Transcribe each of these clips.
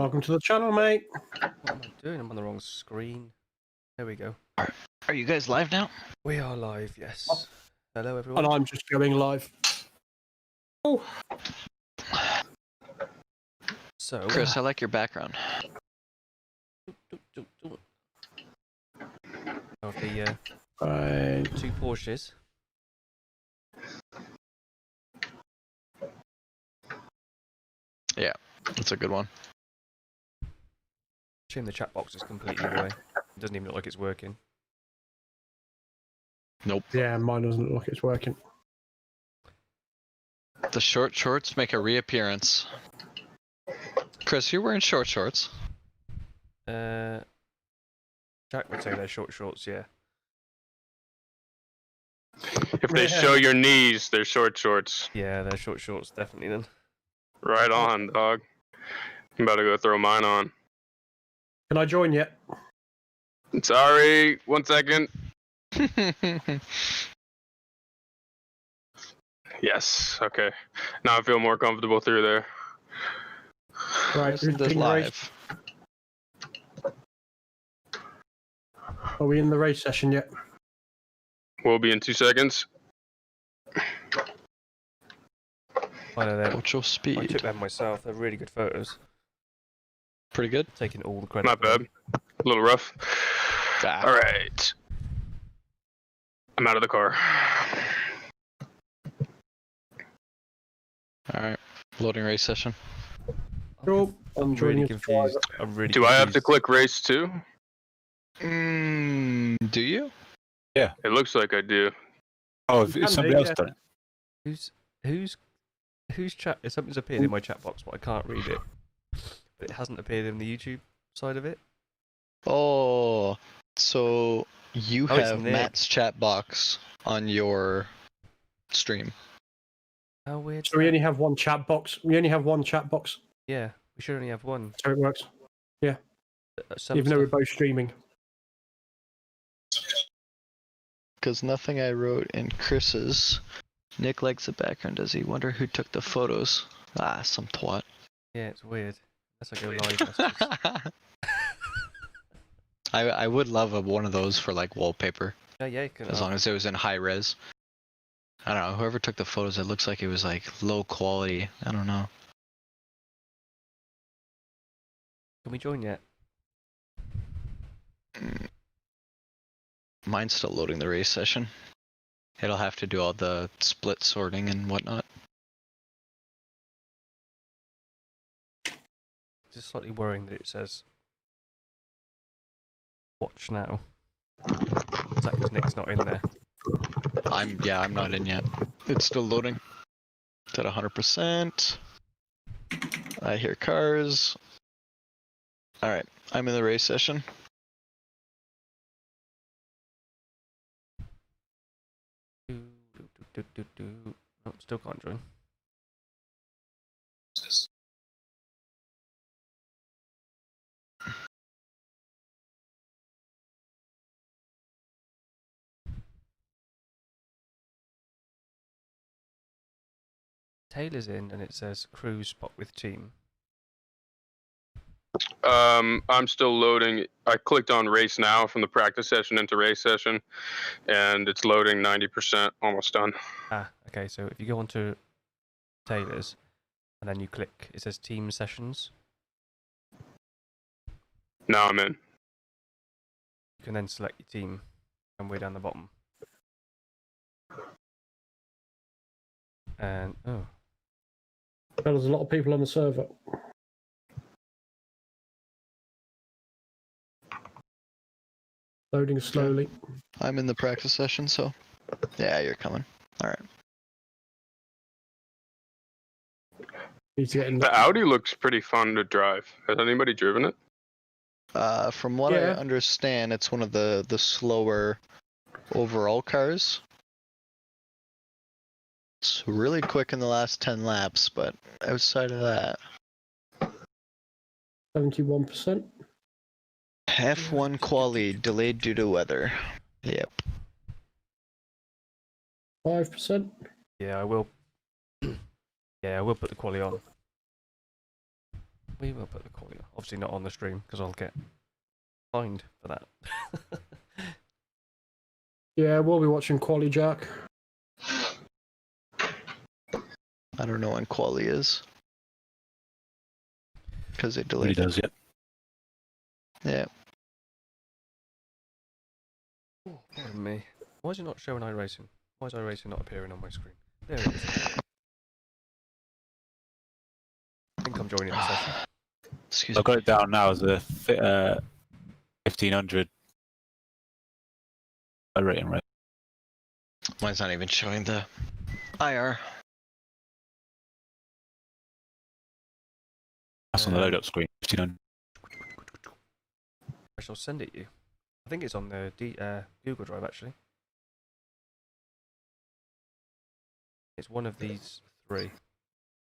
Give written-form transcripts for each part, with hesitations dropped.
Welcome to the channel, mate. What am I doing? I'm on the wrong screen. There we go. Are you guys live now? We are live, yes. Hello, And everyone. I'm just going live. Oh. So, Chris, I like your background. of the Right. two Porsches. Yeah, that's a good one. Shame the chat box is completely away. It doesn't even look like it's working. Nope. Yeah, mine doesn't look like it's working. The short shorts make a reappearance. Chris, you're wearing short shorts. Jack would say they're short shorts, yeah. If they show your knees, they're short shorts. Yeah, they're short shorts, definitely then. Right on, dog. I'm about to go throw mine on. Can I join yet? Sorry, 1 second. Yes, okay. Now I feel more comfortable through there. Right, Listen who's to this doing the race? live. Are we in the race session yet? We'll be in 2 seconds. I know them. What's your I took speed? them myself. They're really good photos. Pretty good. Taking all the credit. Not bad. A little rough. Ah. Alright. I'm out of the car. Alright, loading race session. Cool. I'm joining really you confused. I'm really Do I have to confused. click race 2? Do you? Yeah. It looks like I do. Oh, You it's can somebody do, else yeah. done it. Who's chat? Something's appeared in my chat box, but I can't read it. But it hasn't appeared in the YouTube side of it. Oh, so you Oh, it's have Nick. Matt's chat box on your stream. How weird. So we only have one chat box. We only have one chat box. Yeah, we should only have one. So it works. Some Even though we're stuff- both streaming. Because nothing I wrote in Chris's. Nick likes the background, does he? Wonder who took the photos. Ah, some twat. Yeah, it's weird. Unless I go live. That's just... I would love one of those for like wallpaper, Yeah, you can. as long as it was in high res. I don't know, whoever took the photos, it looks like it was like low quality. I don't know. Can we join yet? Mine's still loading the race session. It'll have to do all the split sorting and whatnot. It's just slightly worrying that it says watch now. Is that because Nick's not in there? I'm not in yet. It's still loading. It's at 100%. I hear cars. Alright, I'm in the race session. Oh, still can't join. Taylor's in and it says cruise spot with team. I'm still loading. I clicked on race now from the practice session into race session, and it's loading 90%, almost done. Ah, okay, so if you go onto Taylor's and then you click, it says team sessions. Now I'm in. You can then select your team and way down the bottom. And, oh, Well, there's a lot of people on the server. Loading slowly. I'm in the practice session, so yeah, you're coming. Alright. Need to get in. The Audi looks pretty fun to drive. Has anybody driven it? From what I Yeah. understand, it's one of the slower overall cars. It's really quick in the last 10 laps, but outside of that, 71%. F1 quali delayed due to weather. Yep. 5%. yeah, I will. Yeah, I will put the quali on. We will put the quality on. Obviously not on the stream because I'll get fined for that. Yeah, we'll be watching Quali Jack. I don't know when quali is. Because they He delayed it. does, yeah. Yeah. Oh, pardon me. Why is it not showing iRacing? Why is iRacing not appearing on my screen? There it is. I think I'm joining the session. Excuse I've me. got it down now as a 1500 rating rate. Mine's not even showing the IR. That's on the load up screen. 1500. I shall send it you. I think it's on the Google Drive actually. It's one of these three.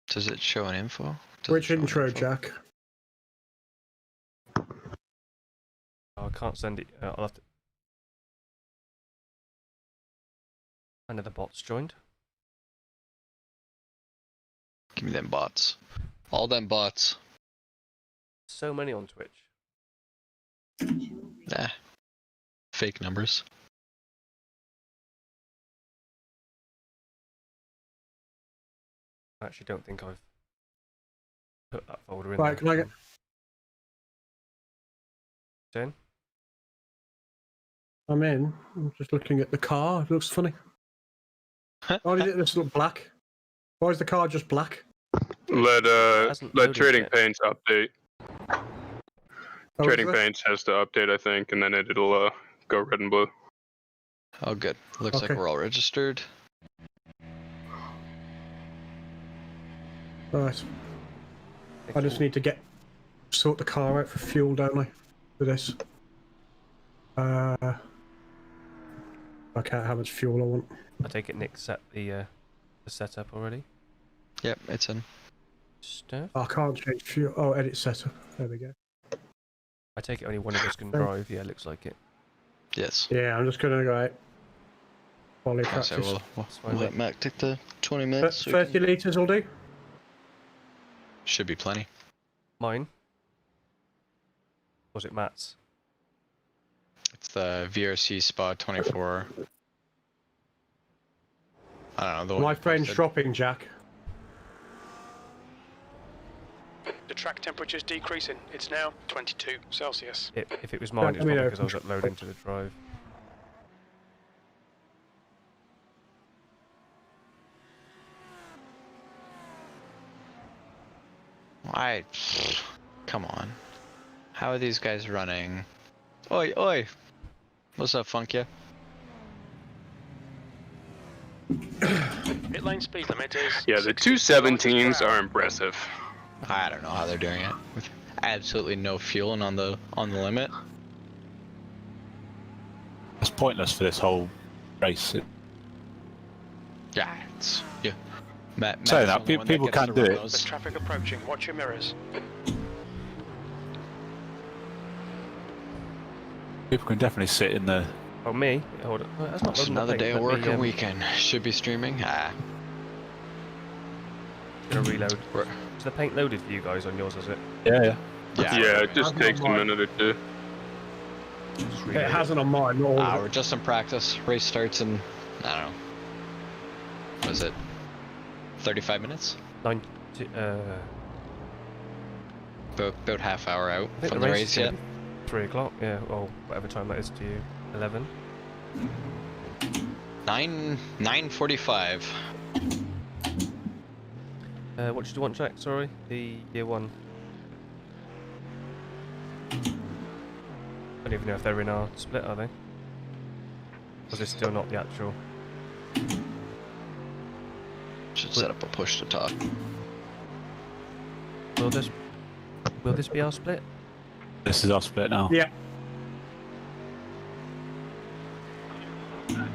Does it show an info? Does it Which show an intro, info? Jack? Oh, I can't send it. I'll have to. Another bot's joined. Give me them bots. All them bots. So many on Twitch. Nah. Fake numbers. I actually don't think I've put that folder in Right, there. can I get- Jen? I'm in. I'm just looking at the car. It looks funny. Why did this look black? Why is the car just black? Let hasn't loaded Trading yet. Pains update. Oh, Trading is it? Pains has to update, I think, and then it'll go red and blue. Oh, good. Looks like Okay. we're all registered. Right. I just need to sort the car out for fuel, don't I? For this. I can't how much fuel I want. I take it Nick set the setup already. Yep, it's in. Stuff. I can't change fuel. Oh, edit setup. There we go. I take it only one of us can Oh. drive. Yeah, looks like it. Yes. Yeah, I'm just gonna go out. Quali I practice. say we'll fine, let mate. Mac take the 20 minutes. so we 30 can- litres will do. Should be plenty. Mine. Was it Matt's? It's the VRC Spa 24. I don't know. The one My you friend's posted. dropping, Jack. The track temperature's decreasing. It's now 22 Celsius. If it was mine, Yeah, it's I mean, probably because I was uploading to the drive. Come on. How are these guys running? Oi, oi! What's up, Funkia? Pit lane speed limit is. Yeah, the 60 217s kilometers per are hour. impressive. I don't know how they're doing it. With absolutely no fuel and on the limit. It's pointless for this whole race. Yeah, it's yeah. Matt, Saying Matt's that, the only one people gets can to do run it. those. There's traffic approaching. Watch your mirrors. People can definitely sit in the. Oh, me? Hold on. Oh, that's not It's loading up, another mate. day of Let work me, and weekend. Should be streaming. Gonna reload. We're- Is the paint loaded for you guys on yours? Is it? Yeah. Yeah, it just I've takes a got mine. minute or two. Just It reload hasn't on mine. Not all of we're it. just in practice. Race starts in, I don't know. What is it? 35 minutes? 90. About half hour out I think from the the race race is yet. gonna be 3 o'clock. Yeah, or whatever time that is to you. 11. 9:45. What did you want, Jack? Sorry, the year one. I don't even know if they're in our split, are they? Or is this still not the actual? Should set up a push to talk. Will this be our split? This is our split now. Yeah.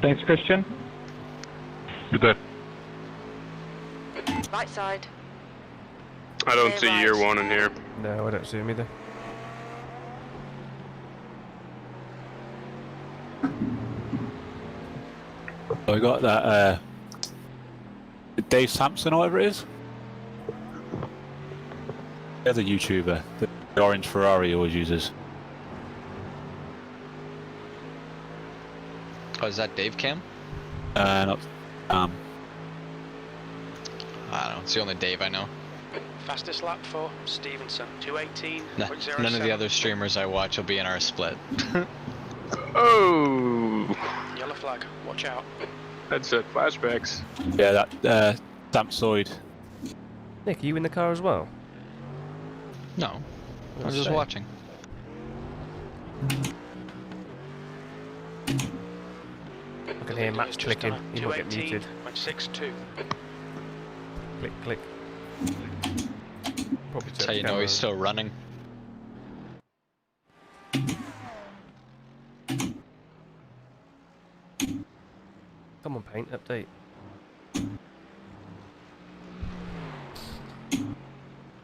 Thanks, Christian. You bet. Right side. I don't Yeah, see right. year one in here. No, I don't see him either. So we got that Dave Sampson or whatever it is. The other YouTuber, the orange Ferrari, always uses. Oh, is that Dave Cam? Not. I don't know. It's the only Dave I know. Fastest lap for Stevenson, 2:18.07. None of the other streamers I watch will be in our split. Oh, Yellow flag, watch out. headset flashbacks. Yeah, that Samsoid. Nick, are you in the car as well? No, I was just watching. I can hear Matt's clicking. He might get muted. 2:18.62. Click, click. Probably That's how you know he's still running. Come on, Paint, update.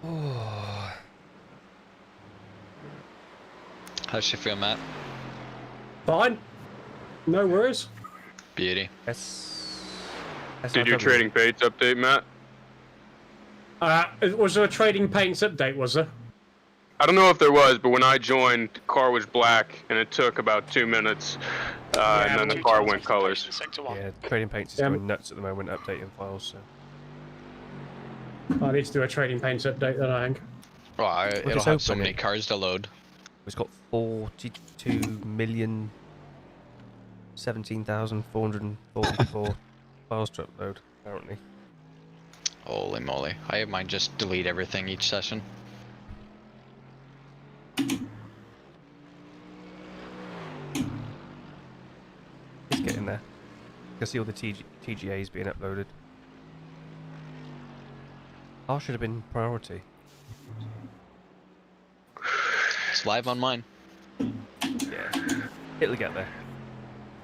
Oh, How's she feel, Matt? Fine. No worries. Beauty. Did your trading pates update, Matt? Was there a trading paints update, was there? I don't know if there was, but when I joined, the car was black, and it took about 2 minutes, and then the car went colors. Sector 1. Yeah, Trading Paints is going nuts at the moment, updating files. So I need to do a trading paints update then, I think. Well, just it'll have so open many it. cars to load. it's got 42,017,444 files to upload, apparently. Holy moly. I have mine just delete everything each session. It's getting there. You can see all the TGAs being uploaded. R should have been priority. It's live on mine. Yeah, it'll get there.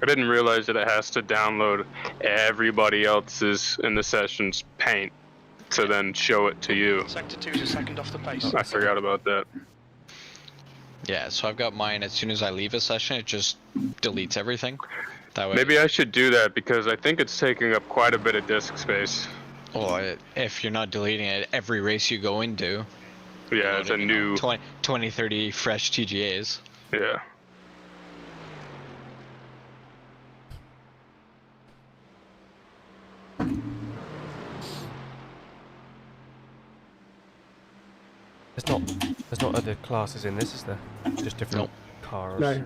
I didn't realize that it has to download everybody else's in the session's paint to then show it to you. Sector 2 is a second off the pace. I forgot about that. Yeah, so I've got mine as soon as I leave a session, it just deletes everything. That way. Maybe I should do that because I think it's taking up quite a bit of disk space. Well, if you're not deleting it every race you go into. Yeah, it's a new. 20, 30 fresh TGAs. Yeah. There's not other classes in this, is there? Just different cars. No.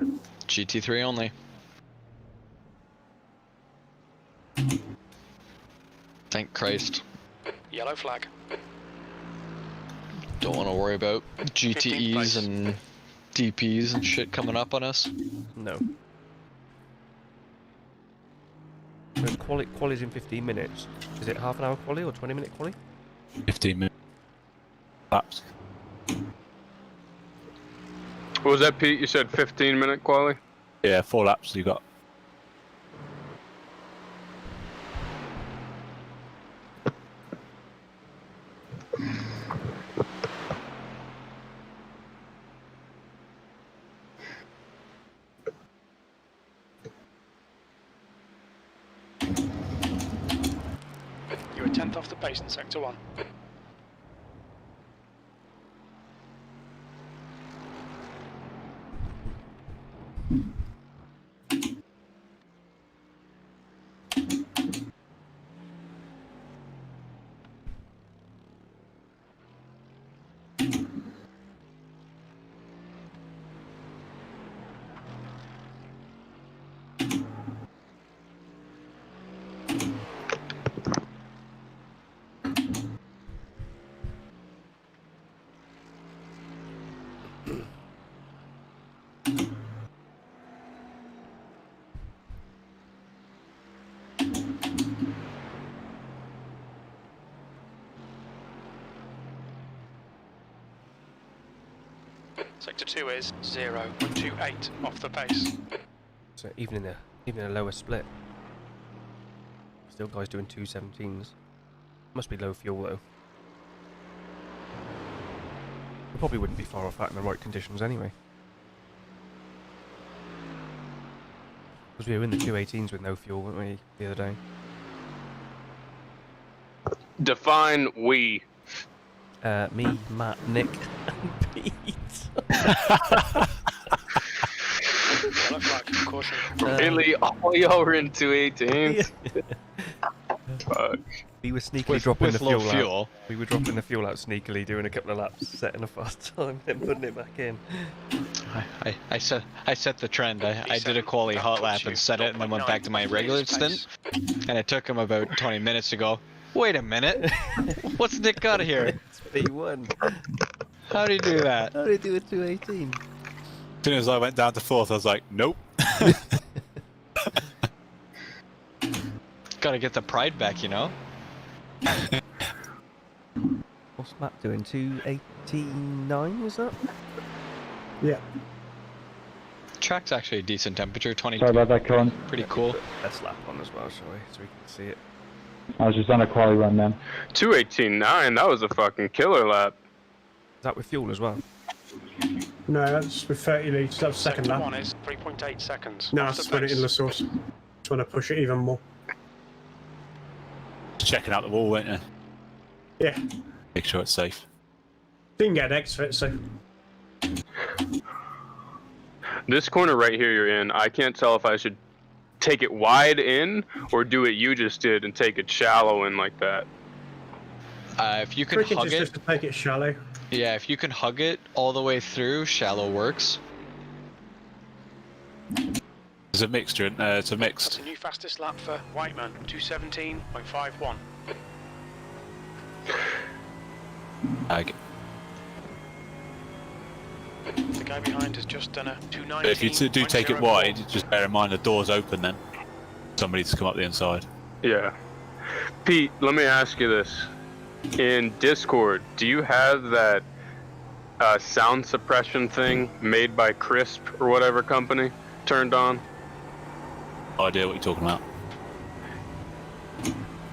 GT3 only. Thank Christ. Yellow flag. Don't want to worry about 15th GTEs place. and DPs and shit coming up on us. No. So quali's in 15 minutes. Is it half an hour quali or 20-minute quali? 15 minutes. Laps. What was that, Pete? You said 15-minute quali? Yeah, 4 laps you got. You were 10th off the pace in Sector 1. Sector 2 is 0.28 off the pace. So even in a lower split, still guys doing 217s. Must be low fuel though. We probably wouldn't be far off that in the right conditions anyway. Because we were in the 218s with no fuel, weren't we, the other day? Define we. Me, Matt, Nick, and Pete. Yellow flag, caution. Really? All y'all were in 218s? Fuck. We were sneakily With, dropping with the low fuel, fuel. out. We were dropping the fuel out sneakily, doing a couple of laps, setting a fast time, then putting it back in. I set the trend. I did a quali hot lap and set it, and then went back to my regular stint. And it took him about 20 minutes to go. Wait a minute, what's Nick got here? It's P1. How do you do that? How did he do a 218? As soon as I went down to 4th, I was like, nope. Gotta get the pride back, you know. What's Matt doing? 289, was that? Yeah. Track's actually a decent temperature, 20. Sorry about that, Colin. Pretty cool. Let's lap on as well, shall we? So we can see it. I was just on a quali run then. 218.9, that was a fucking killer lap. Is that with fuel as well? No, that's with 30 litres. That was second Sector lap. 1 is 3.8 seconds. No, Off that's the when it in the pace. source. Just want to push it even more. Checking out the wall, weren't you? Yeah. Make sure it's safe. Didn't get an exit, so. This corner right here you're in, I can't tell if I should take it wide in or do what you just did and take it shallow in like that. If you can Cricket hug just it, to take it shallow. yeah, if you can hug it all the way through, shallow works. It's a mixture. It's a That's mixed. the new fastest lap for Whiteman, 217.51. Ag. The guy behind has just done a 219. But if you do take it wide, just bear in mind the door's open then. Somebody's to come up the inside. Yeah. Pete, let me ask you this. In Discord, do you have that sound suppression thing made by Crisp or whatever company turned on? No idea what you're talking about.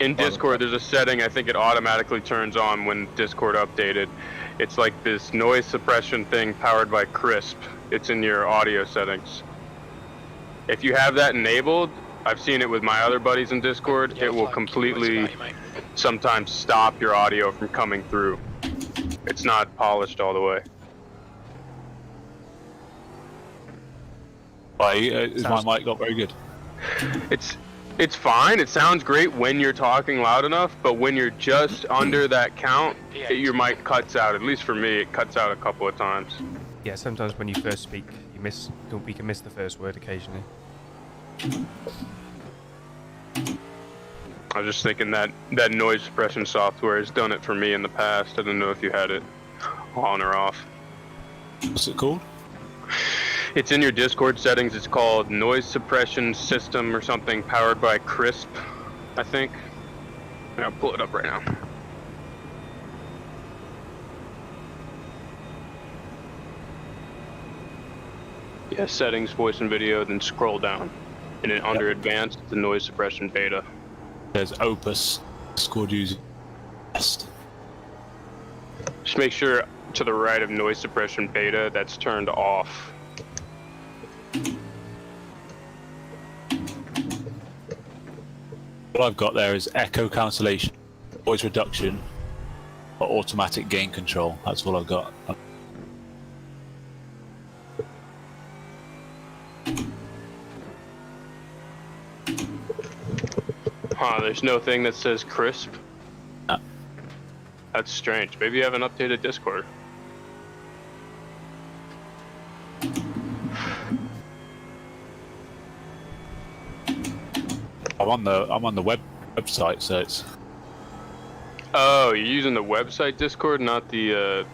In Discord, there's a setting, I think it automatically turns on when Discord updated. It's like this noise suppression thing powered by Crisp. It's in your audio settings. If you have that enabled, I've seen it with my other buddies in Discord, it will completely sometimes stop your audio from coming through. It's not polished all the way. Why, is my mic not very good? It's fine. It sounds great when you're talking loud enough, but when you're just under that count, your mic cuts out. At least for me, it cuts out a couple of times. Yeah, sometimes when you first speak, we can miss the first word occasionally. I was just thinking that noise suppression software has done it for me in the past. I don't know if you had it on or off. What's it called? It's in your Discord settings. It's called Noise Suppression System or something, powered by Crisp, I think. I'll pull it up right now. Yeah, settings, voice and video, then scroll down. And then under advanced, the noise suppression beta. There's Opus. Discord using best. Just make sure to the right of noise suppression beta, that's turned off. What I've got there is echo cancellation, noise reduction, or automatic gain control. That's all I've got. There's no thing that says crisp. No. That's strange. Maybe you haven't updated Discord. I'm on the website, so it's. Oh, you're using the website Discord, not the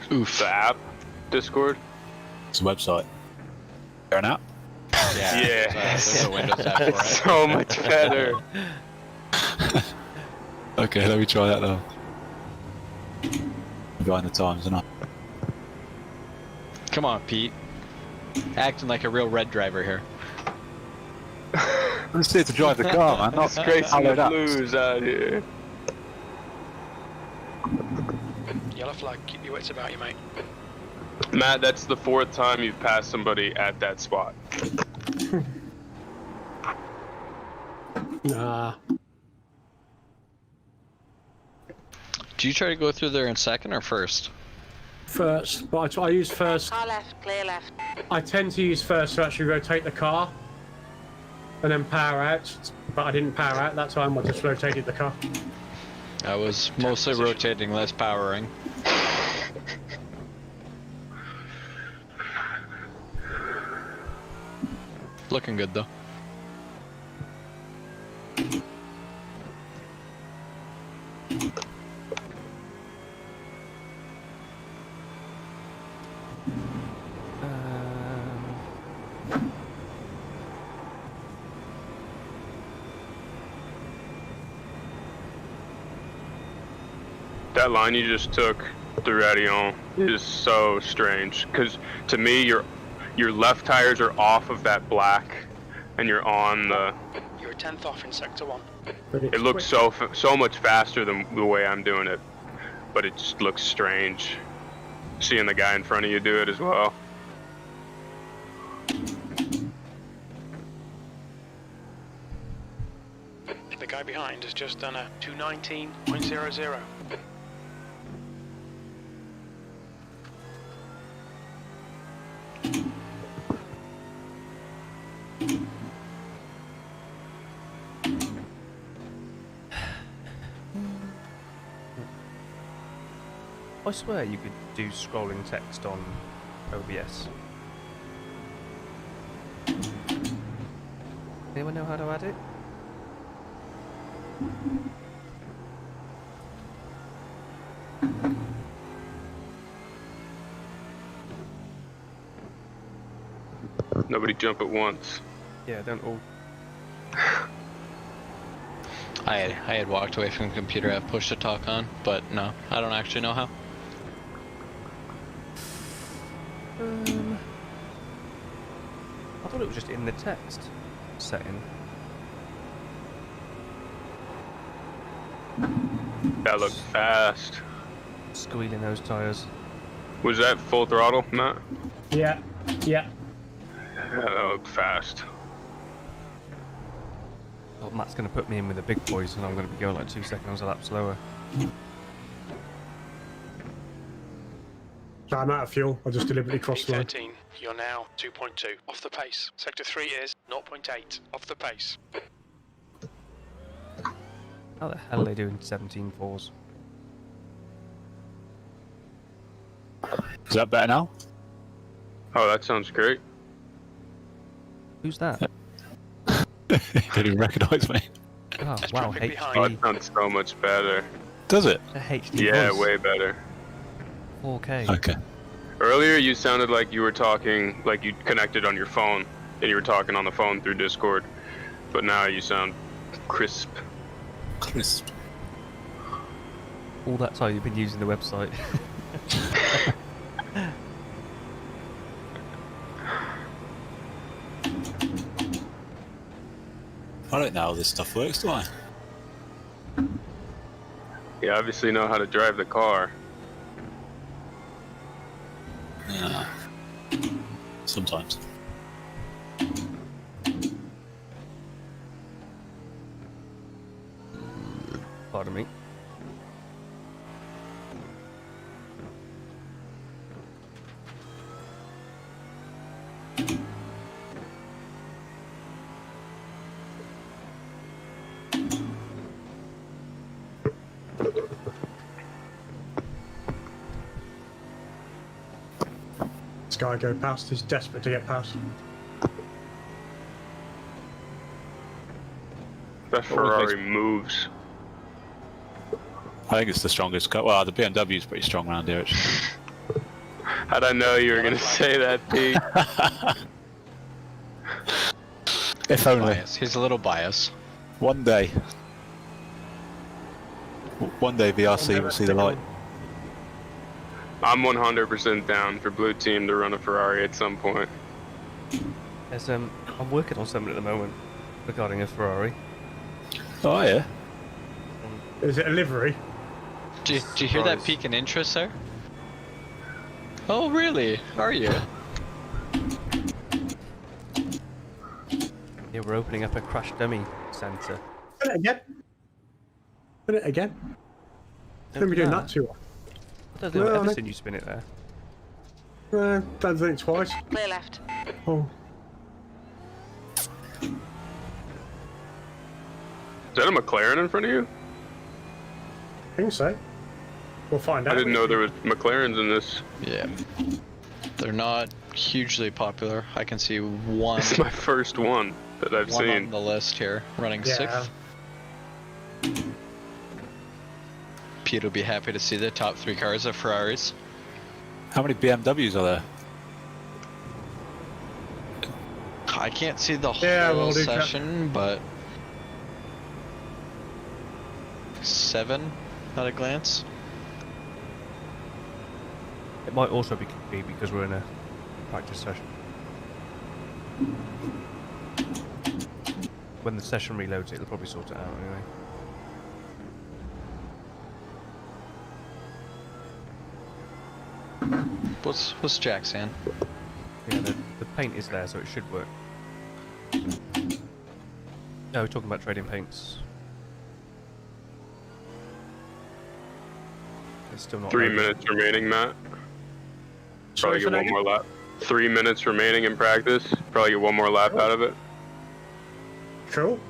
the app Discord? It's a website. There an app? Yeah. There's a Windows app for it. So much better. Okay, let me try that though. Behind the times, and I. Come on, Pete. Acting like a real red driver here. I'm just here to drive the car, man. Not Disgracing hollowed the up. blues out here. Yellow flag, keep your wits about you, mate. Matt, that's the 4th time you've passed somebody at that spot. Nah. Do you try to go through there in second or first? First, but I use first. Car left, clear left. I tend to use first to actually rotate the car and then power out, but I didn't power out that time, I just rotated the car. I was mostly rotating, less powering. Looking good though. That line you just took through Adion is so strange, because to me your left tires are off of that black and you're on the... You're 10th off in sector 1. It looks so much faster than the way I'm doing it, but it just looks strange seeing the guy in front of you do it as well. The guy behind has just done a 219.00. I swear you could do scrolling text on OBS. Anyone know how to add it? Nobody jump at once. Yeah, don't all. I had walked away from the computer, I have push to talk on, but no, I don't actually know how. I thought it was just in the text setting. That looked fast. Squealing those tires. Was that full throttle, Matt? Yeah, yeah. Yeah, that looked fast. Well, Matt's going to put me in with the big boys and I'm going to be going like 2 seconds a lap slower. I'm out of fuel. I just deliberately crossed the line. P13, you're now 2.2 off the pace. Sector 3 is 0.8 off the pace. How the hell are they doing 17.4s? Is that better now? Oh, that sounds great. Who's that? Didn't even recognise me. Oh, wow, dropping HD. Oh, it sounds so much better. Does it? A HD Yeah, voice. way better. 4K. Okay. Earlier you sounded like you were talking, like you connected on your phone, and you were talking on the phone through Discord. But now you sound crisp. Crisp. All that time you've been using the website. I don't know how this stuff works, do I? You obviously know how to drive the car. Yeah. Sometimes. Pardon me. This guy go past. He's desperate to get past. That Ferrari moves. I think it's the strongest car. Well, the BMW is pretty strong around here, actually. How'd I know you were gonna say that, Pete? If only. Bias. He's a little biased. One day. One day VRC will see the light. I'm 100% down for Blue Team to run a Ferrari at some point. There's, I'm working on something at the moment regarding a Ferrari. Oh, yeah. Is it a livery? Do you hear that Surprise. peak in interest there? Oh, really? Are you? Yeah, we're opening up a crash dummy centre. Put it again. Put it again. Shouldn't be doing do that too often. I don't think No, I've ever no. seen you spin it there. Done it twice. Clear left. Oh, Is that a McLaren in front of you? I think so. We'll find out. I didn't know there was McLarens in this. Yeah. They're not hugely popular. I can see one, It's my first one that I've one on seen. the list here, running Yeah. 6th. Pete will be happy to see the top 3 cars are Ferraris. How many BMWs are there? I can't see the Yeah, whole well, dude, session, but 7 at a glance. It might also be because we're in a practice session. When the session reloads, it'll probably sort it out anyway. What's Jack saying? Yeah, the paint is there, so it should work. No, we're talking about trading paints. It's still not 3 loaded. minutes remaining, Matt. Sorry Probably for get one that. more lap. 3 minutes remaining in practice. Probably get one more lap out of it. Cool.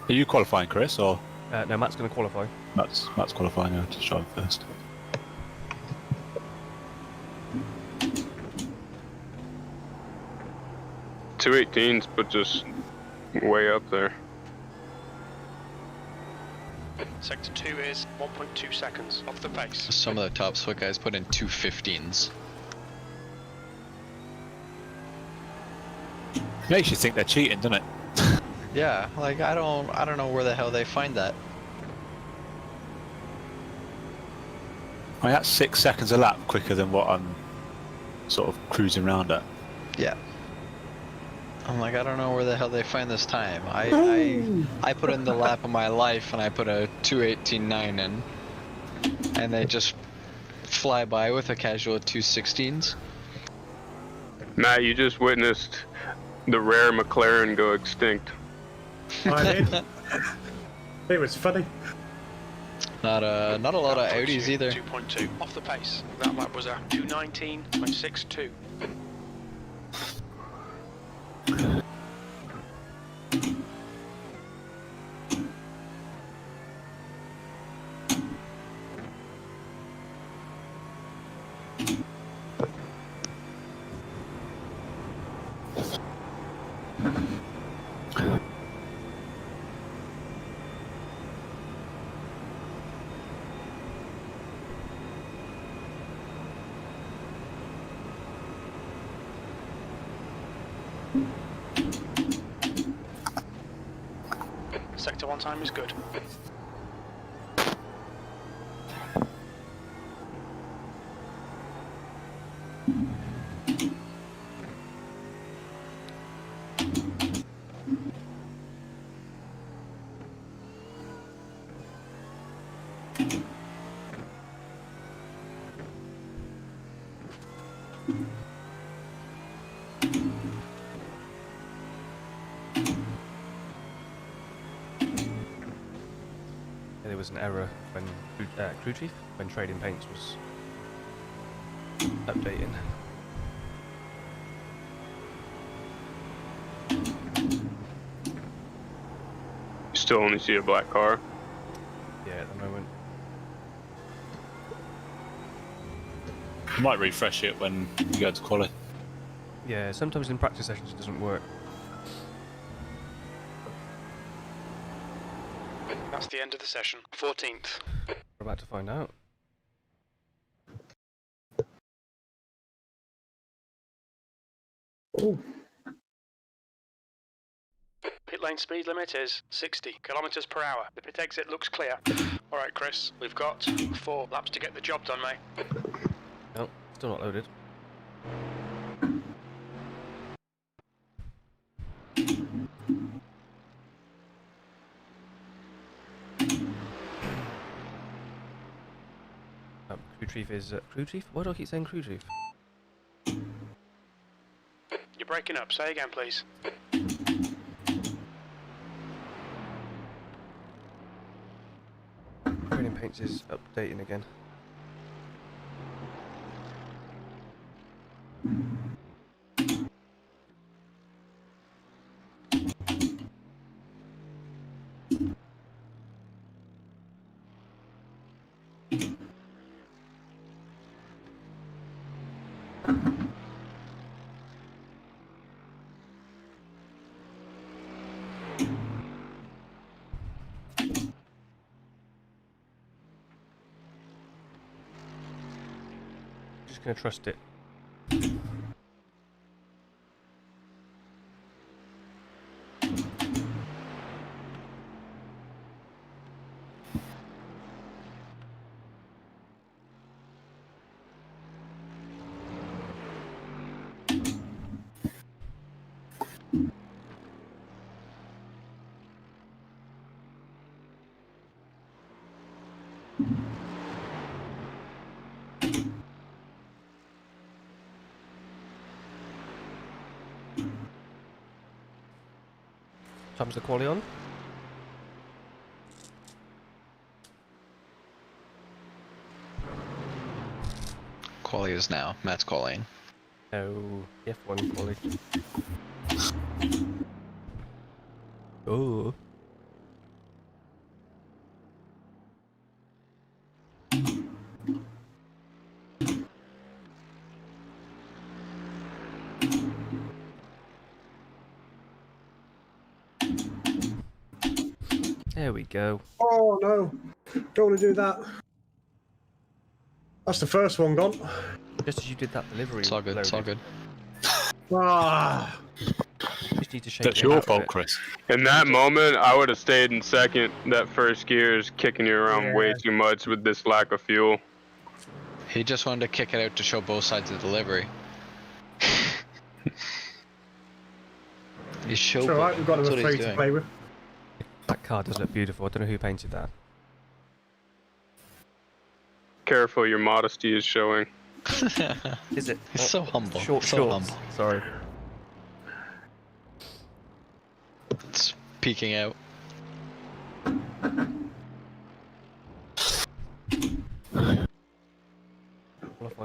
Are you qualifying, Chris, or No, Matt's going to qualify. Matt's qualifying? I have to try first. Two 18s, but just way up there. Sector 2 is 1.2 seconds off the pace. Some of the top split guys put in 2 15s. Makes you think they're cheating, doesn't it? Yeah, like I don't know where the hell they find that. I mean, that's 6 seconds a lap quicker than what I'm sort of cruising around at. Yeah. I'm like, I don't know where the hell they find this time. I put in the lap of my life and I put a 2:18.9 in, and they just fly by with a casual 2:16s. Matt, you just witnessed the rare McLaren go extinct. I did. It was funny. Not a lot of Audis either. 2.2 off the pace. That lap was a 2:19.62. Sector 1 time is good. There was an error when crew chief, when trading paints was updating. You still only see a black car. Yeah, at the moment. You might refresh it when you go to quality. Yeah, sometimes in practice sessions it doesn't work. That's the end of the session. 14th. We're about to find out. Ooh. Pit lane speed limit is 60 kilometers per hour. The pit exit looks clear. All right, Chris, we've got 4 laps to get the job done, mate. No, still not loaded. Crew chief is crew chief? Why do I keep saying crew chief? You're breaking up. Say again, please. paints is updating again. Just gonna trust it. Time's the quali on? Quali is now. Matt's qualifying. Oh, F1 quali. Oh. There we go. Oh no! Don't want to do that. That's the first one gone. Just as you did that delivery. It's all good. It's all good. Ah! Just need to shake That's it out your a fault, bit. Chris. In that moment, I would have stayed in second. That first gear is kicking you around way too much with this lack of fuel. He just wanted to kick it out to show both sides of the delivery. He's showboating. It's alright, we've got That's another what he's three to doing. play with. That car does look beautiful. I don't know who painted that. Careful, your modesty is showing. Is it? He's so humble. Short so shorts. humble. Sorry. It's peeking out.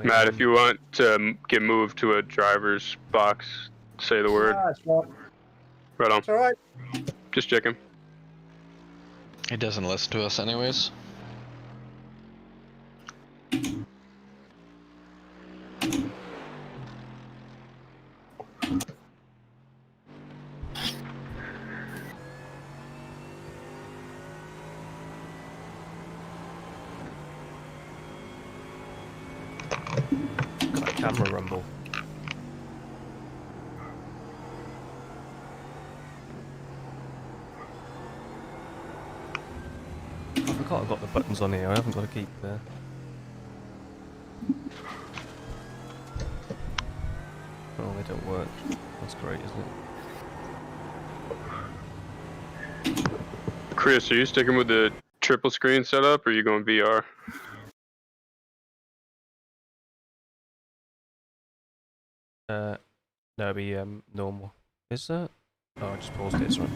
Matt, if you want to get moved to a driver's box, say the word. Ah, it's right. Right on. It's alright. Just checking. He doesn't listen to us anyways. Got that camera rumble. I forgot I've got the buttons on here. I haven't got to keep the. Oh, they don't work. That's great, isn't it? Chris, are you sticking with the triple screen setup or are you going VR? No, it'd be normal. Is that? Oh, I just paused it. It's right.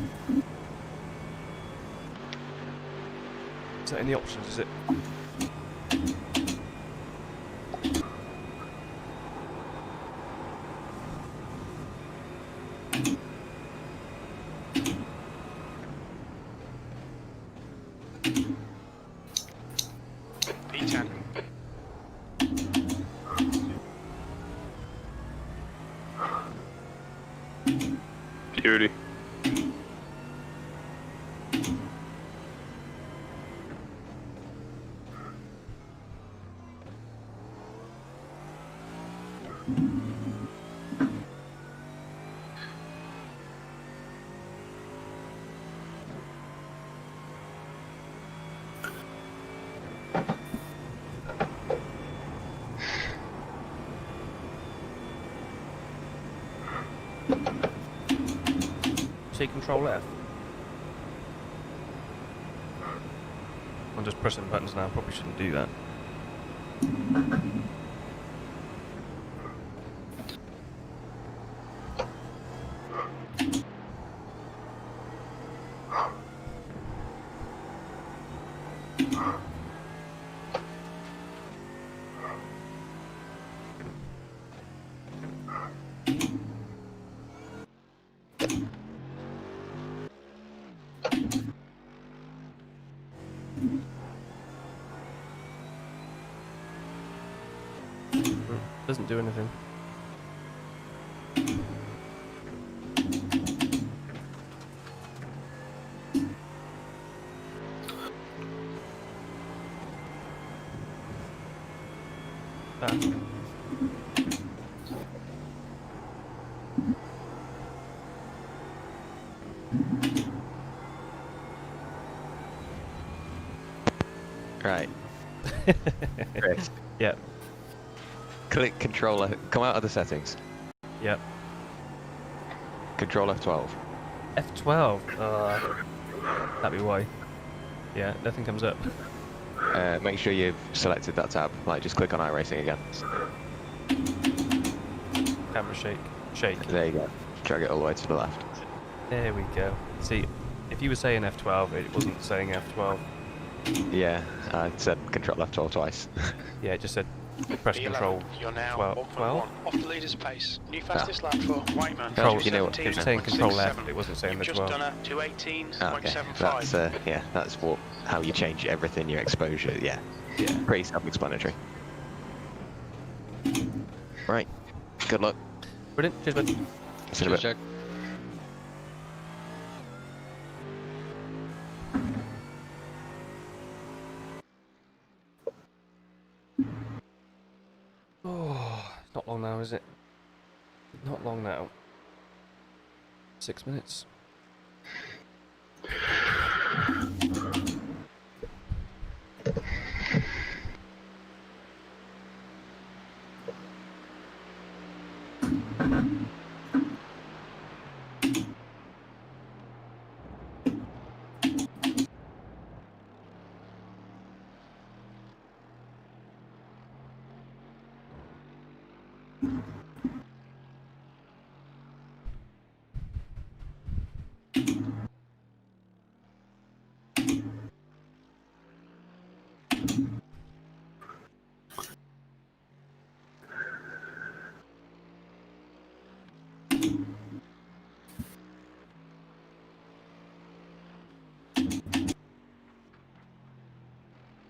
Is that in the options? Is it? E10. Beauty. See Control F. I'm just pressing buttons now. Probably shouldn't do that. Doesn't do anything. Ah. Right. Chris, Yep. click controller. Come out of the settings. Yep. Control F12. F12. That'd be why. Yeah, nothing comes up. Make sure you've selected that tab. Like, just click on iRacing again. Camera shake. Shake. There you go. Drag it all the way to the left. There we go. See, if you were saying F12, it wasn't saying F12. Yeah, I said Control F12 twice. Yeah, it just said press control. You're now 12. 1.1 off the leader's pace. New fastest lap for Whiteman. Control, you know what, it was saying control F, 2:17.67. it wasn't saying the You've 12. just done a 2:18.75. Okay, that's that's what how you change everything. Your exposure. Yeah, pretty self-explanatory. Right. Good luck. Brilliant. Cheers, bud. See you in a bit. Jack. Oh, it's not long now, is it? Not long now. 6 minutes.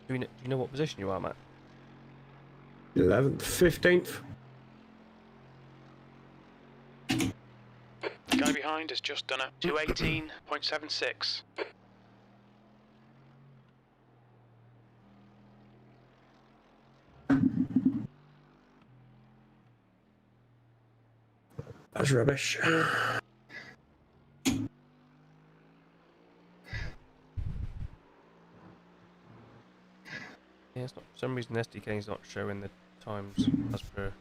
Do you know what position you are, Matt? 11th, 15th. The guy behind has just done a 2:18.76. That's rubbish. Yeah, it's not. For some reason, SDK is not showing the times as per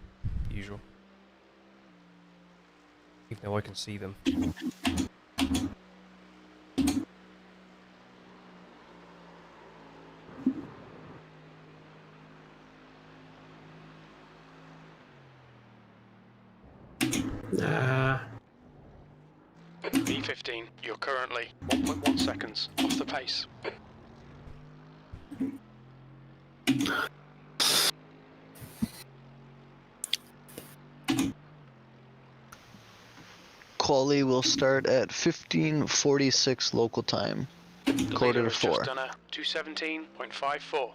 usual. Even though I can see them. Nah. V15, you're currently 1.1 seconds off the pace. Quali will start at 15:46 local time. The Quarter leader to has 4. just done a 2:17.54.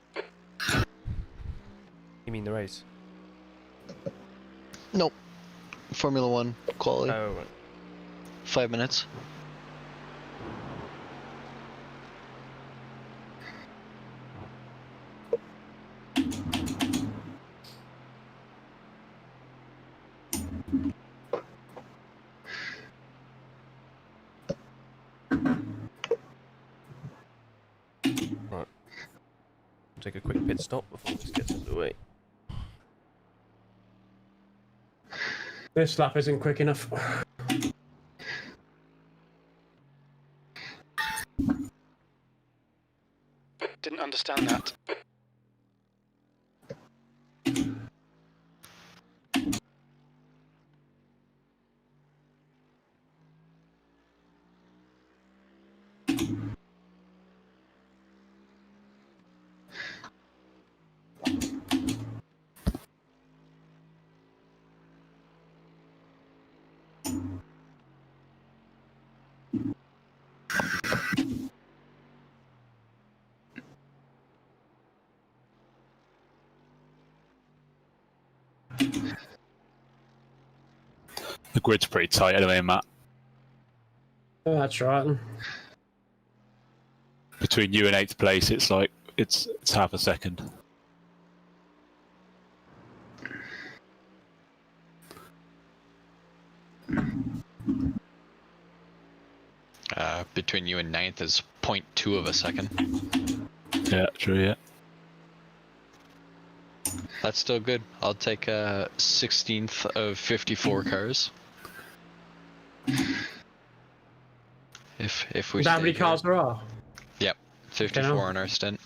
You mean the race? Nope. Formula 1 quali. Oh, right. 5 minutes. Right. Take a quick pit stop before this gets underway. This lap isn't quick enough. Didn't understand that. The grid's pretty tight anyway, Matt. Oh, that's right. Between you and 8th place, it's like it's half a second. Between you and 9th is 0.2 of a second. Yeah, true. Yeah. That's still good. I'll take a 16th of 54 cars. If we. Is that how stay many here. cars there are? Yep, 54 on our stint.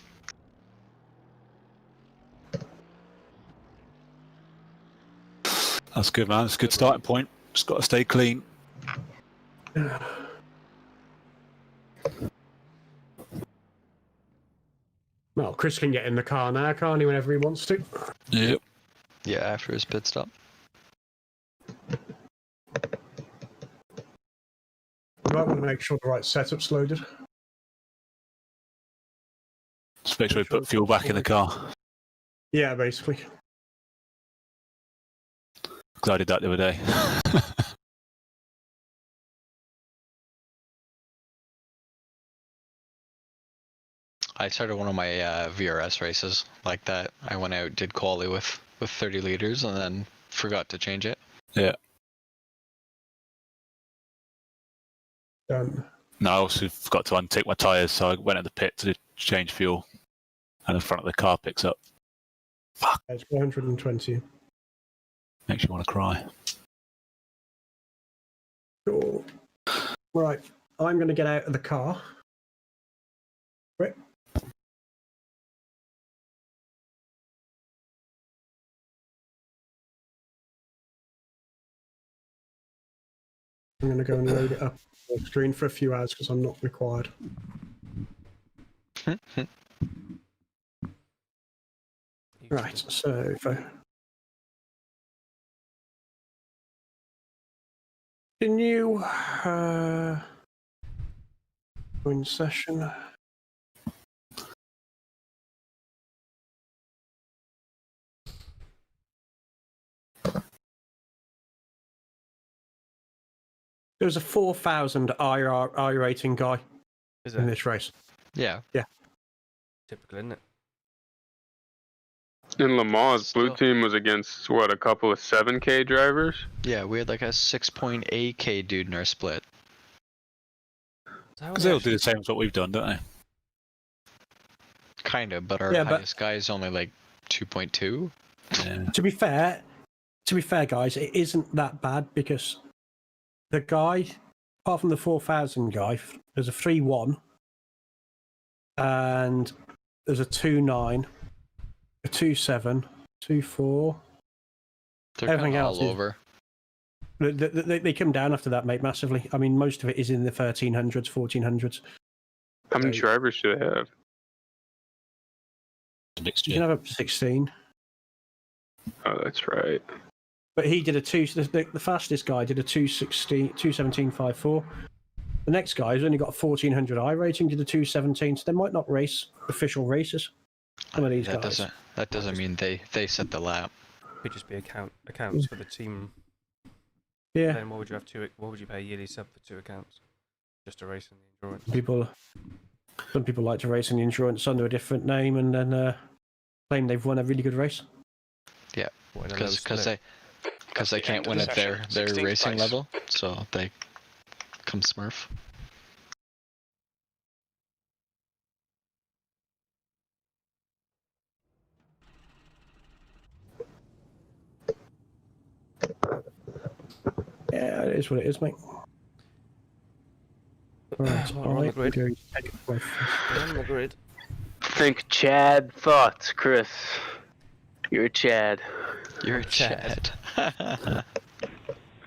That's good, man. It's a good starting point. Just got to stay clean. Well, Chris can get in the car now, can't he, whenever he wants to? Yep. Yeah, after his pit stop. You might want to make sure the right setup's loaded. Just make sure you put fuel back in the car. Yeah, basically. Because I did that the other day. I started one of my VRS races like that. I went out, did quali with 30 liters, and then forgot to change it. Yeah. Done. No, I also forgot to untake my tyres, so I went at the pit to change fuel. And the front of the car picks up. Fuck. It's 120. Makes you want to cry. Cool. Right, I'm going to get out of the car. Right. I'm going to go and load it up on the screen for a few hours because I'm not required. Right, so if I... Can you join session? There's a 4,000 iRacing guy Is in it this race. Yeah. typical, isn't it? In Le Mans, blue Still. team was against what, a couple of 7K drivers? Yeah, we had like a 6.8k dude in our split. So how Because are they'll they do the same as what we've done, don't they? Kinda, but our Yeah, but- highest guy is only like 2.2. Yeah. To be fair, guys, it isn't that bad because the guy, apart from the 4,000 guy, there's a 3-1 and there's a 2-9, a 2-7, 2-4. They're Everything kinda else all is- over. They come down after that, mate, massively. I mean, most of it is in the 1300s, 1400s. How many So- drivers should they have? Mixed You can year. have up to 16. Oh, that's right. But he did the fastest guy did a 2:17.54. The next guy who's only got a 1400 I rating did a 2:17. So they might not race official races. Some of these guys. That doesn't mean they set the lap. could just be accounts for the team? Yeah, Then what would you have to? What would you pay a yearly sub for 2 accounts? Just to race in the endurance. some people like to race in the endurance under a different name and then claim they've won a really good race. Yeah, What, in a low because split? they can't win at their 16th racing place. level, so they come Smurf. Yeah, it is what it is, mate. Right, Well, we're on the grid. I'm going to take my We're on the grid. Think Chad thoughts, Chris. You're Chad. You're a Chad. Chad.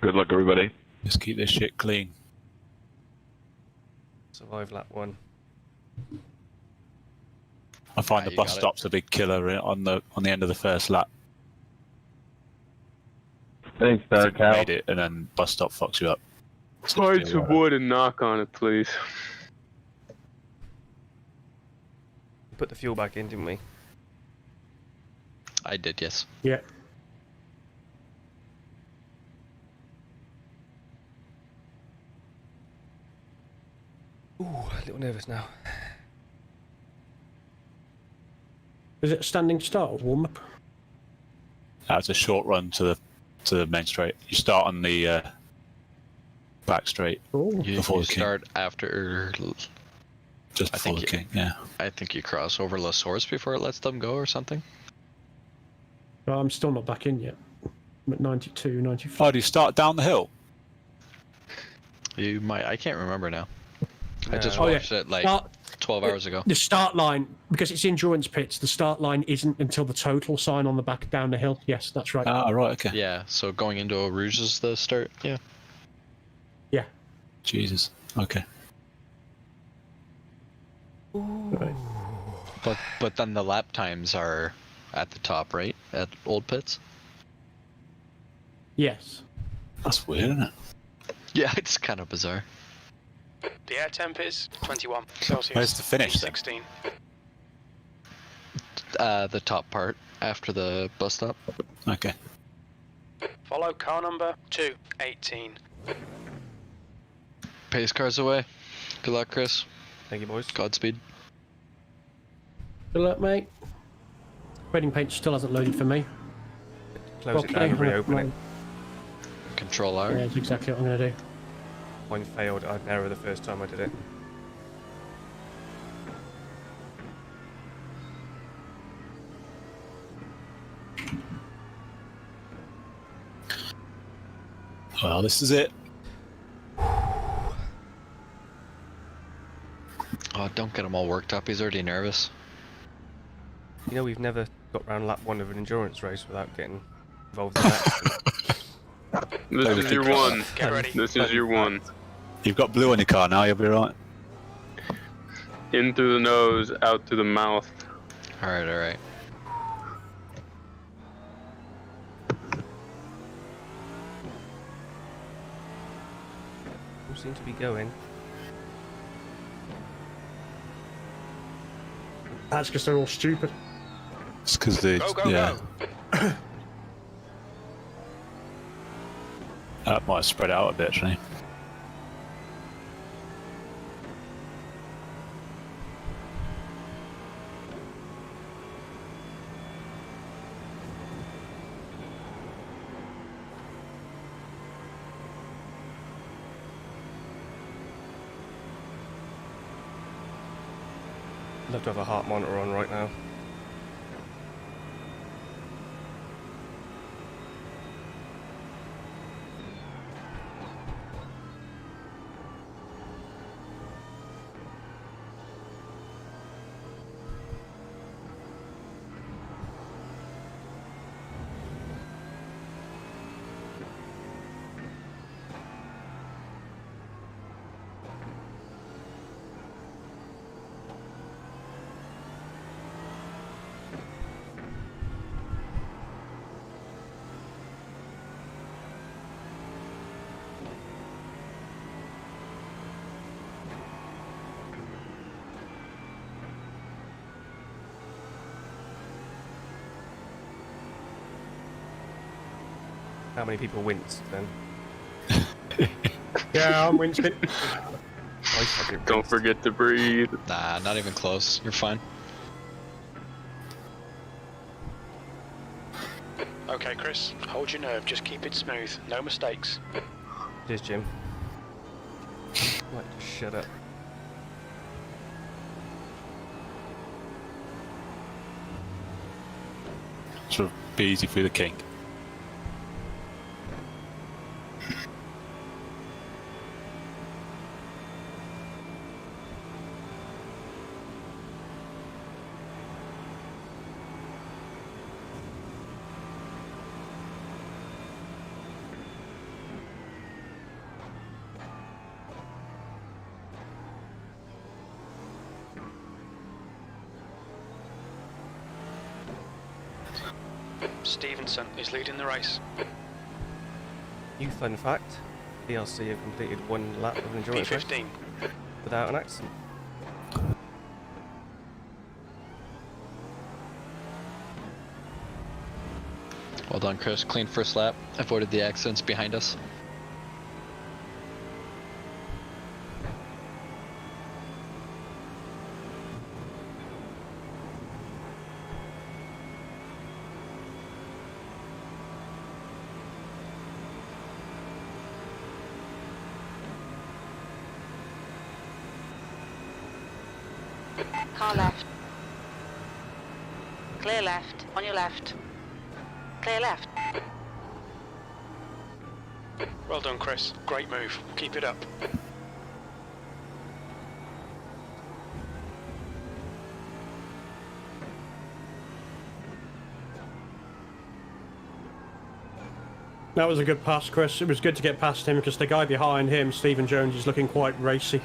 Good luck, everybody. Just keep this shit clean. Survive lap 1. I find the you bus got it. stop's a big killer on the end of the first lap. Thanks, So you Cal. made it, and then bus stop fucks you up. Find some wood and knock on it, please. We put the fuel back in, didn't we? I did, yes. Yeah. Ooh, a little nervous now. Is it a standing start or warm up? That's a short run to the main straight. You start on the back straight You before the king. start after. Just I before think the king, yeah. I think you cross over La Source before it lets them go or something. Well, I'm still not back in yet. I'm at 92, 95. Oh, do you start down the hill? You might. I can't remember now. I No. just Oh, yeah. watched it like Start- 12 hours ago. The start line, because it's endurance pits, the start line isn't until the total sign on the back down the hill. Yes, that's right. Ah, right, okay. Yeah, so going into Eau Rouge is the start. Yeah. Yeah. Jesus, okay. Right. But then the lap times are at the top, right? At Old Pits. Yes. That's weird, isn't it? Yeah, it's kind of bizarre. The air temp is 21 Celsius. Where's the finish then? 16. The top part after the bus stop. Okay. Follow car number 218. Pace cars away. Good luck, Chris. Thank you, boys. Godspeed. Good luck, mate. Wedding paint still hasn't loaded for me. Close it down and reopen it. Control R. Yeah, that's exactly what I'm going to do. Mine failed. I had an error the first time I did it. Well, this is it. Oh, don't get him all worked up. He's already nervous. You know, we've never got round lap 1 of an endurance race without getting involved in that. This is your one. Get ready. This is your one. You've got blue on your car now, you'll be right. In through the nose, out through the mouth. Alright, alright. You seem to be going. That's because they're all stupid. It's because they, Go, go, yeah. go. That might spread out a bit, actually. I'd love to have a heart monitor on right now. How many people winced then? Yeah, I'm wincing. I fucking Don't winced. forget to breathe. Nah, not even close. You're fine. Okay, Chris, hold your nerve. Just keep it smooth. No mistakes. Cheers, Jim. Right, just shut up. Sort of be easy through the kink. Stevenson is leading the race. New fun fact, DLC have completed 1 lap of an endurance race P15. without an accident. Well done, Chris. Clean first lap. Avoided the accidents behind us. Car left. Clear left. On your left. Clear left. Well done, Chris. Great move. Keep it up. That was a good pass, Chris. It was good to get past him because the guy behind him, Stephen Jones, is looking quite racy.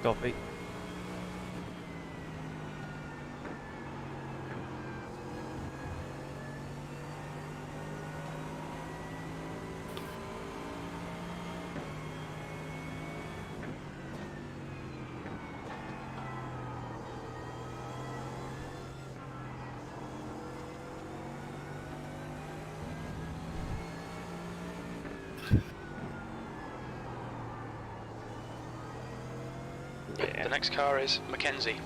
Copy. The next car is Mackenzie.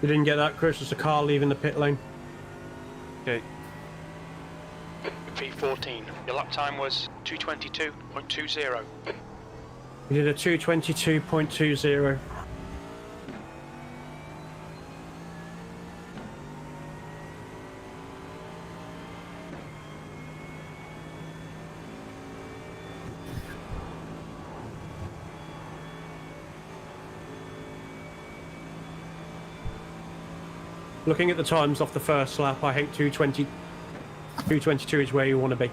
You didn't get that, Chris? It's a car leaving the pit lane. Okay. P14. Your lap time was 2:22.20. You did a 2:22.20. Looking at the times off the first lap, I think 2:22 is where you want to be.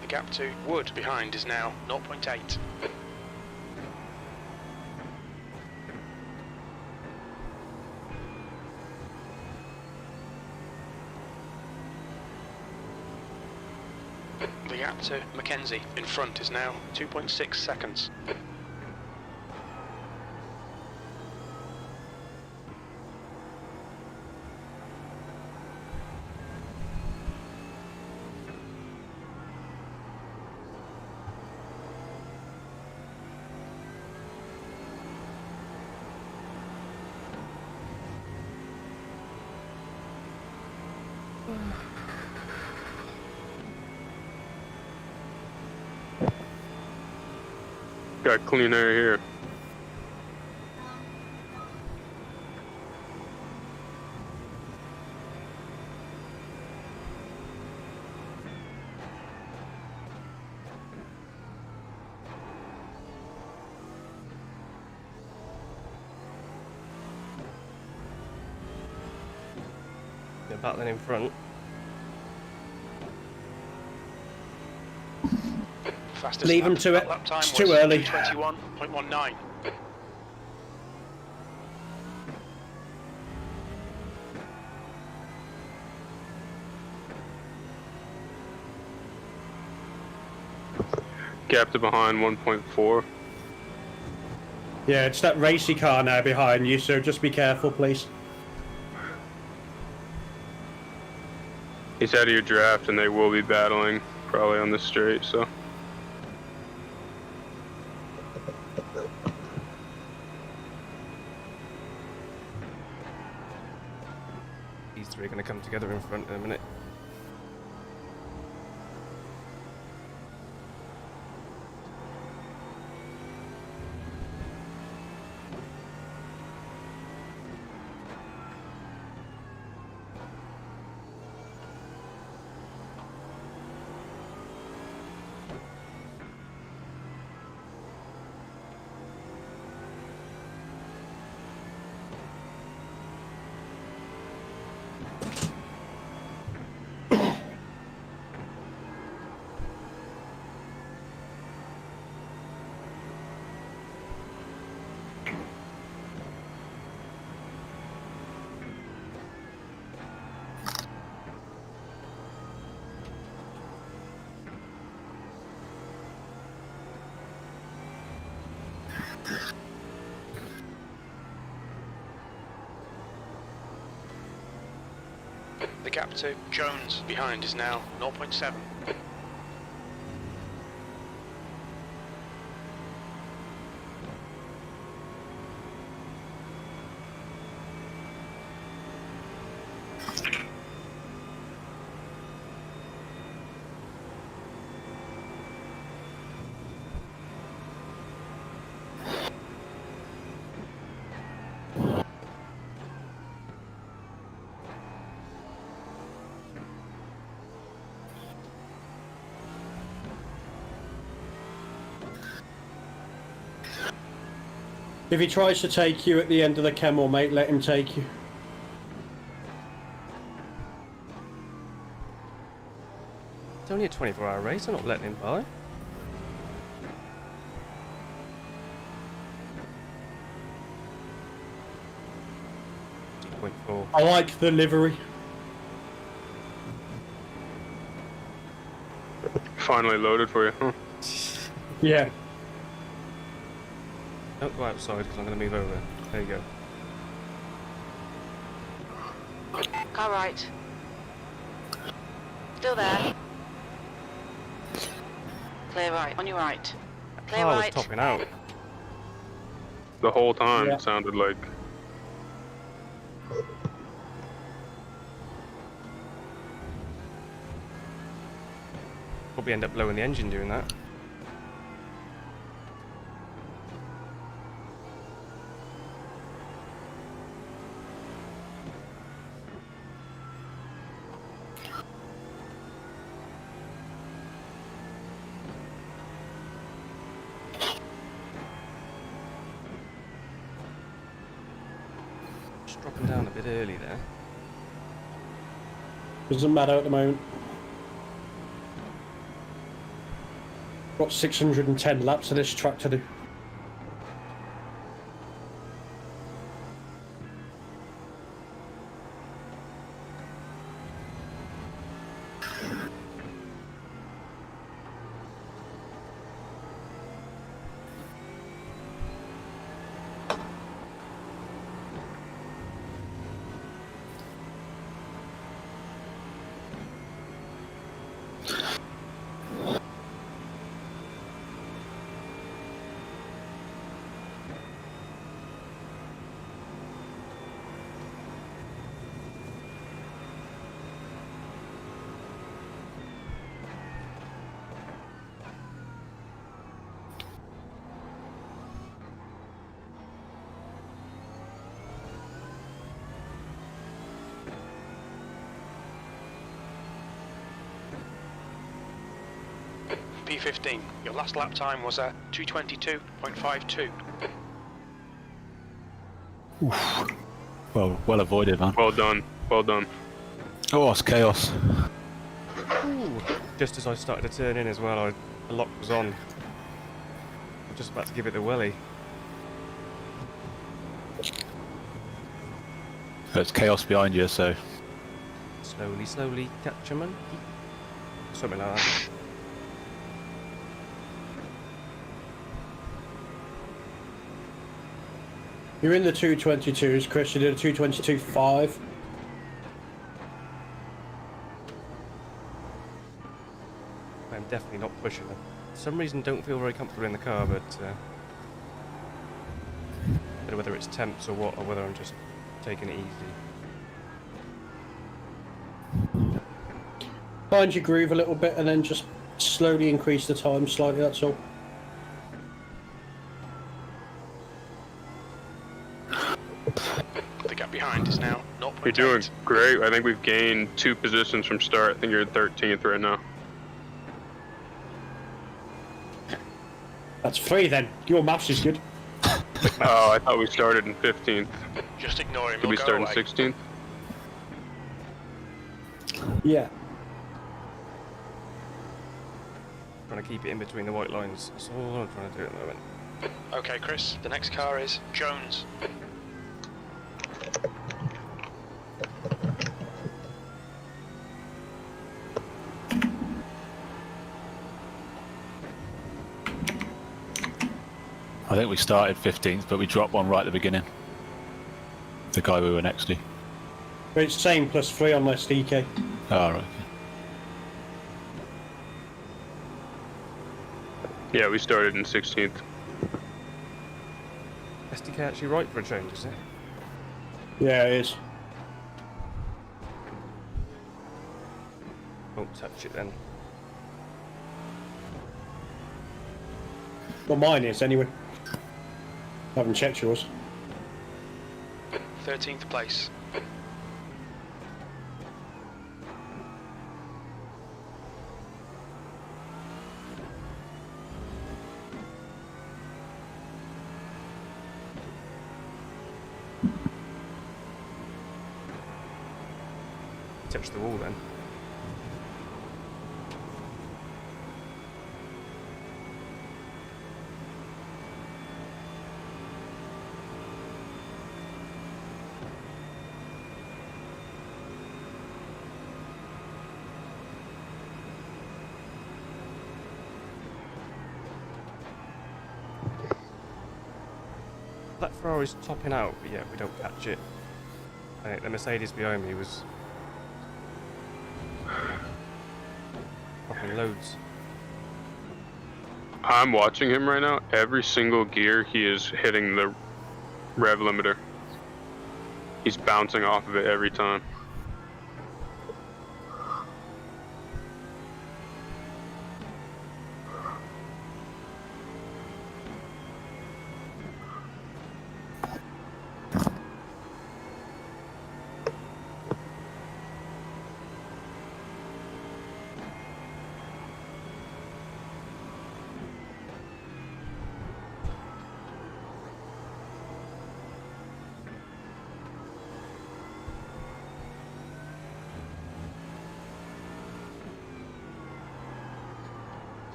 The gap to Wood behind is now 0.8. The gap to Mackenzie in front is now 2.6 seconds. Got clean air here. They're battling in front. Fastest Leave them to it. lap time It's was too early. 21.19. Gap to behind 1.4. Yeah, it's that racy car now behind you, so just be careful, please. He's out of your draft, and they will be battling probably on the straight. So These three are going to come together in front in a minute. The gap to Jones behind is now 0.7. If he tries to take you at the end of the Camel, mate, let him take you. It's only a 24-hour race, I'm not letting him by. I like the livery. Finally loaded for you, huh? Yeah. Don't go outside because I'm going to move over. There you go. Car right. Still there. Clear right. On your right. Clear Car was right. topping out. The whole time Yeah. it sounded like. Probably end up blowing the engine doing that. Just dropping down a bit early there. Doesn't matter at the moment. Got 610 laps of this track to do. P15, your last lap time was at 2:22.52. Well avoided, man. Well done. Well done. Oh, it's chaos. Ooh. Just as I started to turn in as well, the lock was on. I'm just about to give it the welly. There's chaos behind you, so Slowly, slowly catch a monkey. Something like that. You're in the 222s, Chris. You did a 222.5. I'm definitely not pushing it. For some reason, don't feel very comfortable in the car, but I don't know whether it's temps or what, or whether I'm just taking it easy. Find your groove a little bit and then just slowly increase the time slightly, that's all. The gap behind is now 0.8. You're doing great. I think we've gained 2 positions from start. I think you're in 13th right now. That's 3 then. Your maths is good. Oh, I thought we started in 15th. Just ignore him. Did we start in 16th? Yeah. Trying to keep it in between the white lines. That's all I'm trying to do at the moment. Okay, Chris. The next car is Jones. I think we started 15th, but we dropped one right at the beginning. The guy we were next to. But it's same +3 on my SDK. Oh, right. Yeah, we started in 16th. SDK actually right for a change, is it? Yeah, it is. Won't touch it then. Well, mine is anyway. I haven't checked yours. 13th place. Touch the wall then. That Ferrari's topping out, but yeah, we don't catch it. I think the Mercedes behind me was popping loads. I'm watching him right now. Every single gear, he is hitting the rev limiter. He's bouncing off of it every time.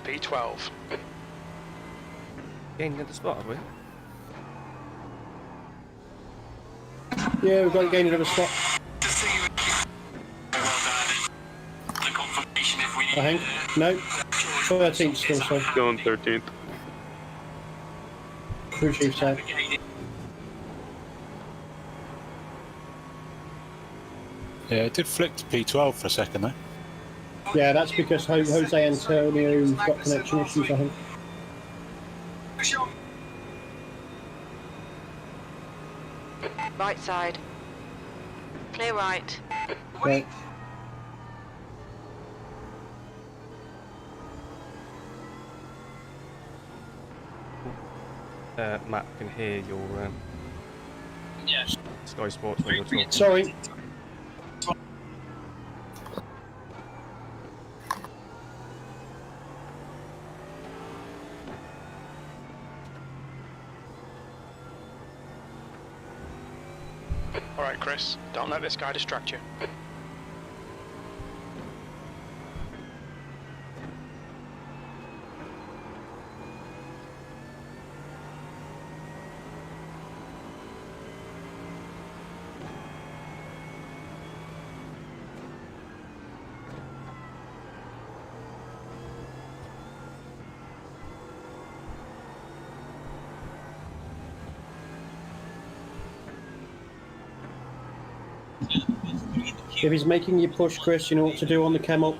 P12. Gaining at the spot, have we? Yeah, we've got to gain another spot. I think. No. 13th still, so. Still in 13th. Crew chief said. Yeah, it did flick to P12 for a second though. Yeah, that's because Jose Antonio's got connection issues, I think. Right side. Clear right. Right. Matt can hear your Sky Sports when you're talking. Sorry. Alright, Chris, don't let this guy distract you. If he's making you push, Chris, you know what to do on the chem up.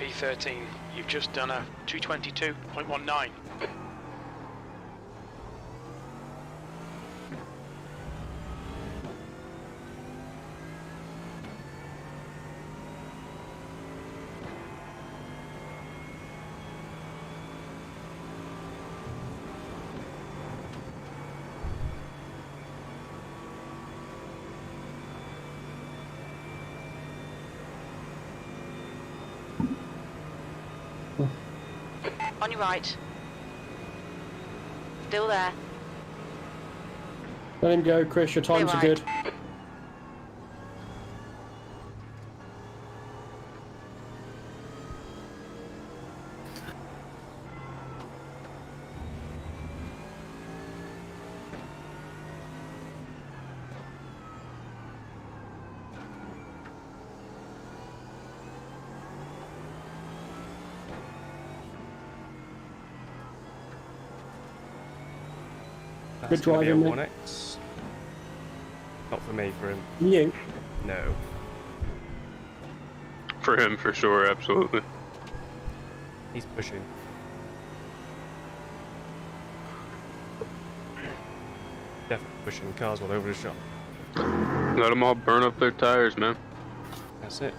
P13. You've just done a 222.19. On your right. Still there. Let him go, Chris. Your times are right. good. That's Good gonna be a driving, 1x. Not for me, for him. You. No. For him, for sure, absolutely. He's pushing. Definitely pushing cars all over the shop. Let them all burn up their tires, man. That's it.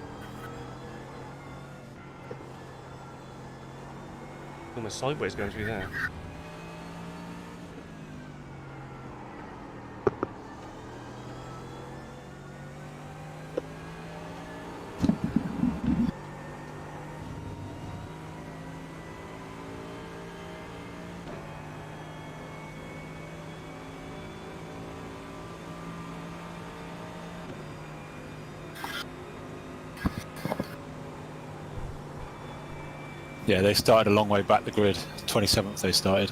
Almost sideways going through there. Yeah, they started a long way back the grid. 27th they started.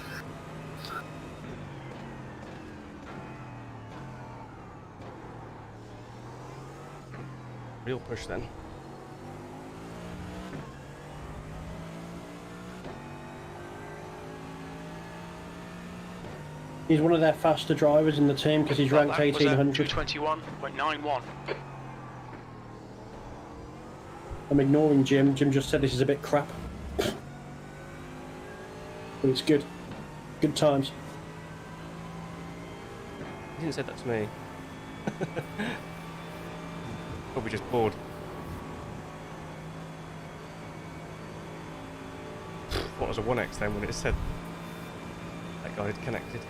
Real push then. He's one of their faster drivers in the team because he's ranked 1800. 221.91. I'm ignoring Jim. Jim just said this is a bit crap. But it's good. Good times. He didn't say that to me. Probably just bored. What was a 1x then when it said that guy had connected?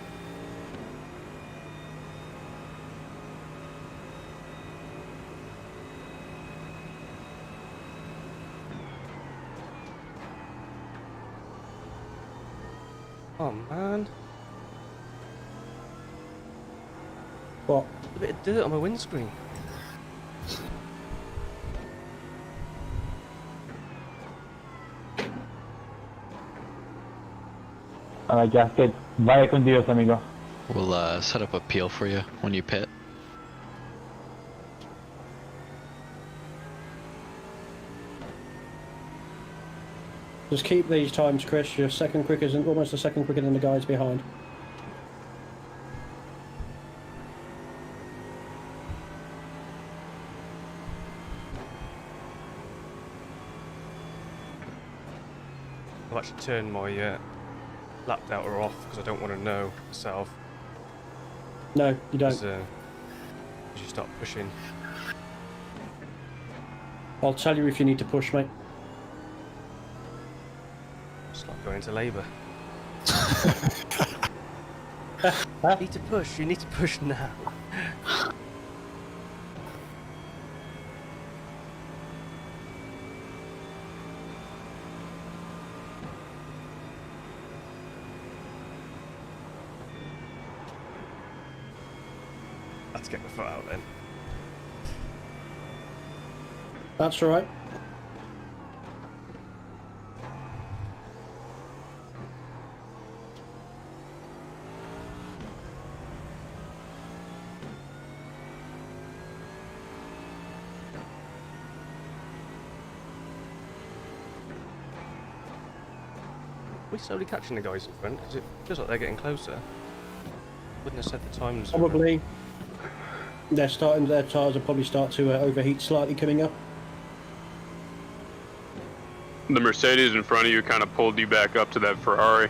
Oh man. What? A bit of dirt on my windscreen. Alright, Gasket. Vaya con Dios, amigo. We'll set up a peel for you when you pit. Just keep these times, Chris. You're second quicker than, almost a second quicker than the guys behind. I've actually turned my lap data off because I don't want to know myself. No, you don't. As you start pushing. I'll tell you if you need to push, mate. It's like going into labour. You need to push. You need to push now. Let's get my foot out then. That's all right. We're slowly catching the guys in front because it feels like they're getting closer. Wouldn't have said the times. Probably. They're starting. Their tyres will probably start to overheat slightly coming up. The Mercedes in front of you kind of pulled you back up to that Ferrari.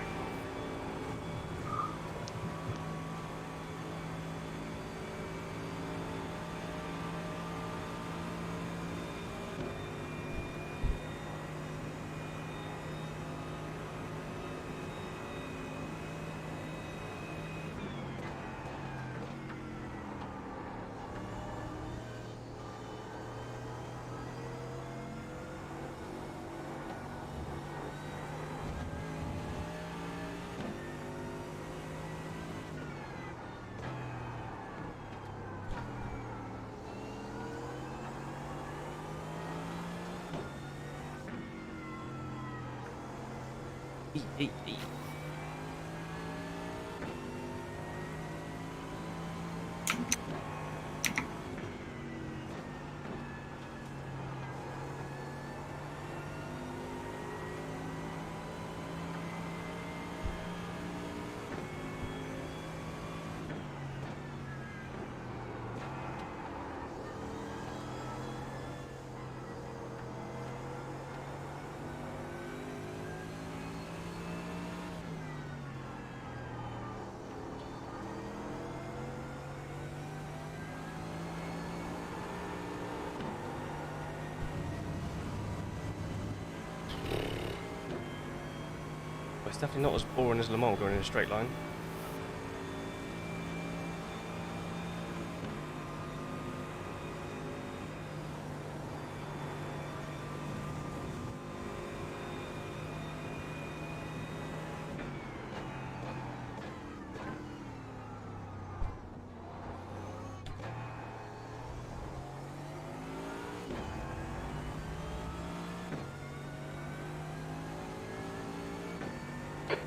It's definitely not as boring as Le Mans going in a straight line.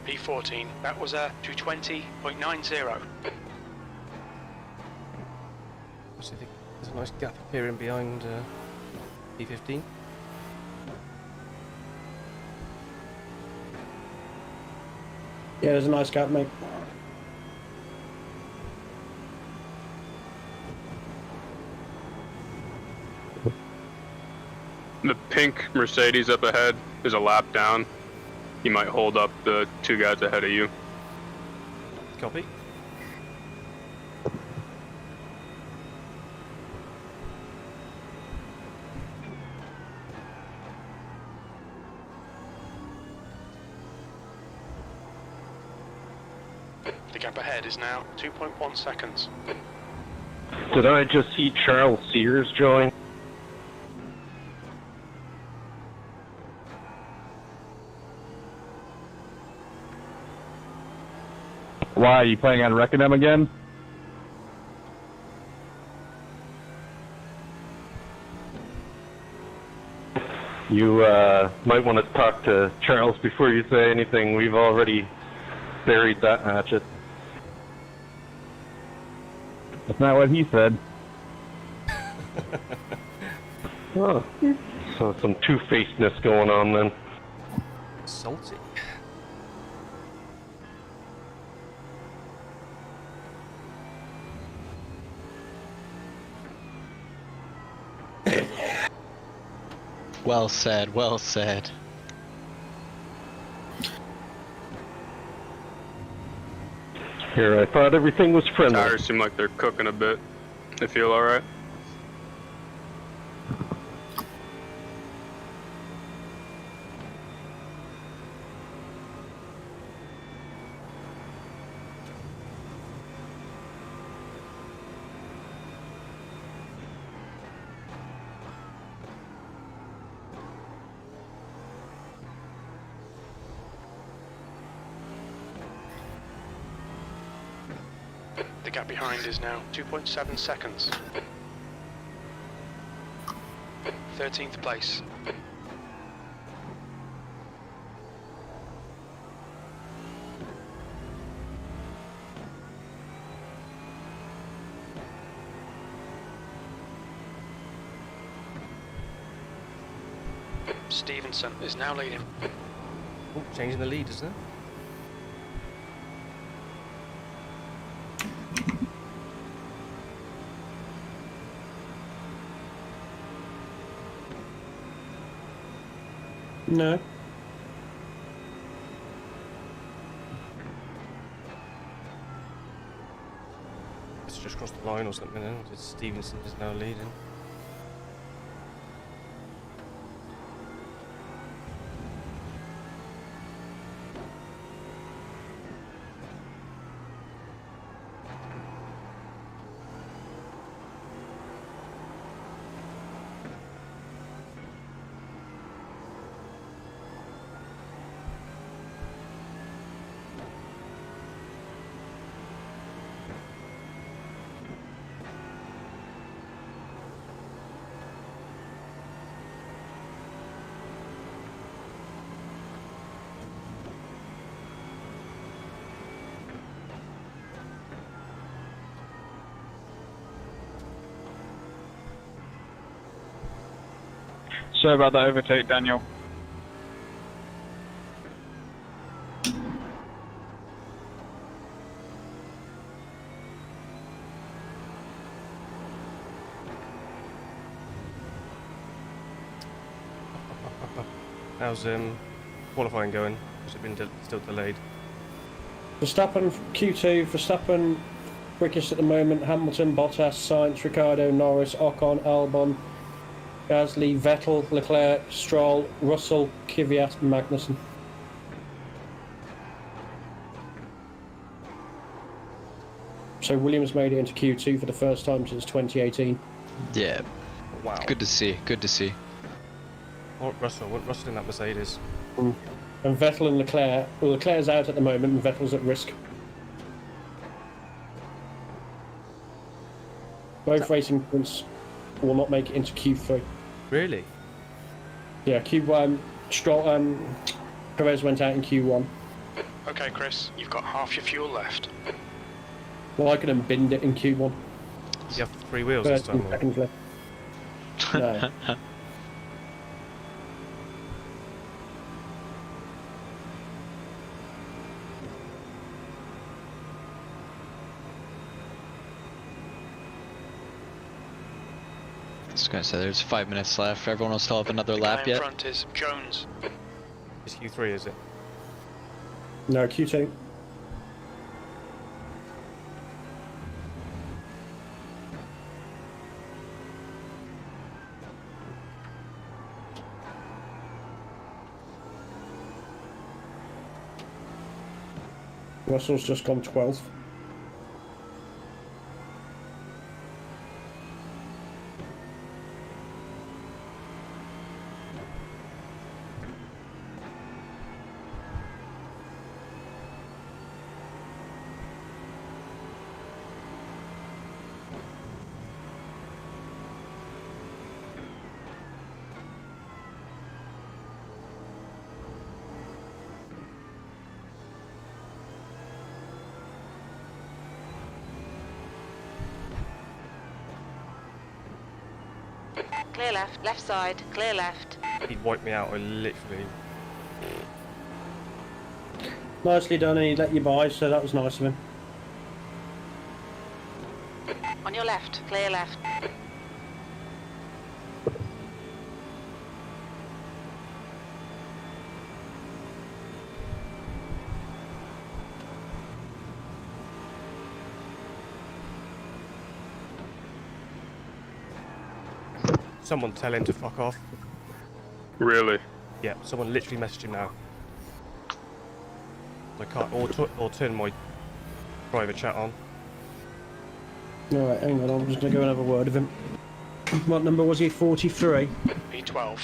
P14, that was a 220.90. There's a nice gap appearing behind P15. Yeah, there's a nice gap, mate. The pink Mercedes up ahead is a lap down. You might hold up the two guys ahead of you. Copy. The gap ahead is now 2.1 seconds. Did I just see Charles Sears join? Why, are you planning on wrecking them again? You might want to talk to Charles before you say anything. We've already buried that hatchet. That's not what he said. Oh, so some two-facedness going on then. Salty. Well said, well said. Here, I thought everything was friendly. Tires seem like they're cooking a bit. They feel alright. The gap behind is now 2.7 seconds. 13th place. Stevenson is now leading. Oh, changing the lead, isn't it? No. It's just crossed the line or something, then. Stevenson is now leading. Sorry about that overtake, Daniel. How's qualifying going? Has it been still delayed? Verstappen Q2, Verstappen quickest at the moment, Hamilton, Bottas, Sainz, Ricciardo, Norris, Ocon, Albon, Gasly, Vettel, Leclerc, Stroll, Russell, Kvyat, Magnussen. So Williams made it into Q2 for the first time since 2018. Yeah. Wow. Good to see. Good to see. Oh, Russell in that Mercedes. And Vettel and Leclerc. Well, Leclerc's out at the moment and Vettel's at risk. Both racing points will not make it into Q3. Really? Yeah, Q1. Perez went out in Q1. Okay, Chris, you've got half your fuel left. Well, I could have binned it in Q1. You have 3 wheels this time. 13 seconds left. No. I was gonna say there's 5 minutes left. Everyone will still have another lap The guy in yet. front is Jones. It's Q3, is it? No, Q2. Russell's just gone 12th. Clear left, left side, clear left. He wiped me out, I literally... Nicely done, and he let you by, so that was nice of him. On your left, clear left. Someone tell him to fuck off. Really? Yeah, someone literally messaged him now. I can't, or turn my private chat on. Alright, hang on, I'm just going to go and have a word with him. What number was he? 43? B12.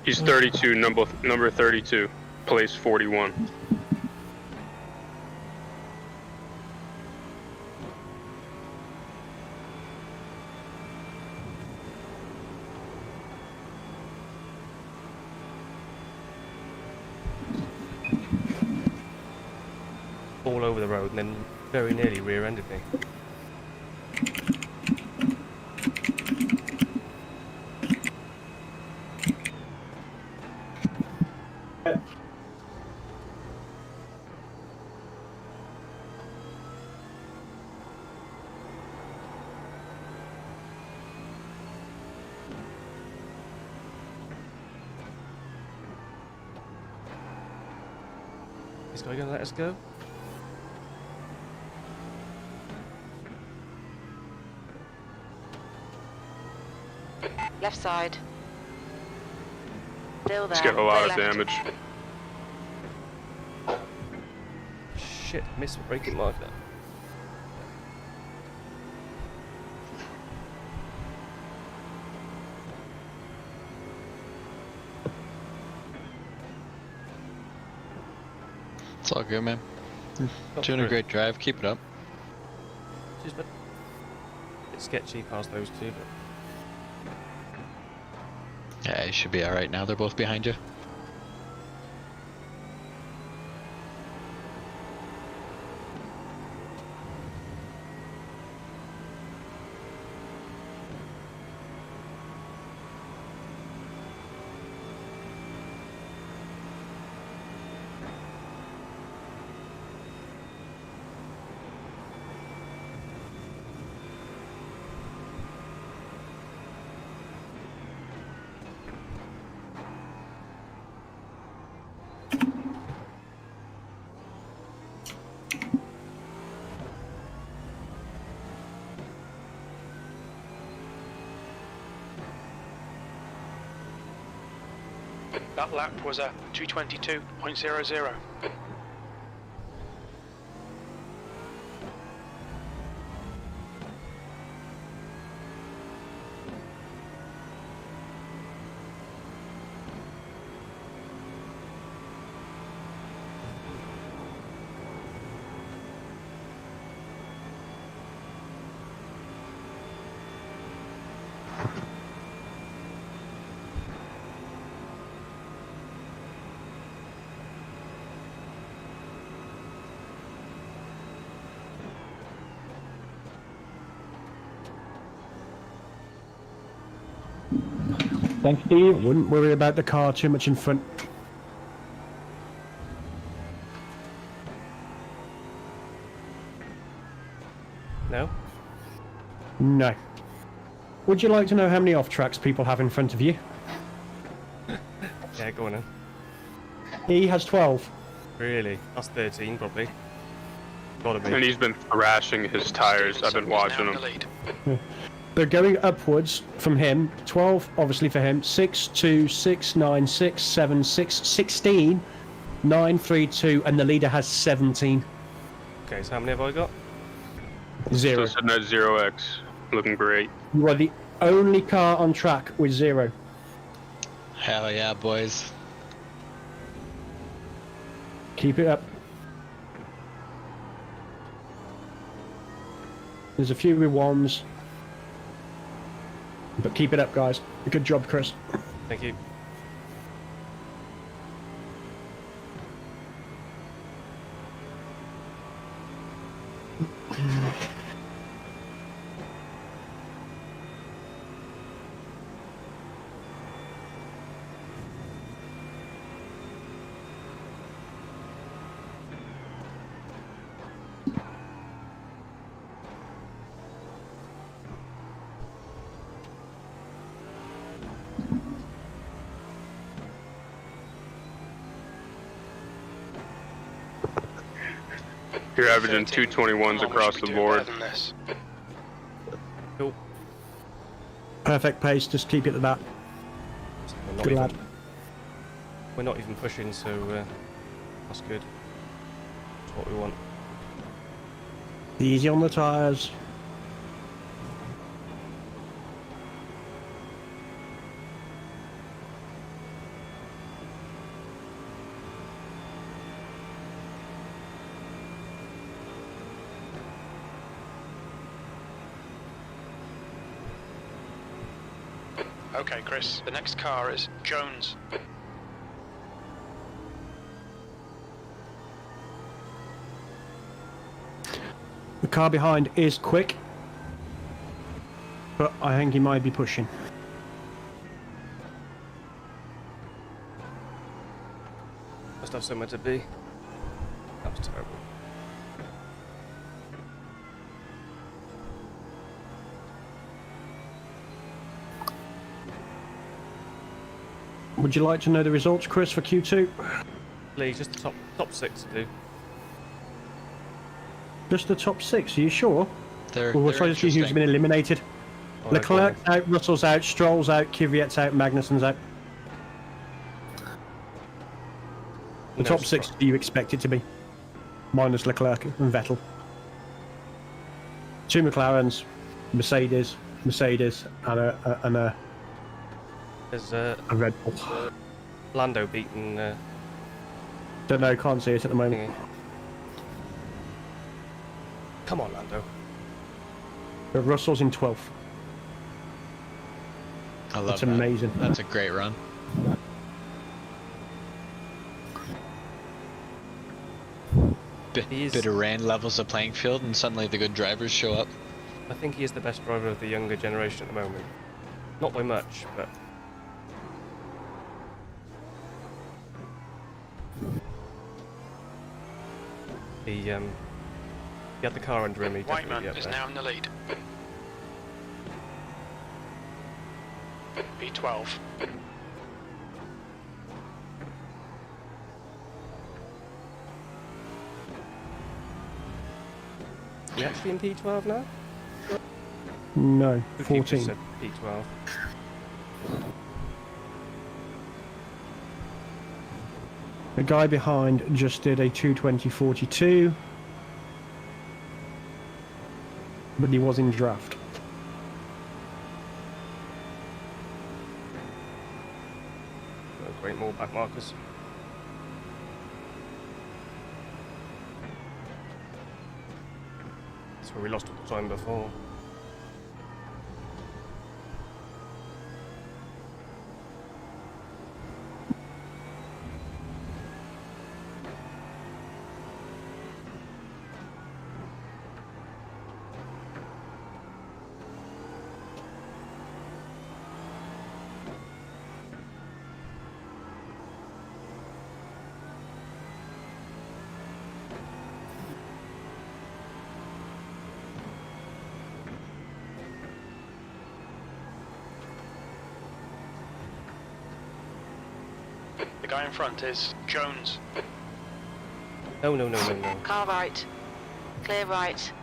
He's 32, number 32, place 41. All over the road and then very nearly rear-ended me. This guy gonna let us go? Left side. Still there. Let's get a lot of Clear left. damage. Shit, missed the braking marker. It's all good, man. Doing a great drive. Keep it up. Just a bit sketchy past those two, but Yeah, you should be alright now. They're both behind you. That lap was a 2:22.00. Thanks, Steve. Wouldn't worry about the car too much in front. no? No. Would you like to know how many off-tracks people have in front of you? Yeah, go on then. He has 12. Really? That's 13 probably. Gotta be. And he's been thrashing his tires. I've been watching him. They're going upwards from him. 12, obviously, for him. 6, 2, 6, 9, 6, 7, 6, 16, 9, 3, 2, and the leader has 17. Okay, so how many have I got? 0. So sitting at 0x. Looking great. You are the only car on track with 0. Hell yeah, boys. Keep it up. There's a few with 1s. But keep it up, guys. Good job, Chris. Thank you. You're averaging 221s across the board. Cool. Perfect pace. Just keep it at that. Good lad. We're not even pushing, so that's good. That's what we want. Easy on the tyres. Okay, Chris, the next car is Jones. The car behind is quick, but I think he might be pushing. Must have somewhere to be. That was terrible. Would you like to know the results, Chris, for Q2? Please, just the Top 6 to do. Just the top 6, are you sure? They're Well, we'll try to see who's been eliminated. Oh, Leclerc's out, Russell's out, Stroll's out, Kvyat's out, Magnussen's out. The top 6 do you expect it to be? Minus Leclerc and Vettel. 2 McLarens, Mercedes, and a There's Red Bull. Lando beating. Don't know, can't see it at the moment. Come on, Lando. But Russell's in 12th. I love That's that. amazing. That's a great run. Bit of rain levels the playing field, and suddenly the good drivers show up. I think he is the best driver of the younger generation at the moment. Not by much, but. He had the car under him. He Whiteman definitely is got now in the lead. P12. Are we actually in P12 now? No, Who just 14. said P12. The guy behind just did a 2:20.42, but he was in draft. Great more back markers. That's where we lost all the time before. The guy in front is Jones. No. Car right. Clear right.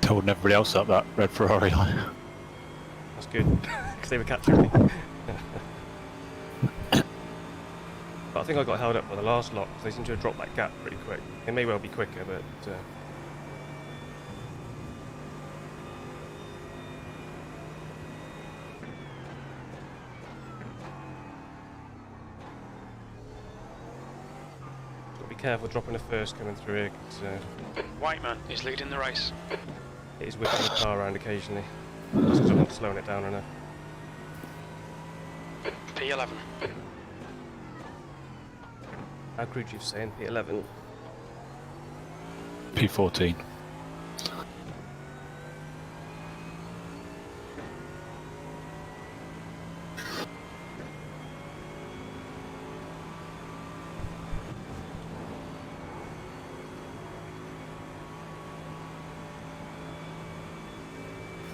Holding everybody else up that red Ferrari line. That's good, because they were catching me. But I think I got held up by the last lot, because they seem to have dropped that gap pretty quick. It may well be quicker, but... Got to be careful dropping the first coming through here, because... Whiteman is leading the race. It is whipping the car around occasionally. Just because I'm not slowing it down enough. P11. How crude you saying P11? P14.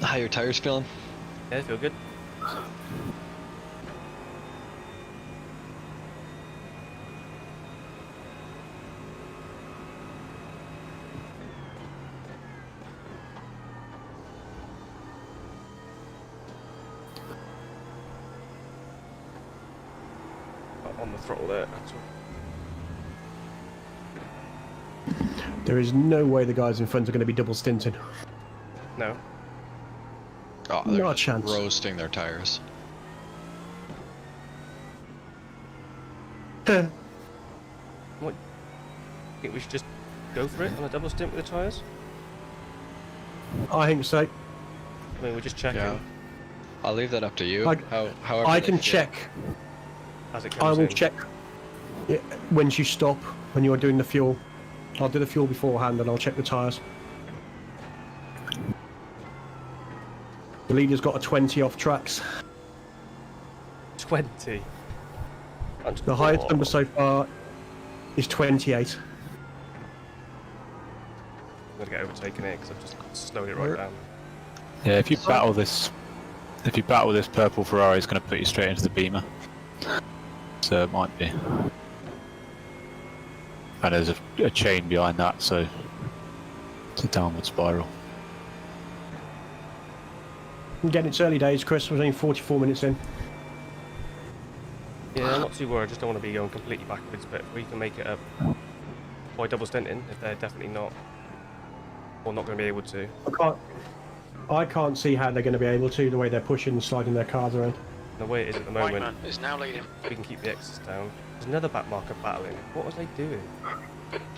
How your tires feeling? Yeah, they feel good. On the throttle there, that's all. There is no way the guys in front are going to be double stinting. No. Oh, they're Not a just chance. roasting their tires. What? Think we should just go for it on a double stint with the tyres? I think so. I mean, we're just checking. Yeah. I'll leave that up to you. However I they can feel. check. As it I comes will in. check it when you stop, when you're doing the fuel. I'll do the fuel beforehand and I'll check the tyres. The leader's got a 20 off tracks. 20. The highest number so far is 28. I'm gonna get overtaken here because I've just slowed it right down. Yeah, if you battle this purple Ferrari, it's going to put you straight into the Beamer. So it might be. And there's a chain behind that, so it's a downward spiral. Again, it's early days, Chris. We're only 44 minutes in. Yeah, I'm not too worried. I just don't want to be going completely backwards, but if we can make it up by double stinting, if they're definitely not, or not going to be able to. I can't see how they're going to be able to, the way they're pushing and sliding their cars around. The way it is at the moment, Whiteman is now leading. we can keep the X's down. There's another back marker battling. What was they doing?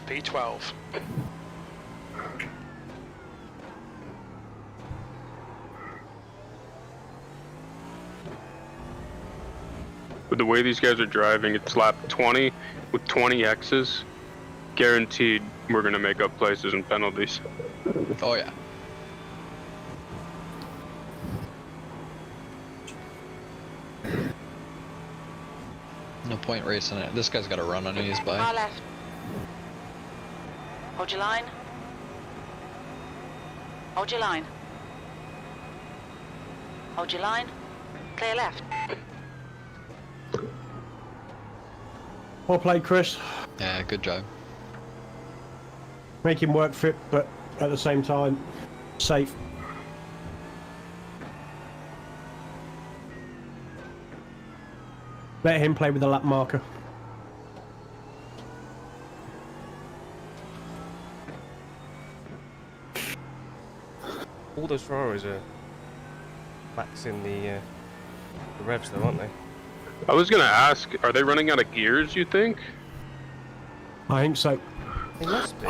P12. With the way these guys are driving, it's lap 20 with 20 X's. Guaranteed we're going to make up places and penalties. Oh yeah. No point racing it. This guy's got to run on his Far by. left. Hold your line. Hold your line. Hold your line. Clear left. Well played, Chris. Yeah, good job. Make him work for it, but at the same time, safe. Let him play with the lap marker. All those Ferraris are maxing the revs though, aren't they? I was going to ask, are they running out of gears, you think? I think so. They must be.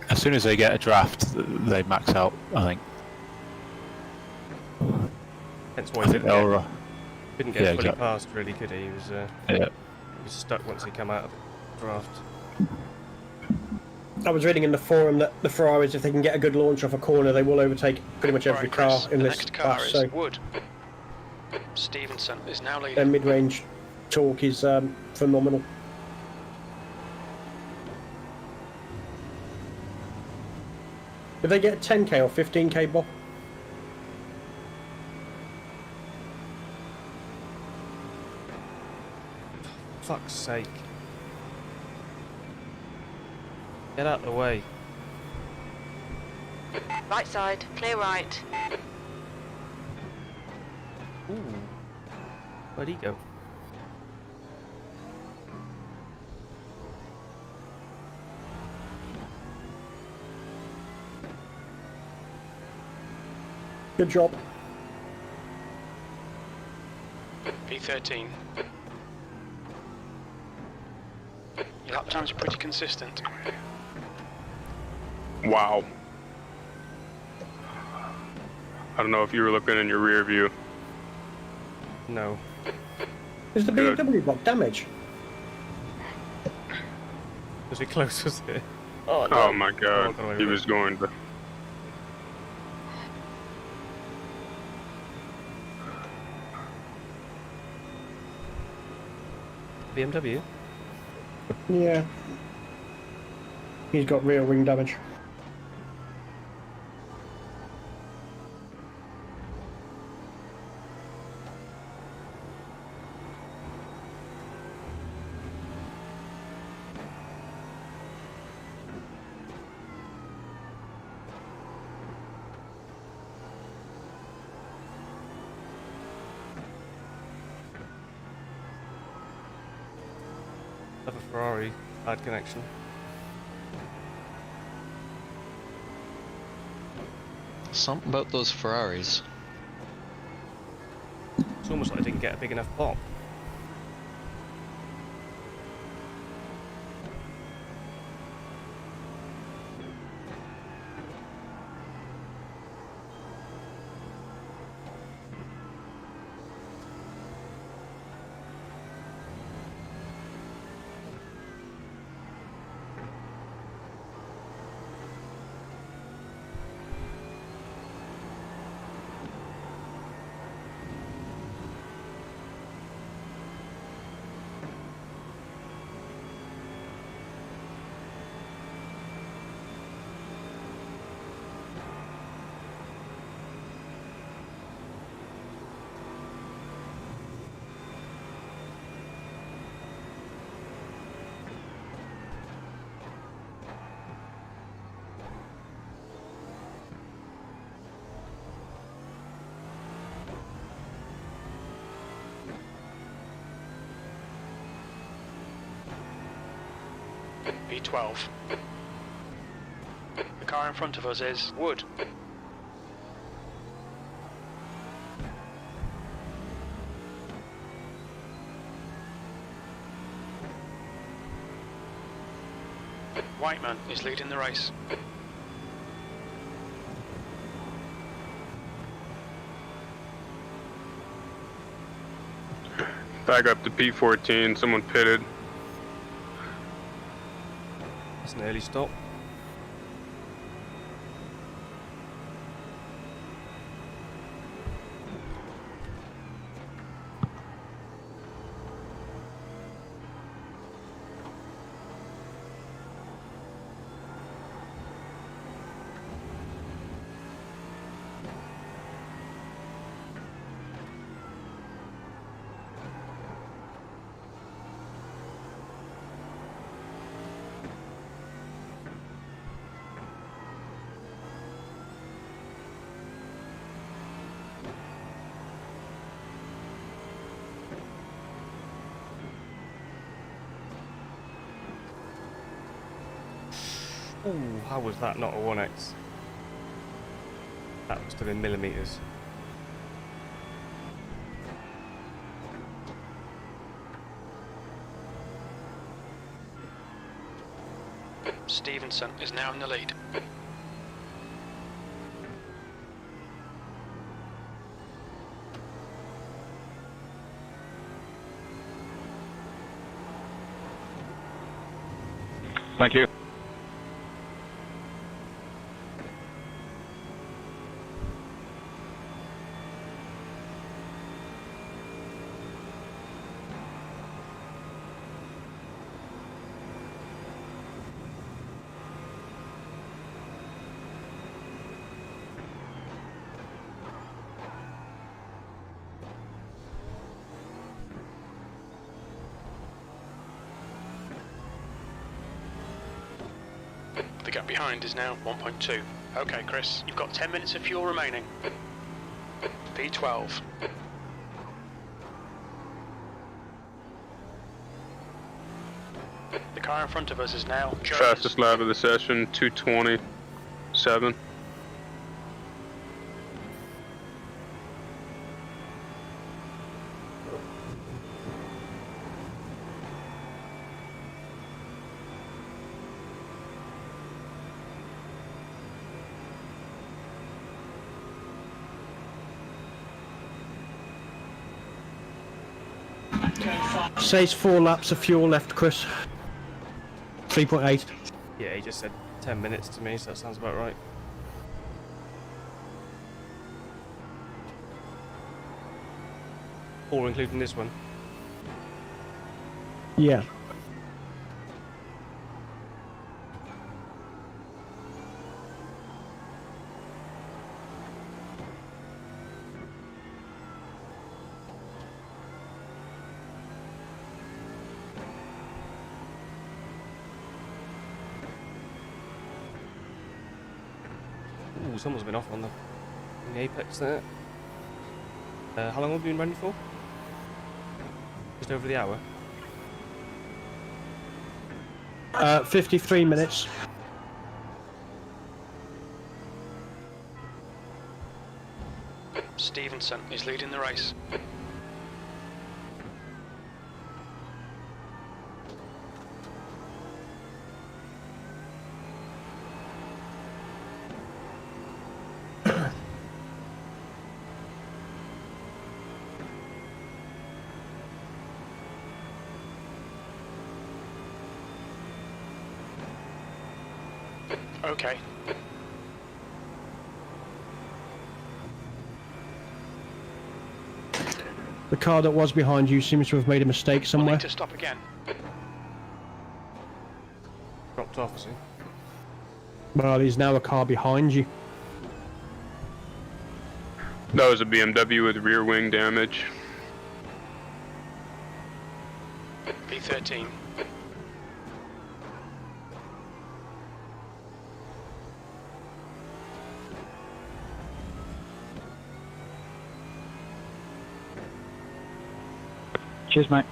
As soon as they get a draft, they max out, I think. Hence why I think they'll... couldn't get fully past, really, could he? He was stuck once he came out of the draft. I was reading in the forum that the Ferraris, if they can get a good launch off a corner, they will overtake pretty much every car in the this next car class. is So Wood. Stevenson is now leading. their mid-range torque is phenomenal. Did they get 10k or 15k, Bob? Fuck's sake. Get out of the way. Right side. Clear right. Ooh. Where'd he go? Good job. P13. Your lap times are pretty consistent. Wow. I don't know if you were looking in your rear view. No. Is the BMW block damaged? Was it close, was it? Oh, no. Oh my god, he was going to... BMW? Yeah. He's got rear wing damage. Have a Ferrari, bad connection. Something about those Ferraris. It's almost like I didn't get a big enough pop. P12. The car in front of us is Wood. Whiteman is leading the race. Back up to P14, someone pitted. It's an early stop. Ooh, how was that not a 1x? That must have been millimeters. Stevenson is now in the lead. Thank you. The gap behind is now 1.2. Okay, Chris, you've got 10 minutes of fuel remaining. P12. The car in front of us is now Jones. Fastest lap of the session, 2:27. Says 4 laps of fuel left, Chris. 3.8. Yeah, he just said 10 minutes to me, so that sounds about right. All including this one. Yeah. Ooh, someone's been off on the apex there. How long have we been running for? Just over the hour. 53 minutes. Stevenson is leading the race. Okay. The car that was behind you seems to have made a mistake We'll somewhere. need to stop again. Dropped off, is he? Well, there's now a car behind you. That was a BMW with rear wing damage. P13. Cheers, mate.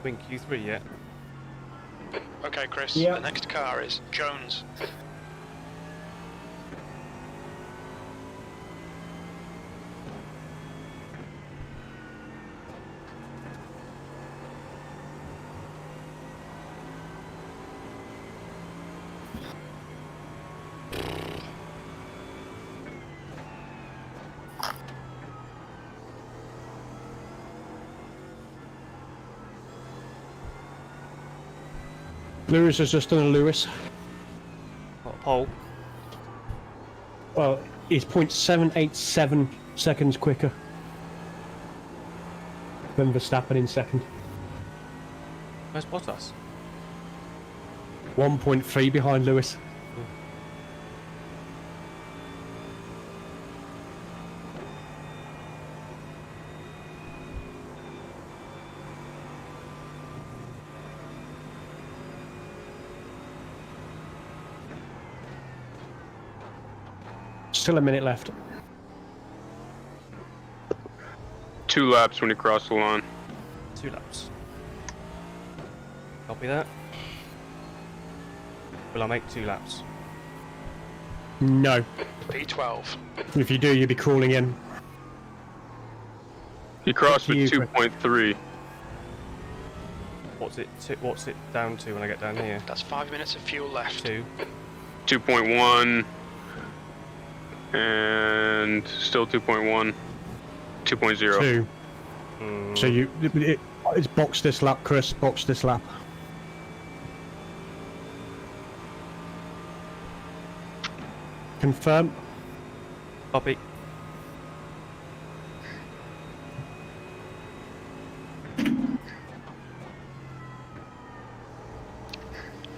Wing Q3 yet? Okay, Chris. Yeah. The next car is Jones. Lewis has just done a Lewis. What, pole? Well, he's 0.787 seconds quicker than Verstappen in second. Where's Bottas? 1.3 behind Lewis. Still a minute left. 2 laps when you cross the line. 2 laps. Copy that. Will I make 2 laps? No. P12. If you do, you'll be crawling in. You crossed with 2.3. What's it down to when I get down here? That's 5 minutes of fuel left. 2. 2.1. And still 2.1. 2.0. 2. So it's box this lap, Chris. Box this lap. Confirm. Copy.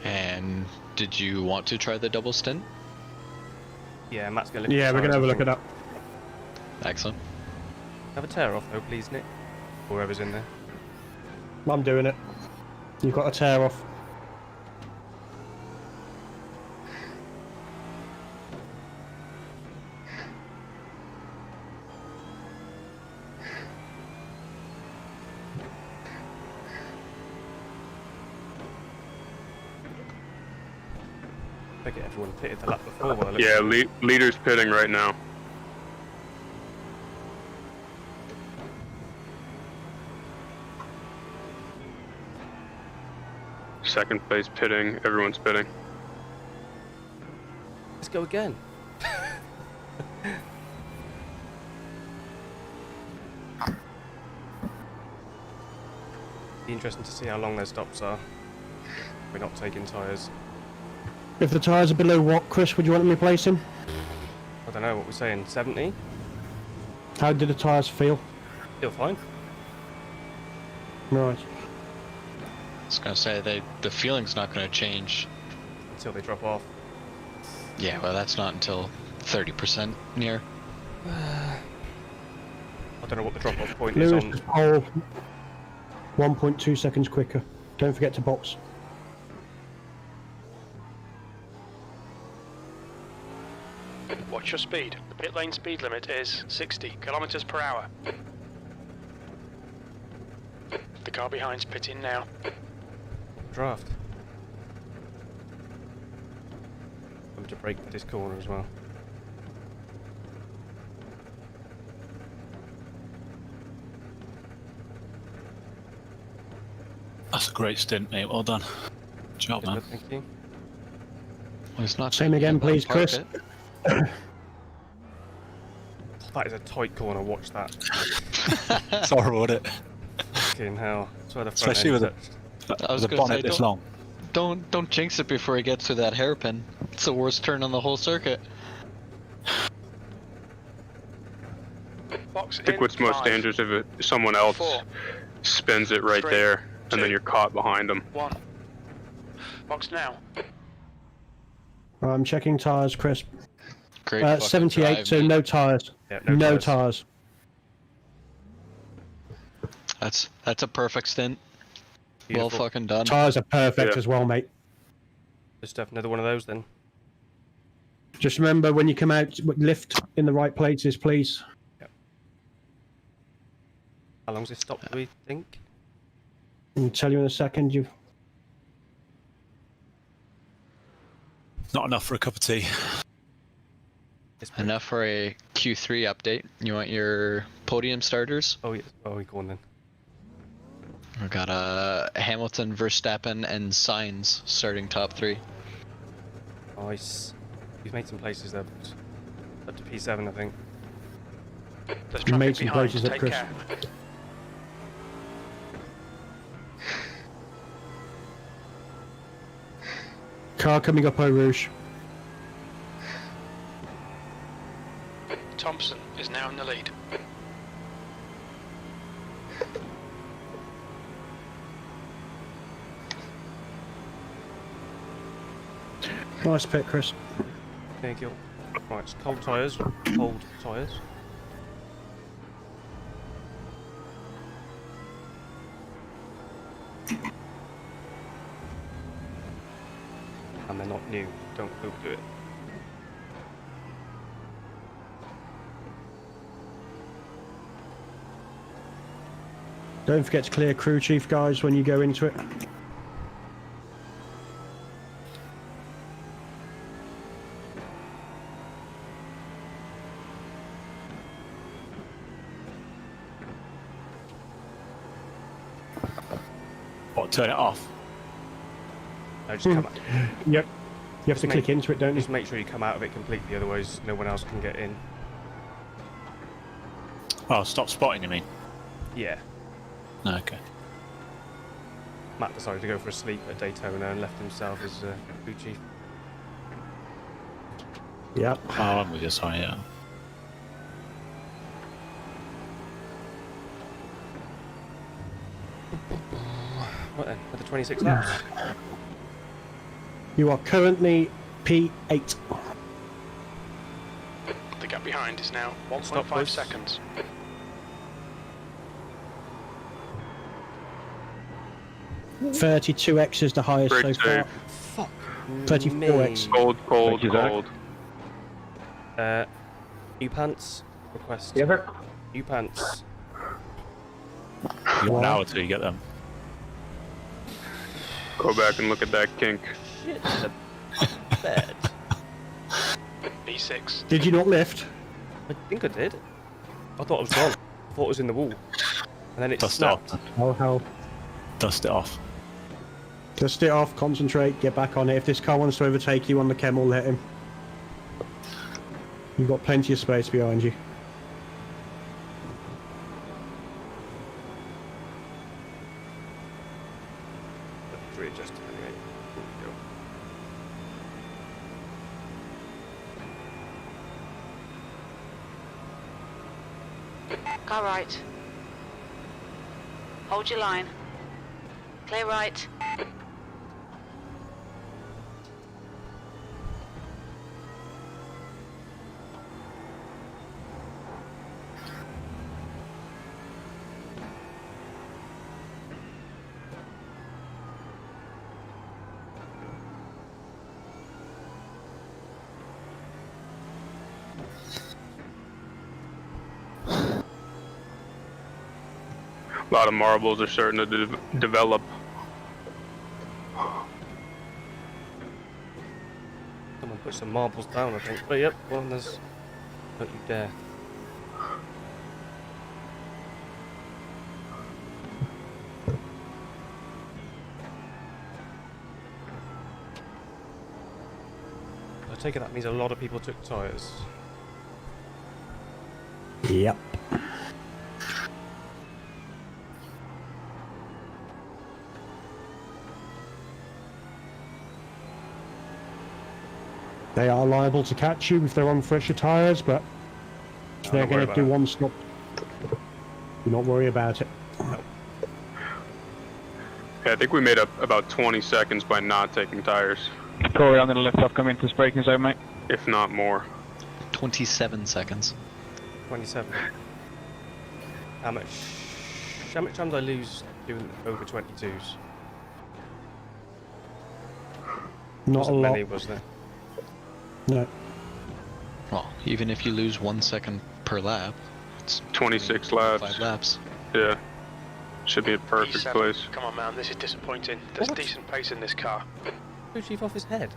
And did you want to try the double stint? Yeah, Matt's gonna look. Yeah, we're gonna have a look at that. Excellent. Have a tear off though, please, Nick. Or whoever's in there. I'm doing it. You've got a tear off. I get everyone pitted the lap before. When I look Yeah, leader's pitting right now. Second place pitting, everyone's pitting. Let's go again. Be interesting to see how long their stops are. We're not taking tyres. If the tyres are below what, Chris, would you want them replacing? I don't know what we're saying. 70? How did the tyres feel? Feel fine. Right. I was gonna say the feeling's not gonna change Until they drop off. Yeah, well, that's not until 30% near. I don't know what the drop-off point Lewis is on. pole 1.2 seconds quicker. Don't forget to box. Watch your speed. The pit lane speed limit is 60 kilometers per hour. The car behind's pitting now. Draft. I'm to brake this corner as well. That's a great stint, mate. Well done. Good job, man. Thank you. Well, it's not Same again, please, Chris. That is a tight corner. Watch that. It's horrible, isn't it? Fucking hell. That's where the front Especially end's with at. I was the gonna bonnet say, this long. Don't jinx it before he gets to that hairpin. It's the worst turn on the whole circuit. Box I think what's most dangerous if someone else spins it right there, and then you're caught behind them. 1. Box now. I'm checking tyres, Chris. Great fucking 78, drive, so mate. no tyres. Yeah, no tyres. That's a perfect stint. Beautiful. Well fucking done. Tyres are perfect as well, mate. Just have another one of those then. Just remember when you come out, lift in the right places, please. Yep. How long's this stop, do we think? I'll tell you in a second. You Not enough for a cup of tea. Enough for a Q3 update. You want your podium starters? Oh, yeah. Oh, go on then. We've got Hamilton, Verstappen, and Sainz starting top 3. Nice. We've made some places there. Up to P7, I think. There's You made traffic some behind. places up, Take Chris. care. car coming up, Eau Rouge. Thompson is now in the lead. Nice pit, Chris. Thank you. Right, it's cold tyres. Cold tyres. And they're not new. Don't overdo it. Don't forget to clear crew chief, guys, when you go into it. What, turn it off? No, just come out. Yep. You have to click into it, don't you? Just make sure you come out of it completely, otherwise no one else can get in. Oh, stop spotting, you mean? Yeah. No, okay. Matt decided to go for a sleep at Daytona and left himself as crew chief. Yep. Oh, I'm with you, sorry, yeah. Right then, with the 26 laps. You are currently P8. The gap behind is now Stop, 1.5 please. seconds. $32X is the highest so far. Fuck. 34X. Cold, cold, Thank you, Zach. cold. New pants. Request. Yes, sir. New pants. You got an hour till you get them. Go back and look at that kink. Shit, the bed. B6. Did you not lift? I think I did. I thought it was gone. I thought it was in the wall. And then it Dust it snapped. off. Oh, hell. Dust it off. Dust it off, concentrate, get back on it. If this car wants to overtake you on the Kemmel, let him. You've got plenty of space behind you. Readjust it anyway. There we go. Car right. Hold your line. Clear right. A lot of marbles are starting to develop. Someone put some marbles down, I think. But yep, well, there's. Don't you dare. I take it that means a lot of people took tyres. Yep. They are liable to catch you if they're on fresher tyres, but if they're going to do one stop, do not worry about it. Yeah, I think we made up about 20 seconds by not taking tires, Corey, I'm going to lift off, come into this braking zone, mate. if not more. 27 seconds. 27. How much time did I lose doing over 22s? Not Wasn't a lot. many, was there? No. Well, even if you lose 1 second per lap, it's 26 laps. 5 laps. Yeah. Should be a perfect E7. place. Come on, man, this is disappointing. There's What? decent pace in this car. Crew chief off his head.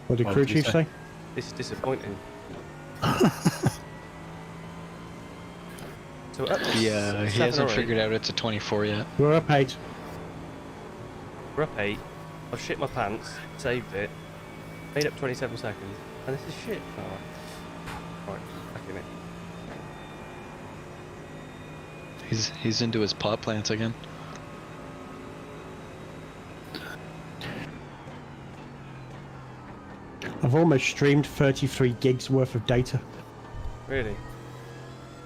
What did What crew did he chief say? say? This is disappointing. So up to Yeah, he 7 hasn't or 8. figured out it's a 24 yet. We're up 8. We're up 8. I've shit my pants, saved it, made up 27 seconds, and this is shit. Alright. Right, back in it. He's into his pot plants again. I've almost streamed 33 gigs worth of data. Really?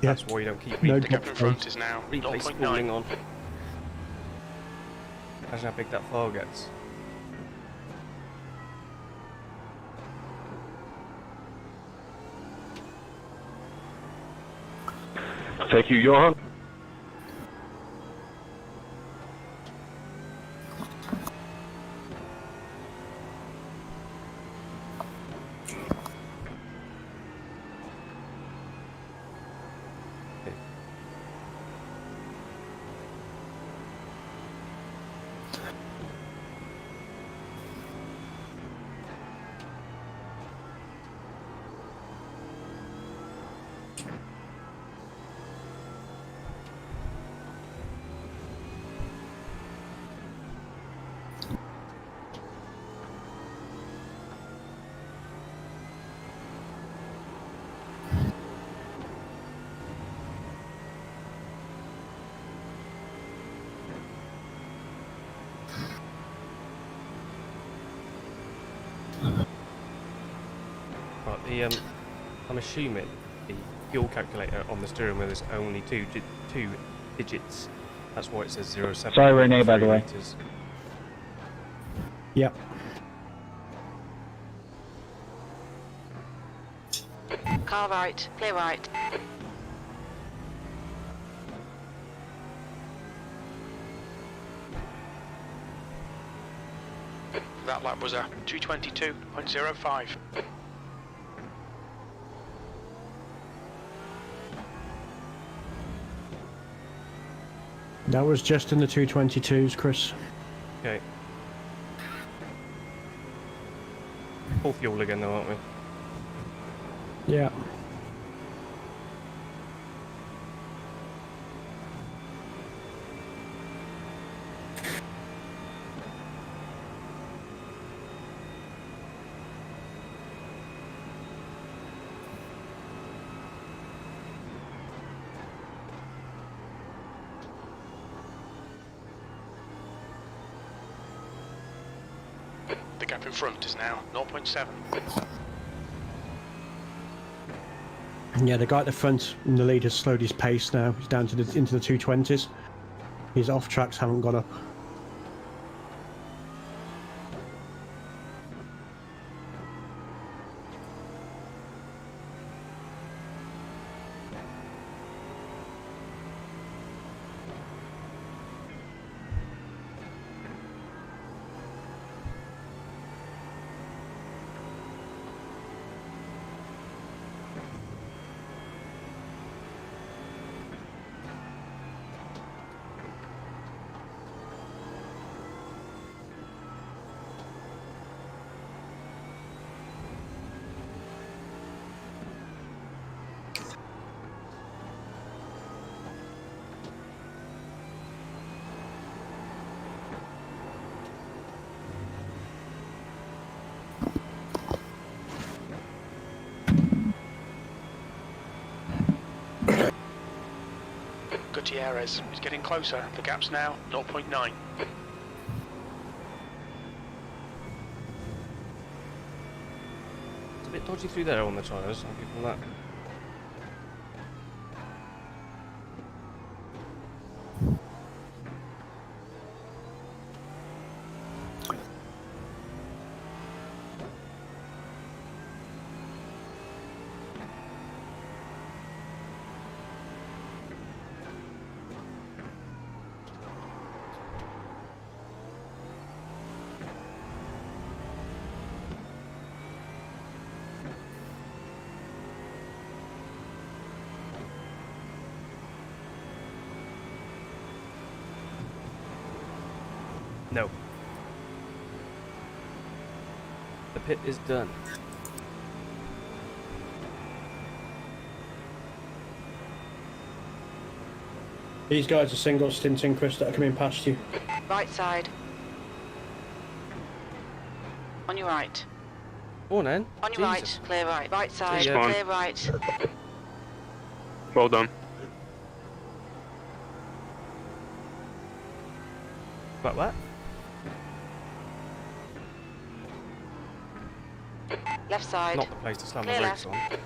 Yeah. That's why you don't keep No The gap in top front phase. is now replay 0.9. spooling on. Imagine how big that file gets. Thank you, Johan. Right, the I'm assuming the fuel calculator on the steering wheel is only two digits. That's why it says 07. Sorry, Renee, by the way. Meters. Yep. Car right, clear right. That lap was a 222.05. That was just in the 222s, Chris. Okay. Full fuel again though, aren't we? Yeah. The gap in front is now 0.7. Yeah, the guy at the front in the lead has slowed his pace now. He's down to into the 220s. His off tracks haven't gone up. Gutierrez is getting closer. The gap's now 0.9. It's a bit dodgy through there on the tyres, I'll give them that. No. The pit is done. These guys are single stinting, Chris, that are coming past you. Right side. On your right. Go on then. On your Jesus. right. Clear right. Right side. Spawn. Clear right. Well done. Like that? Left side. Not the place to slam the Clear brakes left. on.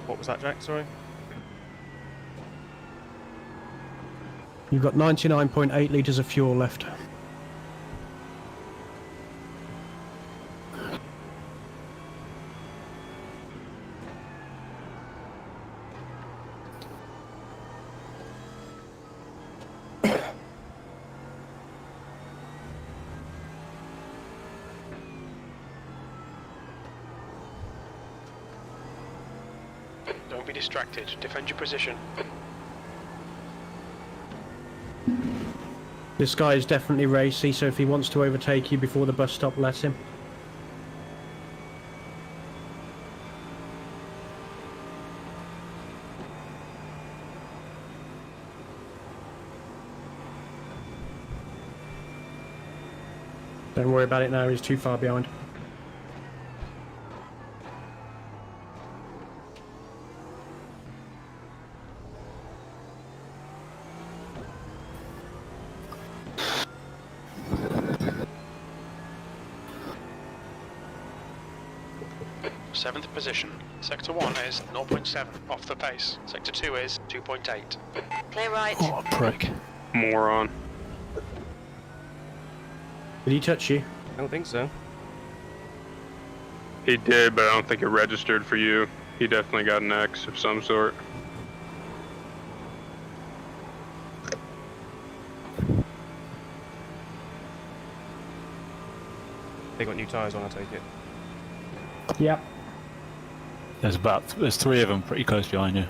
What was that, Jack? Sorry. You've got 99.8 litres of fuel left. Don't be distracted. Defend your position. This guy is definitely racy, so if he wants to overtake you before the bus stop, let him. Don't worry about it now, he's too far behind. Seventh position. Sector 1 is 0.7 off the pace. Sector 2 is 2.8. Clear right. What a prick. Moron. Did he touch you? I don't think so. He did, but I don't think it registered for you. He definitely got an X of some sort. They got new tyres on, I take it. Yep. There's three of them pretty close behind you.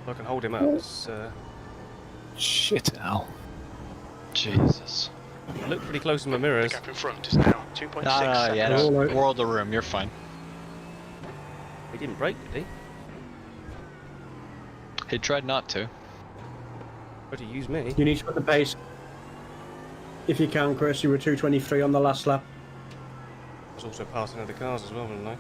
I can hold him up. It's, Shit hell. Jesus. I look pretty close in my The mirrors. gap in front is now 2.6 Ah, yeah, seconds. no, world of room. You're fine. He didn't break, did he? He tried not to. But he used me. You need to put the pace. If you can, Chris, you were 223 on the last lap. I was also passing other cars as well, wasn't I?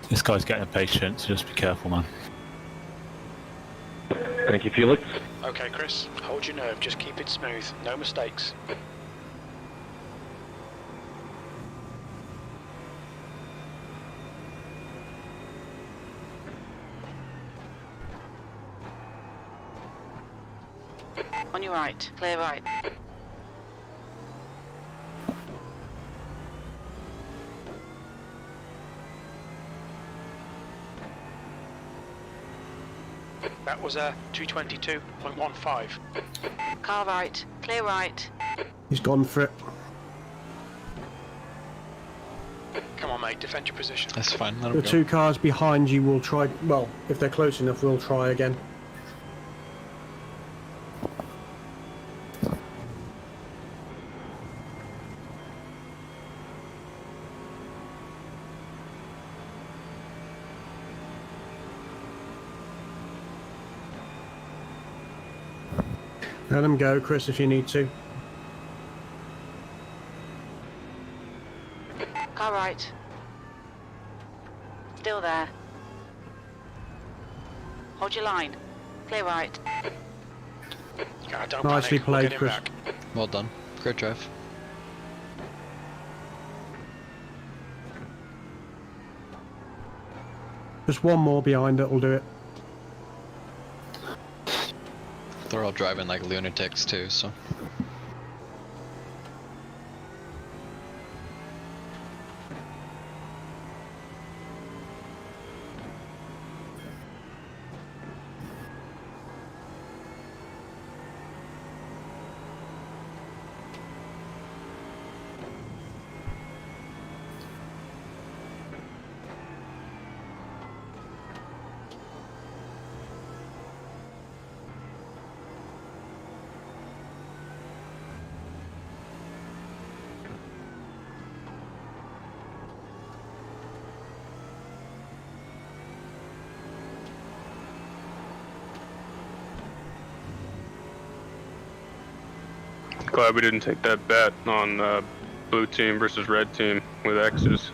This guy's getting impatient, so just be careful, man. Thank you, Felix. Okay, Chris, hold your nerve. Just keep it smooth. No mistakes. On your right. Clear right. That was a 222.15. Car right. Clear right. He's gone for it. Come on, mate, defend your position. That's fine. Let The him go. two cars behind you will try, well, if they're close enough, we'll try again. Let them go, Chris, if you need to. there. Hold your line. Clear right. Don't Nicely panic. We'll played, get him Chris. back. Well done. Great drive. Just one more behind it will do it. They're all driving like lunatics too, so. Glad we didn't take that bet on blue team versus red team with X's.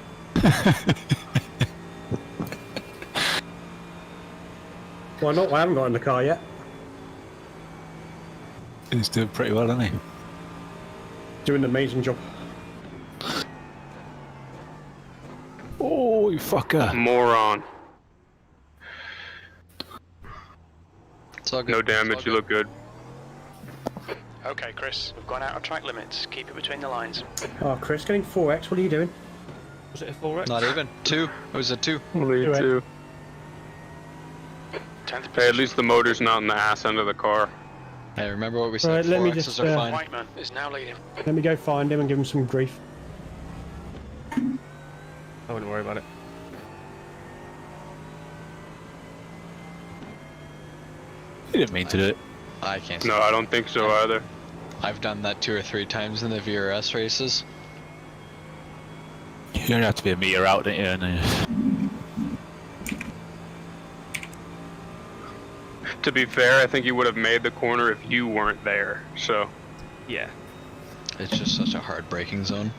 Why not? I haven't got in the car yet. He's doing pretty well, isn't he? Doing an amazing job. Oh, you fucker. Moron. It's all good. No damage, you look good. Okay, Chris, we've gone out of track limits. Keep it between the lines. Oh, Chris, getting 4x. What are you doing? Was it a 4X? Not even. 2. It was a 2. Only Do it. 2. 10th Hey, at least the motor's not in the ass end of the car. Hey, remember what we said? Right, let me 4Xs just, are fine. Whiteman is now leading. Let me go find him and give him some grief. I wouldn't worry about it. He didn't mean to do it. I can't. No, I don't think so either. I've done that 2 or 3 times in the VRS races. You only have to be a meter out, don't you? And, To be fair, I think you would have made the corner if you weren't there. So, Yeah. It's just such a hard braking zone.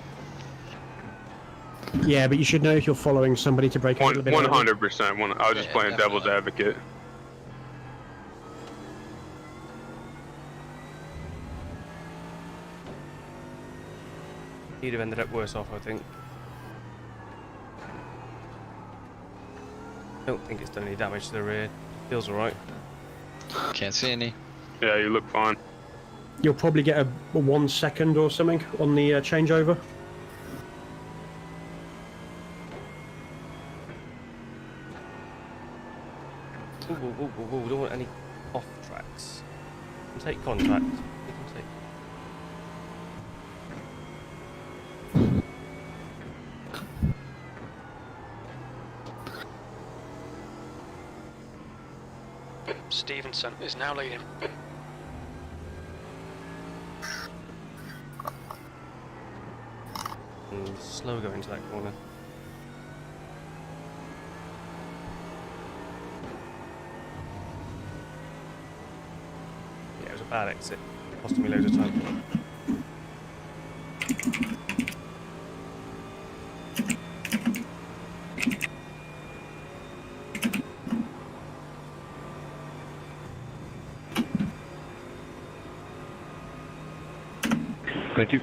Yeah, but you should know if you're following somebody to break a little bit. 100%. I was just Yeah, playing devil's definitely. advocate. He'd have ended up worse off, I think. Don't think it's done any damage to the rear. Feels alright. Can't see any. Yeah, you look fine. You'll probably get a 1 second or something on the changeover. We don't want any off tracks. You can take contact. You can take. Stevenson is now leading. And slow going to that corner. Yeah, it was a bad exit. Costing me loads of time. Thank you.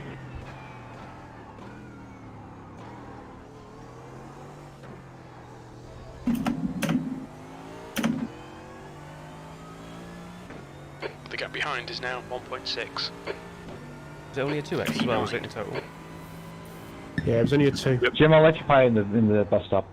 The gap behind is now 1.6. Was it only a 2x as well, was it in total? Yeah, it was only a 2. Jim, I'll let you pie in the bus stop.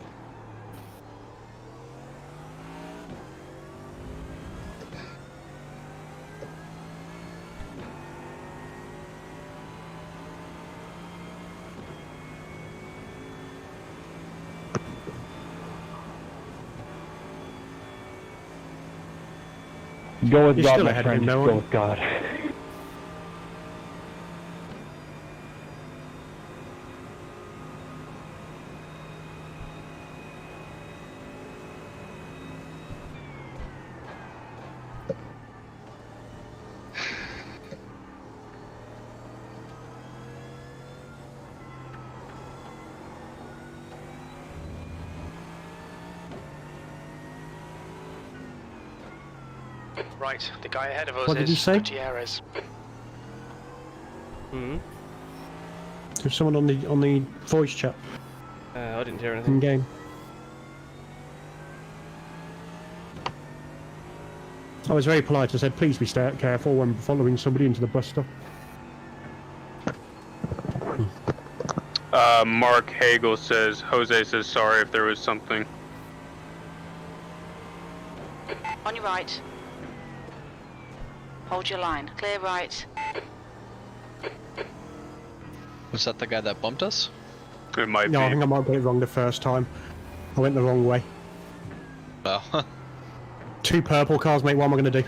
Go with You're God, still my ahead of friend. him, Just no go one. with God. Right, the guy ahead of us What did he is say? Gutierrez. Hmm. There's someone on the voice chat I didn't hear in anything. game. I was very polite. I said, please be careful when following somebody into the bus stop. Mark Hagel says, Jose says sorry if there was something. On your right. Hold your line. Clear right. Was that the guy that bumped us? It might No, be. I think I might get it wrong the first time. I went the wrong way. Oh. 2 purple cars, mate. What am I going to do?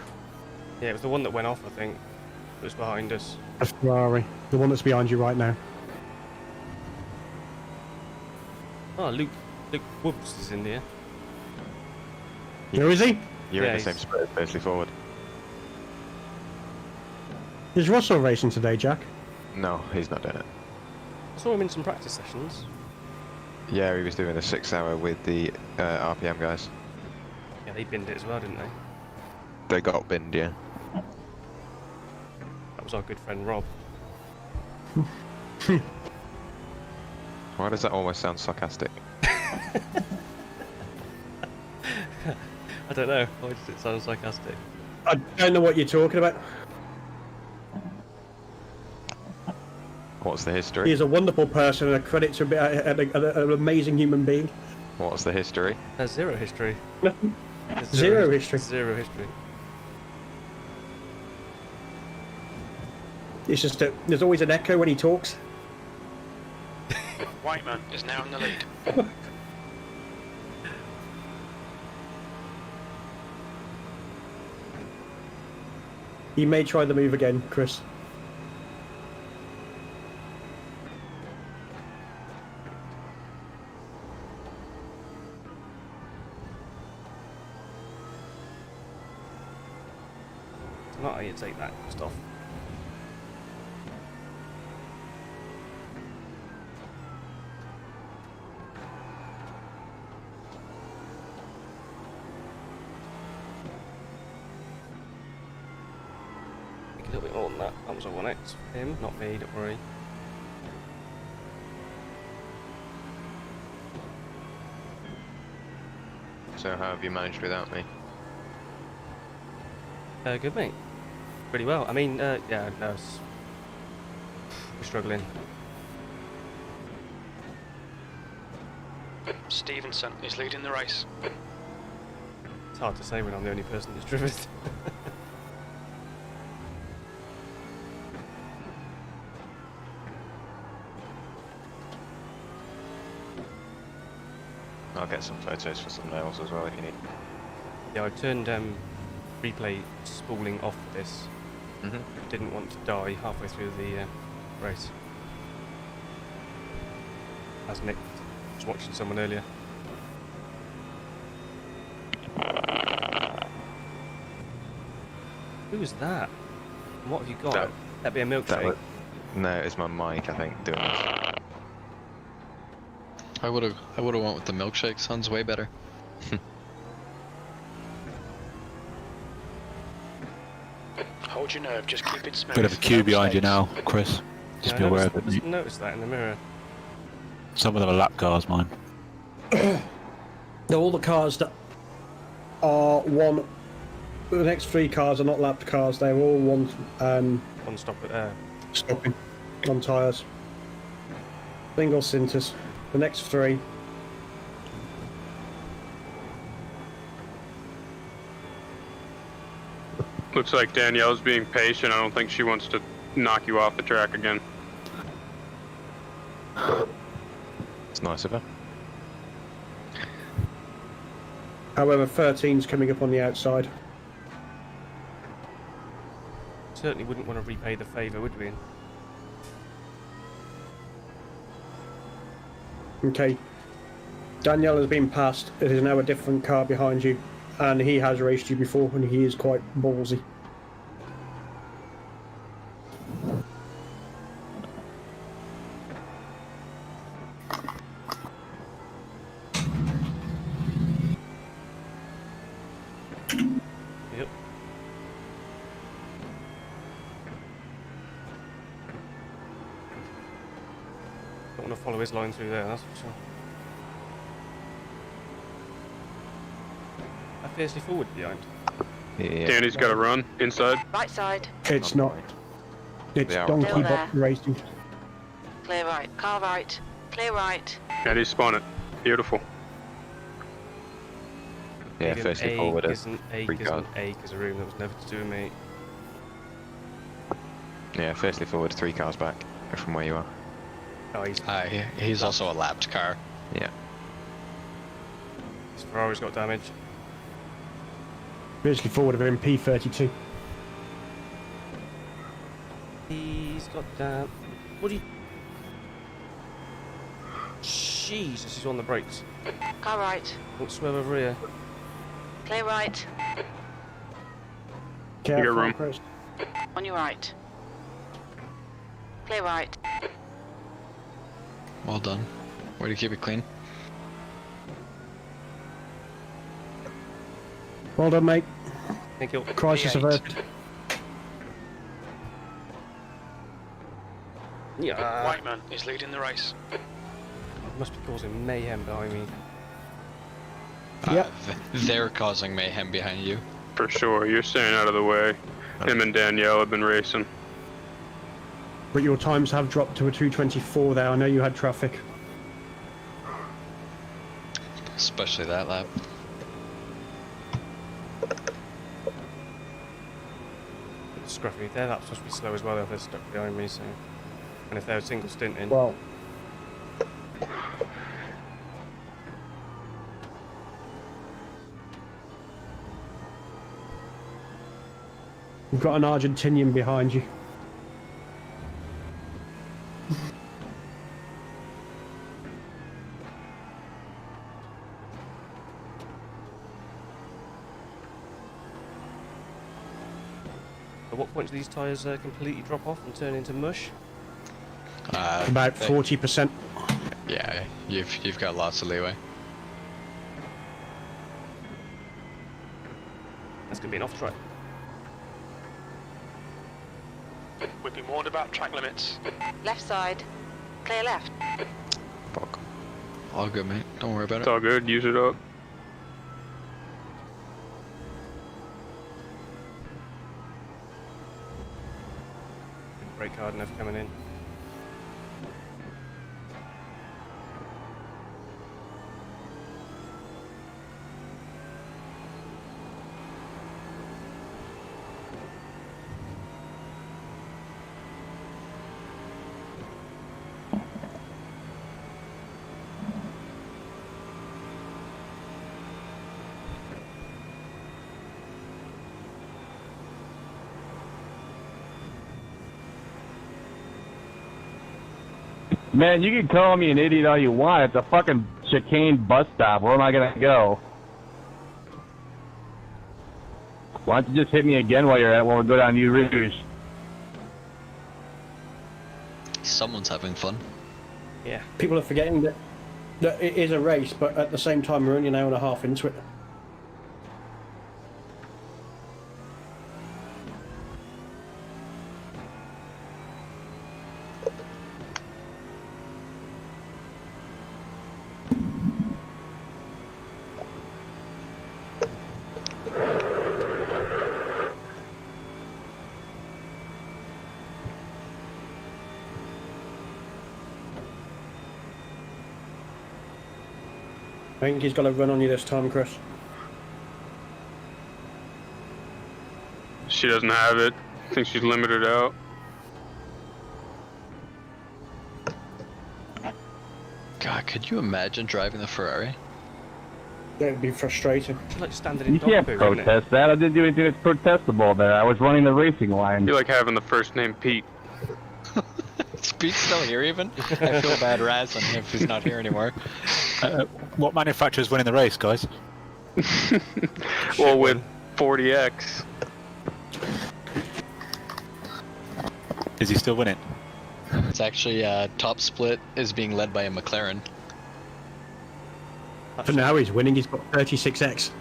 Yeah, it was the one that went off, I think. It was behind us. A Ferrari. The one that's behind you right now. Oh, Luke Woods is in there. Where is he? You're Yeah, in the same spot as basically forward. Is Russell racing today, Jack? No, he's not doing it. I saw him in some practice sessions. Yeah, he was doing a 6-hour with the RPM guys. Yeah, they binned it as well, didn't they? They got binned, yeah. That was our good friend Rob. Why does that almost sound sarcastic? I don't know. Why does it sound sarcastic? I don't know what you're talking about. What's the history? He is a wonderful person and a credit to an amazing human being. What's the history? There's zero history. Nothing. There's Zero history. Zero history. It's just that there's always an echo when he talks. Whiteman is now in the lead. He may try the move again, Chris. It's not how you take that stuff. A little bit more than that. That was a 1x for him, not me, don't worry. So how have you managed without me? Good, mate. Pretty well. I mean, yeah, no, we're struggling. Stevenson is leading the race. It's hard to say when I'm the only person that's driven. I'll get some photos for some nails as well if you need. Yeah, I turned replay spooling off for this. Didn't want to die halfway through the race. As Nick was watching someone earlier. Who was that? And what have you got? That'd be a milkshake. No, it's my mic, I think, doing this. I would have went with the milkshake. Sounds way better. Hold your nerve, just keep it smooth. Bit of a queue behind you now, Chris. Just Yeah, be I aware of it. noticed, noticed that in the mirror. Some of them are lap cars, mine. All the cars that are one. The next 3 cars are not lapped cars. They're all one One stop stopping on tyres. Single Sintus. The next 3. Looks like Danielle's being patient. I don't think she wants to knock you off the track again. It's nice of her. However, 13's coming up on the outside. Certainly wouldn't want to repay the favour, would we? Okay. Danielle has been passed. It is now a different car behind you. And he has raced you before, and he is quite ballsy. Yep. want to follow his line through there, that's for sure. How fiercely forward behind? Yeah. Danny's got to run inside. Right side. It's not. It's They are Donkey still Bot Racing. Clear right. Car right. Clear right. And he's spun it. Beautiful. Yeah, firstly forward is an three cars. acre is a room that was never to do with me. Yeah, firstly forward 3 cars back from where you are. Oh, He's also a lapped car. Yeah. his Ferrari's got damage. Basically forward of him, P32. He's got damn. What do you? Jesus, he's on the brakes. Car right. Don't swerve over here. Clear right. Careful, got room. Chris. On your right. Clear right. Well done. Way to keep it clean. Well done, mate. Thank you. Crisis P8. averted. Yeah. Whiteman is leading the race. Must be causing mayhem behind me. Yep. They're causing mayhem behind you. For sure. You're staying out of the way. Him and Danielle have been racing. But your times have dropped to a 2:24 there. I know you had traffic. Especially that lap. Scruffy. Their lap's supposed to be slow as well if they're stuck behind me, so. And if they're a single stint in. Well. You've got an Argentinian behind you. At what point do these tyres completely drop off and turn into mush? About 40%. Yeah, you've got lots of leeway. That's going to be an off track. We've been warned about track limits. Left side. Clear left. Fuck. All good, mate. Don't worry about It's it. all good. Use it up. Brake hard enough coming in. Man, you can call me an idiot all you want. It's a fucking chicane bus stop. Where am I gonna go? Why don't you just hit me again while you're at when we go down New Rouge? Someone's having fun. Yeah. People are forgetting that it is a race, but at the same time we're only an hour and a half into it. I think he's got to run on you this time, Chris. She doesn't have it. I think she's limited out. God, could you imagine driving the Ferrari? It would be frustrating. It's like standing in You dog can't poo, isn't it? protest that. I didn't do anything that's protestable there. I was running the racing line. You like having the first name Pete. Is Pete still here even? I feel bad razzing if he's not here anymore. What manufacturer's winning the race, guys? Well, with 40X. Is he still winning? It's actually top split is being led by a McLaren. For now he's winning, he's got 36X.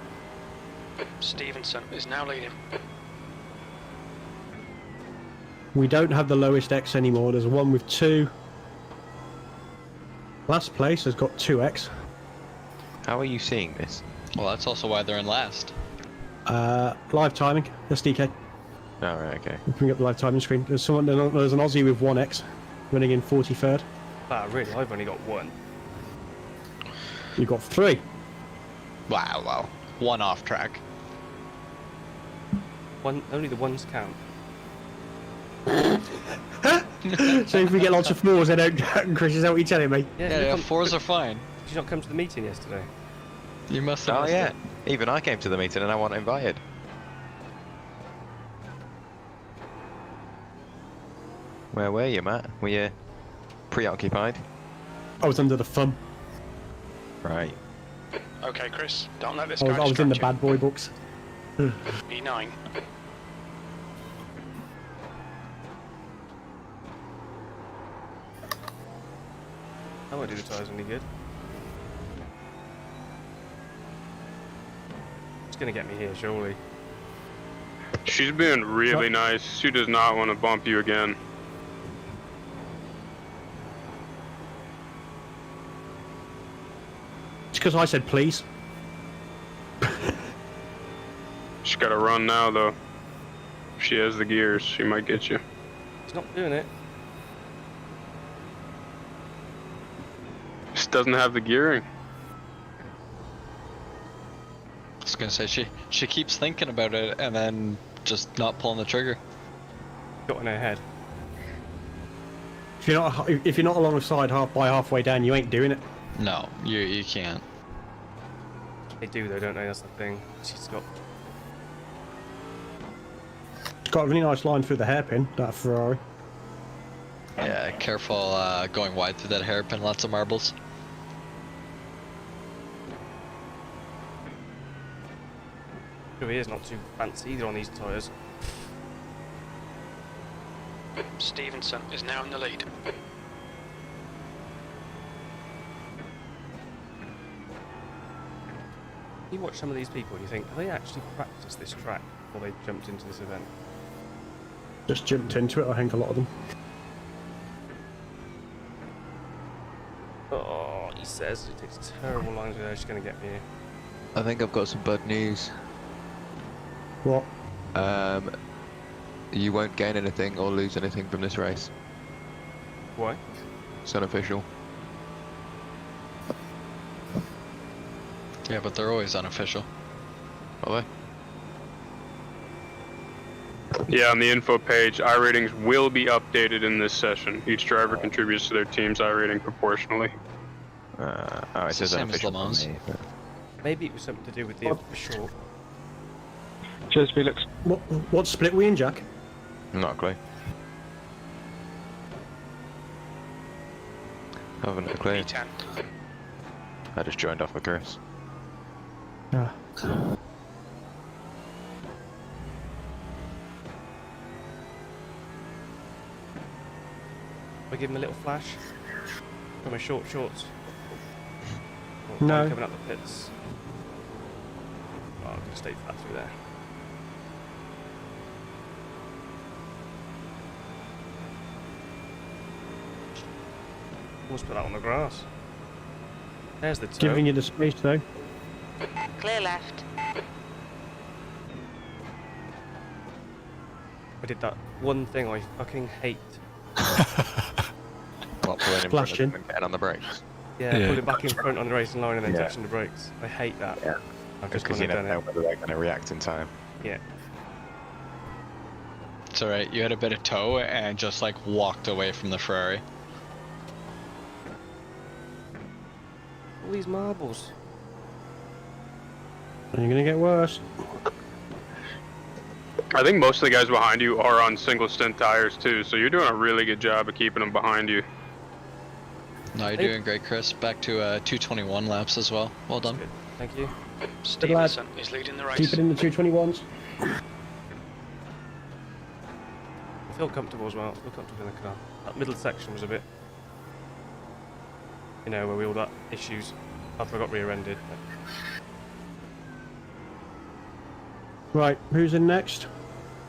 Stevenson is now leading. We don't have the lowest X anymore, there's one with 2. Last place has got 2x. How are you seeing this? Well, that's also why they're in last. Live timing, SDK. Oh, right, okay. Bring up the live timing screen. There's an Aussie with 1x running in 43rd. Ah, really? I've only got one. You've got 3. Wow. One off track. One, only the ones count. So if we get lots of 4s, they don't count, Chris, is that what you're telling me? Yeah, 4s are fine. Did you not come to the meeting yesterday? You must have. Oh missed yeah. it. Even I came to the meeting and I wasn't invited. Where were you, Matt? Were you preoccupied? I was under the thumb. Right. Okay, Chris, don't let this I guy was in the distract bad boy books. you. E9. I won't do the tyres any good. It's gonna get me here, surely. She's been really nice. She does not want to bump you again. It's because I said please. She's got to run now, though. If she has the gears, she might get you. He's not doing it. Just doesn't have the gearing. I was gonna say she keeps thinking about it and then just not pulling the trigger. Got in her head. If you're not alongside halfway down, you ain't doing it. No, you can't. They do though, don't they? That's the thing. She's got. It's got a really nice line through the hairpin, that Ferrari. Yeah, careful going wide through that hairpin. Lots of marbles. Who is not too fancy either on these tyres. Stevenson is now in the lead. You watch some of these people and you think, have they actually practiced this track before they jumped into this event? Just jumped into it, I think, a lot of them. Oh, he says it takes terrible lines with her. She's going to get me here. I think I've got some bad news. What? You won't gain anything or lose anything from this race. Why? It's unofficial. Yeah, but they're always unofficial. Are they? Yeah, on the info page, iRatings will be updated in this session. Each driver contributes to their team's iRating proportionally. Oh, it It's the says same as unofficial. Le Mans. on me, but- Maybe it was something to do with the official. Cheers, Felix. What split we in, Jack? Not a clue. Haven't a clue. E10. I just joined off with Chris. Ah. I give him a little flash from my short shorts. No. Coming up the pits. Oh, I'm gonna stay flat through there. Almost put that on the grass. There's the toe. Giving you the space, though. Clear left. I did that one thing I fucking hate. What, pulling in front of Flashing. them and getting on the brakes? Yeah, Yeah. pulling back in front on the racing line and then Yeah. touching the brakes. I hate that. Yeah. I've just Because gone you and never done know it. whether they're going to react in time. Yeah. It's alright, you had a bit of toe and just like walked away from the Ferrari. All these marbles. And you're going to get worse. I think most of the guys behind you are on single stint tires too, so you're doing a really good job of keeping them behind you. No, you're doing great, Chris. Back to 221 laps as well. Well done. Good. Thank you. Stevenson is leading the race. Keep it in the 221s. I feel comfortable as well. I feel comfortable in the car. That middle section was a bit, you know, where we all got issues after I got rear-ended. Right, who's in next?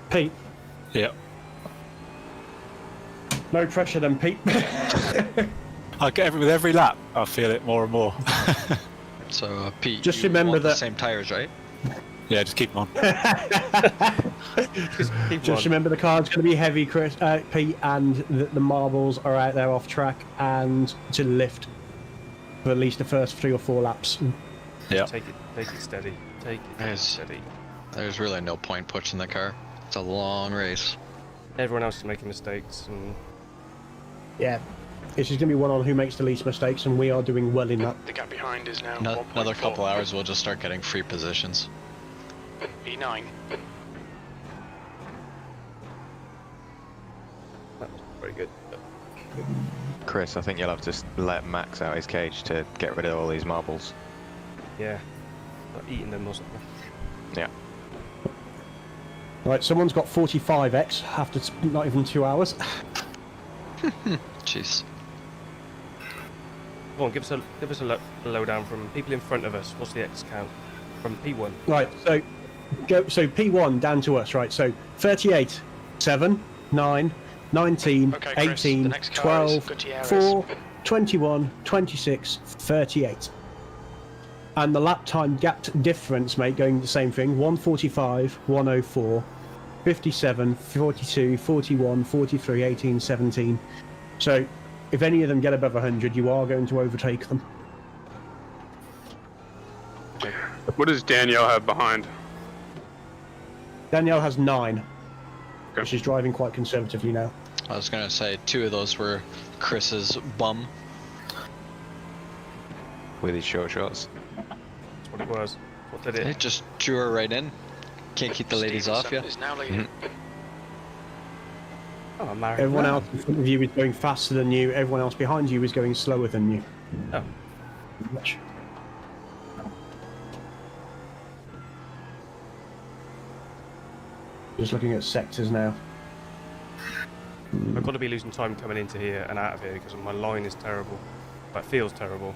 Pete. Yep. No pressure then, Pete. I get with every lap, I feel it more and more. So, Pete, Just you remember want the that- same tires, right? Yeah, just keep them on. Just remember the car's going to be heavy, Chris, Pete, and the marbles are out there off track and to lift for at least the first 3 or 4 laps. Yeah. Take it steady. Take it steady. There's really no point pushing the car. It's a long race. Everyone else is making mistakes, and Yeah, it's just going to be one on who makes the least mistakes, and we are doing well in that. The gap behind is now Another 1.4. couple hours, we'll just start getting free positions. E9. that was very good. Chris, I think you'll have to let Max out his cage to get rid of all these marbles. Yeah, not eating them or something. Yeah. Right, someone's got 45x after not even 2 hours. Jeez. Come on, give us a lowdown from people in front of us. What's the X count from P1? Right, so P1 down to us, right? So 38, 7, 9, 19, Okay, Chris, 18, the next car is 12, Gutierrez. 4, 21, 26, 38. And the lap time gap difference, mate, going the same thing: 145, 104, 57, 42, 41, 43, 18, 17. So if any of them get above 100, you are going to overtake them. What does Danielle have behind? Danielle has 9, but she's driving quite conservatively now. I was gonna say 2 of those were Chris's bum. With his short shorts. That's what it was. What did It it? just drew her right in. Can't keep the ladies off you. Is now leading. Oh, I'm married. Everyone else in front of you is going faster than you. Everyone else behind you is going slower than you. Oh. Much. Just looking at sectors now. I've got to be losing time coming into here and out of here because my line is terrible. But it feels terrible.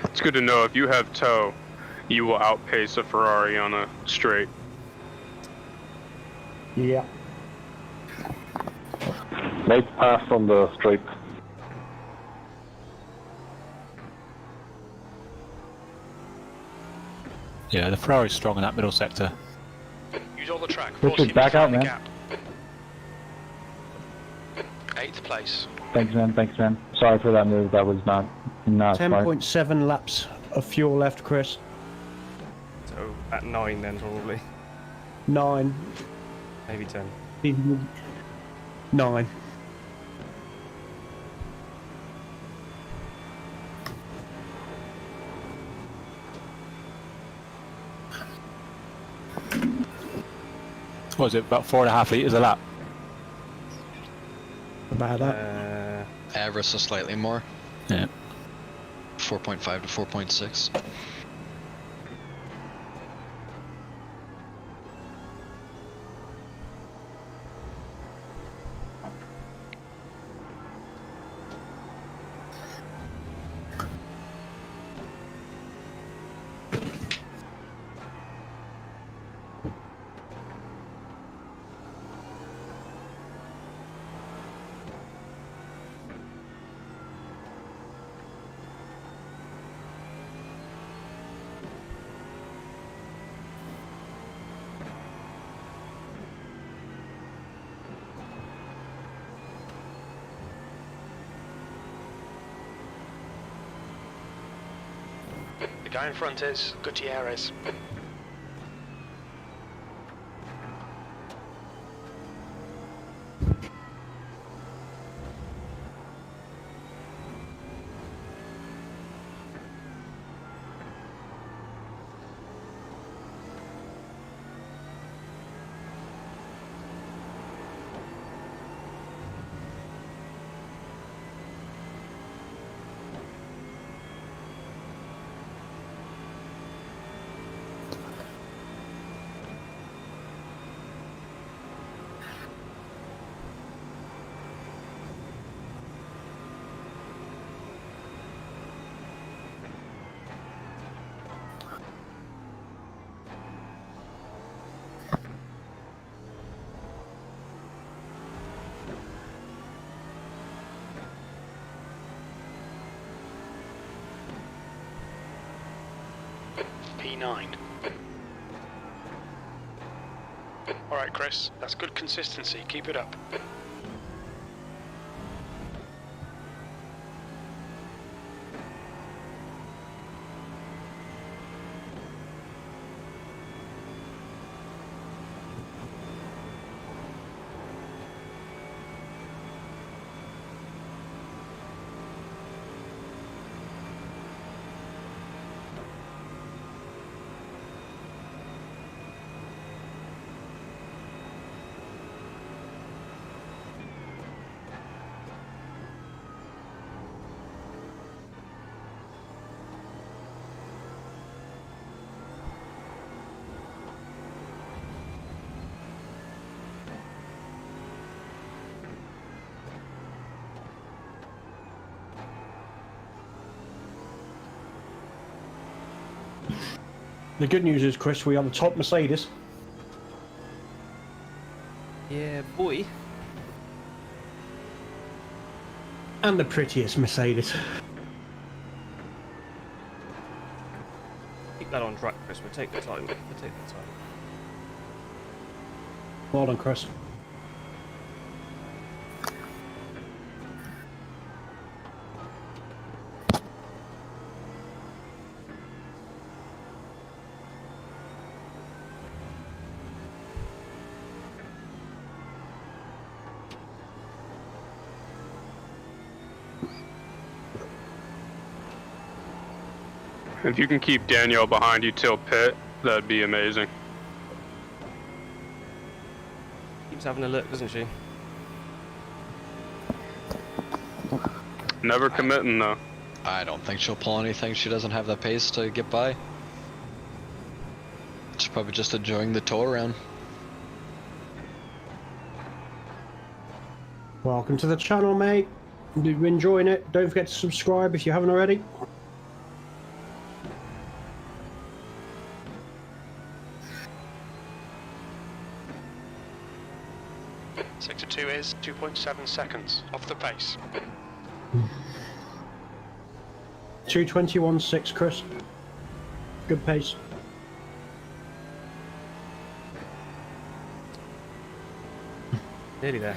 It's good to know if you have tow, you will outpace a Ferrari on a straight. Yeah. Nice pass on the straight. Yeah, the Ferrari's strong in that middle sector. Use all the track. Richard, Force him back to out, find the man. gap. 8th place. Thanks, man. Thanks, man. Sorry for that move. That was not smart. 10.7 laps of fuel left, Chris. So at 9 then probably. 9. Maybe 10. 9. What is it, about 4.5 litres a lap? About that. Average so slightly more. Yeah. 4.5 to 4.6. The guy in front is Gutierrez. P9. Alright, Chris, that's good consistency. Keep it up. The good news is, Chris, we are the top Mercedes. Yeah, boy. And the prettiest Mercedes. Keep that on track, Chris. We'll take the time. We'll take the time. Well done, Chris. If you can keep Danielle behind you till pit, that'd be amazing. Keeps having a look, doesn't she? Never committing though. I don't think she'll pull anything. She doesn't have the pace to get by. She's probably just enjoying the tow around. Welcome to the channel, mate. You're enjoying it. Don't forget to subscribe if you haven't already. Sector 2 is 2.7 seconds off the pace. 2:21.6, Chris. Good pace. Nearly there.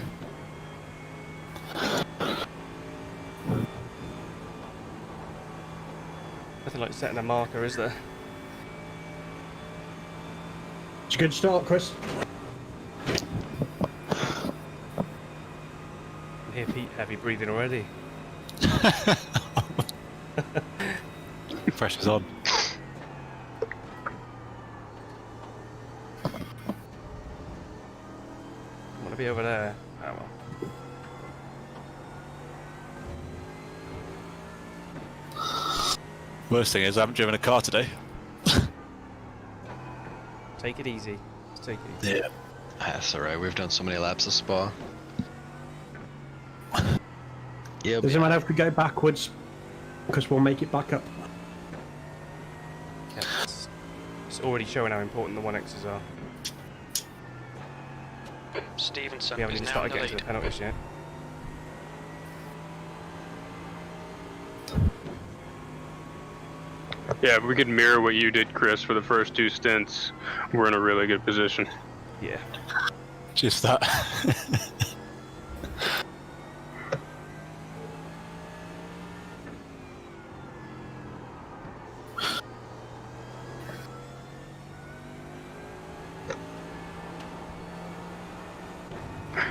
Nothing like setting a marker, is there? It's a good start, Chris. I hear Pete heavy breathing already. Pressure's on. I want to be over there. Oh well. Worst thing is I haven't driven a car today. Take it easy. Just take it easy. Yeah. That's alright, we've done so many laps of Spa. Yeah, Doesn't matter if we go backwards, because we'll make it back up. Yeah, it's already showing how important the 1Xs are. Stevenson We haven't is even now in started the getting to lead. the penalties yet. Yeah, if we could mirror what you did, Chris, for the first two stints, we're in a really good position. Yeah. Just that.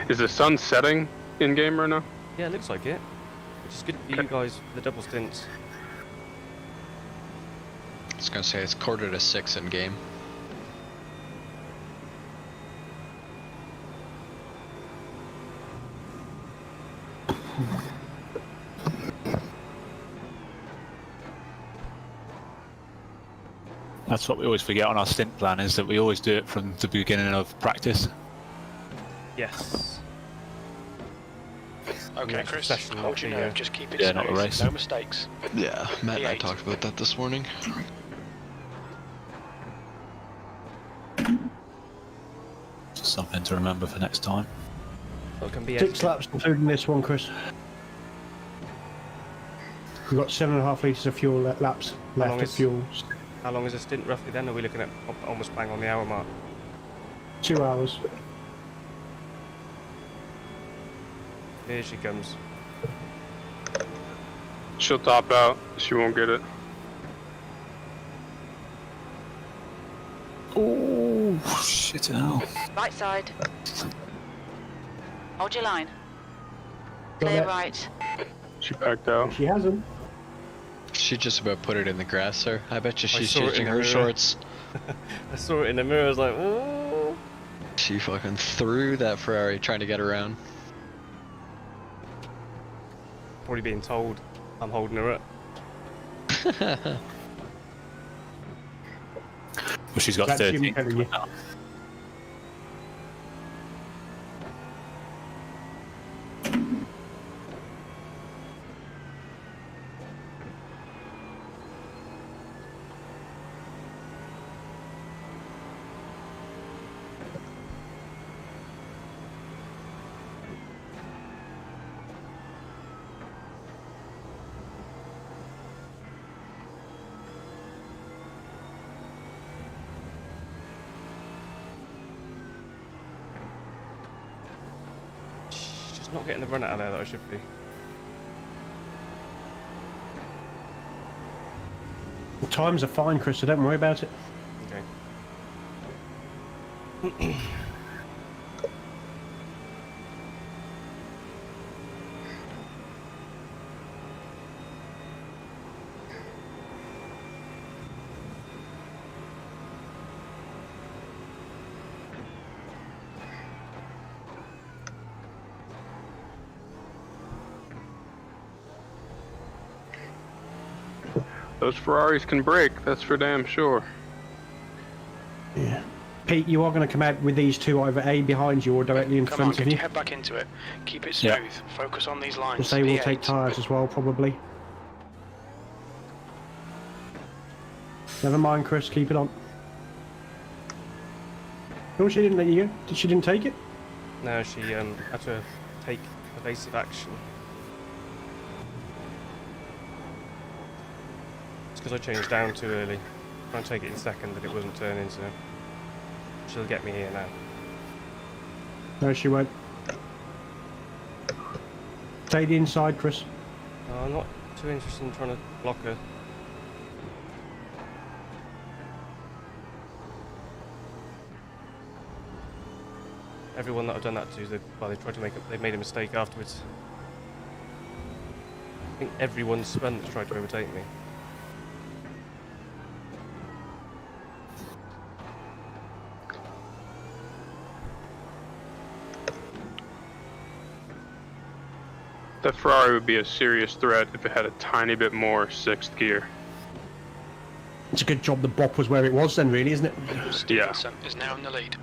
Is the sun setting in game right now? Yeah, it looks like it. Which is good for you guys for the double stints. I was gonna say it's 5:45 in game. That's what we always forget on our stint plan, is that we always do it from the beginning of practice. Yes. Okay, Yeah, Chris, session, hold not your the, nerve, just keep it yeah, smooth, not the race. no mistakes. Yeah, Matt and I P8. talked about that this morning. Something to remember for next time. Well, it can be 6 laps including this one, Chris. We've got 7.5 litres of fuel laps long left of is- fuel. How long is a stint roughly then? Are we looking at almost bang on the hour mark? 2 hours. Here she comes. She'll top out. She won't get it. Oh, shit hell. Right side. Hold your line. Got Clear it. right. She backed out. She hasn't. She just about put it in the grass, sir. I bet you she's saw it in changing the her mirror. shorts. I saw it in the mirror, I was like, oh. She fucking threw that Ferrari trying to get around. Probably being told I'm holding her up. Well, she's got That's 13. him telling you. Just not getting the run out of there that I should be. The times are fine, Chris, so don't worry about it. Okay. Those Ferraris can brake, that's for damn sure. Yeah. Pete, you are going to come out with these two either A behind you or directly in Come on, front get of your you. head back into it. Keep it Yeah. smooth. Focus on these lines. Because they will V8. take tyres as well, probably. Never mind, Chris, keep it on. Oh, she didn't let you go? She didn't take it? No, she had to take evasive action. It's because I changed down too early. Trying to take it in second, but it wasn't turning, so she'll get me here now. No, she won't. Take the inside, Chris. I'm not too interested in trying to block her. Everyone that I've done that to, they tried to they made a mistake afterwards. I think everyone spun to try to overtake me. That Ferrari would be a serious threat if it had a tiny bit more sixth gear. It's a good job the bop was where it was then, really, isn't it? Yeah. Stevenson is now in the lead.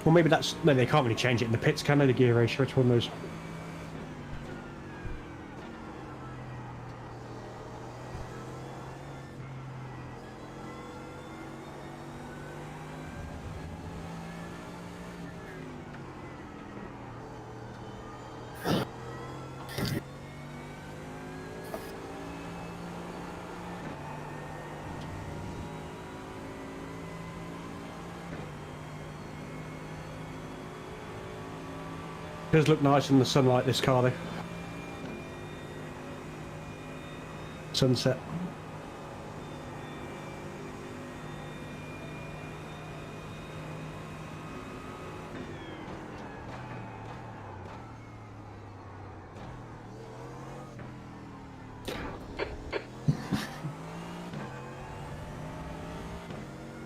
Well, maybe that's... No, they can't really change it in the pits, can they, the gear ratio? It's one of those... Does look nice in the sunlight, this car, though. Sunset.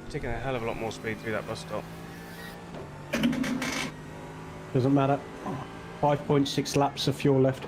Taking a hell of a lot more speed through that bus stop. Doesn't matter. 5.6 laps of fuel left.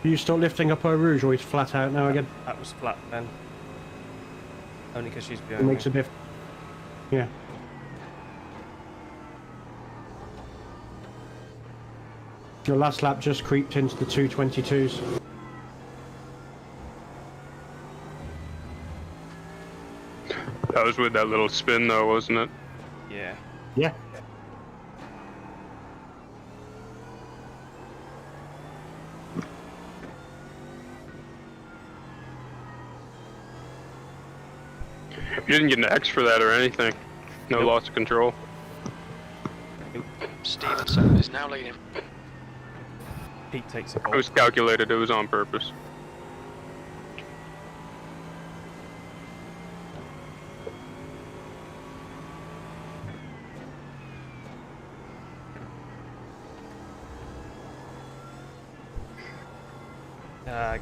Are you still lifting up Eau Rouge, or he's flat out now again? That was flat then. Only because she's It behind makes me. a difference. Yeah. Your last lap just creeped into the 222s. That was with that little spin though, wasn't it? Yeah. Yeah. You didn't get an X for that or anything. No loss of control. Stevenson is now leading. Pete takes a It was calculated. It was on purpose.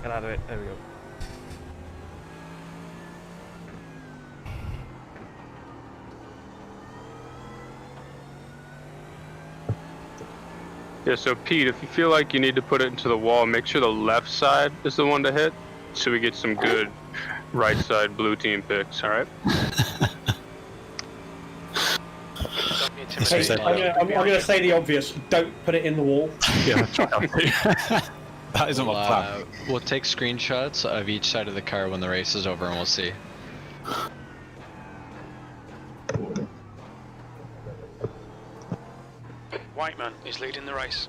Get out of it. There we go. Yeah, so Pete, if you feel like you need to put it into the wall, make sure the left side is the one to hit, so we get some good right side blue team picks, alright? Hey, I'm going to say the obvious. Don't put it in the wall. Yeah, that isn't my plan. We'll take screenshots of each side of the car when the race is over and we'll see. Whiteman is leading the race.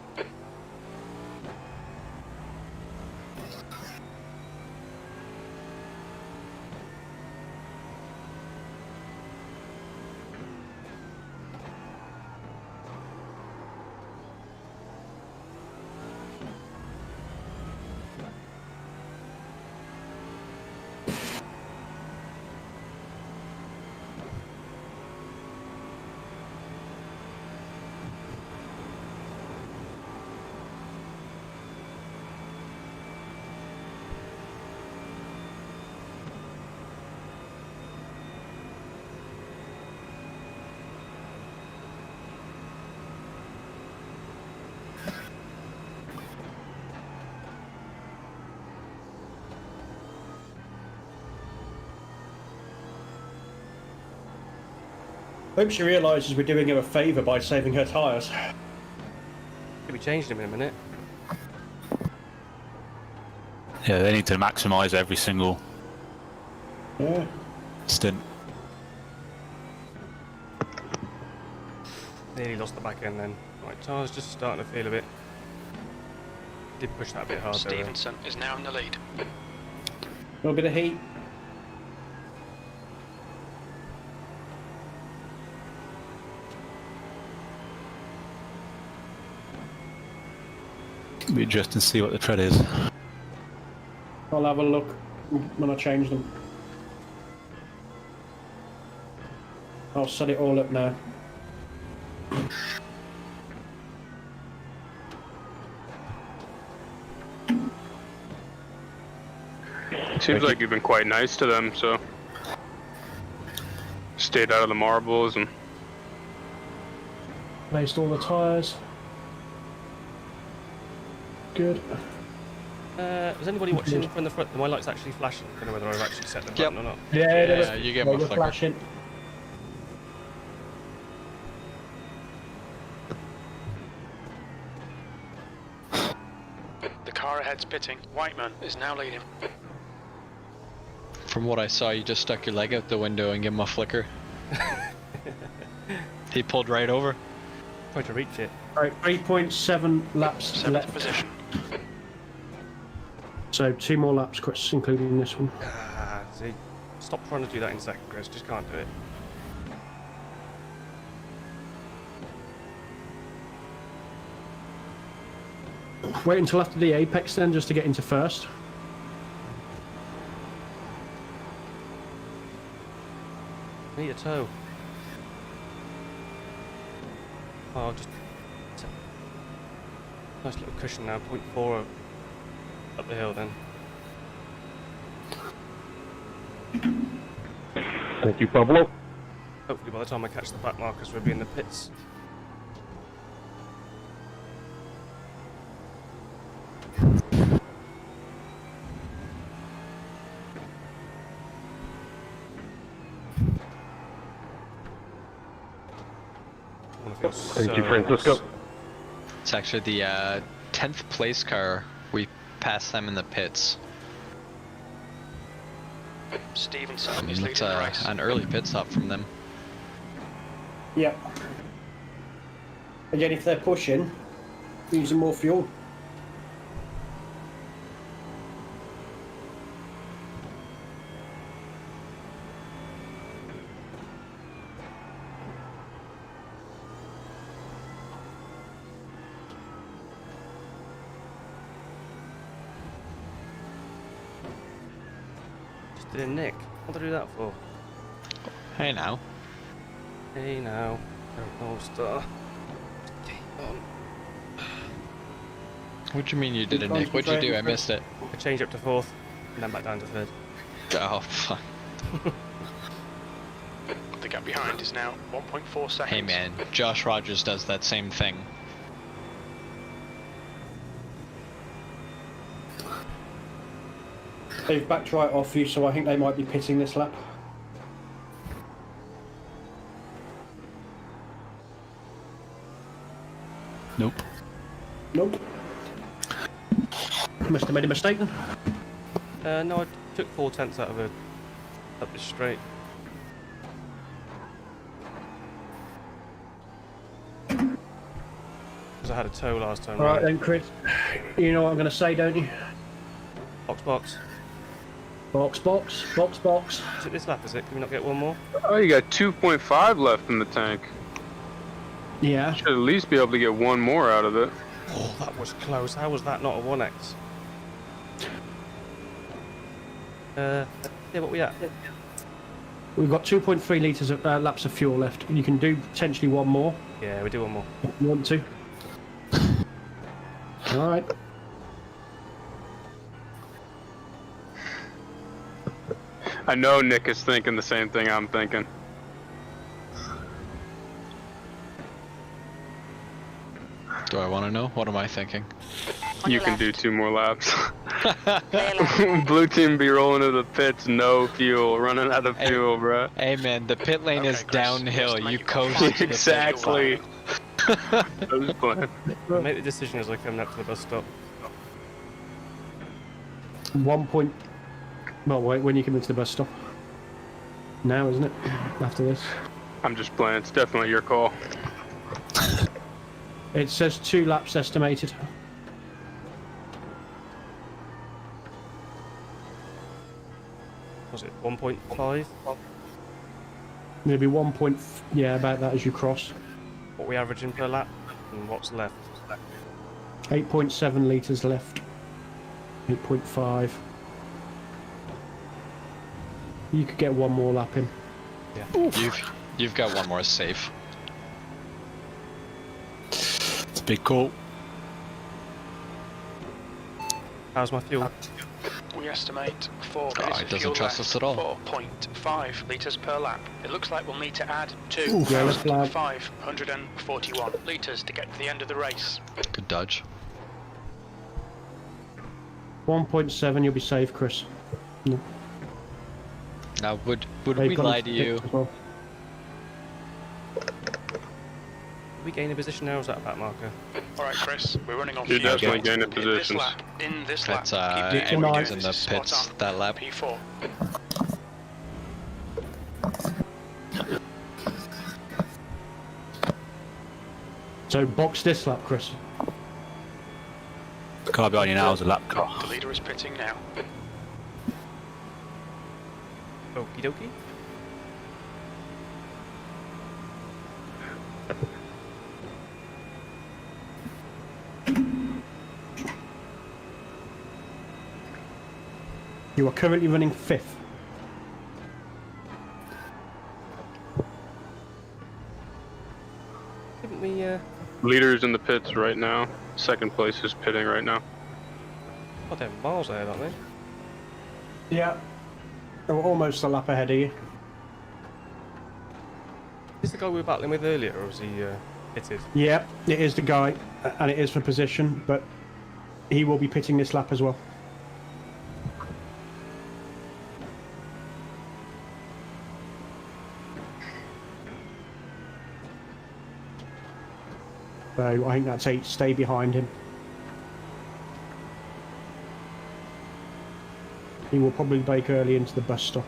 Hope she realises we're doing her a favour by saving her tyres. Could be changed them in a minute. Yeah, they need to maximise every single stint. Nearly lost the back end then. Right, tyres just starting to feel a bit. Did push that a bit hard. Stevenson is now in the lead. A little bit of heat. It'll be interesting to see what the tread is. I'll have a look when I change them. I'll set it all up now. Seems like you've been quite nice to them, so stayed out of the marbles and Placed all the tyres. Good. Is anybody watching from the front? My light's actually flashing. I don't know whether I've actually set the button or not. Yeah, you get my flicker. flashing. The car ahead's pitting. Whiteman is now leading. From what I saw, you just stuck your leg out the window and gave him a flicker. He pulled right over. Tried to reach it. Right, 8.7 laps Seventh left. position. So 2 more laps, Chris, including this one. See, stop trying to do that in second, Chris. Just can't do it. Wait until after the apex then, just to get into first. Need a toe. Oh, just nice little cushion now. 0.4 up the hill then. Thank you, Pablo. Hopefully by the time I catch the back markers, we'll be in the pits. Thank you, Francisco. It's actually the 10th place car. We passed them in the pits. Stevenson I is mean, leading that's the race. an early pit stop from them. Yeah. Again, if they're pushing, using more fuel. Just did Nick. What did I do that for? Hey now. Hey now. Oh, star. What do you mean you did it, Nick? What'd you do? I missed it. I changed up to 4th, and then back down to 3rd. Oh, fuck. The gap behind is now 1.4 seconds. Hey man, Josh Rogers does that same thing. They've backed right off you, so I think they might be pitting this lap. Nope. Nope. Must have made a mistake then. No, I took 4/10 out of it. Up this straight. Because I had a toe last time. Alright then, Chris. You know what I'm going to say, don't you? Box, box. Box, box, box, box. Is it this lap, is it? Can we not get one more? Oh, you got 2.5 left in the tank. Yeah. Should at least be able to get one more out of it. Oh, that was close. How was that not a 1x? Yeah, what we at? We've got 2.3 litres of laps of fuel left, and you can do potentially one more Yeah, we do one more. if you want to. Alright. I know Nick is thinking the same thing I'm thinking. Do I want to know? What am I thinking? You can do 2 more laps. Blue team be rolling to the pits, no fuel, running out of fuel, bro. Hey man, the pit lane is Chris, downhill. just You make coast your to the pit. Exactly. I was playing. Make the decision as I come up to the bus stop. 1 point. Well, wait, when you come into the bus stop. Now, isn't it? After this. I'm just playing. It's definitely your call. It says 2 laps estimated. Was it 1.5? Maybe 1 point. Yeah, about that as you cross. What are we averaging per lap? And what's left? 8.7 litres left. 8.5. You could get one more lap in. Yeah. You've got one more safe. It's a big call. How's my fuel? We estimate 4 Oh, minutes it of doesn't fuel trust us at all. 4.5 litres per lap. It looks like we'll need to add Yeah, let's flag. 2,541 litres to get to the end of the race. Good dodge. 1.7, you'll be safe, Chris. Now, would They've we gone lie into to the you? pits as well. Did we gain a position now, or is that a back marker? Alright, Chris, we're running on You're fuel. definitely gaining In this positions. lap, in this lap, That's keep doing what everyone's you're in doing. the This is spot pits on. that lap. P4. So box this lap, Chris. The car behind you now is a lap car. The leader is pitting now. Okie dokie. You are currently running 5th. Didn't we, Leaders in the pits right now. Second place is pitting right now. oh, they're miles ahead, aren't they? Yeah. We're almost a lap ahead of you. Is this the guy we were battling with earlier, or was he, pitted? Yeah, it is the guy, and it is for position, but he will be pitting this lap as well. So I think that's 8. Stay behind him. He will probably bake early into the bus stop.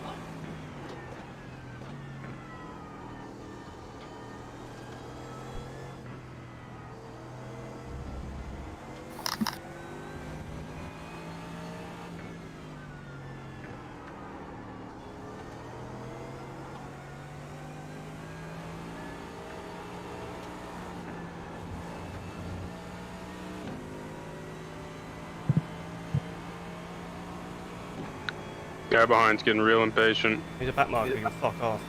Guy behind's getting real impatient. He's a back marker, he can fuck off.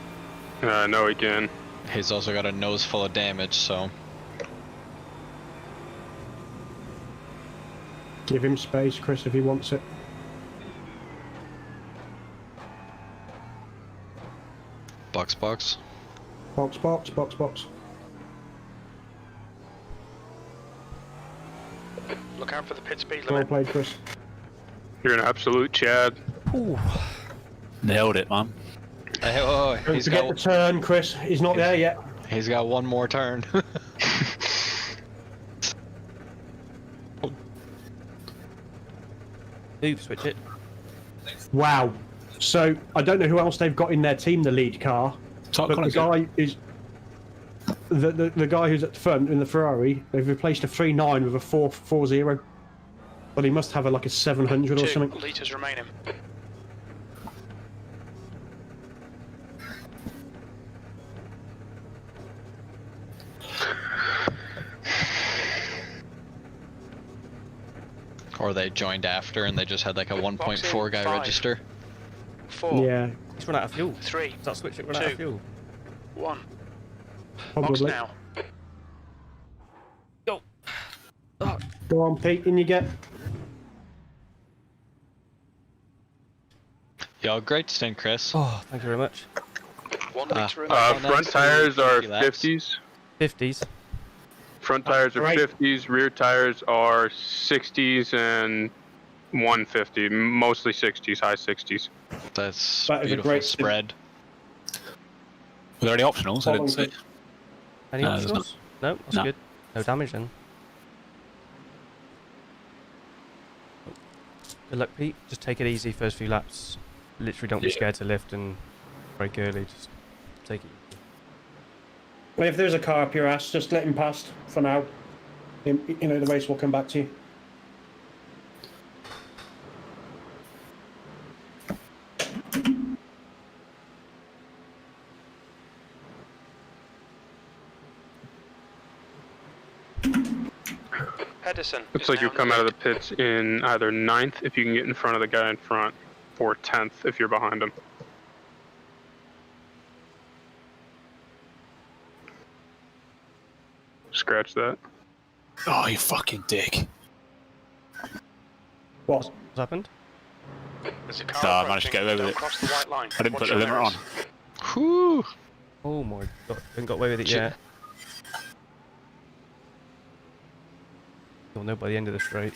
I know he can. He's also got a nose full of damage, so. Give him space, Chris, if he wants it. Box. Box. Look out for the pit speed Well limit. played, Chris. You're an absolute Chad. Ooh. Nailed it, man. Hey, Don't he's forget got the turn, Chris. He's not there yet. he's got one more turn. Move, switch it. Wow. So I don't know who else they've got in their team, the lead car. Top But the guy is the guy who's at the front in the Ferrari. They've replaced a 3.9 with a 4.40. But he must have like a 700 or 2 something. litres remaining. Or they joined after and they just had like a 1.4 guy 5, register. 4, Yeah, He's run out of fuel. 3, Start switching, run out of 2. fuel. 1. Box probably. now. Go! Oh, Go on, Pete, in you get. Yo, great stint, Chris. oh, thank you very much. 1 litre remaining. Front tires are 50 laps. 50s. 50s. Front tires are Right. 50s. Rear tires are 60s and 150. Mostly 60s, high 60s. That's That is a beautiful great spread. Were there any optionals? I didn't see. Any No, there's optionals? No, that's No. good. No damage then. Good luck, Pete. Just take it easy first few laps. Literally don't be scared to lift and brake early. Just take it easy. Well, if there's a car up your ass, just let him past for now. You know, the race will come back to you. Pedersen. Looks is like you now come out of the lead. pits in either 9th if you can get in front of the guy in front, or 10th if you're behind him. Scratch that. Oh, you fucking dick. What? What's happened? There's a car No, I managed to approaching. get away with Don't it. cross the white line. I didn't Watch put the your limiter on. mirrors. Whew. Oh my god, haven't got away with it Shit. yet. You'll know by the end of the straight.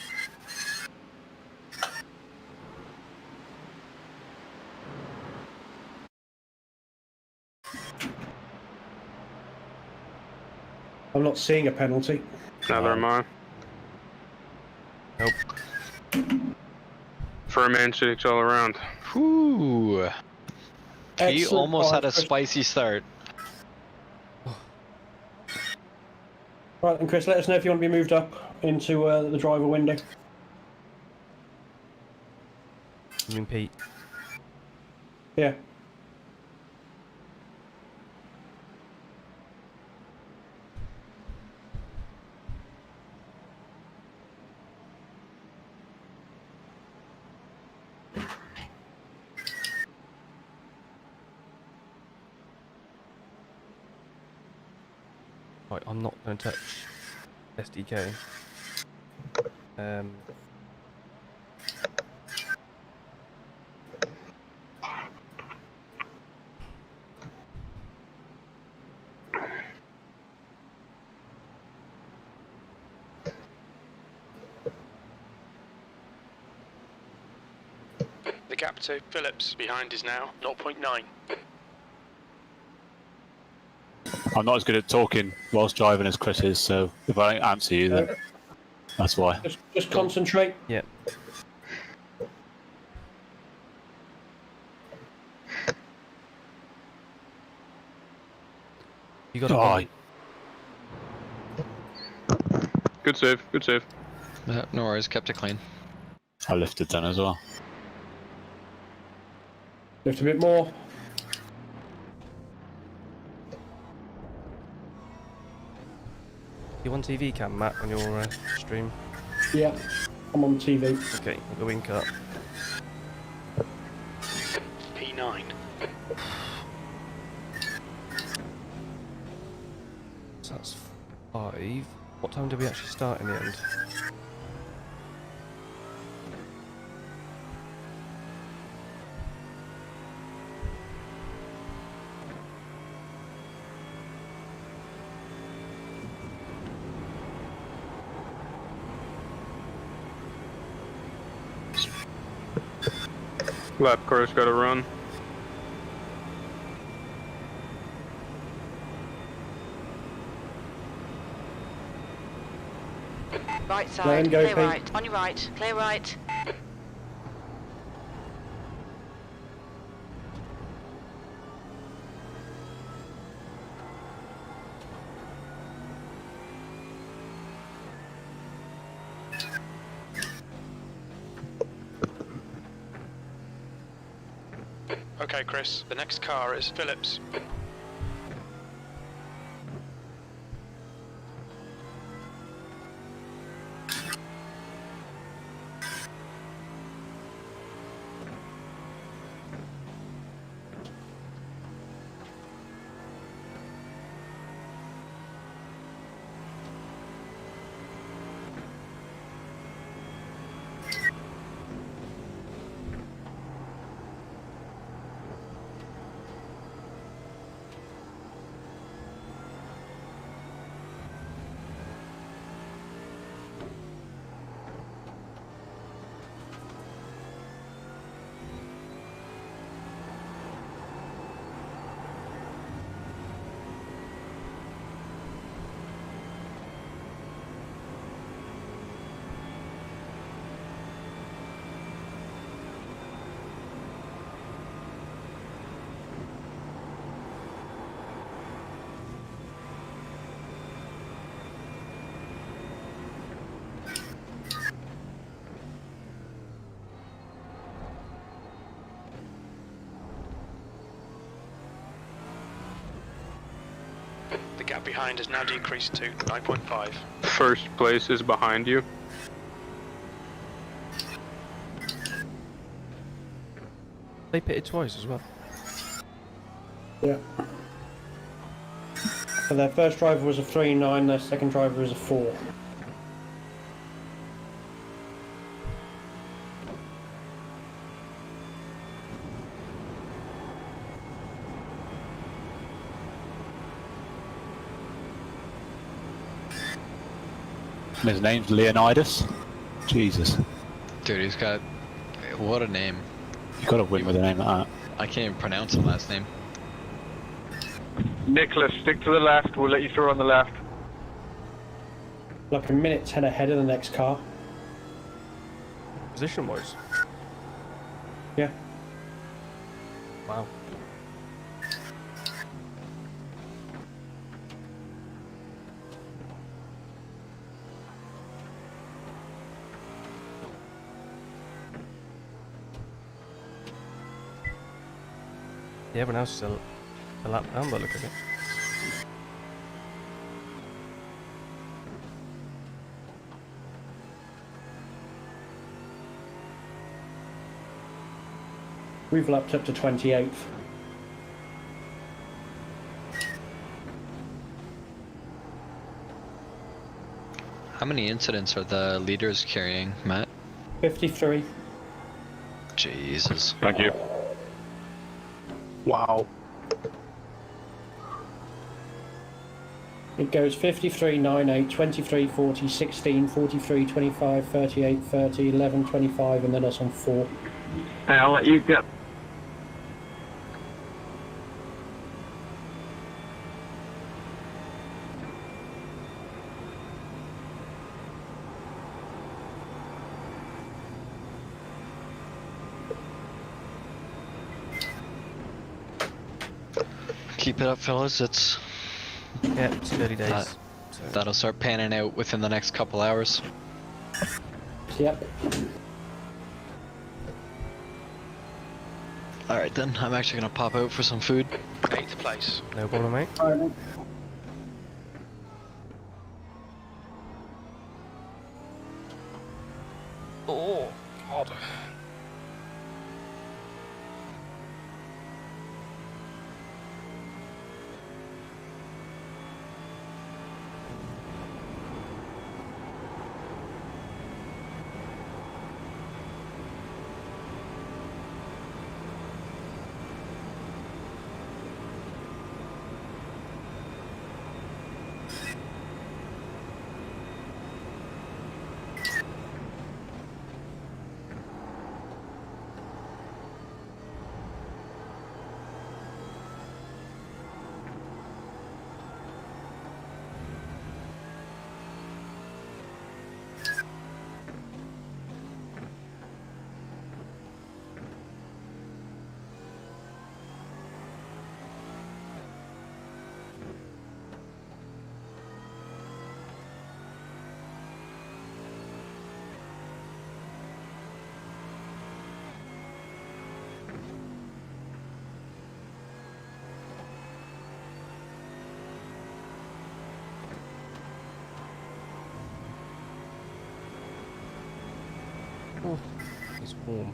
I'm not seeing a penalty. Neither am I. Nope. Firm handshakes all around. Whew. He Excellent almost had a Chris. spicy start. Right, and Chris, let us know if you want to be moved up into the driver window. I mean, Pete. Yeah. Right, I'm not going to touch SDK. The gap to Phillips behind is now 0.9. I'm not as good at talking whilst driving as Chris is, so if I don't answer you, then that's why. Just concentrate. Yeah. You got Oh, Good save, good save. No worries, kept it clean. I lifted then as well. Lift a bit more. You on TV cam, Matt, on your stream? Yeah, I'm on TV. Okay, I'll go in cut. P9. So that's 5. What time did we actually start in the end? Lap car's got to run. Right side, Ryan, go, clear Pete. right. On your right, clear right. Okay, Chris, the next car is Phillips. The gap behind has now decreased to 9.5. First place is behind you. They pitted twice as well. Yeah. So their first driver was a 3.9, their second driver was a 4. And his name's Leonidas. Jesus. Dude, he's got... What a name. You gotta win with a name like that. I can't even pronounce the last name. Nicholas, stick to the left. We'll let you through on the left. Like a minute's head ahead of the next car. Position-wise? Yeah. Wow. Yeah, everyone else is a lap down, but look at it. We've lapped up to 28th. How many incidents are the leaders carrying, Matt? 53. Jesus. Thank you. Wow. It goes 53, 9, 8, 23, 40, 16, 43, 25, 38, 30, 11, 25, and then us on 4. I'll let you get. Keep it up, fellas. It's Yeah, it's 30 days. that'll start panning out within the next couple hours. Yep. Alright then, I'm actually gonna pop out for some food. 8th place. No problem, mate. Oh, God. Oh, it's warm.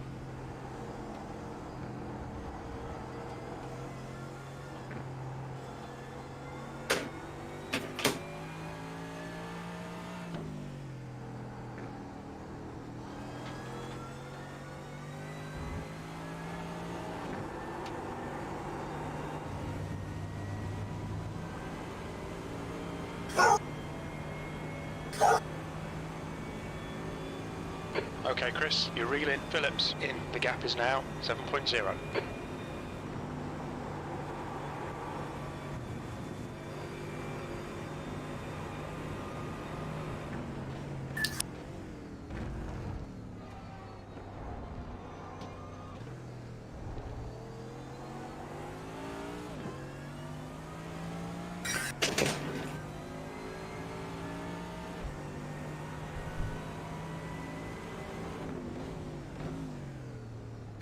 Okay, Chris, you're reeling Phillips in. The gap is now 7.0.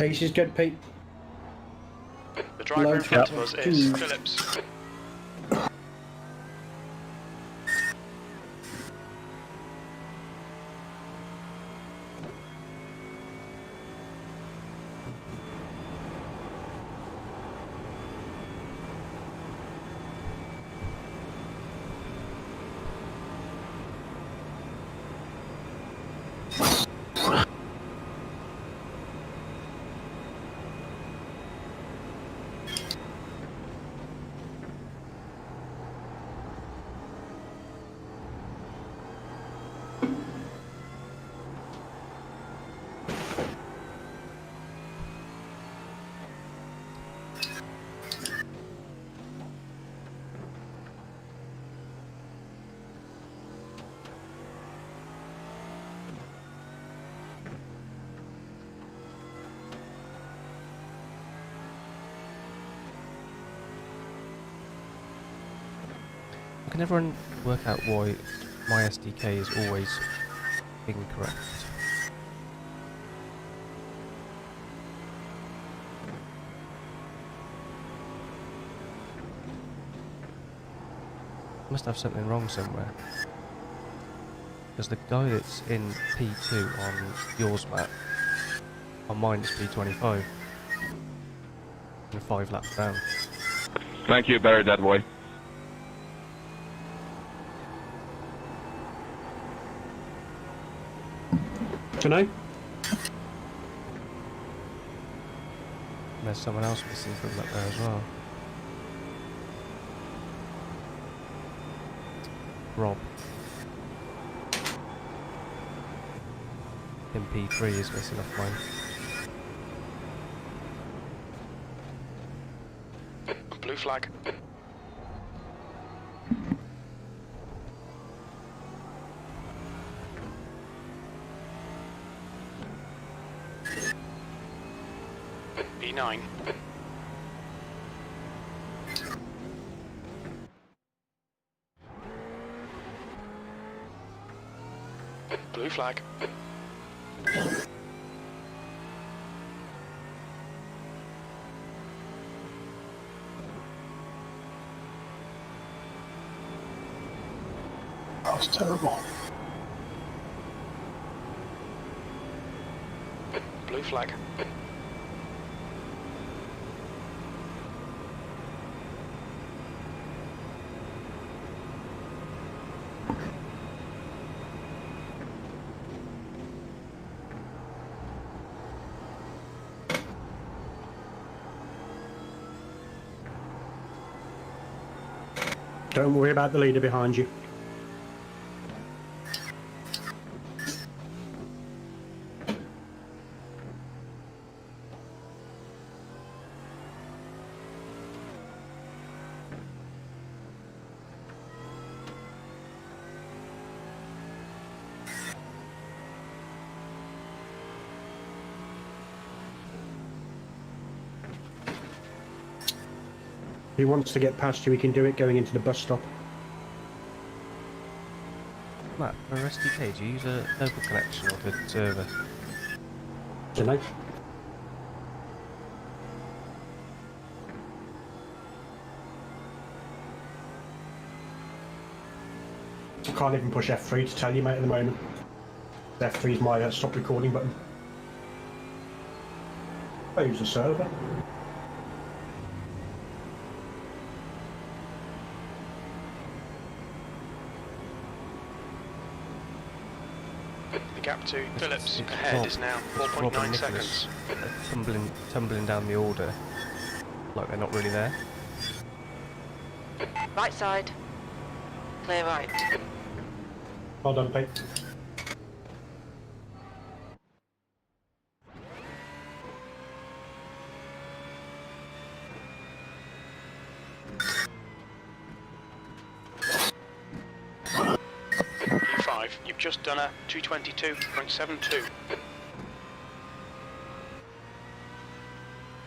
Pace is good, Pete. The driver Low in front trap. of us is Phillips. I can never work out why my SDK is always incorrect. Must have something wrong somewhere. Because the guy that's in P2 on yours, Matt, on mine is P25. And 5 laps down. Thank you, better dead boy. Do you know? And there's someone else missing from up there as well. Rob. MP3 is missing off mine. Blue flag. B9. Blue flag. That was terrible. Blue flag. Don't worry about the leader behind you. If he wants to get past you, he can do it going into the bus stop. Matt, for SDK, do you use a local connection or the server? Don't know. I can't even push F3 to tell you, mate, at the moment. F3 is my stop recording button. I use the server. The gap to Phillips ahead is now 4.9 seconds. Tumbling down the order, like they're not really there. Right side. Clear right. Well done, Pete. E5, you've just done a 222.72.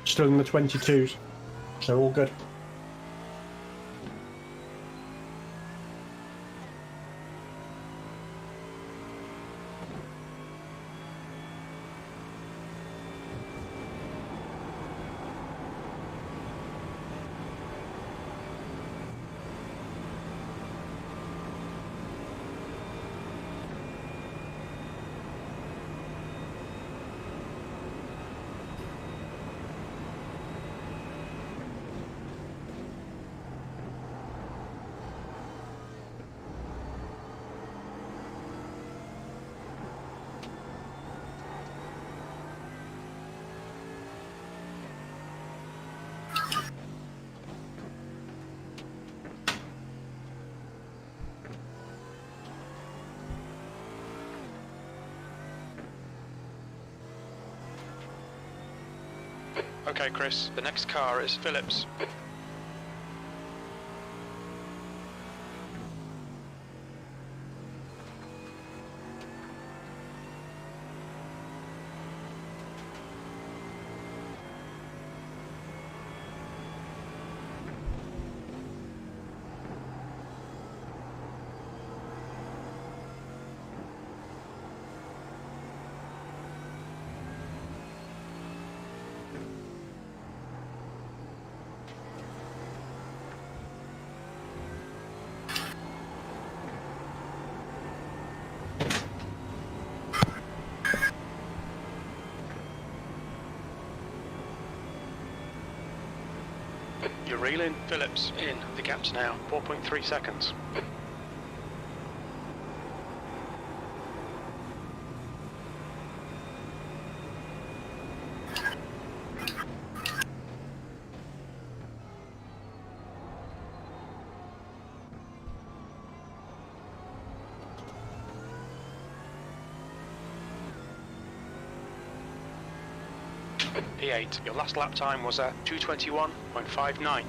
Still in the 22s, so all good. Okay, Chris, the next car is Phillips. You're reeling Phillips in. The gap's now 4.3 seconds. P8, your last lap time was at 2:21.59.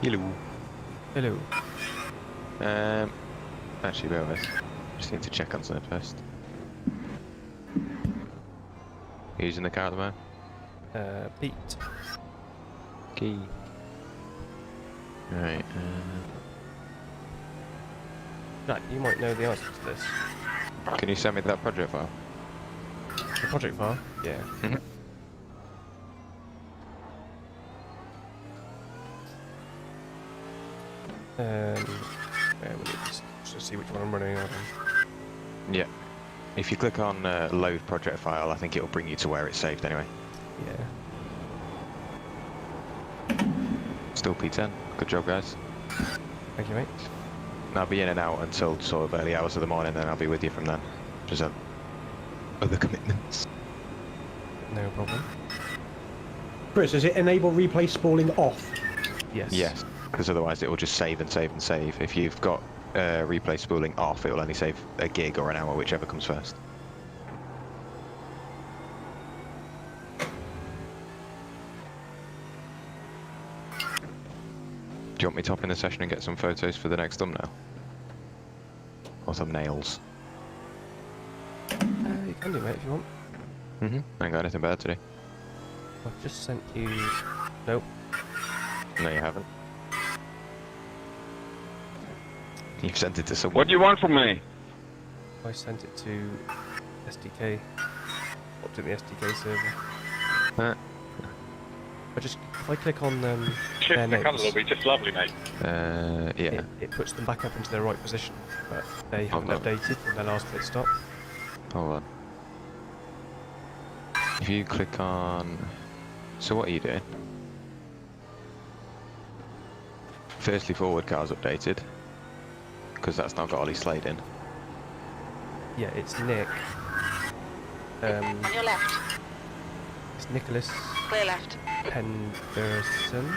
Hello. Hello. Actually, bear with us. Just need to check on something first. Who's in the car at the moment? Pete. Key. Right. Jack, you might know the answer to this. Can you send me that project file? The project file? Yeah. Mm-hmm. Yeah, we'll just see which one I'm running out on. Yeah. If you click on load project file, I think it'll bring you to where it's saved anyway. Yeah. Still P10. Good job, guys. Thank you, mate. And I'll be in and out until sort of early hours of the morning, then I'll be with you from then. Just other commitments. No problem. Chris, does it enable replay spooling off? Yes. Yes, because otherwise it will just save and save and save. If you've got replay spooling off, it will only save a gig or an hour, whichever comes first. Do you want me to hop in the session and get some photos for the next thumbnail? Or thumbnails? You can do, mate, if you want. I ain't got anything bad today. I've just sent you... Nope. No, you haven't. You've sent it to someone. What do you want from me? I sent it to SDK. Up to the SDK server. If I click on their Shift the colour names, will be just lovely, mate. Yeah. it puts them back up into their right position, but they haven't updated from their last pit stop. Hold on. If you click on... So what are you doing? Firstly, forward car's updated. Because that's now got Ollie Slade in. Yeah, it's Nick. On your left. It's Nicholas Clear left. Henderson.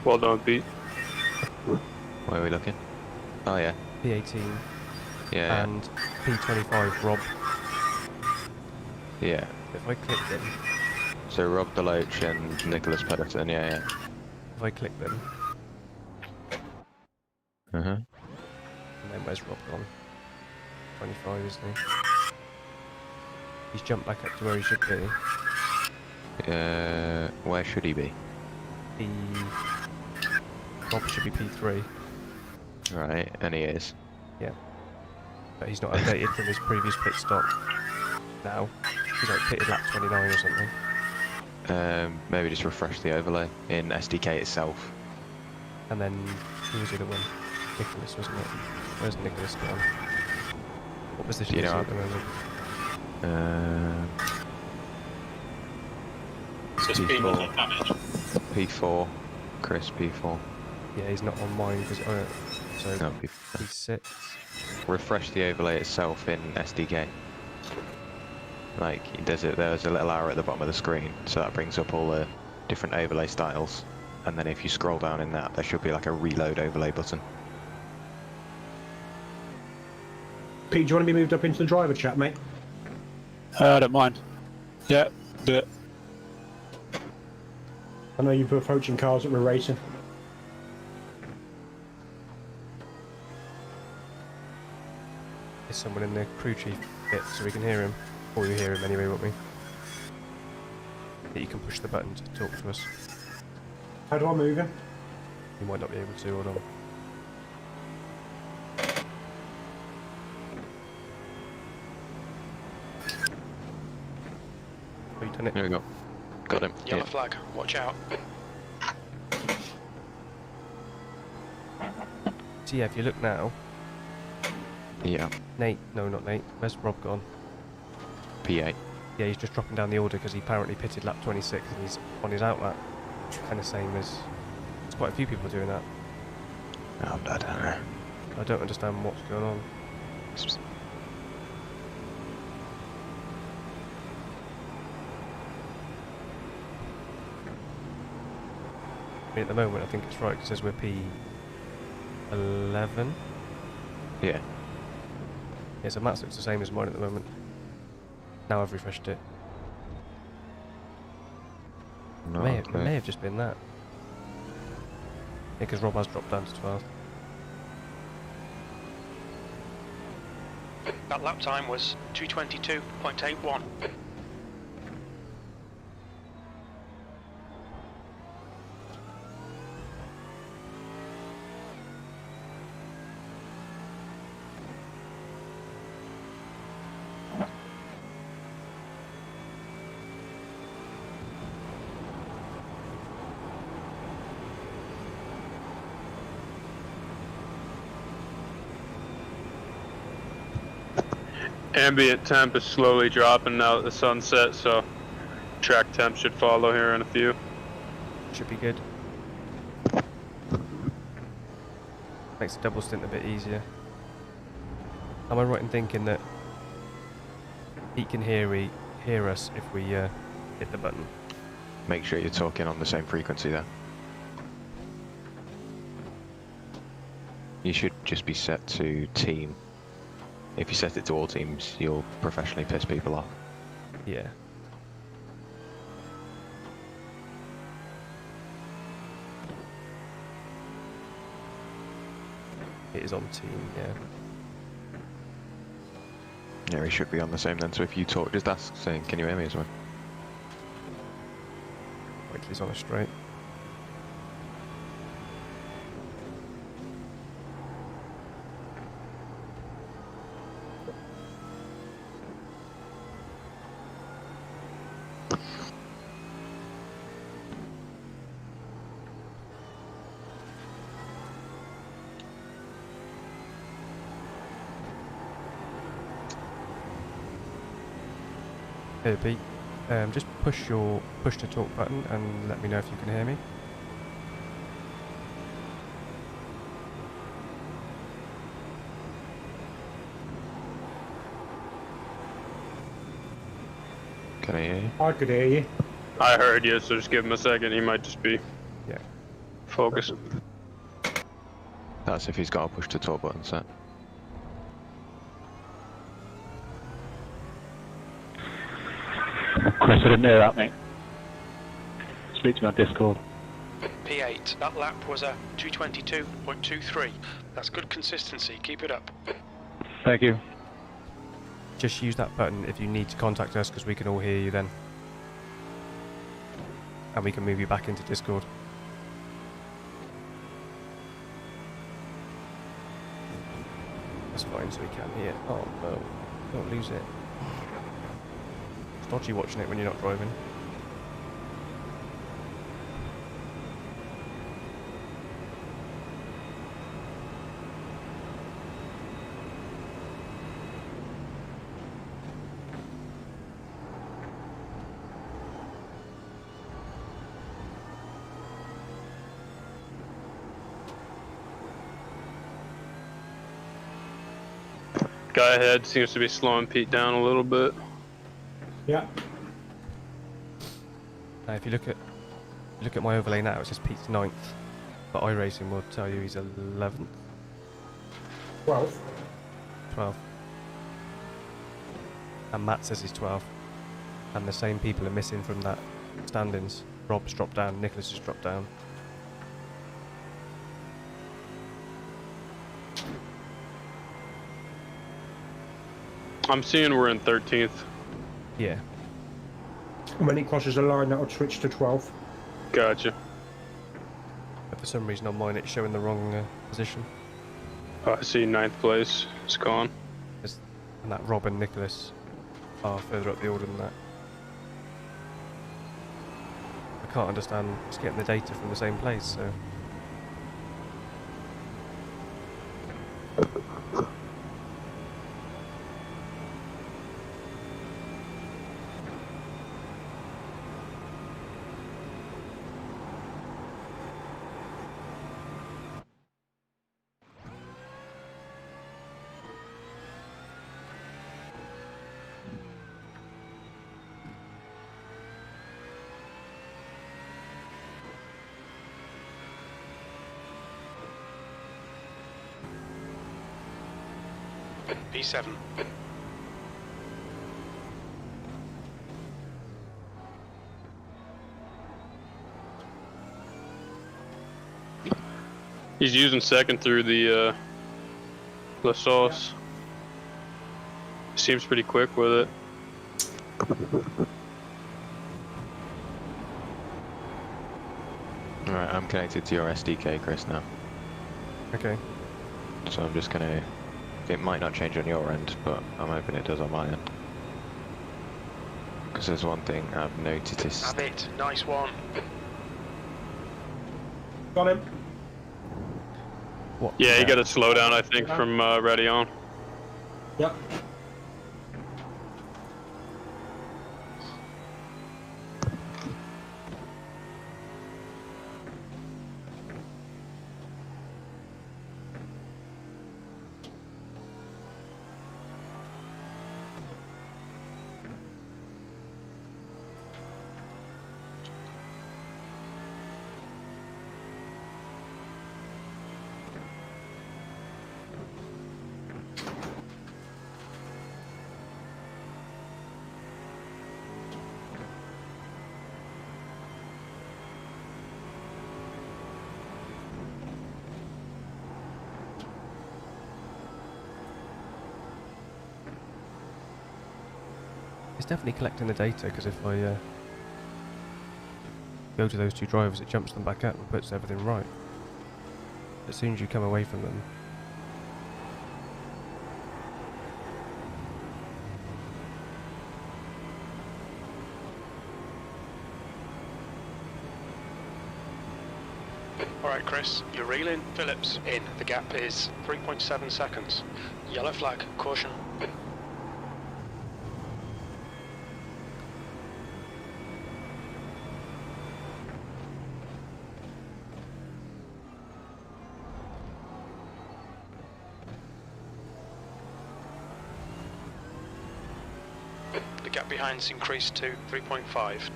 Well done, Pete. Where are we looking? Oh yeah. P18. Yeah. And P25 Rob. Yeah. If I click them, So Rob Deloach and Nicholas Pedersen, yeah. if I click them, And and then where's Rob gone? 25, isn't he? He's jumped back up to where he should be. where should he be? Rob should be P3. Right, and he is. Yeah. But he's not updated from his previous pit stop now. He's like pitted lap 29 or something. Maybe just refresh the overlay in SDK itself. And then, who was the other one? Nicholas, wasn't it? Where's Nicholas gone? What position is he at the moment? P4. P4. Chris, P4. Yeah, he's not on mine because so No, P6. Refresh the overlay itself in SDK. Like, there's a little arrow at the bottom of the screen, so that brings up all the different overlay styles. And then if you scroll down in that, there should be like a reload overlay button. Pete, do you want to be moved up into the driver chat, mate? I don't mind. Yeah, do it. I know you're approaching cars that we're racing. There's someone in the crew chief bit so we can hear him. Or you hear him anyway, won't we? That you can push the button to talk to us. How do I move him? You might not be able to, hold on. Oh, you done it? There we go. Got him. Yellow flag, watch out. So yeah, if you look now, Yeah. Nate, no not Nate, where's Rob gone? P8. Yeah, he's just dropping down the order because he apparently pitted lap 26 and he's on his out lap. Kind of same as... There's quite a few people doing that. Oh, I don't know. I don't understand what's going on. I mean, at the moment I think it's right because it says we're P11. Yeah. Yeah, so Matt's looks the same as mine at the moment. Now I've refreshed it. No, It may have just been that. because Rob has dropped down to 12th. That lap time was 2:22.81. Ambient temp is slowly dropping now that the sun's set, so track temp should follow here in a few. Should be good. Makes the double stint a bit easier. Am I right in thinking that he can hear us if we hit the button? Make sure you're talking on the same frequency there. You should just be set to team. If you set it to all teams, you'll professionally piss people off. Yeah. It is on team, yeah. Yeah, he should be on the same then, so if you talk, just ask saying, can you hear me as well? Wait till he's on a straight. Hey Pete, just push to talk button and let me know if you can hear me. Can I hear you? I could hear you. I heard you, so just give him a second. He might just be focused. That's if he's got a push to talk button set. Chris, I didn't hear that, mate. Speak to me on Discord. P8, that lap was a 2:22.23. That's good consistency, keep it up. Thank you. Just use that button if you need to contact us, because we can all hear you then. And we can move you back into Discord. That's fine, so we can hear. Oh no, don't lose it. It's dodgy watching it when you're not driving. Guy ahead seems to be slowing Pete down a little bit. Yeah. Now if you look at my overlay now, it says Pete's 9th, but iRacing will tell you he's 11th. 12th. 12th. And Matt says he's 12th. And the same people are missing from that standings. Rob's dropped down, Nicholas has dropped down. I'm seeing we're in 13th. Yeah. And when he crosses a line, that'll switch to 12th. Gotcha. But for some reason on mine it's showing the wrong position. Oh, I see 9th place. It's gone. And that Rob and Nicholas are further up the order than that. I can't understand just getting the data from the same place, so... P7. He's using second through the La Sauce. Seems pretty quick with it. Alright, I'm connected to your SDK, Chris, now. Okay. So I'm just gonna... It might not change on your end, but I'm hoping it does on my end. Because there's one thing I've noticed. Have it. Nice one. Got him. What? Yeah, you got to slow down, I think, from ready on. Yep. It's definitely collecting the data, because if I go to those two drivers, it jumps them back up and puts everything right. As soon as you come away from them, Alright, Chris, you're reeling. Phillips in. The gap is 3.7 seconds. Yellow flag. Caution. The gap behind's increased to 3.5.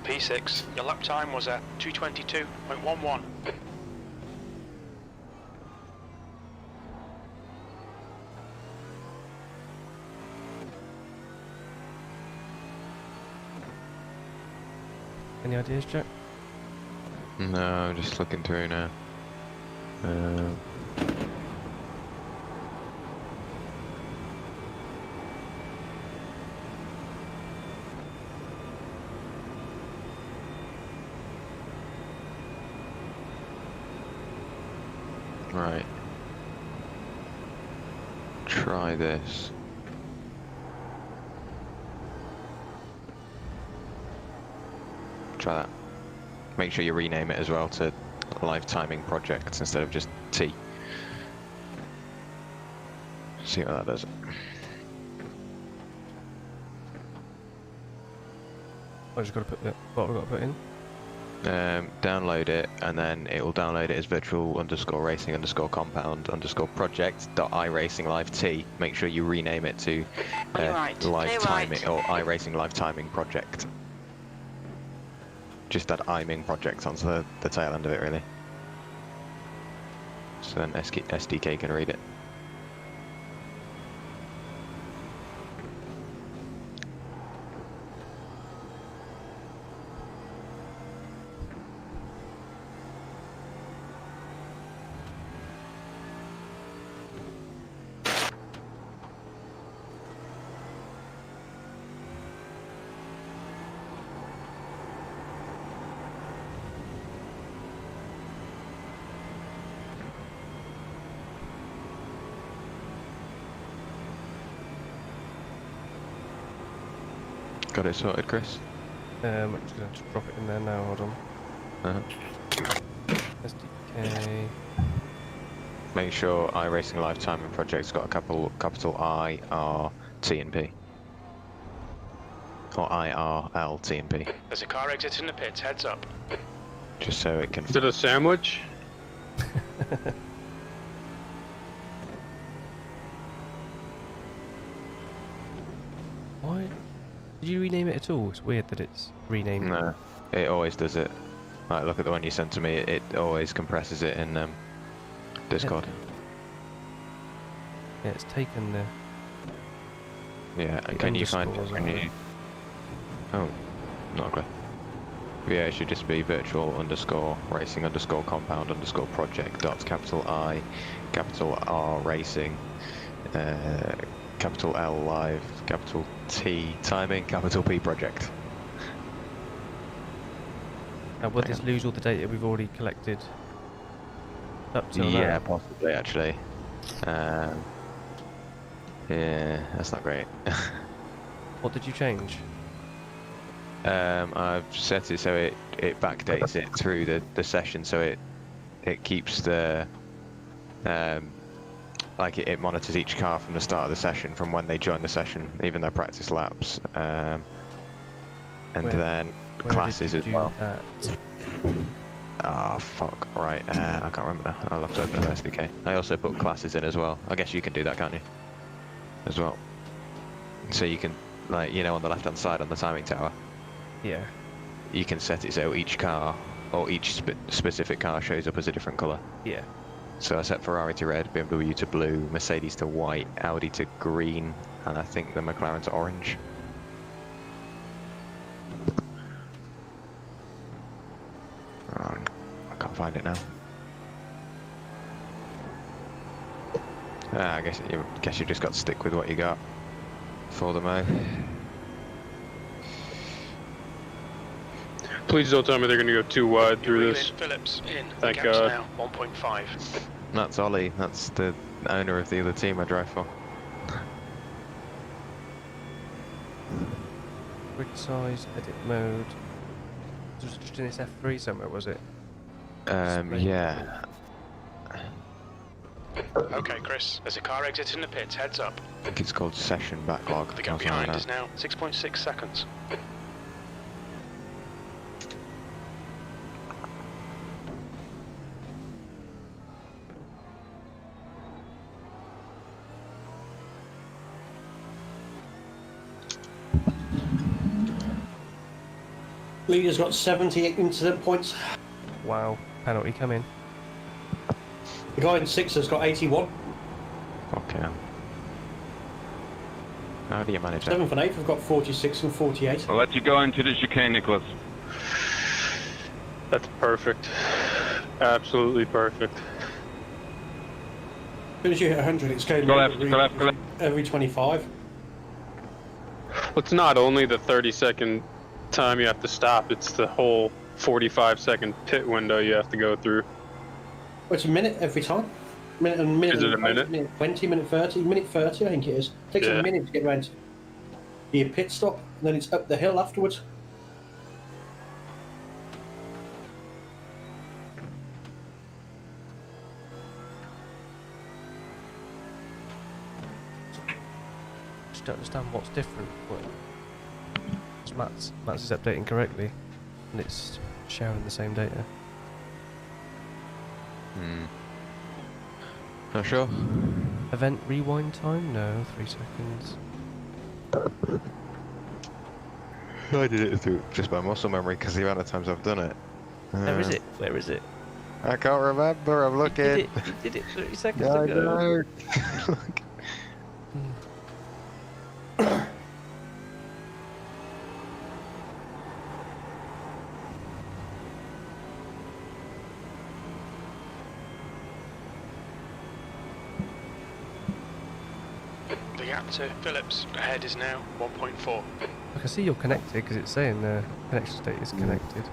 P6, your lap time was at 2:22.11. any ideas, Jack? No, I'm just looking through now. Right. Try this. Try that. Make sure you rename it as well to Live Timing Project instead of just T. See what that does. I just got to put what I've got to put in. Download it, and then it will download it as virtual_racing_compound_project.iRacing Live T. Make sure you rename it to Live Timing or iRacing Live Timing Project. Just add iming project onto the tail end of it, really. So then SDK can read it. Got it sorted, Chris? I'm just going to drop it in there now, hold on. SDK. Make sure iRacing Live Timing Project's got a capital I, R, T and P. Or I, R, L, T and P. There's a car exiting the pits, heads up. Just so it can... Is it a sandwich? Why? Did you rename it at all? It's weird that it's renamed. No, it always does it. Like, look at the one you sent to me, it always compresses it in Discord. Yeah, it's taken the... Yeah, and can you find... Can you... Oh, not good. Yeah, it should just be virtual_racing_compound_project dots capital I, capital R racing, capital L live, capital T timing, capital P project. And will this lose all the data we've already collected up till now? Yeah, possibly actually. Yeah, that's not great. What did you change? I've set it so it backdates it through the session, so it keeps the like it monitors each car from the start of the session, from when they join the session, even their practice laps, and then classes as well. Ah, fuck. Right, I can't remember. I'll have to open the SDK. I also put classes in as well. I guess you can do that, can't you? As well. So you can, like, you know, on the left-hand side on the timing tower. Yeah. You can set it so each car, or each specific car shows up as a different colour. Yeah. So I set Ferrari to red, BMW to blue, Mercedes to white, Audi to green, and I think the McLaren to orange. I can't find it now. I guess you just got to stick with what you got for the mo. Please don't tell me they're going to go too wide through this. Phillips in. Thank Gap's God. now 1.5. That's Ollie. That's the owner of the other team I drive for. Grid size, edit mode. It was just in this F3 somewhere, was it? Yeah. Okay, Chris. There's a car exiting the pits. Heads up. I think it's called session backlog. The gap behind is now 6.6 seconds. Leader's got 78 incident points. Wow. Penalty coming. The guy in 6th has got 81. Okay. How do you manage that? 7th and 8th have got 46 and 48. I'll let you go into the chicane, Nicholas. That's perfect. Absolutely perfect. As soon as you hit 100, it's going Go left, go left, go left. every 25. It's not only the 30-second time you have to stop, it's the whole 45-second pit window you have to go through. Well, it's a minute every time. Minute. Is it a minute? Minute 20, minute 30, minute 30, I think it is. It takes a minute to get around to your pit stop, and then it's up the hill afterwards. Just don't understand what's different. Matt's is updating correctly, and it's sharing the same data. Not sure. Event rewind time? No, 3 seconds. I did it through just by muscle memory because the amount of times I've done it. Where is it? Where is it? I can't remember. I'm looking. You did it 30 seconds I ago. know. The gap to Phillips ahead is now 1.4. I can see you're connected because it's saying the connection state is connected.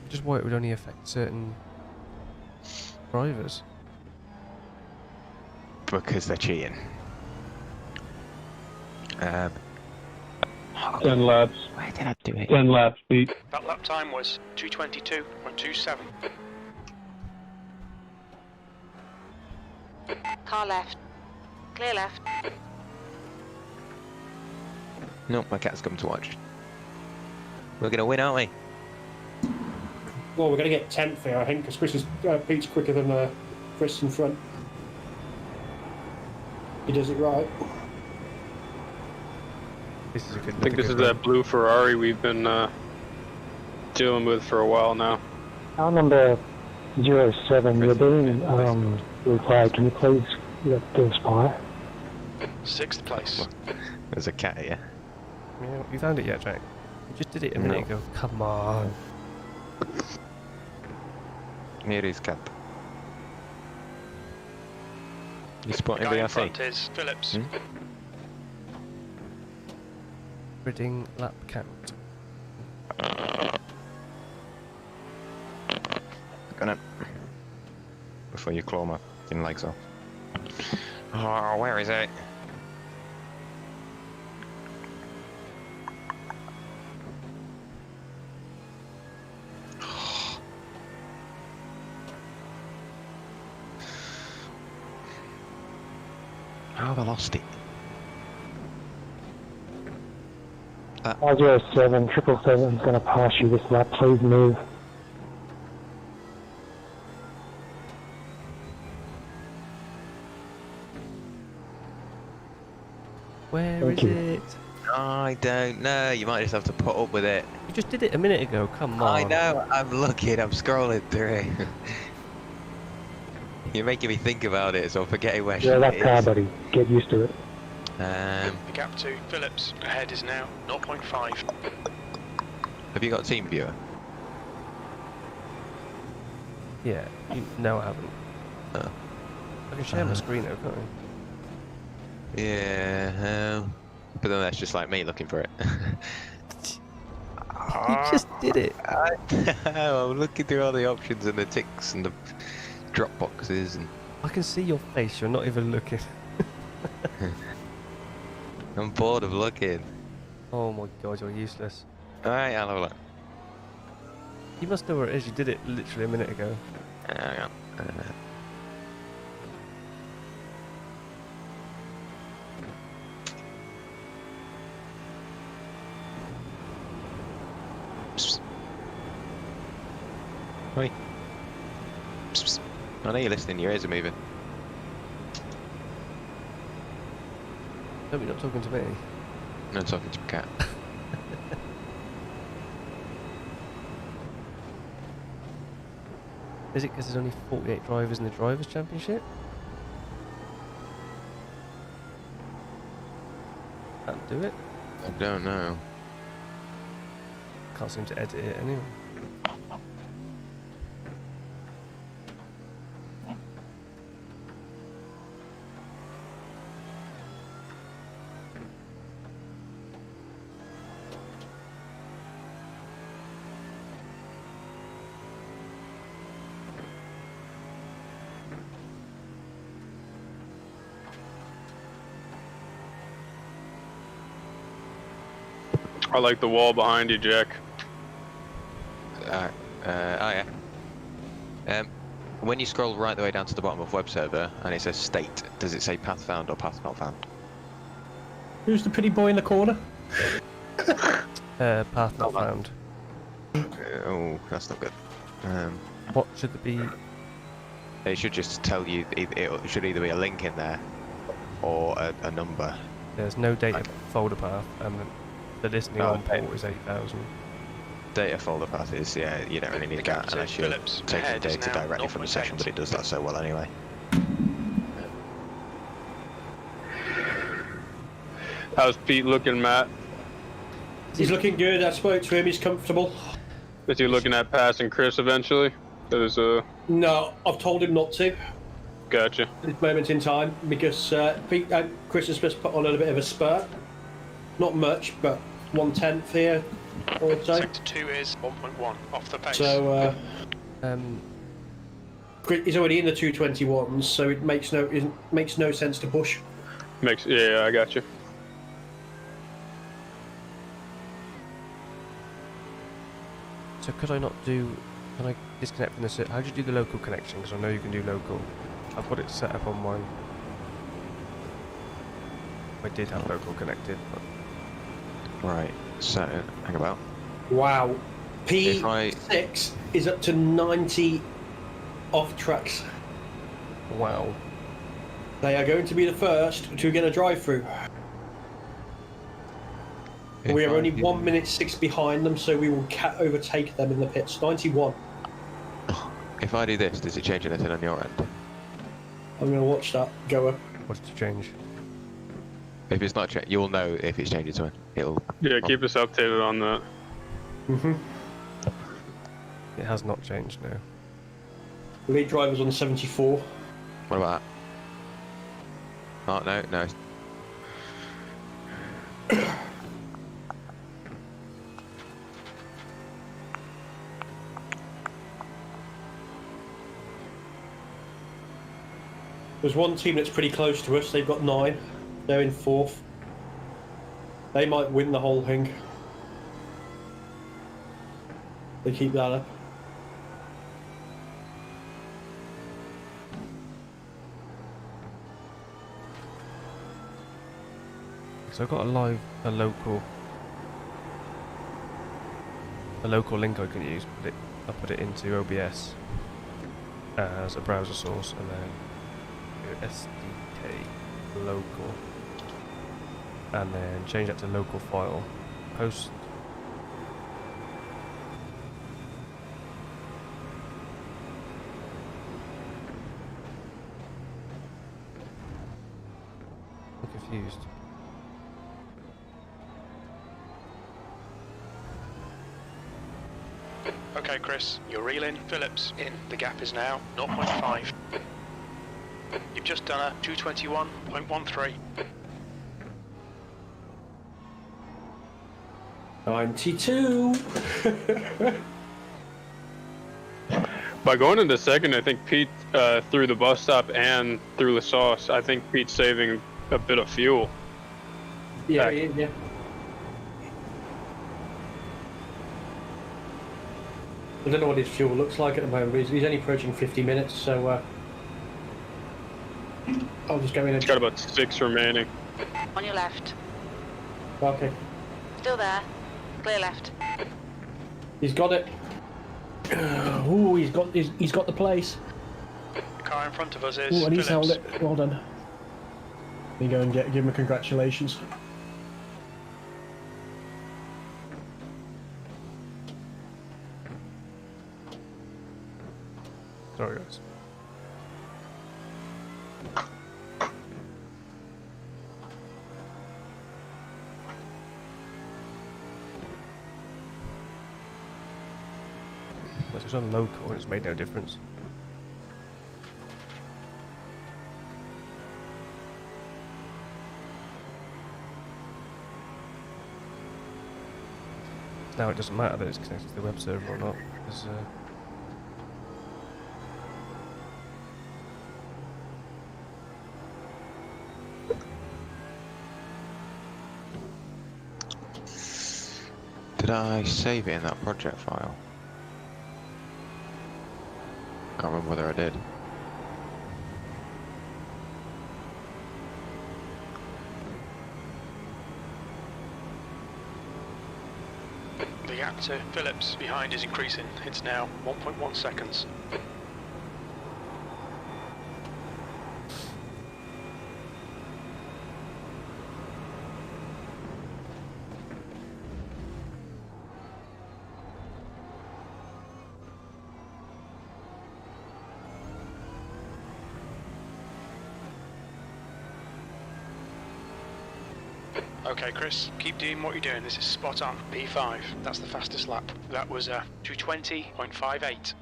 Just why it would only affect certain drivers. Because they're cheating. 10 laps. Why did I do it? 10 laps, Pete. That lap time was 2:22.27. Car left. Clear left. Nope, my cat's come to watch. We're gonna win, aren't we? Well, we're going to get 10th here, I think, because Pete's quicker than Chris in front. He does it right. This is a good. I think this is that blue Ferrari we've been dealing with for a while now. Car number 07, you're being replied. Can you please let the spire? 6th place. There's a cat here. Yeah, you found it yet, Jack? You just did it a minute ago. Come on. Here is cat. You spot The guy anybody in I see? front is Phillips. Reading lap count. Gonna. Before you claw my fucking legs off. Oh, where is it? How have I lost it? 507, 777 is going to pass you this lap. Please move. Where Thank is you. it? I don't know. You might just have to put up with it. You just did it a minute ago. Come on. I know. I'm looking. I'm scrolling through. You're making me think about it, so I'm forgetting where Yeah, she that is. car, buddy. Get used to it. The gap to Phillips ahead is now 0.5. Have you got Team Viewer? Yeah. No, I haven't. Oh. I can share my screen though, can't I? Yeah. But then that's just like me looking for it. You just did it. I'm looking through all the options and the ticks and the drop boxes and. I can see your face. You're not even looking. I'm bored of looking. Oh my god, you're useless. Alright, I'll have a look. You must know where it is. You did it literally a minute ago. Hang on. Oi. I know you're listening, your ears are moving. No, you're not talking to me. No, I'm talking to a cat. Is it because there's only 48 drivers in the Drivers' Championship? Can't do it. I don't know. Can't seem to edit it anyway. I like the wall behind you, Jack. Oh yeah. When you scroll right the way down to the bottom of web server and it says state, does it say path found or path not found? Who's the pretty boy in the corner? Path not found. Oh, that's not good. What should it be? It should just tell you, it should either be a link in there or a number. There's no data folder path, and the listening on port is 8,000. Data folder path is, yeah, you don't really need that unless you're taking data directly from the session, but it does that so well anyway. How's Pete looking, Matt? He's looking good. I spoke to him. He's comfortable. Is he looking at passing Chris eventually? No, I've told him not to. Gotcha. At this moment in time, because Chris has just put on a little bit of a spurt. Not much, but 1/10 here, I would say. Sector 2 is 1.1 off the pace. So, he's already in the 221s, so it makes no sense to push. Yeah, I got you. So could I not do? Can I disconnect from the? How do you do the local connection? Because I know you can do local. I've got it set up on mine. I did have local connected, but. Right, so, hang about. Wow. P6 is up to 90 off tracks. Wow. They are going to be the first to get a drive-through. We are only 1 minute 6 behind them, so we will overtake them in the pits. 91. If I do this, does it change anything on your end? I'm going to watch that go up. What's to change? If it's not changed, you'll know if it's changed to win. It'll. Yeah, keep us updated on that. It has not changed now. Lead driver's on 74. What about that? Oh, no. There's one team that's pretty close to us. They've got 9. They're in 4th. They might win the whole thing. They keep that up. So I've got a local link I can use. I put it into OBS as a browser source, and then SDK local, and then change that to local file, post. I'm confused. Okay, Chris, you're reeling. Phillips in. The gap is now 0.5. You've just done a 221.13. 92. By going into second, I think Pete through the bus stop and through La Sauce, I think Pete's saving a bit of fuel. Yeah. I don't know what his fuel looks like at the moment, but he's only approaching 50 minutes, so I'll just go in and... He's got about 6 remaining. On your left. Okay. Still there. Clear left. He's got it. Ooh, he's got the place. The car in front of us is Ooh, and he's Phillips. held it. Well done. You go and give him a congratulations. Sorry, guys. Well, it's on local, and it's made no difference. Now it doesn't matter that it's connected to the web server or not, because Did I save it in that project file? Can't remember whether I did. The gap to Phillips behind is increasing. It's now 1.1 seconds. Okay, Chris, keep doing what you're doing. This is spot on. P5. That's the fastest lap. That was 220.58.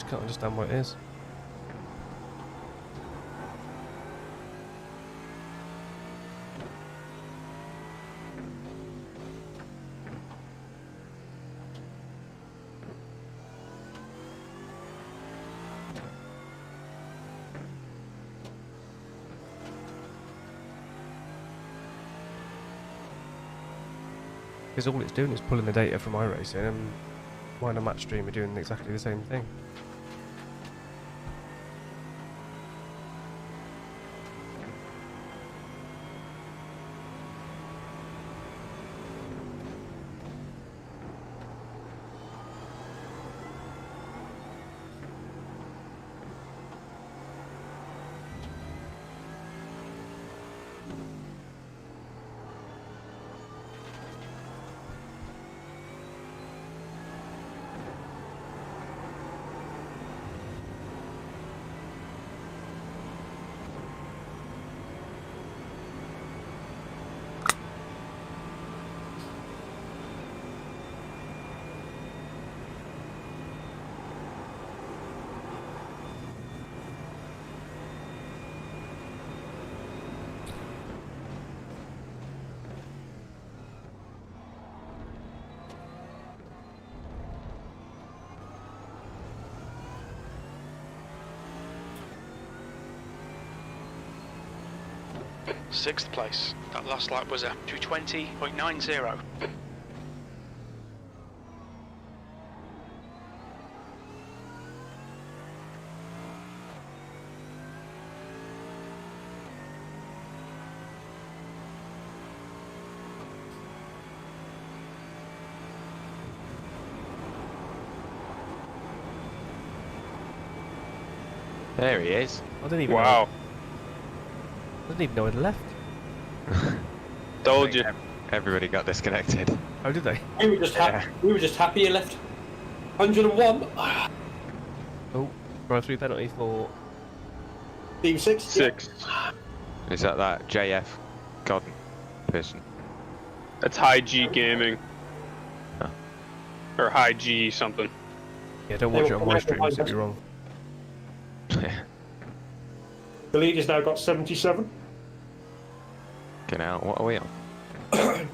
just can't understand what it is. Because all it's doing is pulling the data from iRacing and Mine and Match Stream are doing exactly the same thing. Sixth place. That last lap was a 220.90. There he is. I didn't even Wow. I didn't even know I'd left. Told you. Everybody got disconnected. How did they? We were just happy. Yeah. We were just happy you left. 101. Oh, drive-through penalty for... Team 6. Six. Is that JF God person? That's high G gaming. Huh. Or high G something. Yeah, don't watch it on my stream, it's be wrong. The leader's now got 77. Okay, now what are we on?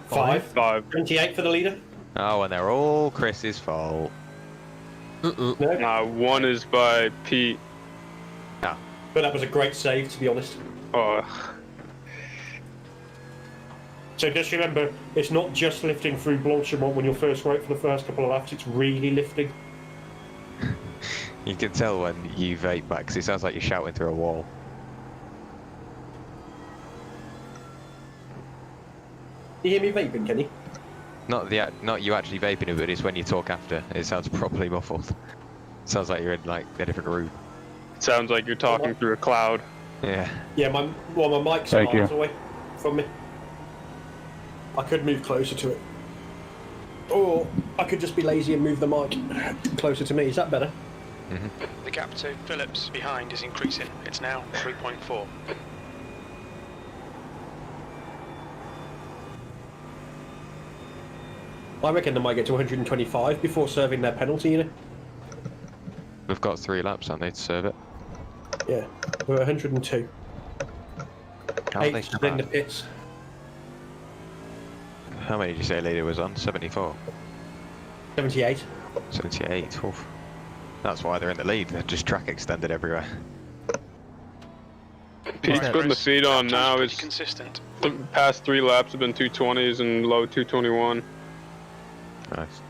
5. 28 for the leader. Oh, and they're all Chris's fault. No, One is by Pete. but that was a great save, to be honest. Oh, So just remember, it's not just lifting through Blanchimont when you're first right for the first couple of laps, it's really lifting. You can tell when you vape back because it sounds like you're shouting through a wall. You hear me vaping, Kenny? Not you actually vaping it, but it's when you talk after. It sounds properly muffled. Sounds like you're in like a different room. it sounds like you're talking through a cloud. Yeah. Yeah, my mic's Thank miles you. away from me. I could move closer to it. Or I could just be lazy and move the mic closer to me. Is that better? The gap to Phillips behind is increasing. It's now 3.4. I reckon they might get to 125 before serving their penalty, you know? We've got 3 laps, aren't they, to serve it? Yeah, we're 102. How are they 8 in the bad? pits. How many did you say leader was on? 74? 78. 78. Oof. That's why they're in the lead. They're just track extended everywhere. Pete's putting the feed on now. Pretty It's consistent. the past 3 laps have been 220s and low 221. Nice.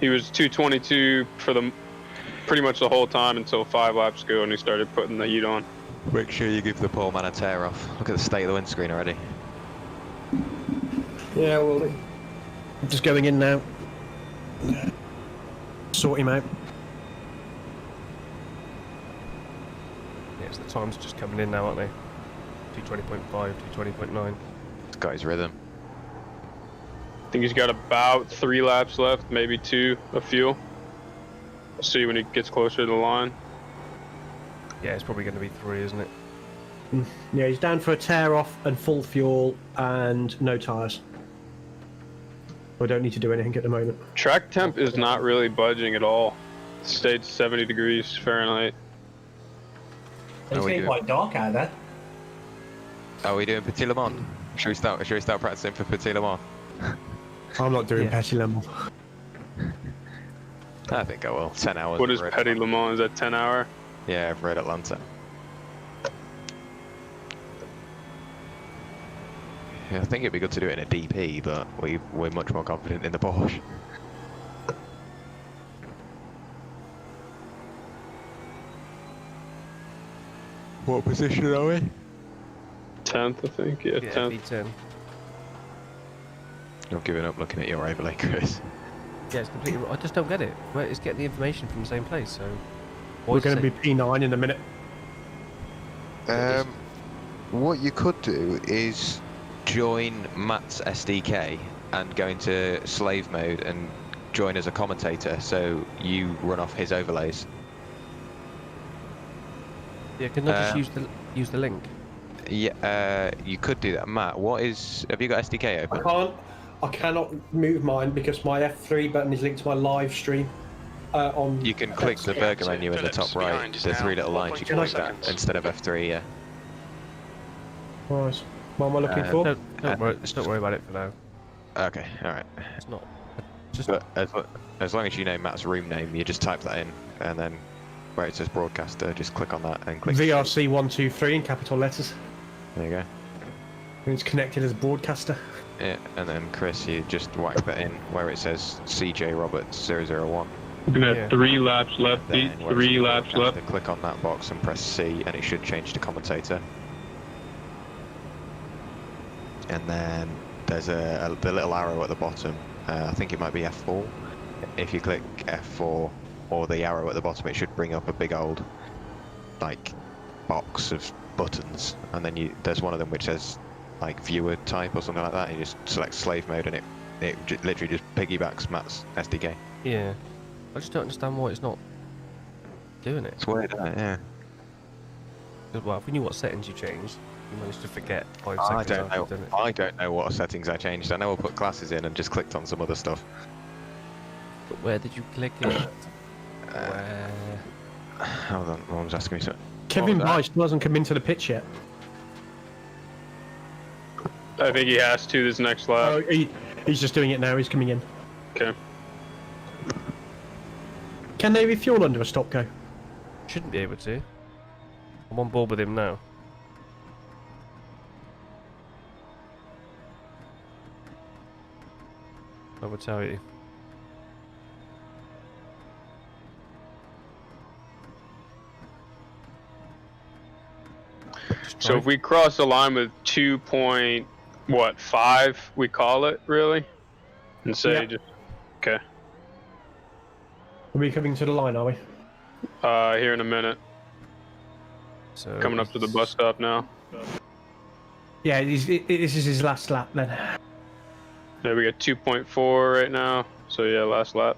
He was 222 for pretty much the whole time until 5 laps ago, and he started putting the heat on. Make sure you give the poor man a tear off. Look at the state of the windscreen already. Yeah, well, I'm just going in now. Sort him out. Yes, the times are just coming in now, aren't they? 220.5, 220.9. He's got his rhythm. I think he's got about 3 laps left, maybe 2 of fuel. We'll see when he gets closer to the line. Yeah, it's probably going to be 3, isn't it? Yeah, he's down for a tear off and full fuel and no tyres. We don't need to do anything at the moment. Track temp is not really budging at all. It stayed 70 degrees Fahrenheit. It's getting quite dark out there. Are we doing Petit Le Mans? Should we start practicing for Petit Le Mans? I'm not doing Petit Le Mans. I think I will. 10 hours. What is for Petit Le Mans? Is that 10 hour? Yeah, I've read Atlanta. Yeah, I think it'd be good to do it in a DP, but we're much more confident in the Porsche. What position are we? 10th, I think. Yeah, 10th. P10. I've given up looking at your overlay, Chris. Yeah, it's completely. I just don't get it. Where it's getting the information from the same place. So We're going to be P9 in a minute. What you could do is join Matt's SDK and go into slave mode and join as a commentator, so you run off his overlays. Yeah, can I just use the link? Yeah, you could do that. Matt, have you got SDK open? I cannot move mine because my F3 button is linked to my live stream. You can click the burger menu in the top right. There's 3 little lines. You can click that instead of F3. Yeah. Right. What am I looking for? Don't worry about it for now. Okay. All right. It's not. Just. But as long as you know Matt's room name, you just type that in, and then where it says broadcaster, just click on that and click. VRC123 in capital letters. There you go. And it's connected as broadcaster. Yeah, and then Chris, you just whack that in where it says CJ Roberts 001. We're gonna have 3 laps left, Pete. 3 laps left. Click on that box and press C, and it should change to commentator. And then there's the little arrow at the bottom. I think it might be F4. If you click F4 or the arrow at the bottom, it should bring up a big old like box of buttons, and then there's one of them which says like viewer type or something like that, and you just select slave mode, and it literally just piggybacks Matt's SDK. Yeah, I just don't understand why it's not doing it. It's weird, isn't it? Yeah. Well, if we knew what settings you changed, you managed to forget 5 seconds after you've done it. I don't know what settings I changed. I know I put classes in and just clicked on some other stuff. But where did you click it? Where? Hold on, Mom's asking me something. Kevin Blythe still hasn't come into the pitch yet. I think he has to this next lap. Oh, he's just doing it now. He's coming in. Okay. Can they refuel under a stop go? Shouldn't be able to. I'm on board with him now. I will tell you. So if we cross the line with 2.5, we call it really, and say just okay. Are we coming to the line? Are we? Here in a minute. So coming up to the bus stop now. Yeah, this is his last lap then. Yeah, we got 2.4 right now. So yeah, last lap.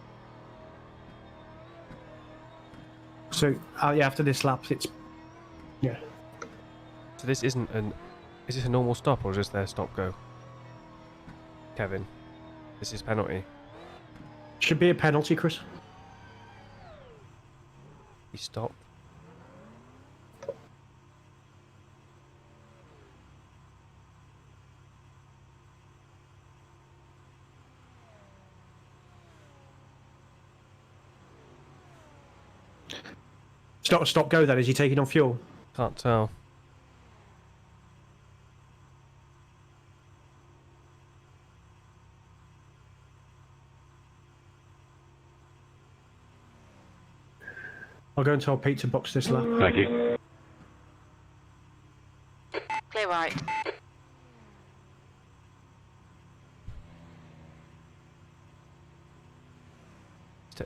So yeah, after this lap, it's yeah. So this isn't is this a normal stop or is this their stop go? Kevin, this is penalty. Should be a penalty, Chris. He stopped. It's not a stop go then, is he taking on fuel? Can't tell. I'll go and tell Pete to box this lap. Thank you. Clear right.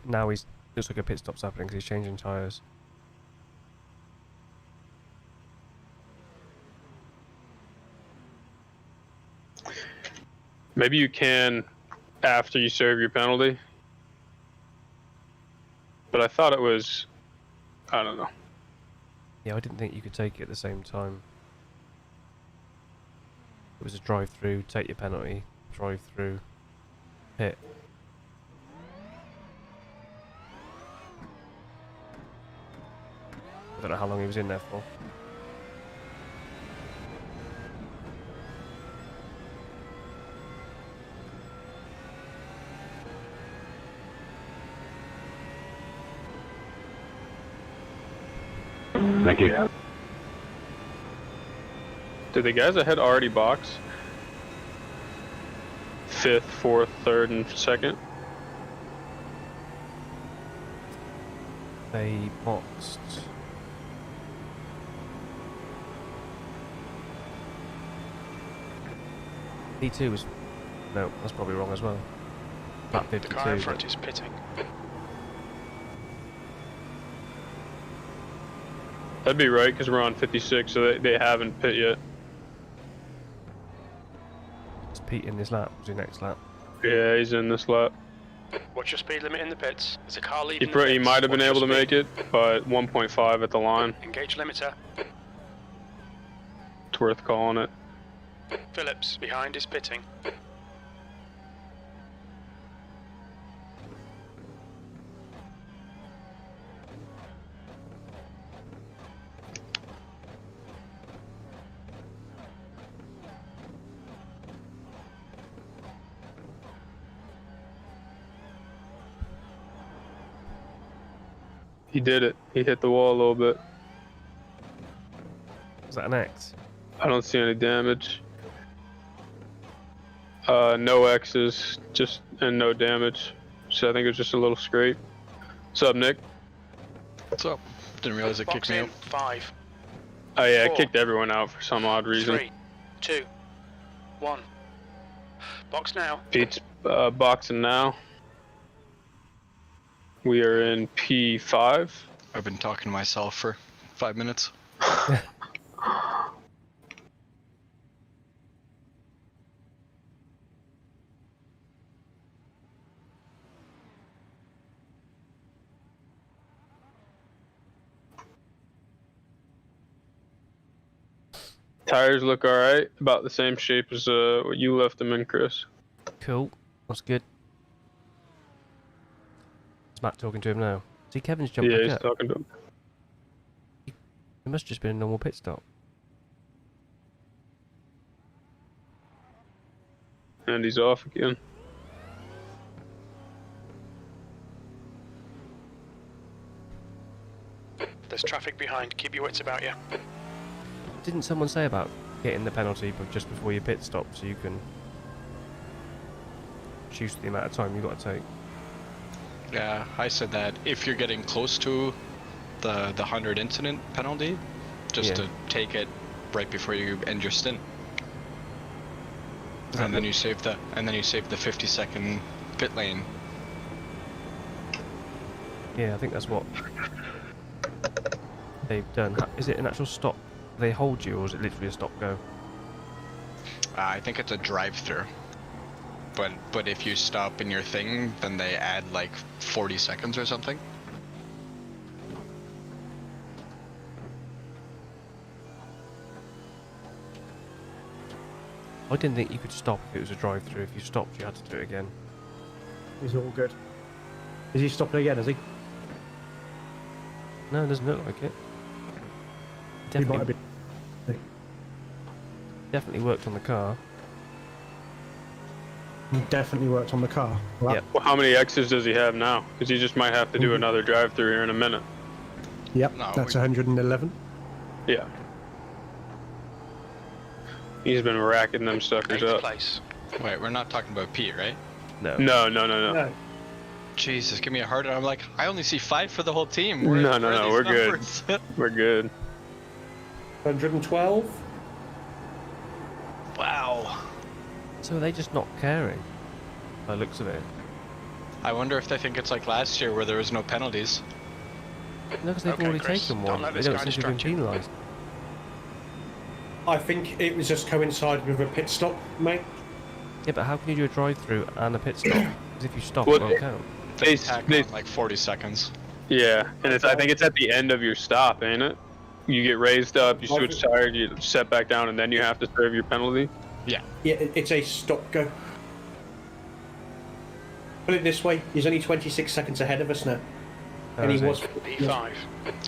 Now he's looks like a pit stop's happening because he's changing tyres. Maybe you can after you serve your penalty. But I thought it was, I don't know. Yeah, I didn't think you could take it at the same time. It was a drive-through, take your penalty, drive-through, pit. I don't know how long he was in there for. Thank you. Did the guys ahead already box? 5th, 4th, 3rd, and 2nd? They boxed. P2 was... No, that's probably wrong as well. Lap The 52. car in front is pitting. That'd be right, because we're on 56, so they haven't pit yet. Is Pete in this lap? Was he next lap? Yeah, he's in this lap. What's your speed limit in the pits? There's a car He, leaving the pits. he might have been What's able to your make speed? it, but 1.5 at the line. Engage limiter. It's worth calling it. Phillips, behind is pitting. He did it. He hit the wall a little bit. Was that an X? I don't see any damage. No X's, and no damage. So I think it was just a little scrape. What's up, Nick? What's up? Didn't realize it kicked me out. 5. Oh yeah, 4, I kicked everyone out for some odd reason. 3, 2, 1. Box now. Pete's boxing now. We are in P5. I've been talking to myself for 5 minutes. Tires look alright, about the same shape as what you left them in, Chris. Cool. That's good. Is Matt talking to him now? See, Kevin's jumped Yeah, back he's up. talking to him. It must have just been a normal pit stop. And he's off again. There's traffic behind. Keep your wits about you. Didn't someone say about getting the penalty just before your pit stop so you can choose the amount of time you've got to take? Yeah, I said that if you're getting close to the 100 incident penalty, just to take it right before you end your stint. And then you save the 50-second pit lane. Yeah, I think that's what they've done. Is it an actual stop? They hold you, or is it literally a stop go? I think it's a drive-through. But if you stop in your thing, then they add like 40 seconds or something. I didn't think you could stop if it was a drive-through. If you stopped, you had to do it again. He's all good. Is he stopping again, is he? No, it doesn't look like it. He might have been. Definitely worked on the car. Definitely worked on the car. Well, Yep. Well, how many X's does he have now? Because he just might have to do another drive-through here in a minute. Yep, No, that's 111. Yeah. He's been racking them suckers 8th up. place. Wait, we're not talking about Pete, right? No. No. Jesus, give me a heart. I'm like, I only see 5 for the whole team. No, Where are we're these good. numbers? We're good. 112. Wow. So are they just not caring? By the looks of it. I wonder if they think it's like last year where there was no penalties. No, because they've Okay, already Chris, taken don't one. let They this don't guy seem to have been distract you. penalised. I think it was just coincided with a pit stop, mate. Yeah, but how can you do a drive-through and a pit stop? Because if you stop, Well, it won't count. They tack on like 40 seconds. Yeah, and I think it's at the end of your stop, ain't it? You get raised up, you switch tires, you set back down, and then you have to serve your penalty. Yeah, it's a stop-go. Put it this way, he's only 26 seconds ahead of us now. Oh, And he is he? was... P5.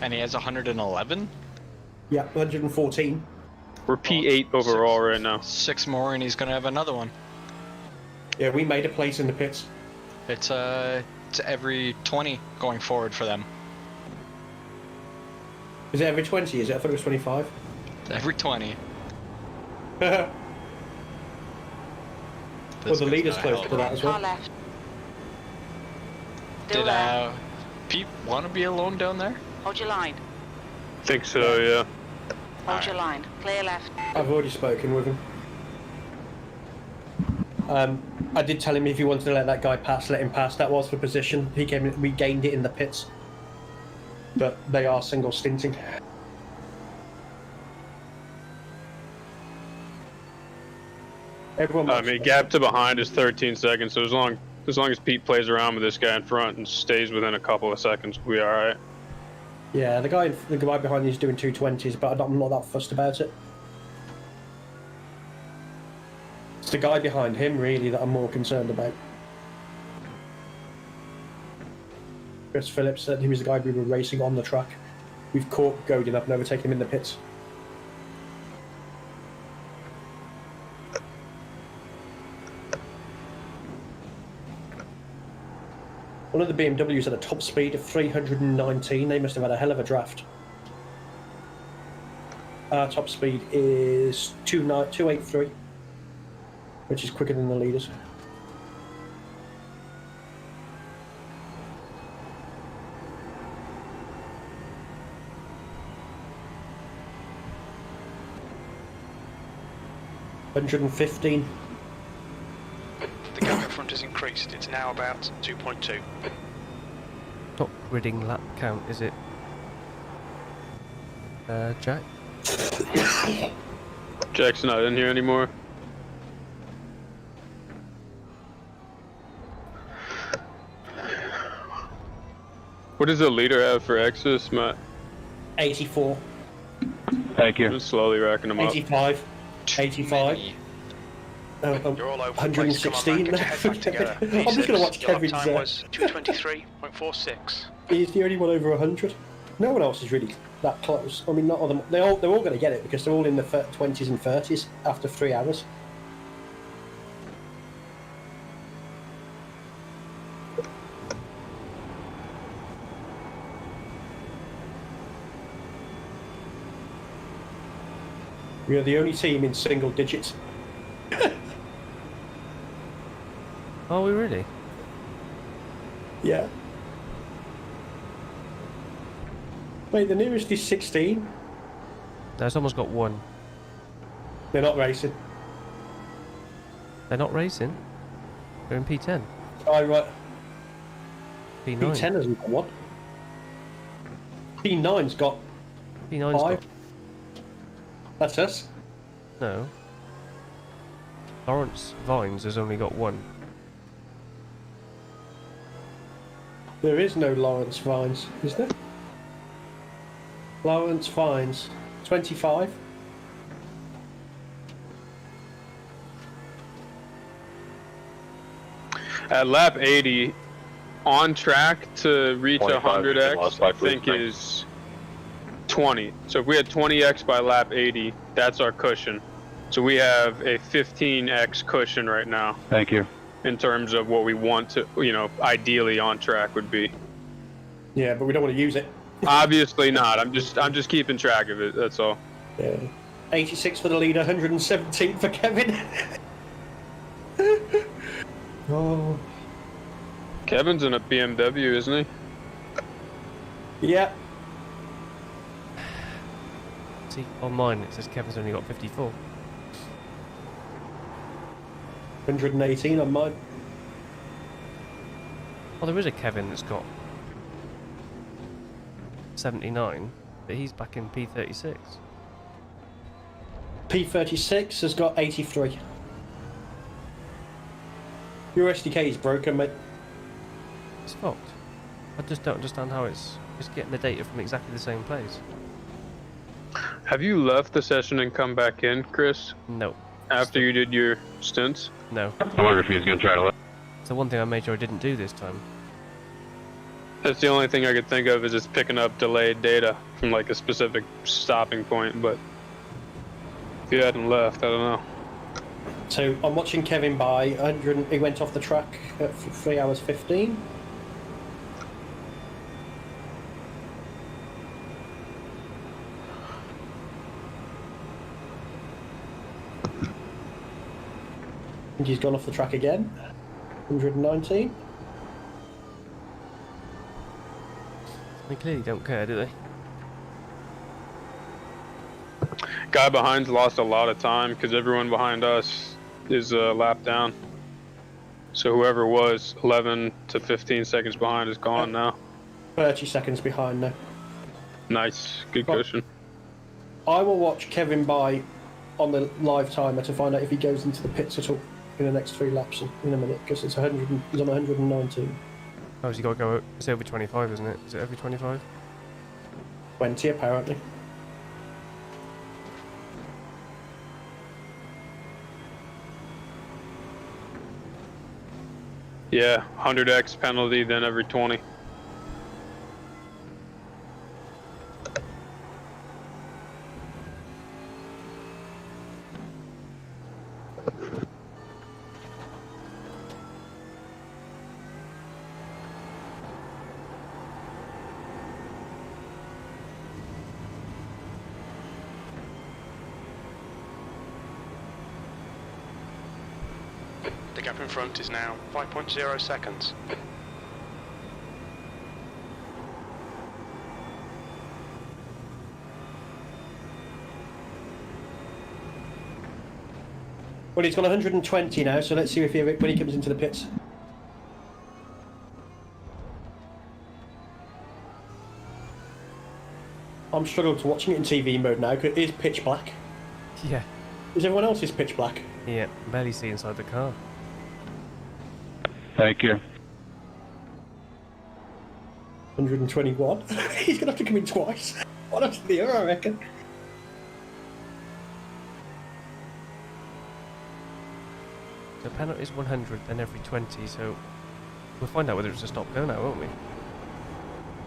And he has 111? Yeah, 114. We're P8 overall right now. 6 more and he's gonna have another one. Yeah, we made a place in the pits. It's every 20 going forward for them. Is it every 20? Is it? I thought it was 25. Every 20. Well, This the guy's leader's got a close hell to of a that as Car well. left. Still Did there. Pete want to be alone down there? Hold your line. Think so, yeah. Hold your line. Clear left. I've already spoken with him. I did tell him if he wanted to let that guy pass, let him pass. That was for position. We gained it in the pits. But they are single stinting. Everyone. I mean, gap to behind is 13 seconds. So as long as Pete plays around with this guy in front and stays within a couple of seconds, we'll be all right. Yeah, the guy behind you is doing 220s, but I'm not that fussed about it. It's the guy behind him, really, that I'm more concerned about. Chris Phillips said he was the guy we were racing on the track. We've caught Godin up and overtaken him in the pits. One of the BMWs had a top speed of 319. They must have had a hell of a draft. Our top speed is 283, which is quicker than the leaders. $115. The gap in front has increased. It's now about 2.2. Not gridding lap count, is it? Jack? Jack's not in here anymore. What does the leader have for Exodus, Matt? 84. Thank you. I'm slowly racking them up. 85. 85. You're all over 116. Come on, man, get your head back together. I'm just going to watch Your lap Kevin's. time was 2:23.46. He's the only one over 100. No one else is really that close. I mean, not all them. They're all going to get it because they're all in the 20s and 30s after 3 hours. We are the only team in single digits. Are we really? Yeah. Wait, the nearest is 16. No, someone's got one. They're not racing. They're not racing? They're in P10. Oh, right. P9. P10 hasn't got one. P9's got P9's 5. got... That's us. No. Lawrence Vines has only got one. There is no Lawrence Vines, is there? Lawrence Vines. 25. At lap 80, on track to reach 100x, I think week. is 20. So if we had 20x by lap 80, that's our cushion. So we have a 15x cushion right now Thank you. in terms of what we want to, ideally on track would be. Yeah, but we don't want to use it. Obviously not. I'm just keeping track of it. That's all. Yeah. 86 for the leader, 117 for Kevin. Oh. Kevin's in a BMW, isn't he? Yeah. See, on mine it says Kevin's only got 54. 118 on mine. Oh, there is a Kevin that's got 79, but he's back in P36. P36 has got 83. Your SDK is broken, mate. It's fucked. I just don't understand how it's getting the data from exactly the same place. Have you left the session and come back in, Chris? No. After you did your stints? No. I wonder if he's going to try to let. So one thing I made sure I didn't do this time. That's the only thing I could think of is just picking up delayed data from like a specific stopping point, but if you hadn't left, I don't know. So I'm watching Kevin by 100. He went off the track at 3 hours 15. And he's gone off the track again. 119. They clearly don't care, do they? Guy behind's lost a lot of time because everyone behind us is a lap down. So whoever was 11 to 15 seconds behind is gone now. 30 seconds behind now. Nice, good cushion. I will watch Kevin by on the live timer to find out if he goes into the pits at all in the next 3 laps in a minute, because it's 100. He's on 119. Oh, so you got to go. It's every 25, isn't it? Is it every 25? 20 apparently. Yeah, 100x penalty, then every 20. The gap in front is now 5.0 seconds. Well, he's got 120 now, so let's see if when he comes into the pits. I'm struggling to watching it in TV mode now because it is pitch black. Yeah. Is everyone else pitch black? Yeah, barely see inside the car. Thank you. 121. He's gonna have to come in twice. One after the other, I reckon. The penalty is 100, then every 20, so we'll find out whether it's a stop go now, won't we?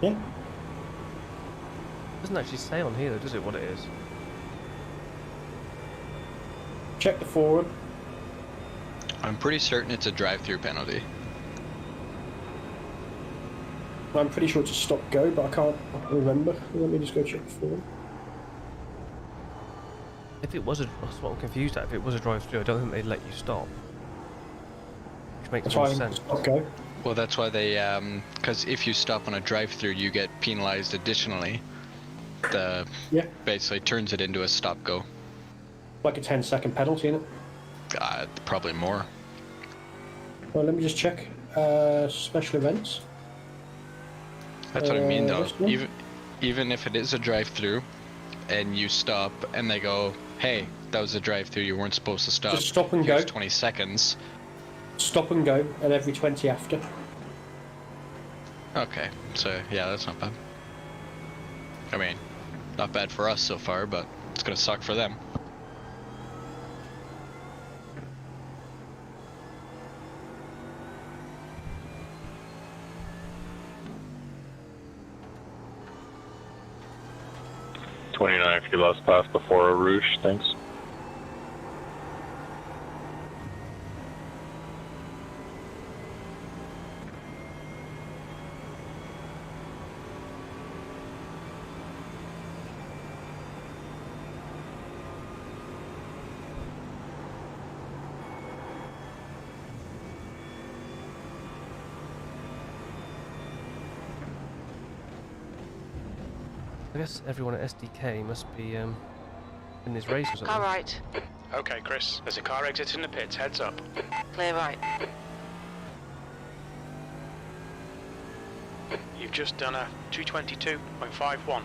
Yeah. It doesn't actually say on here though, does it, what it is? Check the forum. I'm pretty certain it's a drive-through penalty. I'm pretty sure it's a stop go, but I can't remember. Let me just go check the forum. If it was that's what I'm confused at. If it was a drive-through, I don't think they'd let you stop. Which makes more sense. Okay. Well, that's why they, because if you stop on a drive-through, you get penalized additionally. Basically turns it into a stop-go. Like a 10-second penalty, innit? Probably more. Well, let me just check. Special events. That's what I mean, though. Even if it is a drive-through, and you stop, and they go, "Hey, that was a drive-through. You weren't supposed to stop." Just stop and Here's go. 20 seconds. Stop and go, and every 20 after. Okay, so yeah, that's not bad. I mean, not bad for us so far, but it's gonna suck for them. If you lost pass before a Rouge, thanks. I guess everyone at SDK must be in this race or something. Car right. Okay, Chris. There's a car exiting the pits. Heads up. Clear right. You've just done a 222.51.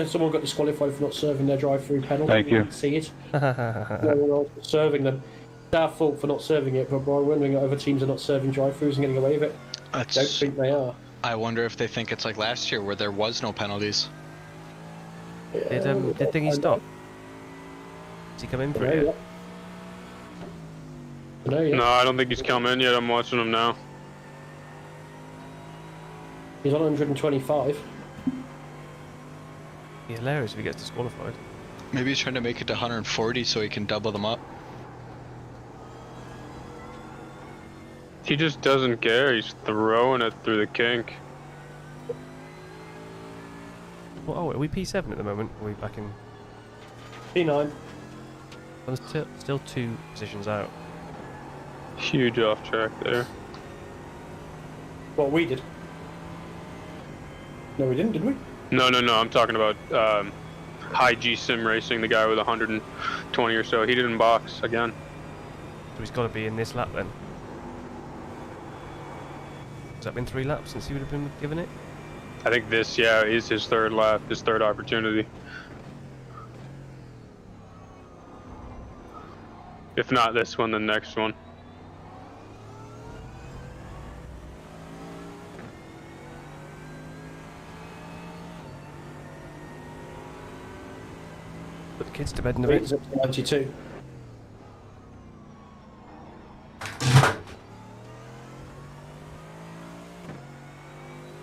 Someone got disqualified for not serving their drive-through penalty. Thank you. See it. No one else was serving them. It's our fault for not serving it, but I'm wondering if other teams are not serving drive-throughs and getting away with it. I don't think they are. I wonder if they think it's like last year where there was no penalties. Did Thingy stop? Has he come in for No, it yet? No, yeah. No, I don't think he's come in yet. I'm watching him now. He's on 125. Be hilarious if he gets disqualified. Maybe he's trying to make it to 140 so he can double them up. He just doesn't care. He's throwing it through the kink. Well, oh, are we P7 at the moment? Or are we back in? P9. Well, there's still 2 positions out. Huge off track there. What we did. No, we didn't, did we? No. I'm talking about high G sim racing. The guy with 120 or so. He didn't box again. So he's got to be in this lap then. Has that been 3 laps since he would have been given it? I think this, yeah, is his third lap, his third opportunity. If not this one, the next one. Put the kids to bed in a bit. He's up to 92.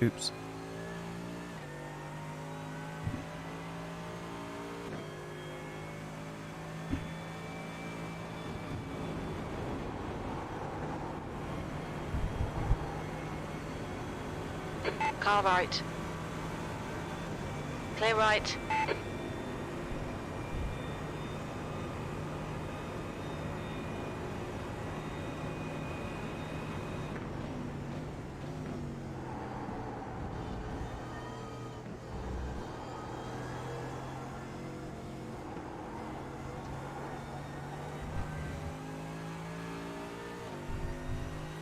Oops. Car right. Clear right.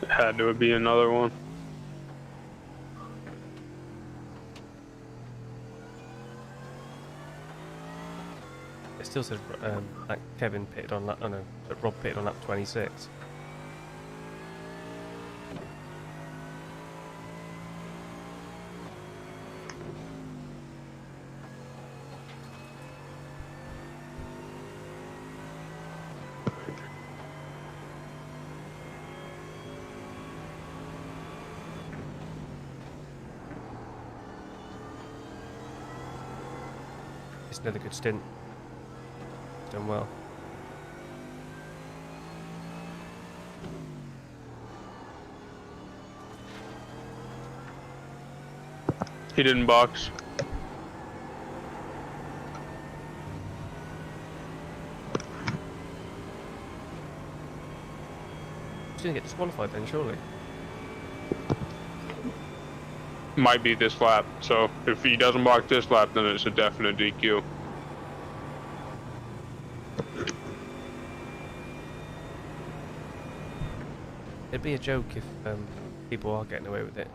Had to be another one. It still says that Kevin pitted on lap. Oh no, that Rob pitted on lap 26. It's another good stint. Done well. He didn't box. He's gonna get disqualified then, surely. Might be this lap. So if he doesn't box this lap, then it's a definite DQ. It'd be a joke if people are getting away with it.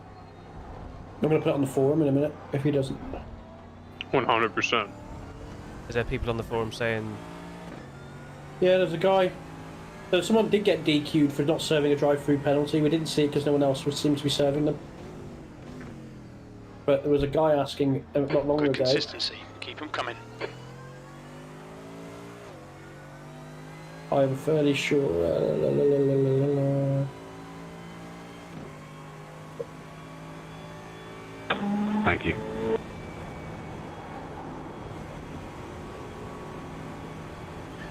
I'm going to put it on the forum in a minute if he doesn't. 100%. Is there people on the forum saying? Yeah, there's a guy. So someone did get DQ'd for not serving a drive-through penalty. We didn't see it because no one else seemed to be serving them. But there was a guy asking not long Good ago. consistency. Keep them coming. I'm fairly sure. Thank you.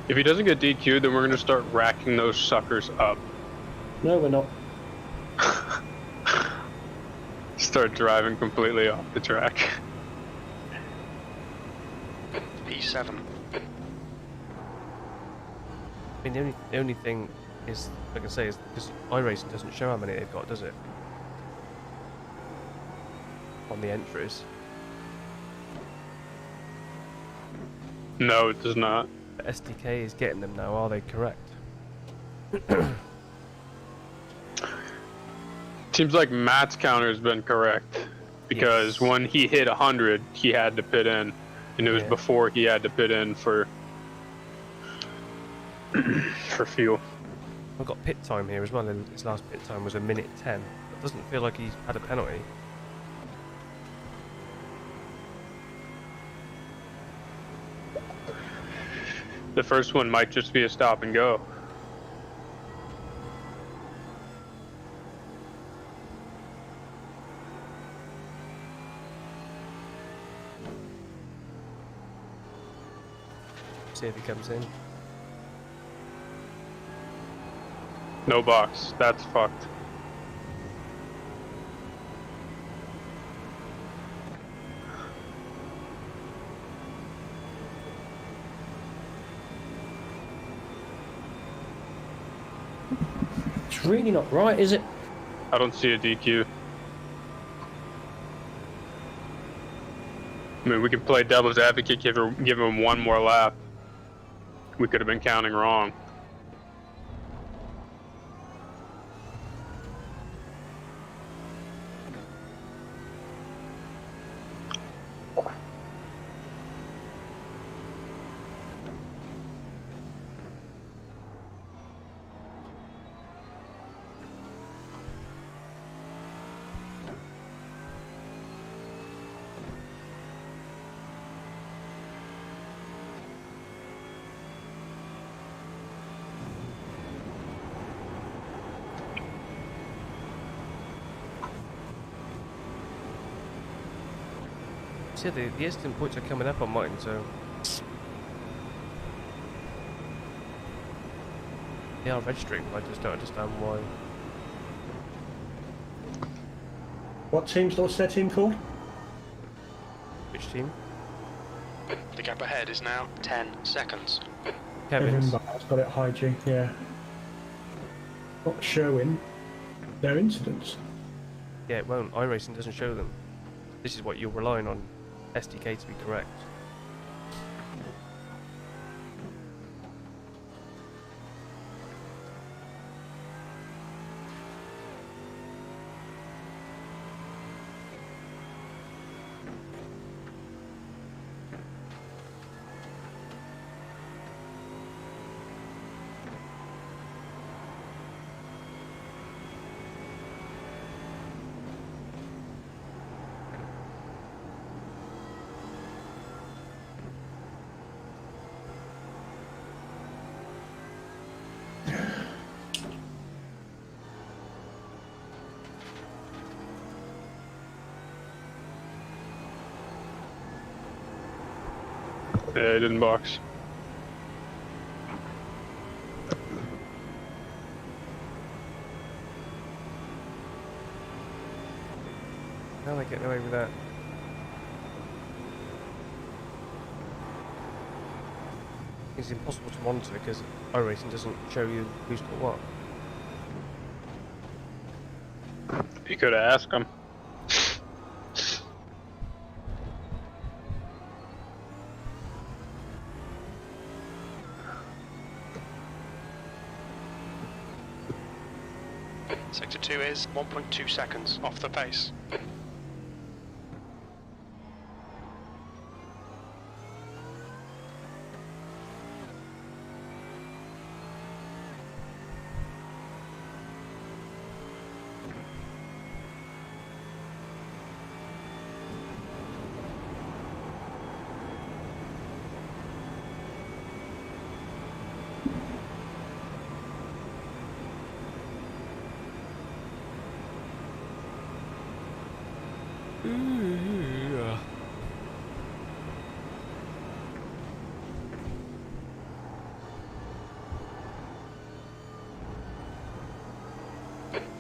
If he doesn't get DQ'd, then we're going to start racking those suckers up. No, we're not. Start driving completely off the track. P7. I mean, the only thing is, like I say, is because iRacing doesn't show how many they've got, does it? On the entries. No, it does not. The SDK is getting them now. Are they correct? Seems like Matt's counter has been correct because when he hit 100, he had to pit in, and it was before he had to pit in for fuel. I've got pit time here as well, and his last pit time was 1:10. It doesn't feel like he's had a penalty. The first one might just be a stop and go. See if he comes in. No box. That's fucked. It's really not right, is it? I don't see a DQ. I mean, we could play devil's advocate, give him one more lap. We could have been counting wrong. See, the instant points are coming up on mine, so they are registering, but I just don't understand why. What's their team called? Which team? The gap ahead is now 10 seconds. Kevin's. Everyone's got it high G, yeah. Not showing their incidents. Yeah, it won't. iRacing doesn't show them. This is what you're relying on SDK to be correct. Yeah, it didn't box. How are they getting away with that? It's impossible to monitor because iRacing doesn't show you who's got what. You could ask him. Sector 2 is 1.2 seconds off the pace.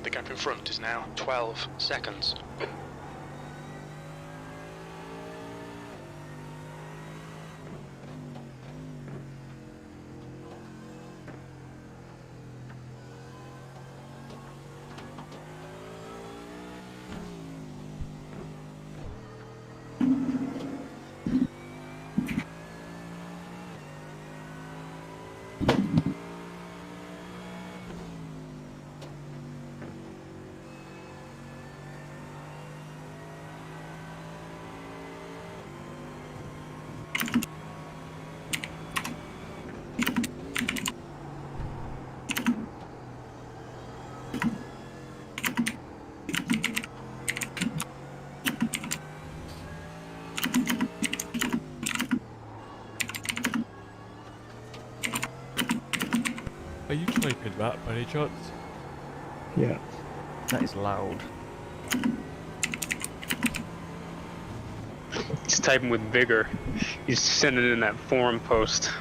The gap in front is now 12 seconds. Are you typing that by any chance? Yeah. That is loud. He's typing with vigor. He's sending in that forum post.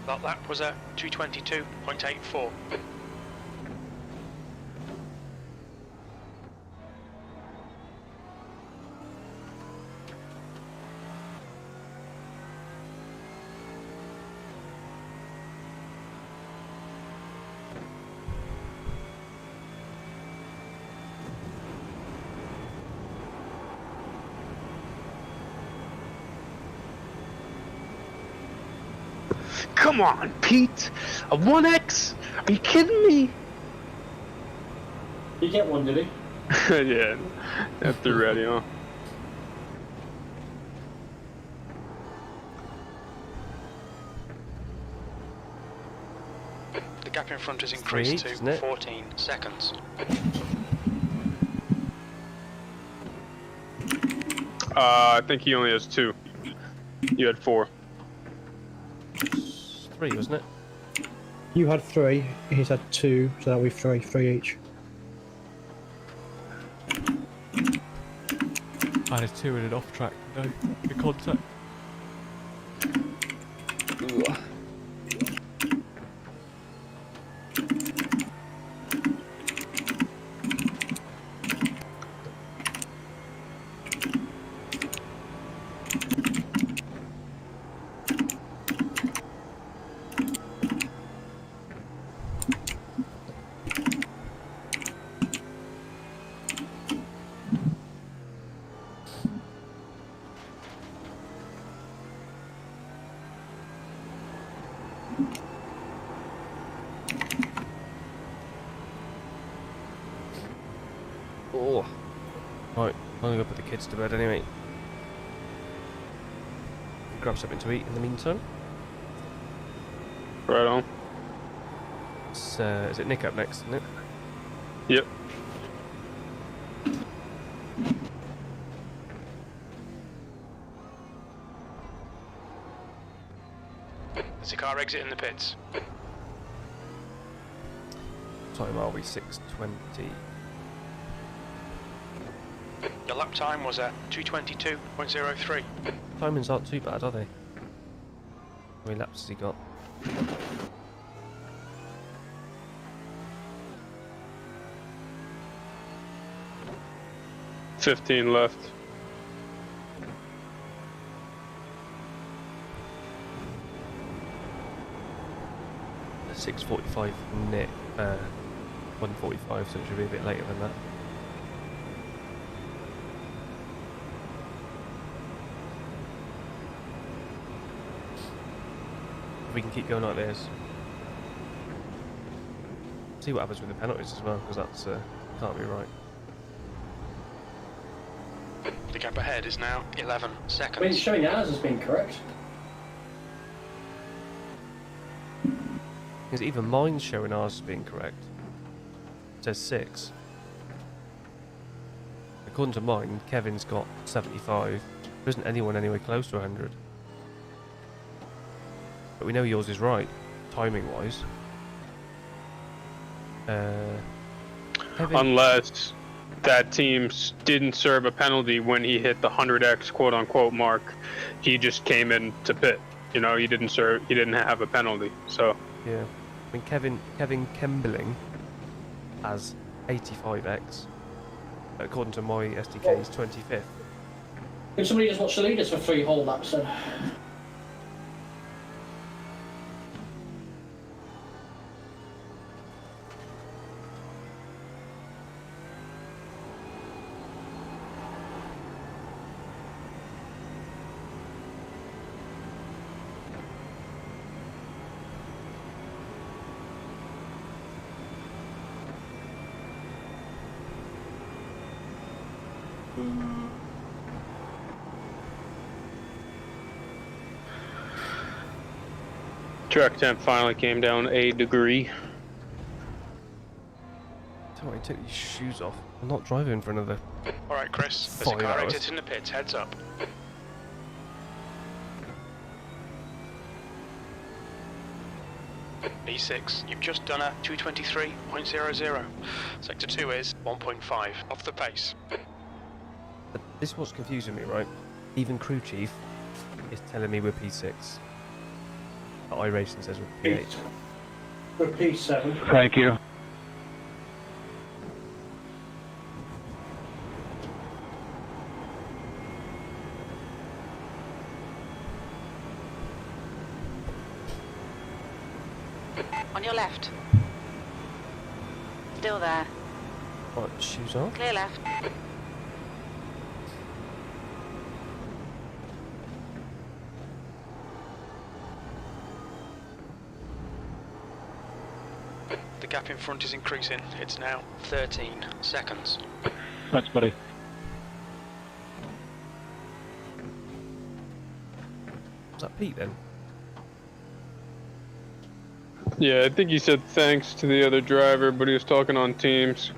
That lap was at 222.84. Come on, Pete! A 1X? Are you kidding me? Did you get one, did he? Yeah, at the ready, huh? The gap in front has increased to isn't it? 14 seconds. I think he only has 2. You had 4. 3, wasn't it? You had 3, he's had 2, so that'll be 3 each. And it's 2 in an off track, no contact. Oh. Right, I'm gonna go put the kids to bed anyway. Grab something to eat in the meantime. Right on. It's, is it Nick up next, isn't it? Yep. There's a car exiting the pits. Time are we? 6:20. Your lap time was at 222.03. Timings aren't too bad, are they? How many laps has he got? $15 left. $6:45 Nick. 1:45, so it should be a bit later than that. If we can keep going like this. See what happens with the penalties as well, because that's can't be right. The gap ahead is now 11 seconds. I mean, it's showing ours as being correct. Because even mine's showing ours as being correct. It says 6. According to mine, Kevin's got 75. There isn't anyone anywhere close to 100. But we know yours is right, timing-wise. Unless that team didn't serve a penalty when he hit the 100x quote-unquote mark. He just came in to pit. You know, he didn't have a penalty, so... Yeah, I mean Kevin Kembling has 85x. According to my SDK, he's 25th. Can somebody just watch the leaders for 3 whole laps then? Track temp finally came down a degree. Tell me, take these shoes off. I'm not driving for another. Alright, Chris, there's a 5 car hours. exit in the pits, heads up. B6, you've just done a 223.00. Sector 2 is 1.5, off the pace. But this is what's confusing me, right? Even crew chief is telling me we're P6. But iRacing says we're P8. We're P7. Thank you. On your left. Still there. What, shoes off? Clear left. The gap in front is increasing. It's now 13 seconds. Thanks, buddy. Was that Pete then? Yeah, I think he said thanks to the other driver, but he was talking on Teams.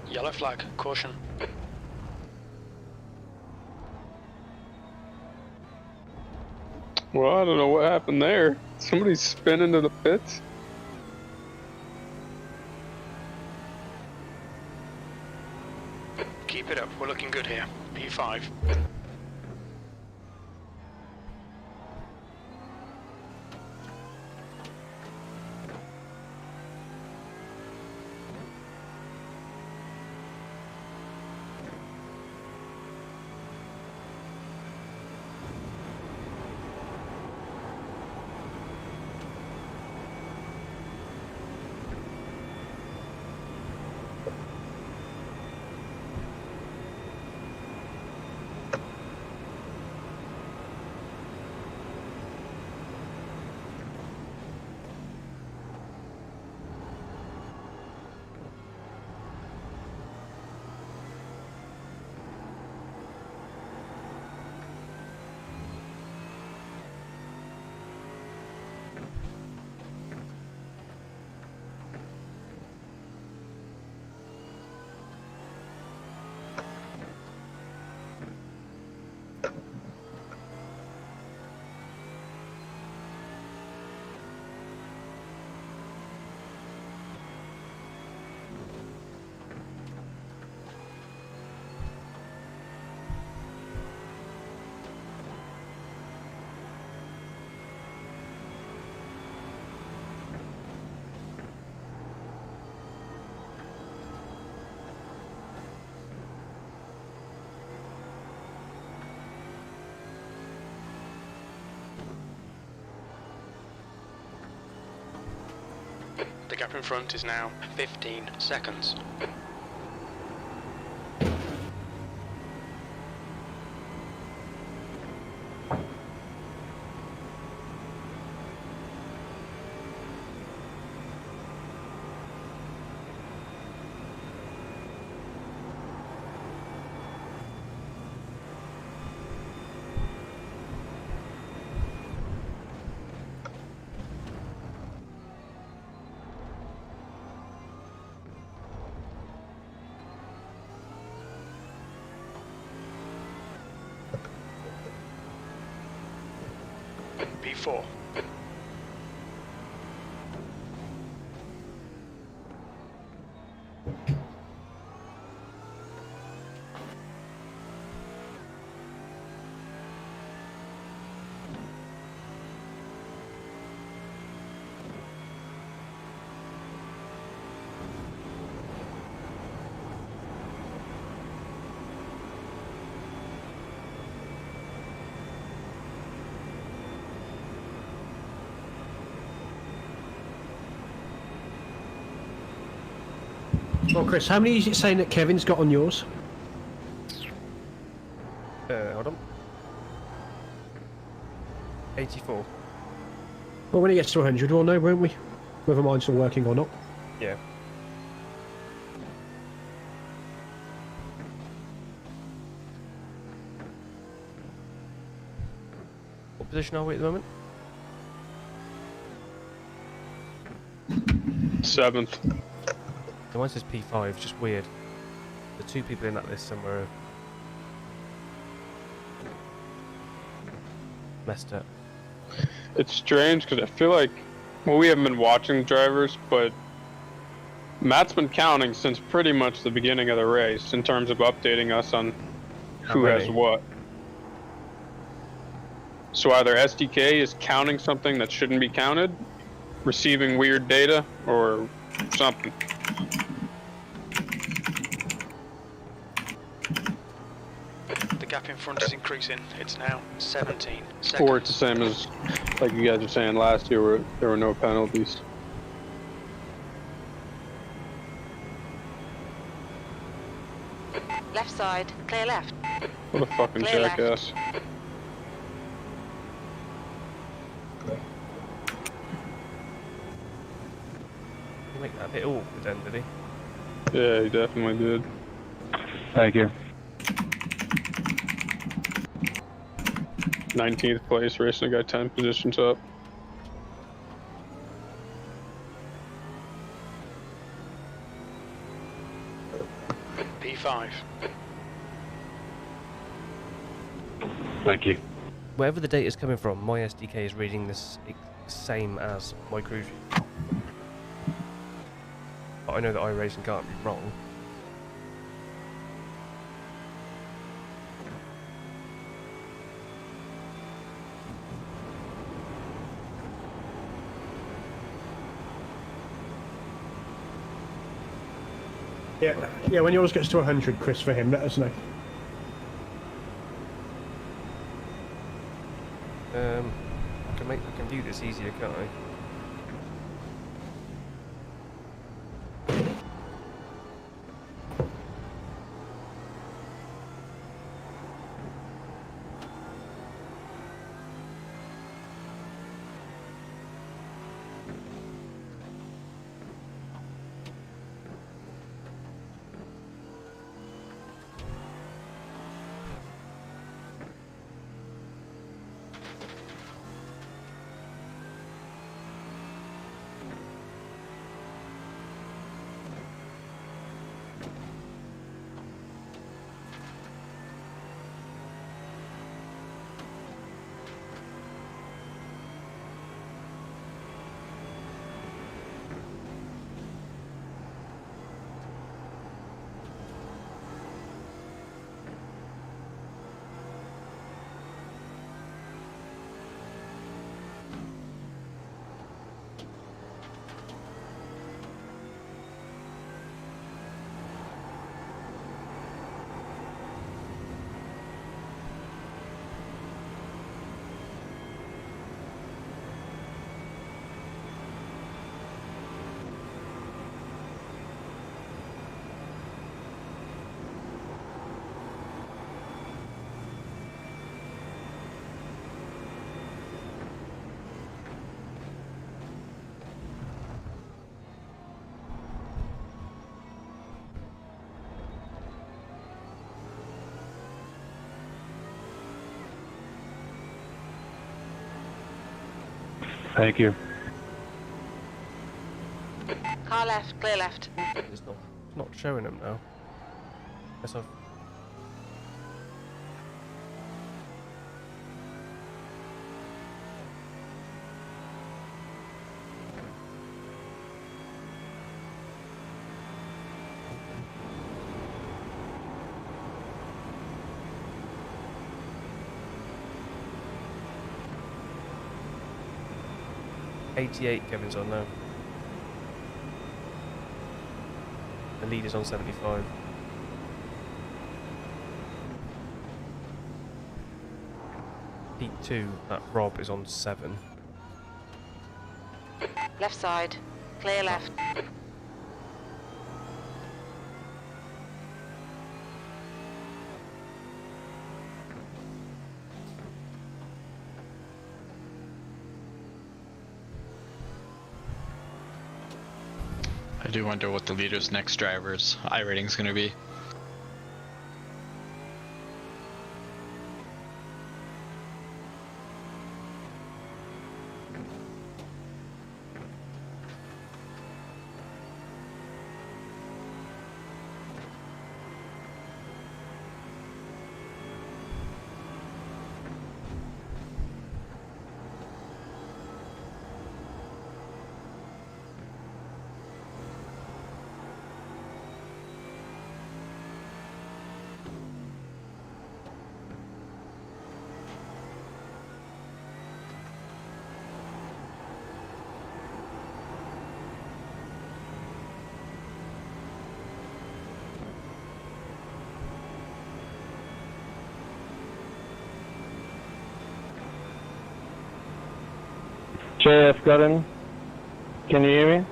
Yellow flag, caution. Well, I don't know what happened there. Somebody spin into the pits? Keep it up, we're looking good here. P5. The gap in front is now 15 seconds. P4. Well, Chris, how many is it saying that Kevin's got on yours? Hold on. 84. Well, when he gets to 100, we'll know, won't we? Whether mine's still working or not. Yeah. What position are we at the moment? 7th. The one says P5, just weird. The two people in that list somewhere messed up. It's strange because I feel like, well, we haven't been watching drivers, but Matt's been counting since pretty much the beginning of the race in terms of updating us on who has what. So either SDK is counting something that shouldn't be counted, receiving weird data, or something. The gap in front is increasing. It's now 17 seconds. Or it's the same as, like you guys were saying last year, where there were no penalties. Left side, clear left. What a fucking Clear left. jackass. You make that a bit awkward then, did he? Yeah, he definitely did. Thank you. 19th place, racing a guy 10 positions up. P5. Thank you. Wherever the data is coming from, my SDK is reading this same as my cruise. But I know that iRacing can't be wrong. Yeah, when yours gets to 100, Chris, for him, let us know. I can view this easier, can't I? Thank you. Car left, clear left. It's not showing them now. Guess I've... 88 Kevin's on now. The leader's on 75. P2, that Rob is on 7. Left side. Clear left. I do wonder what the leader's next driver's iRating is going to be. JF Gutton, can you hear me?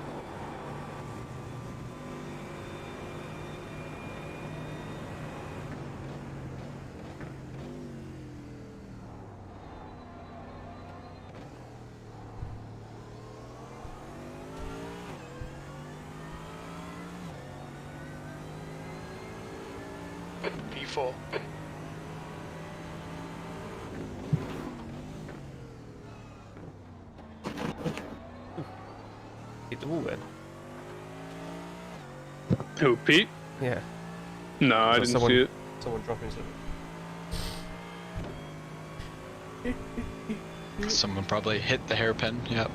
P4. Hit the wall then? Who, Pete? Yeah. No, I didn't see it. Someone dropping something. Someone probably hit the hairpin, yep.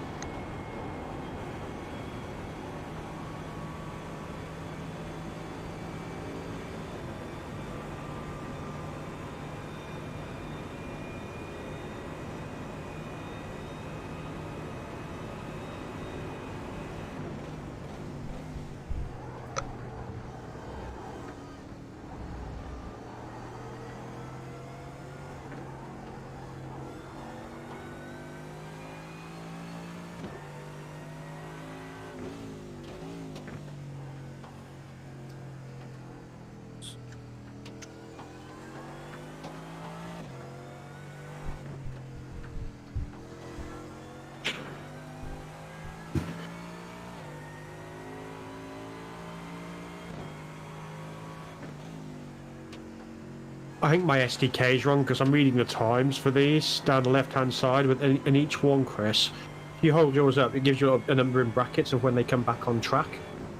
I think my SDK is wrong because I'm reading the times for these down the left-hand side, but in each one, Chris, if you hold yours up, it gives you a number in brackets of when they come back on track.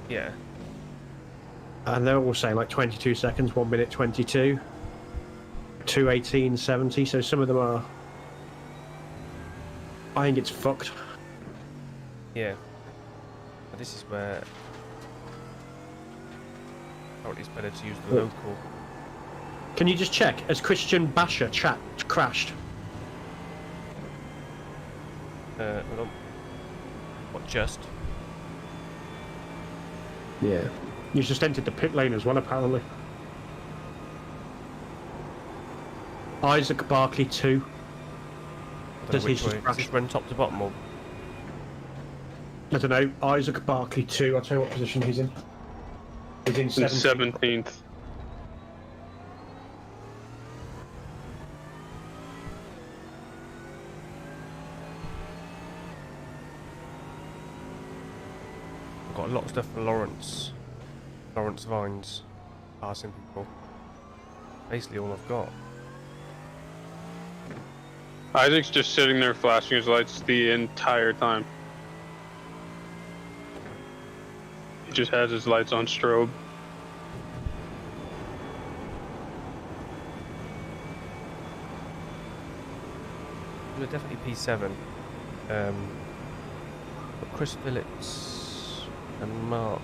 Yeah. And they're all saying like 22 seconds, 1 minute 22, 2:18:70. So some of them are. I think it's fucked. Yeah. But this is where probably it's better to use the local. Can you just check? Has Christian Basher crashed? Hold on. What, just? Yeah. He's just entered the pit lane as well, apparently. Isaac Barkley 2. Does he just Does this run top to bottom or? I don't know. Isaac Barkley 2. I'll tell you what position he's in. He's in 17th. Got a lot of stuff for Lawrence Vines, passing people. Basically all I've got. Isaac's just sitting there flashing his lights the entire time. He just has his lights on strobe. We're definitely P7. But Chris Phillips and Mark.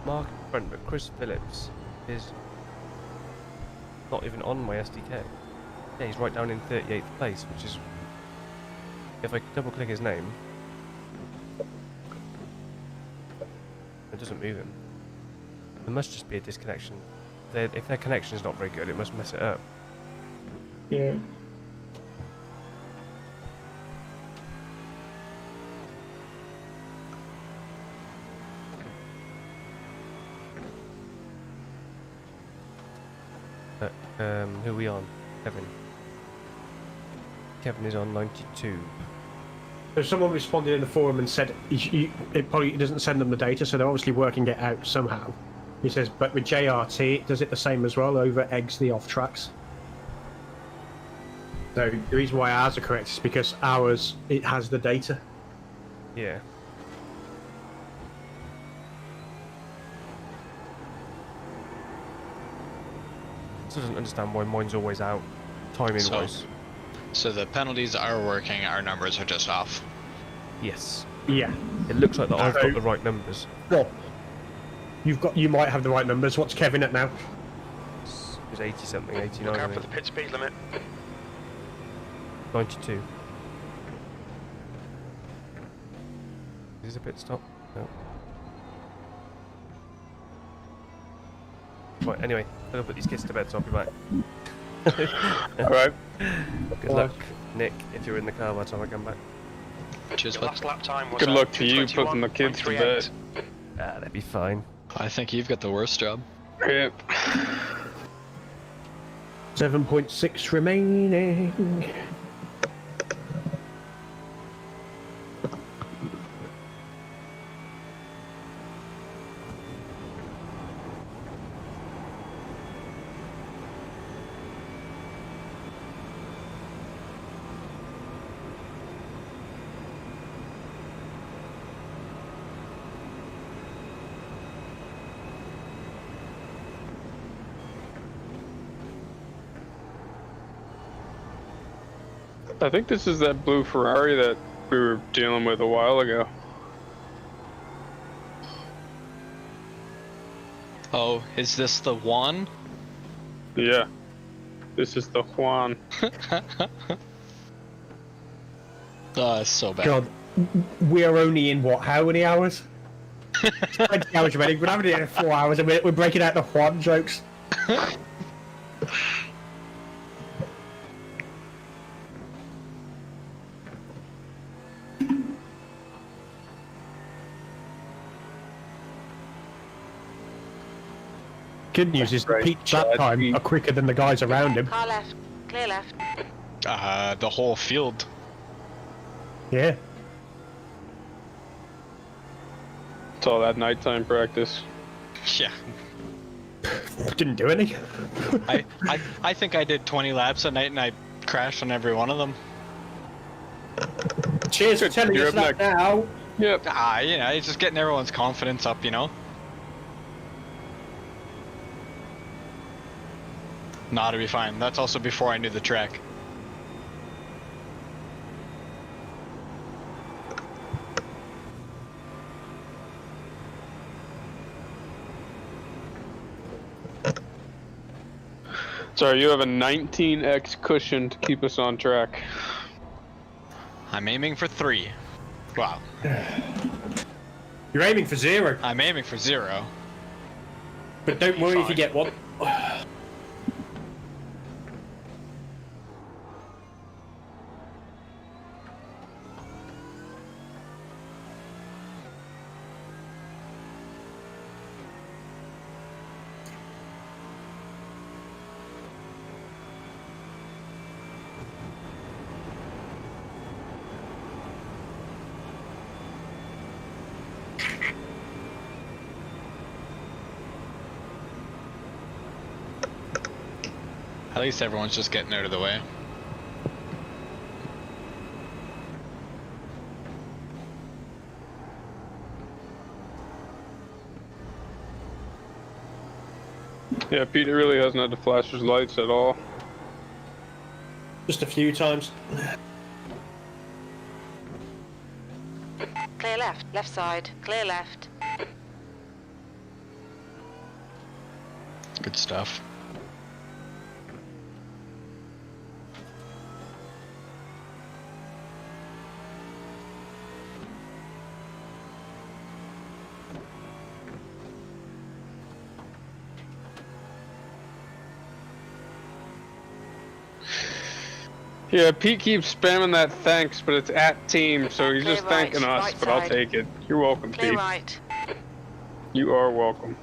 Mark in front, but Chris Phillips is not even on my SDK. Yeah, he's right down in 38th place, which is... If I double click his name... It doesn't move him. There must just be a disconnection. If their connection is not very good, it must mess it up. Yeah. Who are we on? Kevin. Kevin is on 92. So someone responded in the forum and said it probably doesn't send them the data, so they're obviously working it out somehow. He says, but with JRT, it does it the same as well, over eggs the off tracks. So the reason why ours are correct is because ours, it has the data. Yeah. Still doesn't understand why mine's always out, timing wise. So the penalties are working, our numbers are just off. Yes. Yeah. It looks like that I've got the right numbers. Well, you might have the right numbers. What's Kevin at now? He's 80 something, 89. Look out for the pit speed limit. 92. Is this a pit stop? No. Right, anyway, I'm gonna put these kids to bed, so I'll be back. Alright. Good luck, Nick, if you're in the car by the time I come back. Cheers, Your last lap time was Good luck to you putting the kids to bed. Ah, that'd be fine. I think you've got the worst job. Yep. 7.6 remaining. I think this is that blue Ferrari that we were dealing with a while ago. Oh, is this the one? Yeah. This is the Juan. Oh, it's so bad. God, we are only in what? How many hours? 20 hours remaining. We're having it in 4 hours, and we're breaking out the Juan jokes. Good news is the peak lap time are quicker than the guys around him. Car left. Clear left. The whole field. Yeah. It's all that nighttime practice. Yeah. Didn't do any. I think I did 20 laps a night and I crashed on every one of them. Cheers for telling us that now. Yep. You know, it's just getting everyone's confidence up, you know? Nah, to be fine. That's also before I knew the track. Sorry, you have a 19x cushion to keep us on track. I'm aiming for 3. Wow. You're aiming for 0. I'm aiming for 0. But don't worry if you get 1. At least everyone's just getting out of the way. Yeah, Peter really hasn't had to flash his lights at all. Just a few times. Clear left. Left side. Clear left. Good stuff. Yeah, Pete keeps spamming that thanks, but it's at team, so he's just Clear right, thanking us, right but I'll side. take it. You're welcome, Clear Pete. right. You are welcome.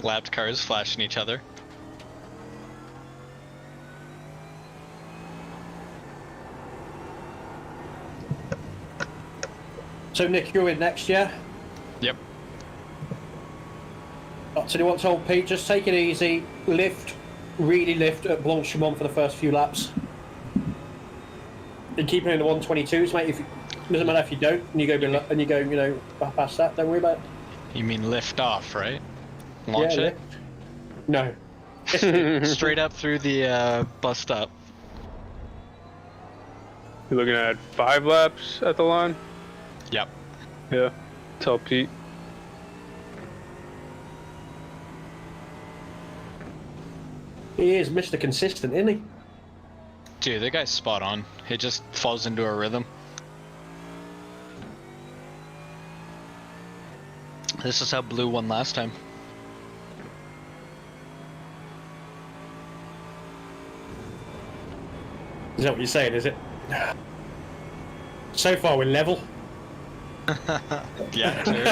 Lapped cars flashing each other. So Nick, you're in next year. Yep. So do you want to hold Pete? Just take it easy. Lift, really lift at Blanchimont for the first few laps. And keep it in the 122s, mate. If doesn't matter if you don't, and you go below, and you go, you know, past that. Don't worry about it. You mean lift off, right? Launch Yeah, it? No. Straight up through the bus stop. You're looking at 5 laps at the line? Yep. Yeah. Tell Pete. He is Mr. Consistent, isn't he? Dude, that guy's spot on. He just falls into a rhythm. This is how Blue won last time. Is that what you're saying, is it? So far we're level. Yeah, true.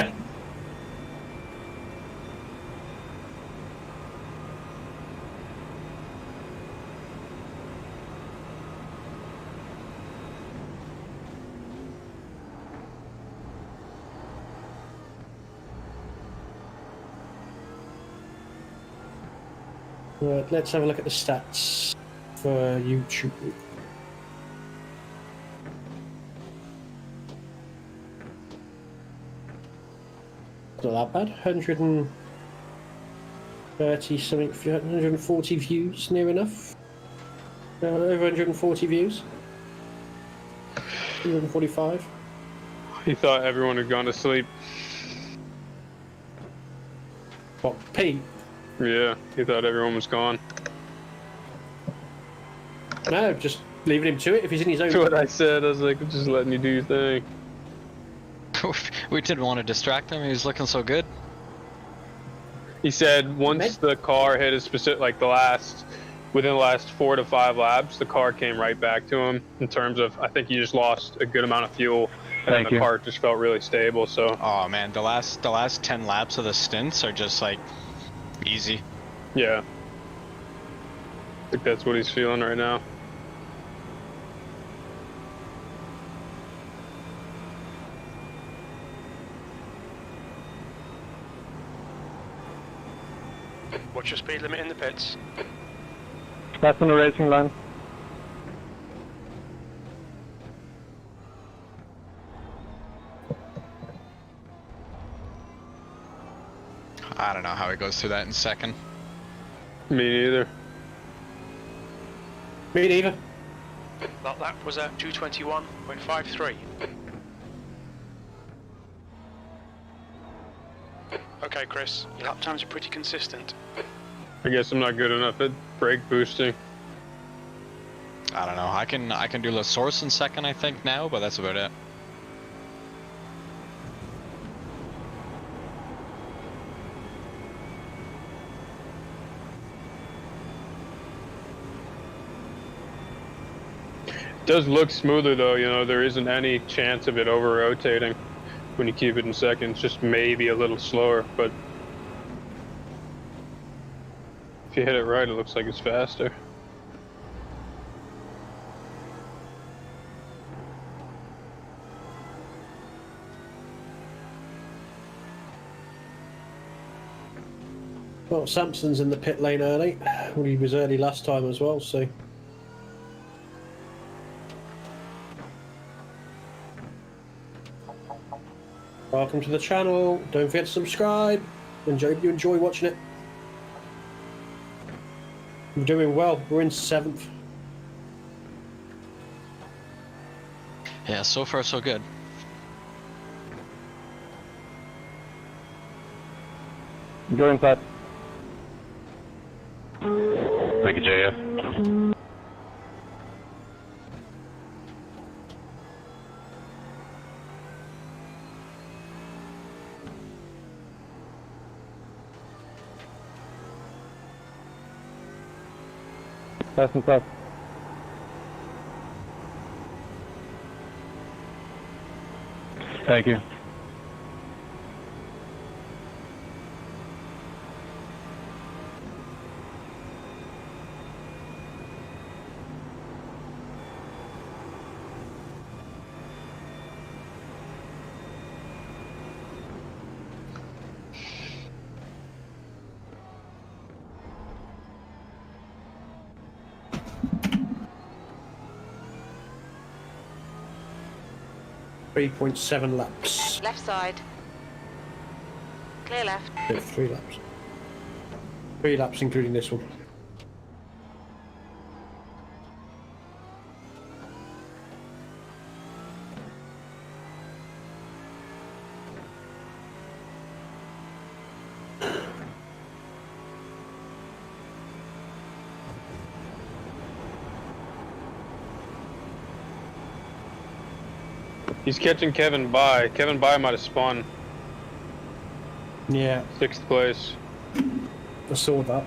Right, let's have a look at the stats for YouTube. Not that bad. 130 something, 140 views, near enough. Over 140 views. 145. He thought everyone had gone to sleep. What, Pete? Yeah, he thought everyone was gone. No, just leaving him to it if he's in his own. That's what I said. I was like, just letting you do your thing. We didn't want to distract him. He was looking so good. He said once the car hit a specific, like within the last 4 to 5 laps, the car came right back to him in terms of, I think he just lost a good amount of fuel, and then the car just felt really stable. So. Oh man, the last 10 laps of the stints are just like easy. Yeah. I think that's what he's feeling right now. What's your speed limit in the pits? That's on the racing line. I don't know how he goes through that in second. Me neither. Me neither. That lap was at 221.53. Okay, Chris, your lap times are pretty consistent. I guess I'm not good enough at brake boosting. I don't know. I can do La Source in second, I think now, but that's about it. It does look smoother though, you know, there isn't any chance of it over rotating when you keep it in second. It's just maybe a little slower, but if you hit it right, it looks like it's faster. Well, Samson's in the pit lane early. Well, he was early last time as well, so. Welcome to the channel. Don't forget to subscribe. You enjoy watching it. We're doing well. We're in 7th. Yeah, so far so good. Go inside. Thank you, JF. Fast and fast. Thank you. .7 laps. Left side. Clear left. Yeah, 3 laps. 3 laps including this one. He's catching Kevin By. Kevin By might have spun. Yeah. 6th place. I saw that.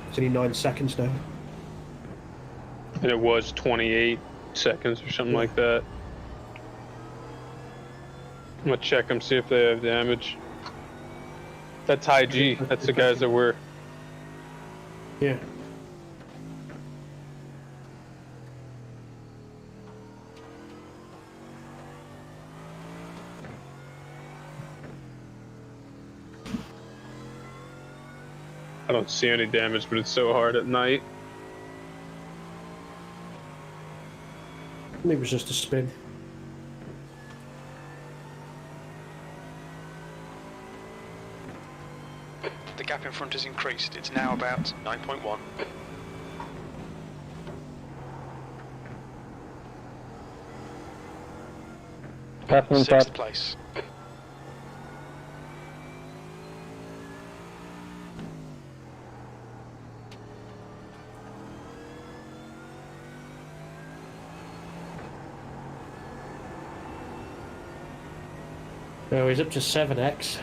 It's only 9 seconds now. And it was 28 seconds or something like that. I'm gonna check them, see if they have damage. That's High G. That's the guys that were. Yeah. I don't see any damage, but it's so hard at night. Maybe it was just a spin. The gap in front has increased. It's now about 9.1. Passing 6th place. Oh, he's up to 7x.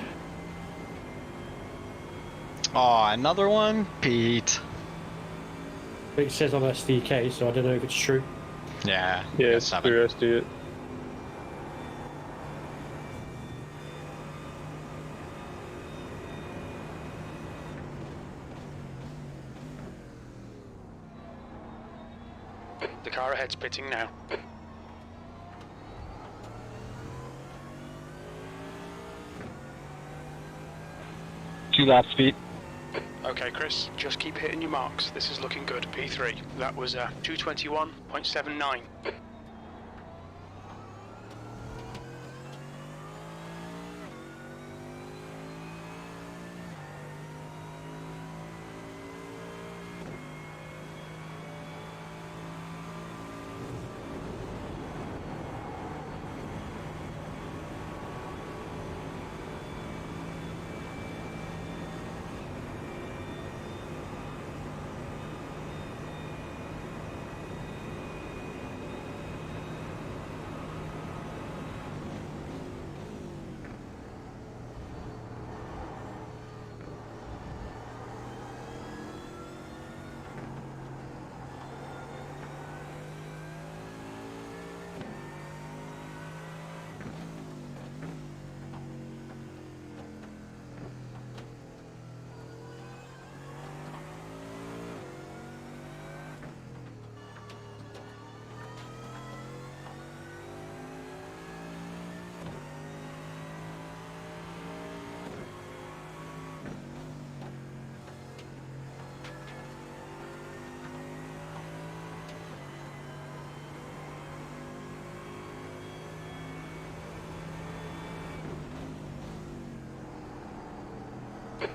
Oh, another one? Pete. But it says on SDK, so I don't know if it's true. Yeah. Yeah, it's through SD. The car ahead's pitting now. Two lap speed. Okay, Chris, just keep hitting your marks. This is looking good. P3. That was 221.79.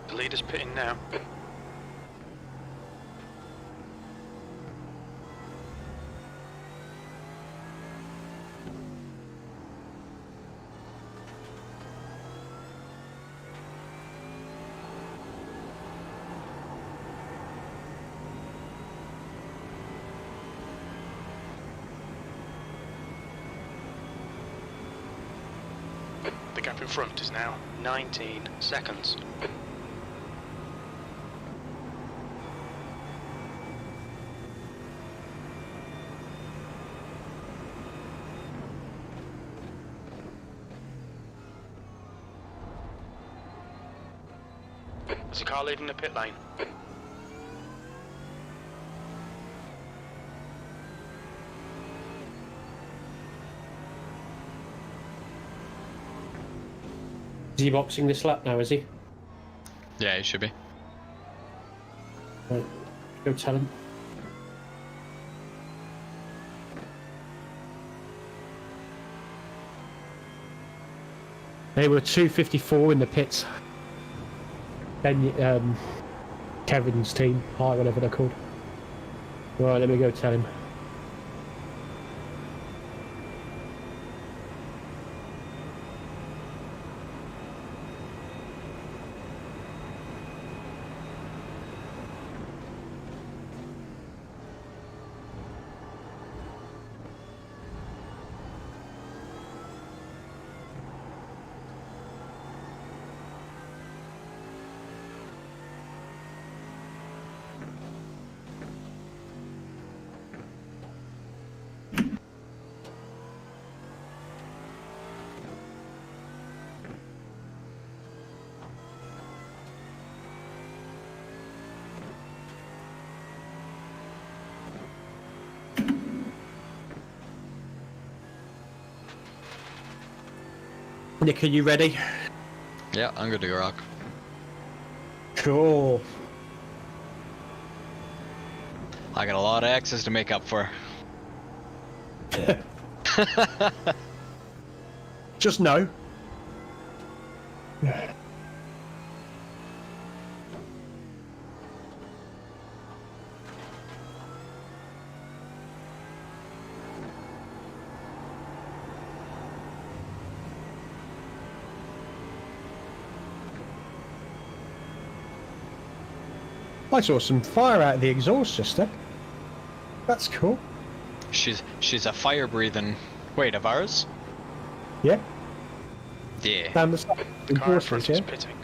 The leader's pitting now. The gap in front is now 19 seconds. There's a car leaving the pit lane. Is he boxing this lap now, is he? Yeah, he should be. Right. Go tell him. They were 254 in the pits. Then Kevin's team, whatever they're called. Right, let me go tell him. Nick, are you ready? Yeah, I'm good to go, Rock. Cool. I got a lot of X's to make up for. Just no. I saw some fire out of the exhaust just then. That's cool. She's a fire breathing. Wait, of ours? Yeah. Yeah. Down the side. Car in front is pitting.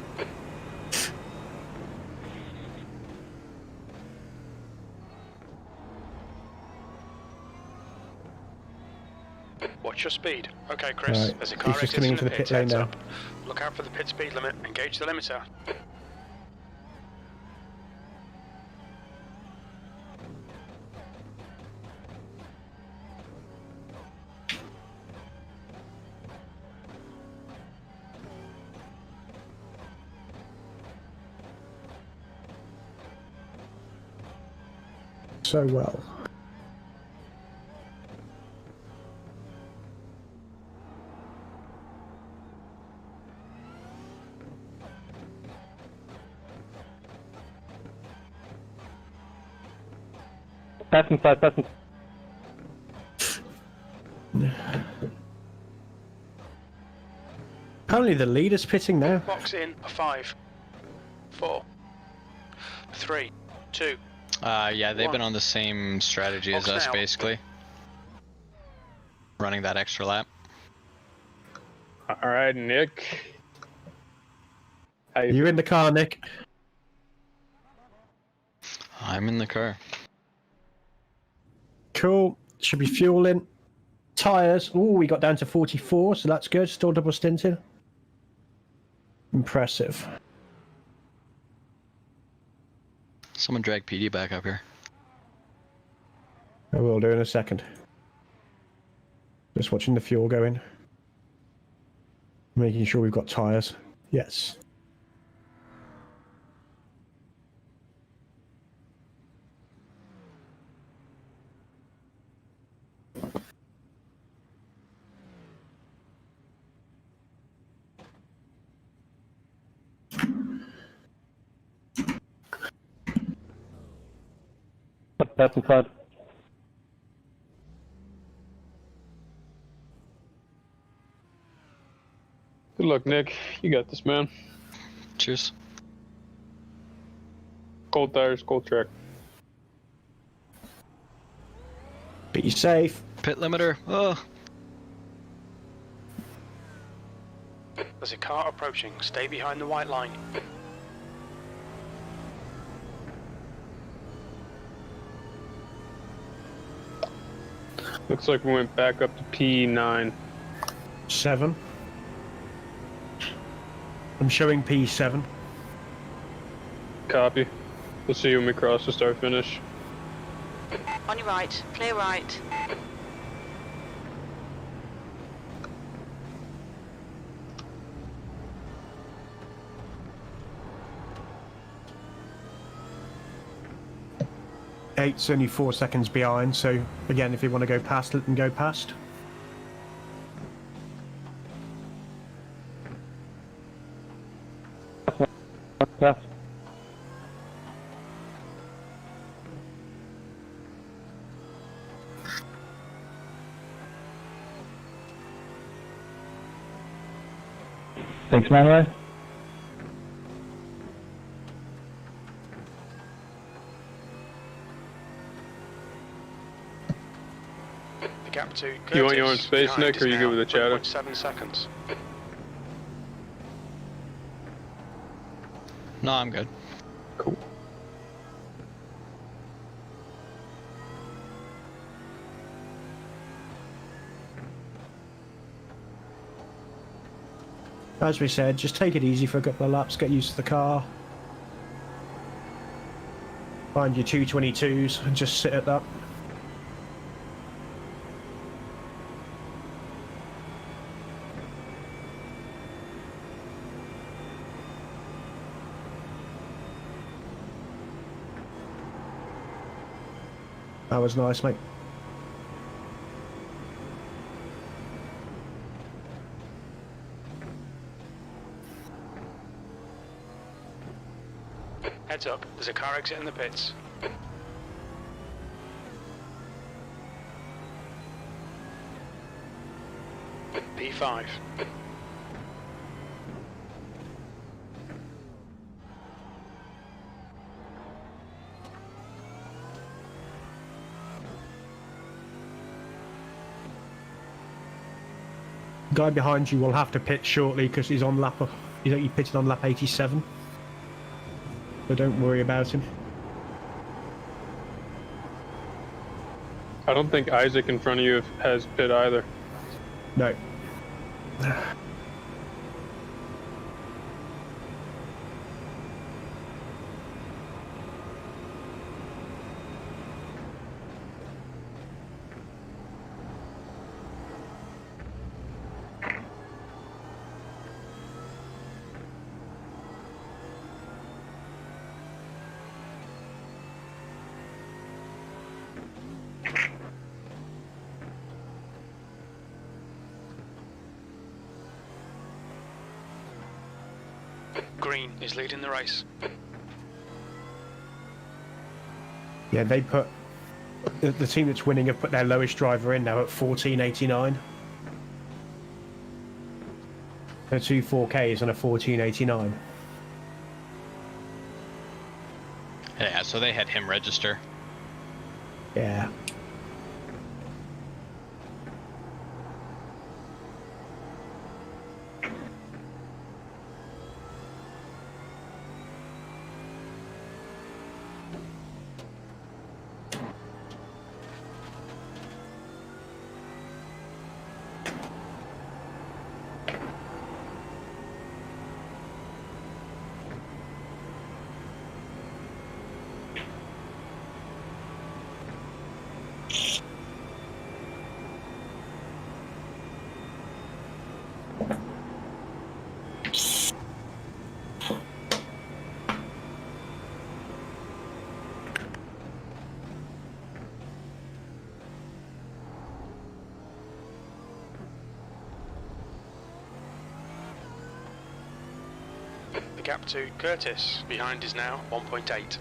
Watch your speed. Okay, Chris. Right. There's a car He's just exiting coming into the pit lane heads now. up. Look out for the pit speed limit. Engage the limiter. So well. Pass inside, pass inside. Apparently the leader's pitting now. Box in a 5, 4, 3, 2. Yeah, they've been on the same strategy as us, basically. Running that extra lap. All right, Nick. You're in the car, Nick. I'm in the car. Cool. Should be fueling. Tyres. Oh, we got down to 44, so that's good. Still double stinted. Impressive. Someone drag PD back up here. I will do in a second. Just watching the fuel go in. Making sure we've got tyres. Yes. Pass inside. Good luck, Nick. You got this, man. Cheers. Cold tires, cold track. Be safe. Pit limiter. Oh. There's a car approaching. Stay behind the white line. Looks like we went back up to P9. 7. I'm showing P7. Copy. We'll see you when we cross the start finish. On your right. Clear right. Eight's only 4 seconds behind, so again, if you want to go past, let them go past. Pass. Thanks, Manuel. The gap to Curtis. You want your own space, behind Nick, is or you now good with the chatter? 1.7 seconds. No, I'm good. Cool. As we said, just take it easy for a couple of laps, get used to the car. Find your 222s and just sit at that. That was nice, mate. Heads up, there's a car exit in the pits. P5. Guy behind you will have to pit shortly because he's on lap. He pitted on lap 87. So don't worry about him. I don't think Isaac in front of you has pit either. No. Green is leading the race. Yeah, they put the team that's winning have put their lowest driver in now at 1489. So 2 4Ks and a 1489. Yeah, so they had him register. Yeah. The gap to Curtis behind is now 1.8.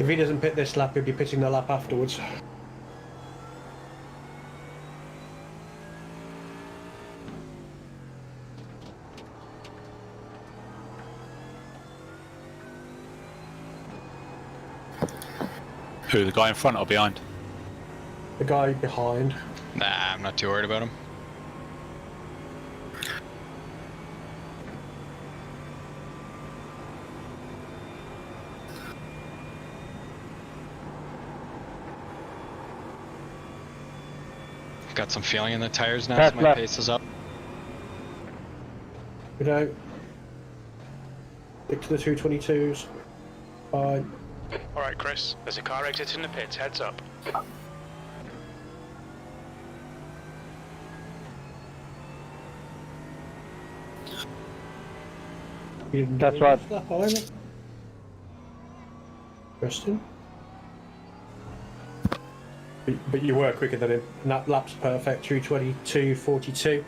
If he doesn't pit this lap, he'll be pitting the lap afterwards. Who, the guy in front or behind? The guy behind. Nah, I'm not too worried about him. Got some feeling in the tires now as my pace is up. You know, stick to the 222s. Fine. Alright, Chris, there's a car exiting the pits, heads up. That's right. Interesting. But you were quicker than him. And that lap's perfect, 222.42.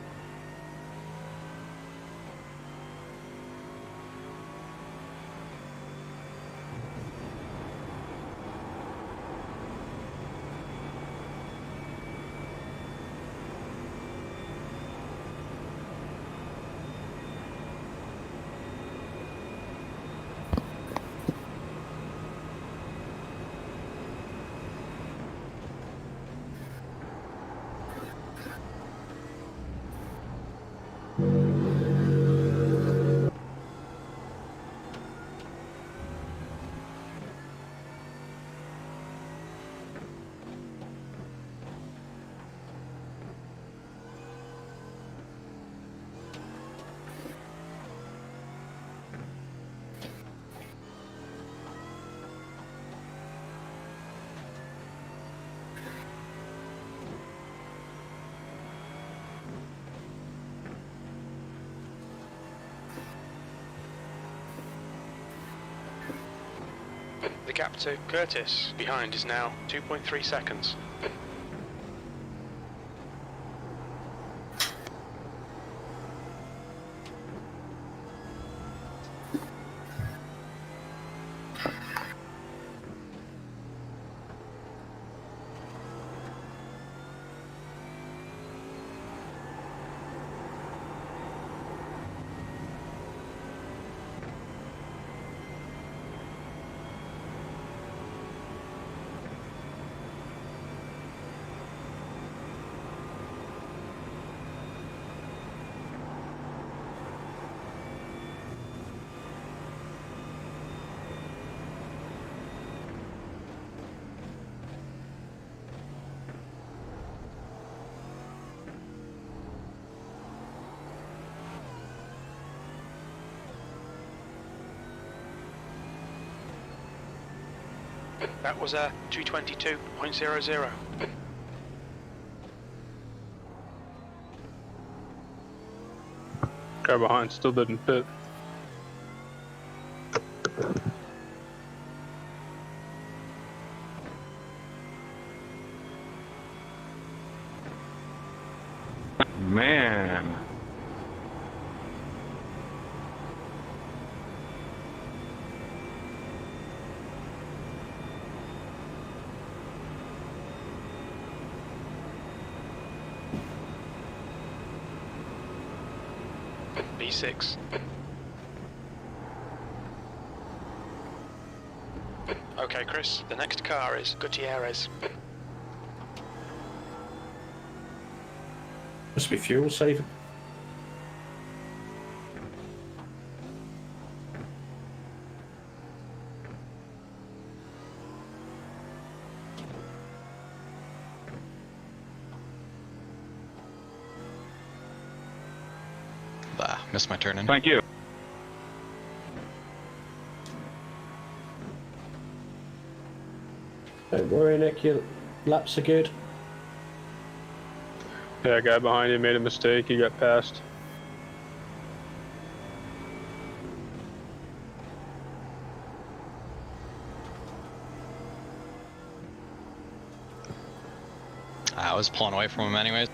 The gap to Curtis behind is now 2.3 seconds. That was a 222.00. Guy behind still didn't pit. Man. B6. Okay, Chris, the next car is Gutierrez. Must be fuel saving. Missed my turn in. Thank you. Don't worry, Nick, your laps are good. Yeah, guy behind you made a mistake. He got passed. I was pulling away from him anyways.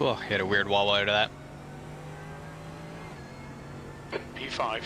Oh, hit a weird wall out of that. P5.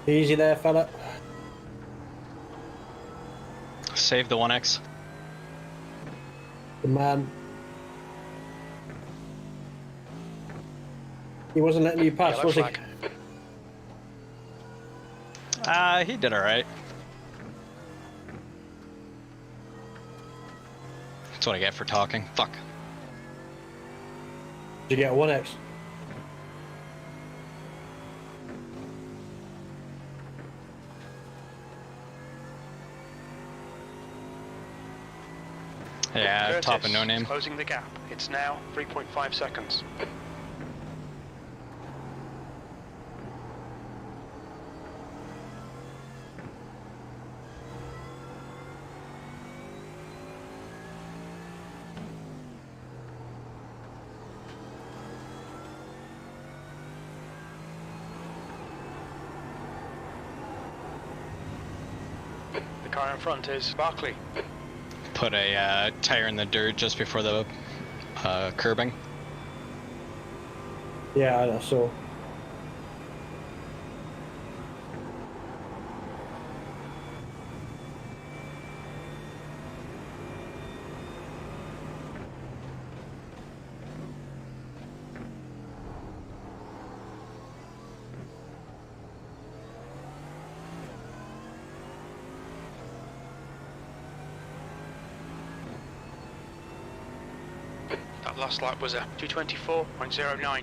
Easy there, fella. Save the 1X. Good man. He wasn't letting you pass, Yellow was flag. He did alright. That's what I get for talking. Fuck. Did you get a 1X? Yeah, Curtis, top and no name. Closing the gap. It's now 3.5 seconds. The car in front is Barkley. Put a tire in the dirt just before the curbing. Yeah, I saw. That last lap was a 224.09.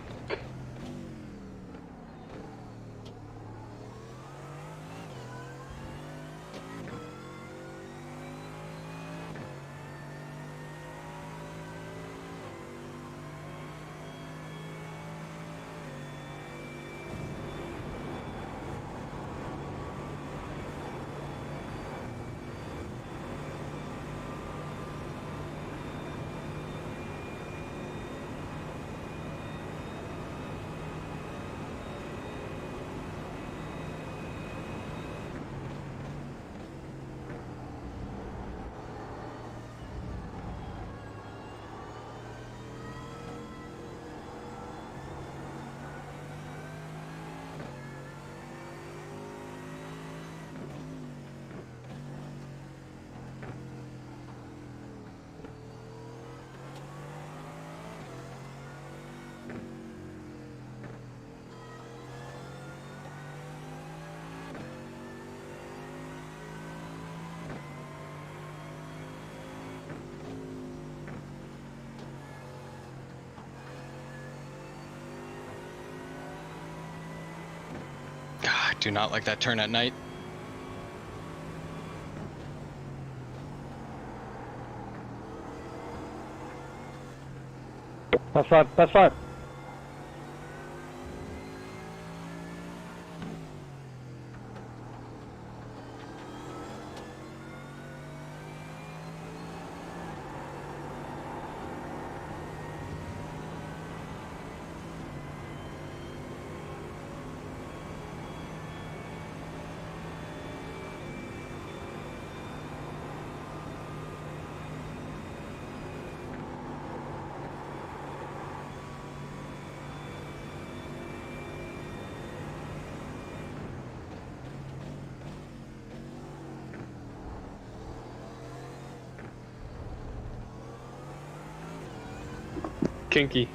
I do not like that turn at night. That's right, that's right. Kinky.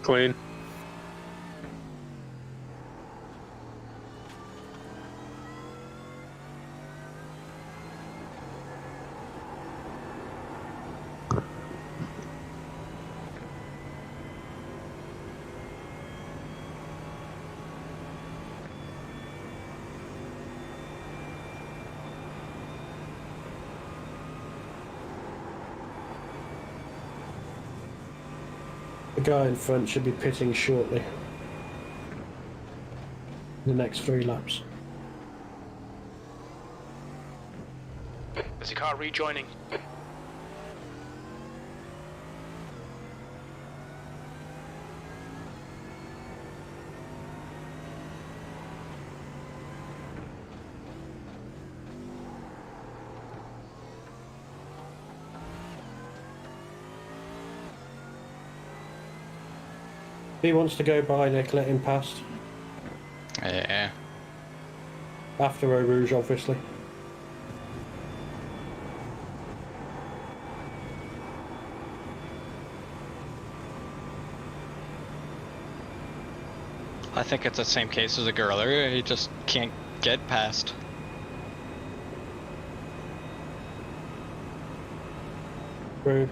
Clean. The guy in front should be pitting shortly. The next 3 laps. There's a car rejoining. If he wants to go by, Nick, let him past. Yeah. After Eau Rouge, obviously. I think it's the same case as a girler. He just can't get past. Rude.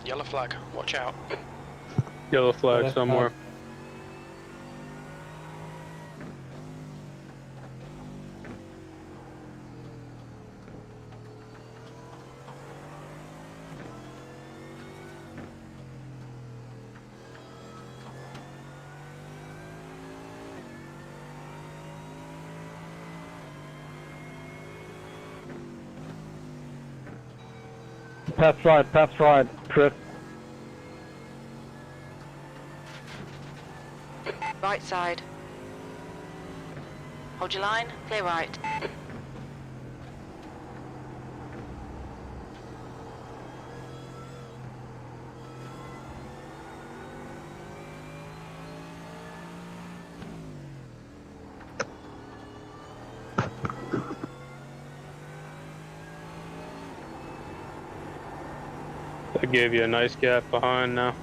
Yellow flag, watch out. Yellow flag Left somewhere. flag. Pass right, Chris. Right side. Hold your line, clear right. I gave you a nice gap behind now.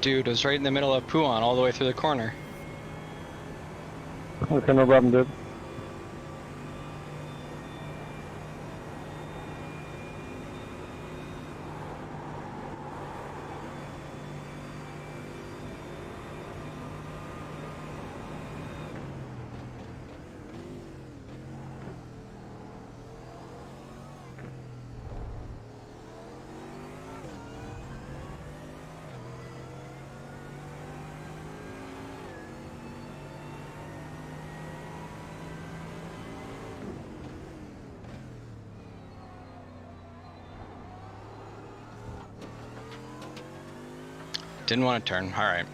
Dude was right in the middle of Puan all the way through the corner. Okay, no problem, dude. Didn't want to turn. All right.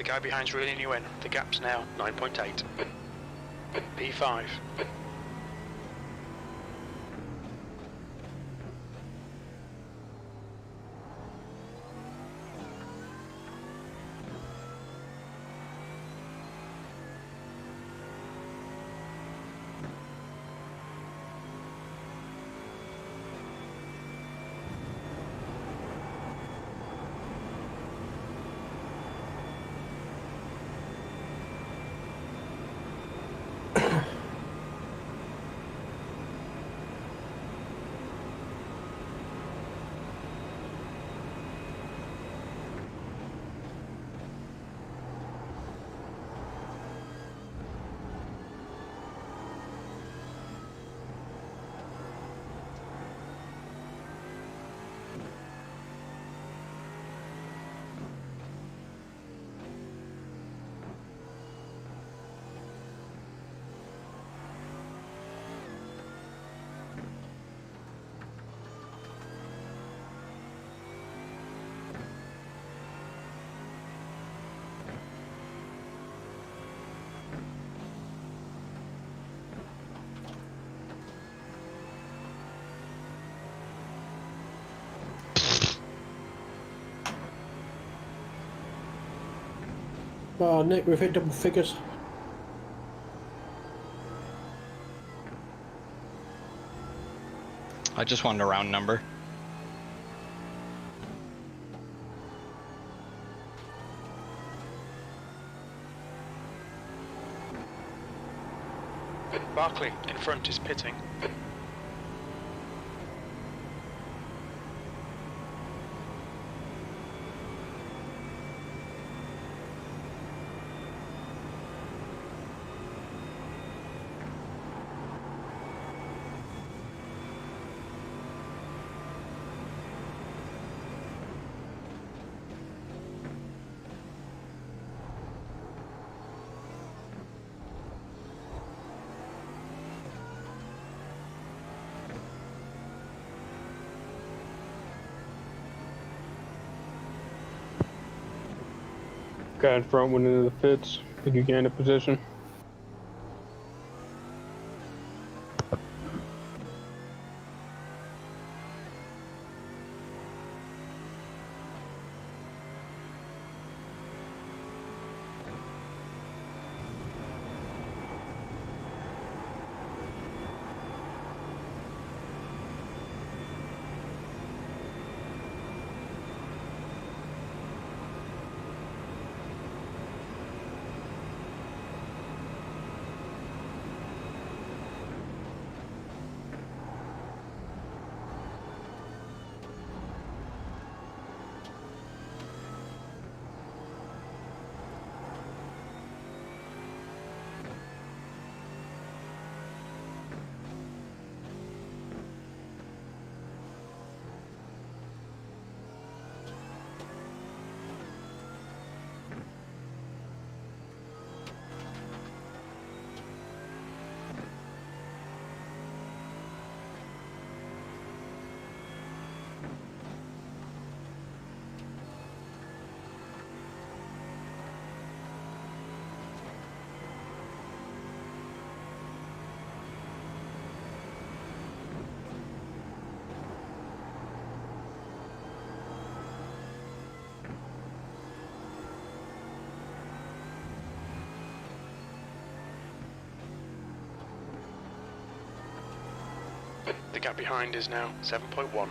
The guy behind's reeling you in. The gap's now 9.8. P5. Oh, Nick, we've hit double figures. I just wanted a round number. Barkley in front is pitting. Guy in front went into the pits. I think you gained a position. The gap behind is now 7.1.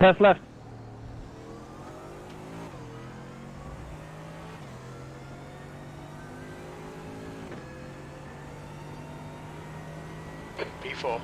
Test left. P4.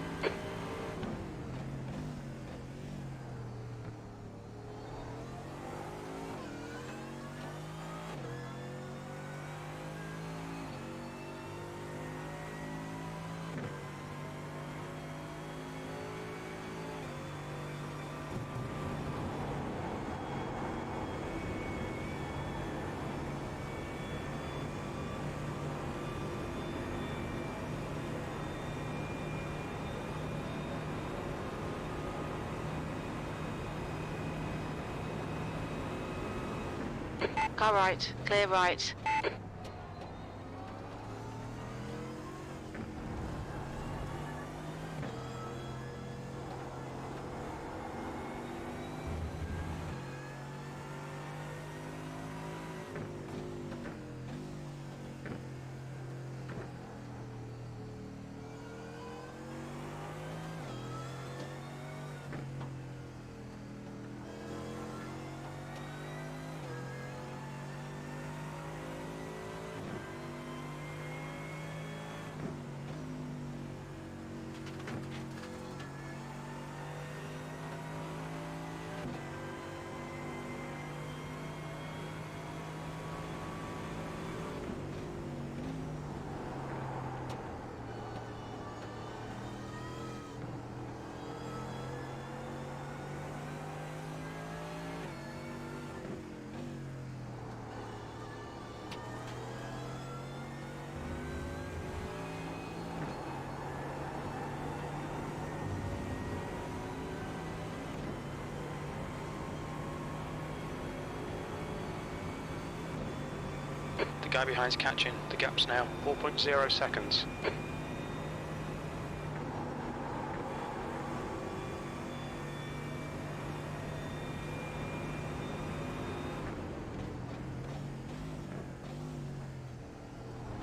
car right, clear right. The guy behind's catching. The gap's now 4.0 seconds.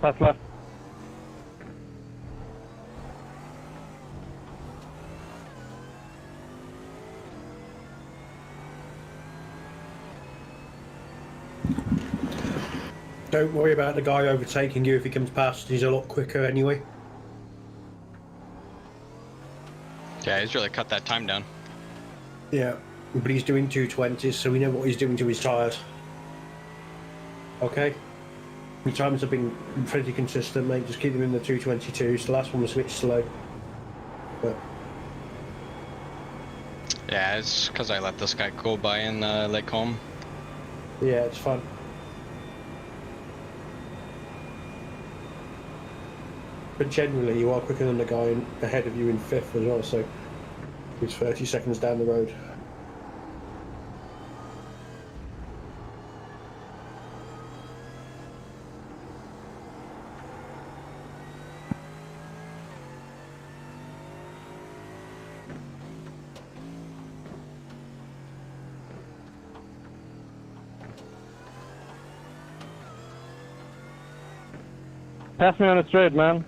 Pass left. Don't worry about the guy overtaking you if he comes past. He's a lot quicker anyway. Yeah, he's really cut that time down. Yeah, but he's doing 220s, so we know what he's doing to his tyres. Okay? The times have been pretty consistent, mate. Just keep them in the 222s. The last one was a bit slow. But Yeah, it's because I let this guy go by in Lake Home. yeah, it's fun. But generally, you are quicker than the guy ahead of you in 5th as well, so he's 30 seconds down the road. Pass me on the straight, man.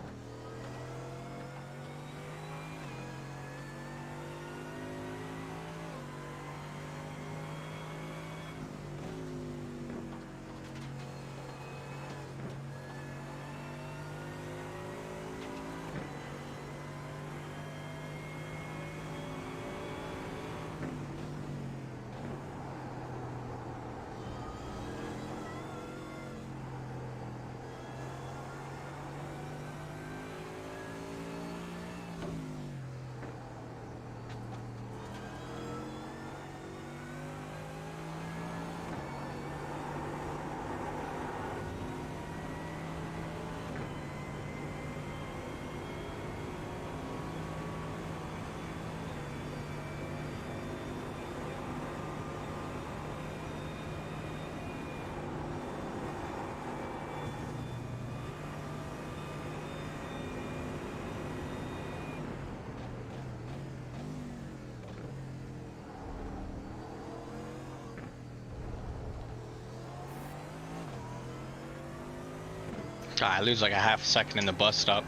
I lose like a half second in the bus stop.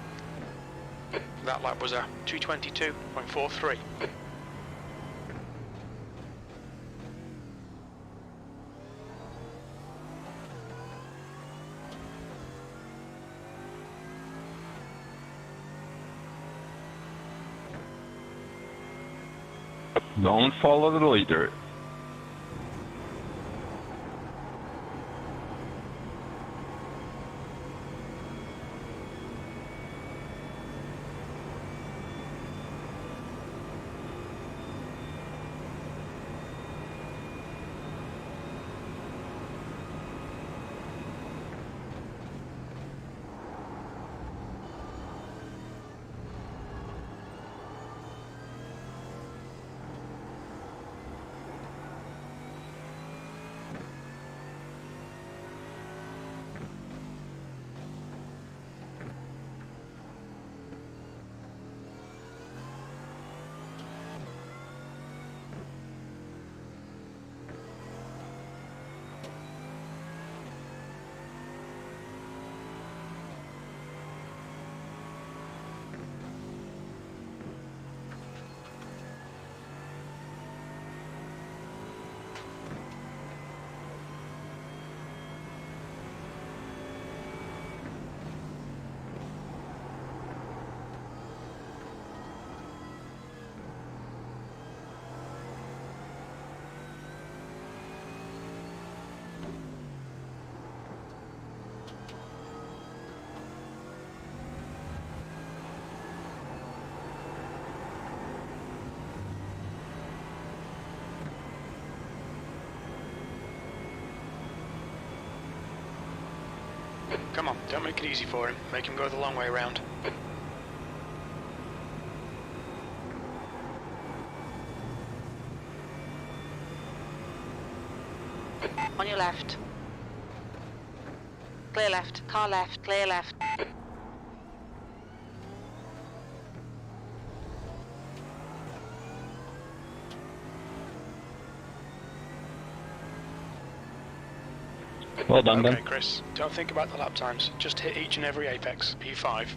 That lap was a 222.43. Don't follow the leader. Come on, don't make it easy for him. Make him go the long way around. On your left. Clear left. Car left. Clear left. Well done, Okay, Ben. Chris. Don't think about the lap times. Just hit each and every apex. P5.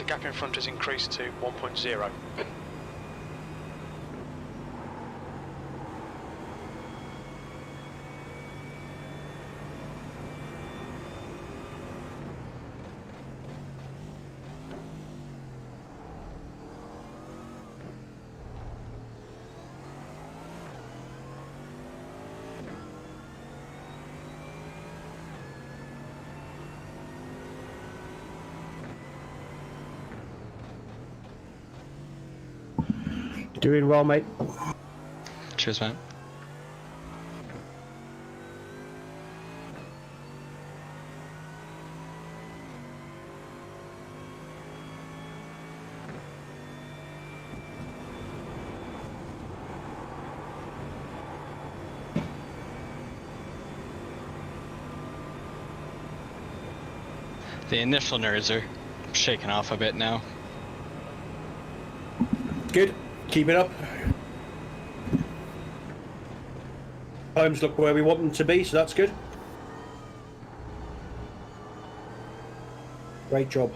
The gap in front has increased to 1.0. Doing well, mate. Cheers, man. The initial nerds are shaking off a bit now. Good. Keep it up. Times look where we want them to be, so that's good. Great job.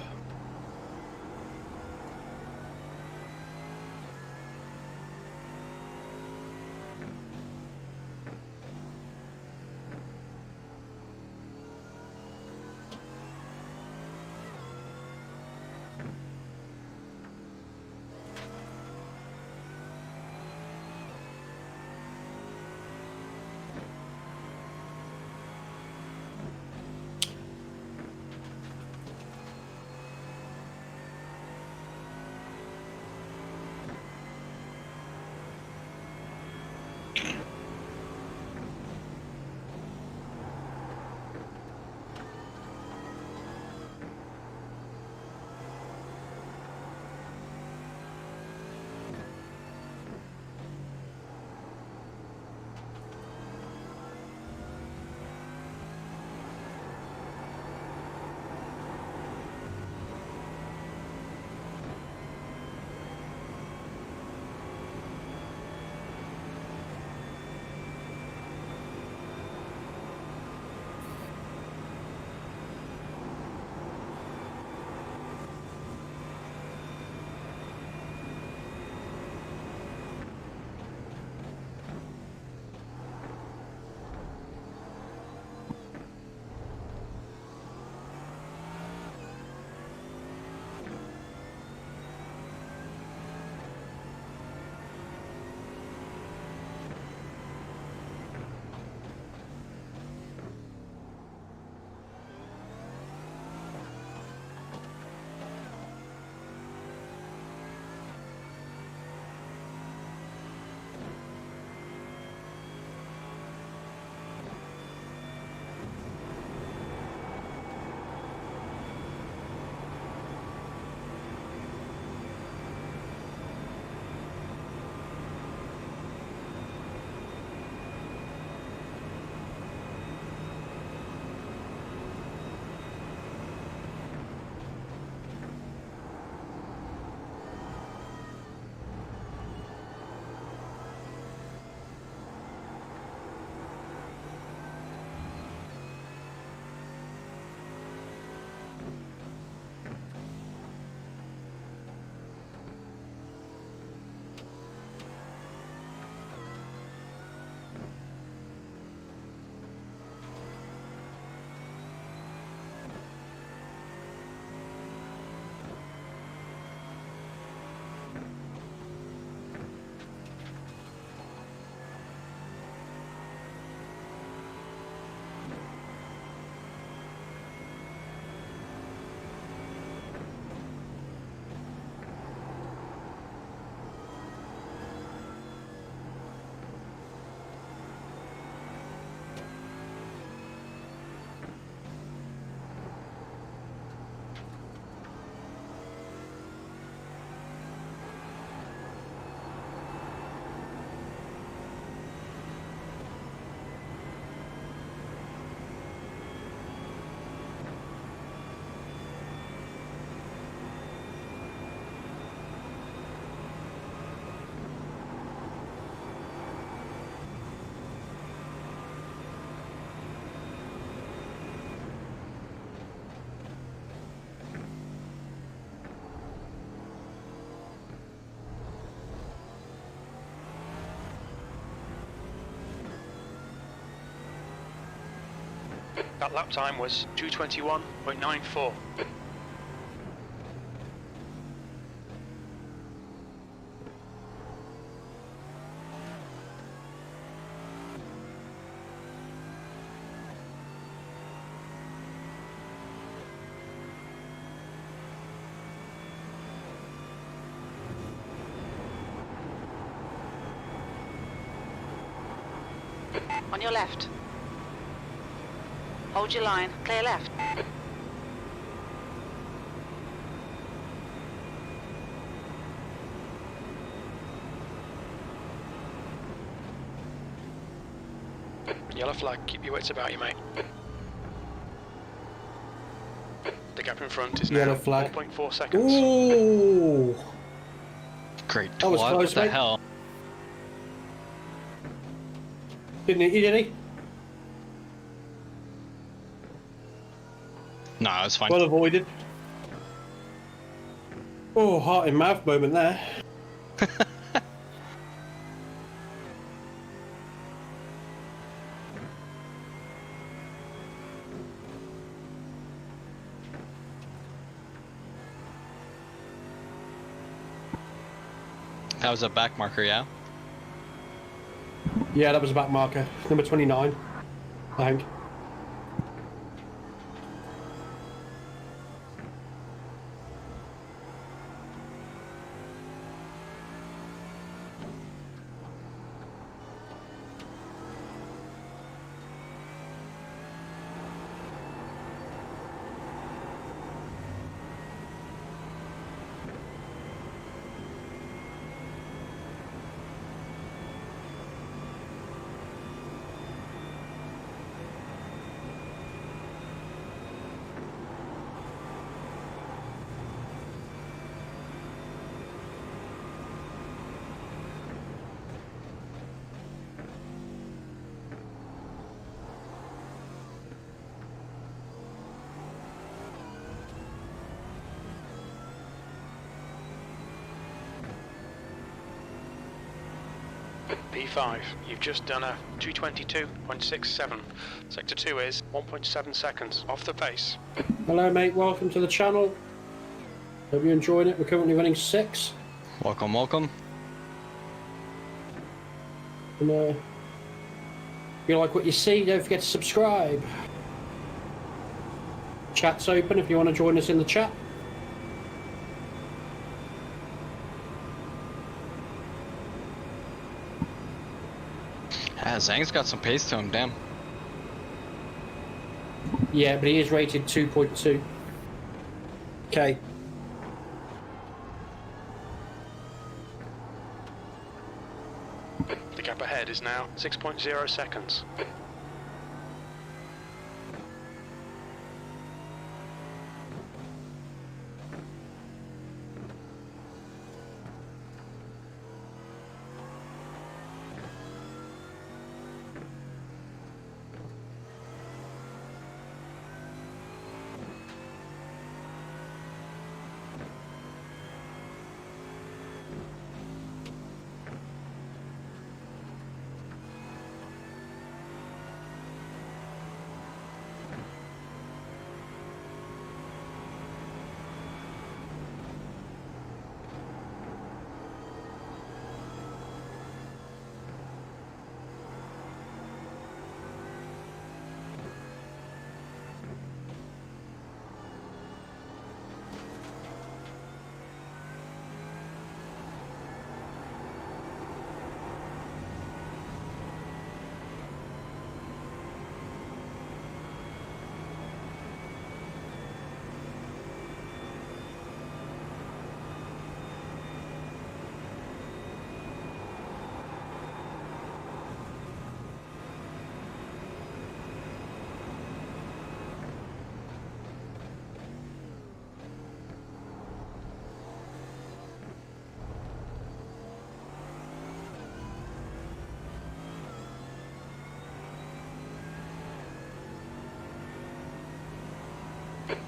That lap time was 2:21.94. On your left. Hold your line. Clear left. Yellow flag, keep your wits about you, mate. The gap in front is Yellow now flag. 1.4 seconds. Ooh! Great. That was What close, the mate. hell? Didn't hit you, did he? No, it's fine. Well avoided. Oh, heart in mouth moment there. That was a back marker, yeah? Yeah, that was a back marker. Number 29, I think. P5, you've just done a 2:22.67. Sector 2 is 1.7 seconds off the pace. Hello, mate. Welcome to the channel. Hope you're enjoying it. We're currently running 6. Welcome, welcome. And, if you like what you see, don't forget to subscribe. Chat's open if you want to join us in the chat. Yeah, Zhang's got some pace to him, damn. Yeah, but he is rated 2.2. Okay. The gap ahead is now 6.0 seconds.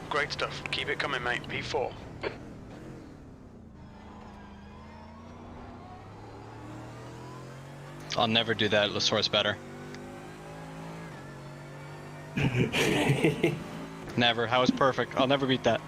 Great stuff. Keep it coming, mate. P4. I'll never do that. Lasor's better. Never. How is perfect? I'll never beat that.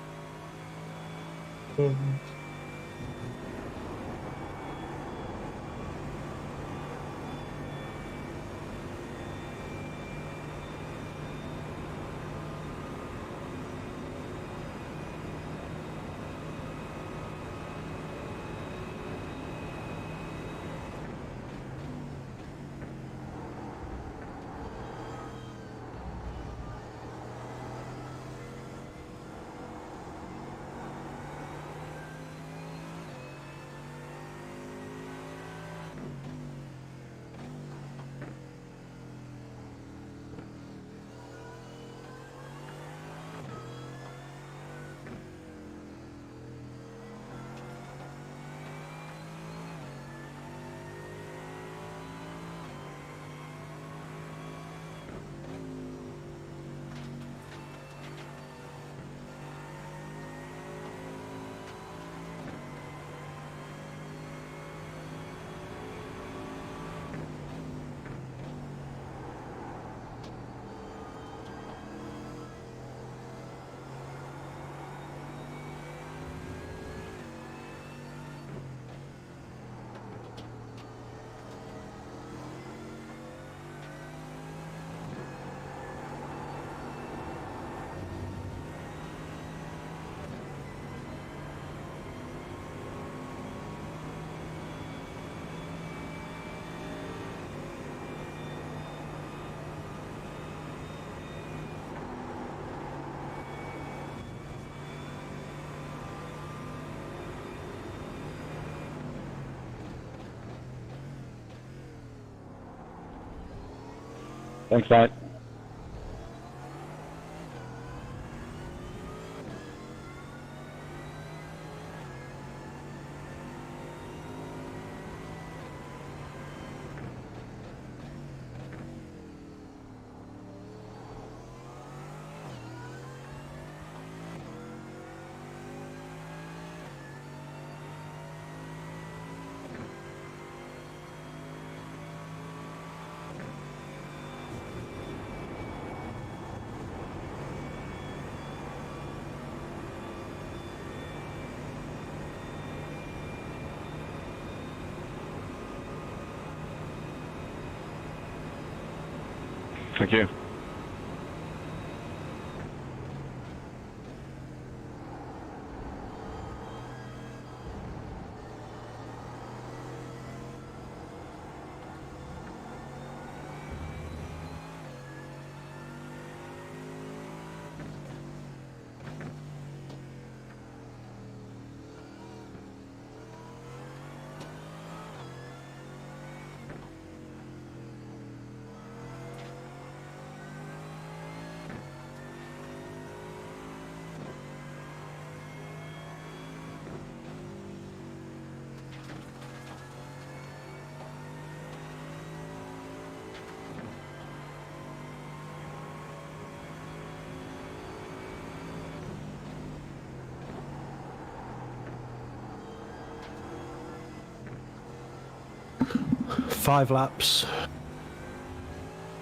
Thanks, Matt. Thank you. Five laps.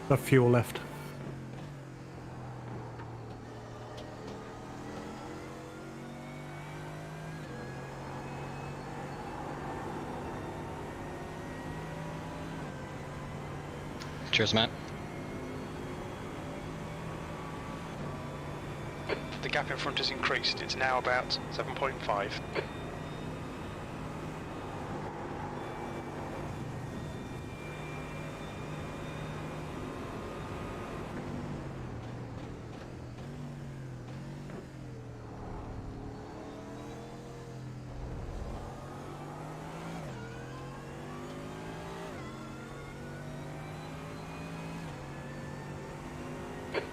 Got fuel left. Cheers, Matt. The gap in front has increased. It's now about 7.5.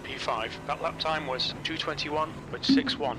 P5. That lap time was 2:21.61.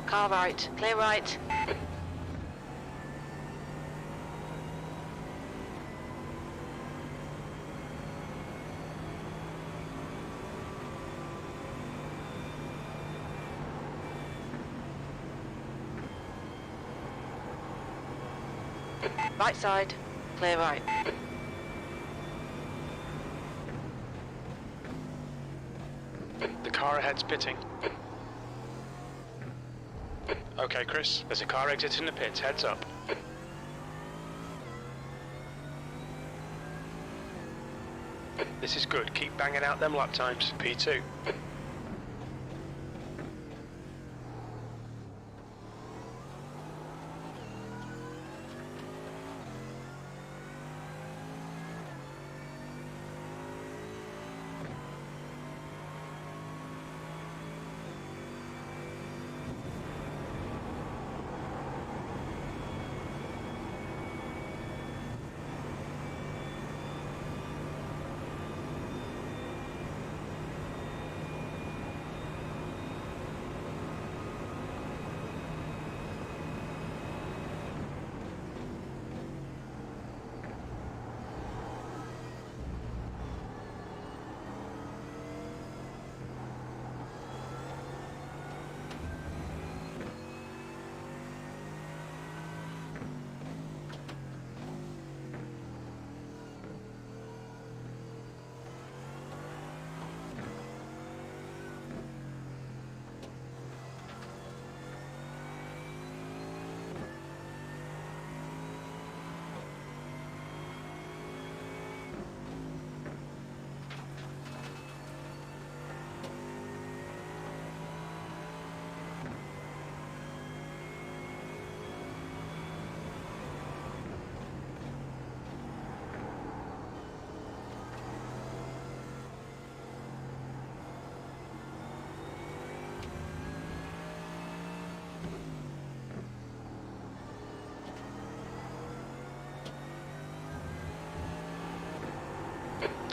Car right. Clear right. Right side. Clear right. The car ahead's pitting. Okay, Chris, there's a car exiting the pits. Heads up. This is good. Keep banging out them lap times. P2.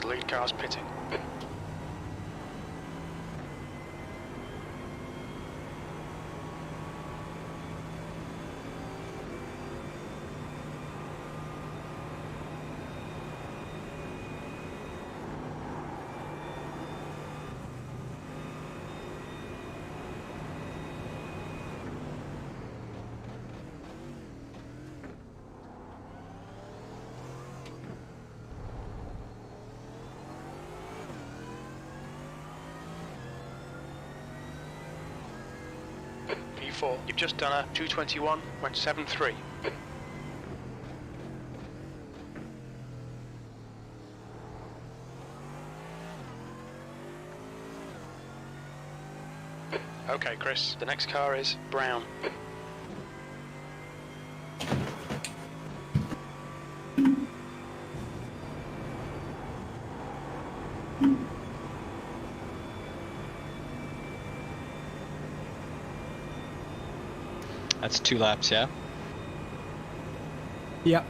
The lead car's pitting. P4, you've just done a 221.73. Okay, Chris, the next car is brown. That's 2 laps, yeah? Yep.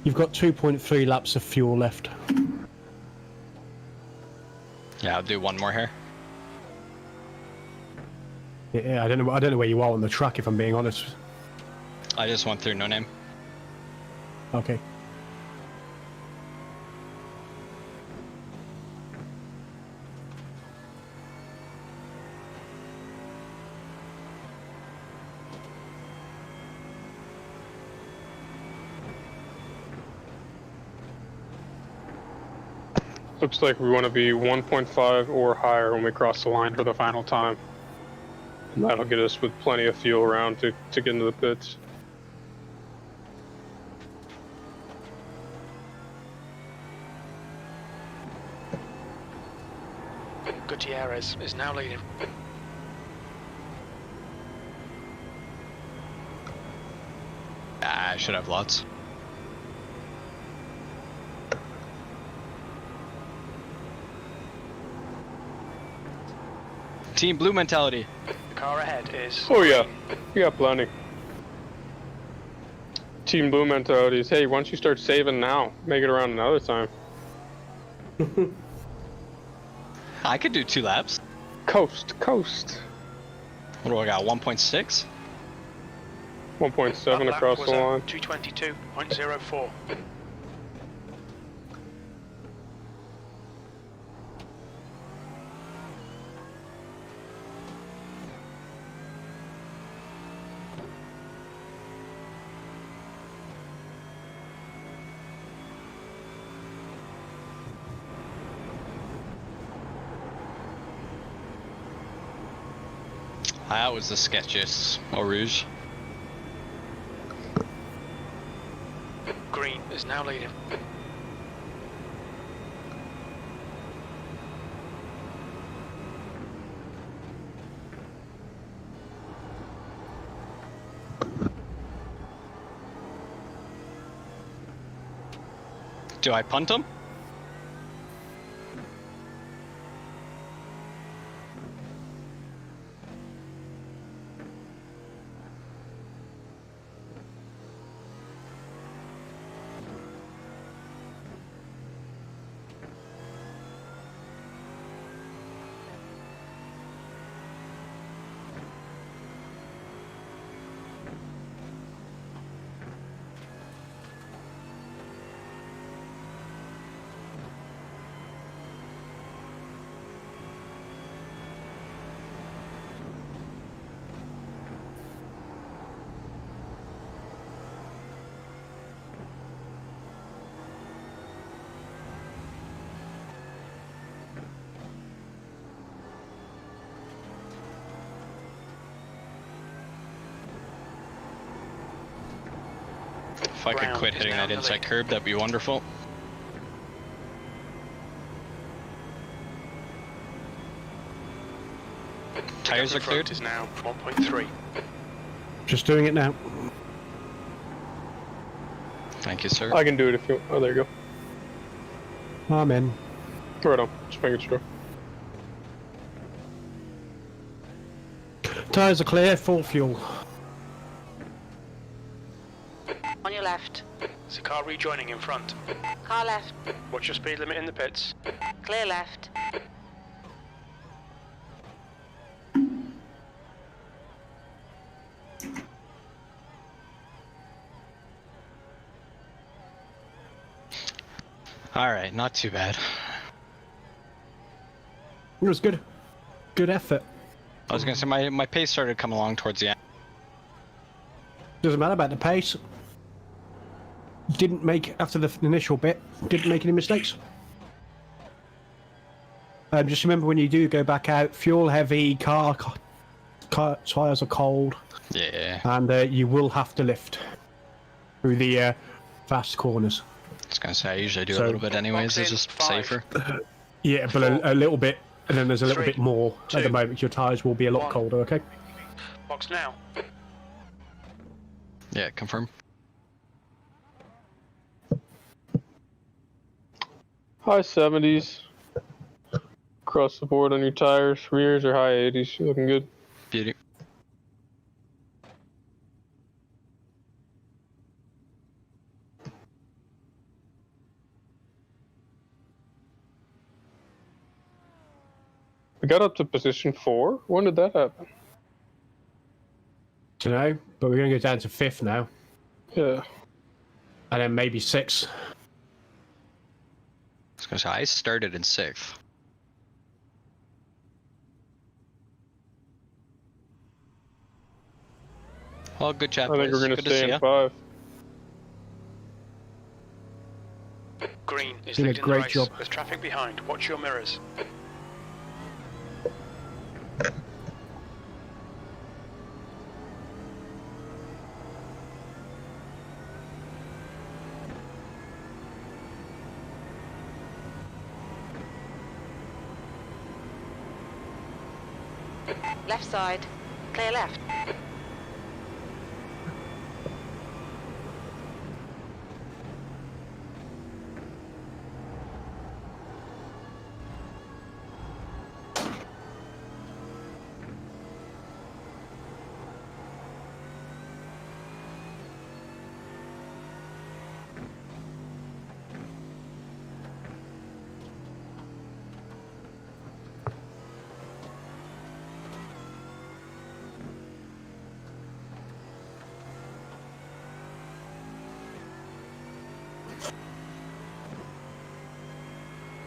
You've got 2.3 laps of fuel left. Yeah, I'll do one more here. Yeah, I don't know where you are on the track, if I'm being honest. I just went through no name. Okay. Looks like we want to be 1.5 or higher when we cross the line for the final time. And that'll get us with plenty of fuel around to get into the pits. Gutierrez is now leading. I should have lots. Team blue mentality. The car ahead is. Oh yeah, we got plenty. Team blue mentality is, hey, once you start saving now, make it around another time. I could do 2 laps. Coast. What do I got? 1.6? 1.7 across the line. 222.04. That was the sketchiest. Eau Rouge. Green is now leading. Do I punt him? If I could quit hitting that inside curb, that'd be wonderful. Tires are cleared. Is now 1.3. Just doing it now. Thank you, sir. I can do it if you. Oh, there you go. I'm in. Right on. Just making sure. Tyres are clear, full fuel. On your left. There's a car rejoining in front. Car left. What's your speed limit in the pits? Clear left. Alright, not too bad. It was good. Good effort. I was gonna say my pace started coming along towards the end. Doesn't matter about the pace. Didn't make, after the initial bit, didn't make any mistakes. Just remember when you do go back out, fuel heavy, car tyres are cold. Yeah. And you will have to lift through the fast corners. I was gonna say, I usually do a little bit anyways, it's just safer. Yeah, but a little bit, and then there's a little bit more at the moment. Your tyres will be a lot colder, okay? Box now. Yeah, confirm. High 70s. Across the board on your tires. Rears are high 80s. You're looking good. Beauty. We got up to position 4. When did that happen? Don't know, but we're going to go down to 5th now. Yeah. And then maybe 6th. I was gonna say, I started in 6th. Well, good chat, I think boys. we're going Good to to stay see in ya. 5. Green is Doing a leading the great race. job. There's traffic behind. Watch your mirrors. Left side. Clear left.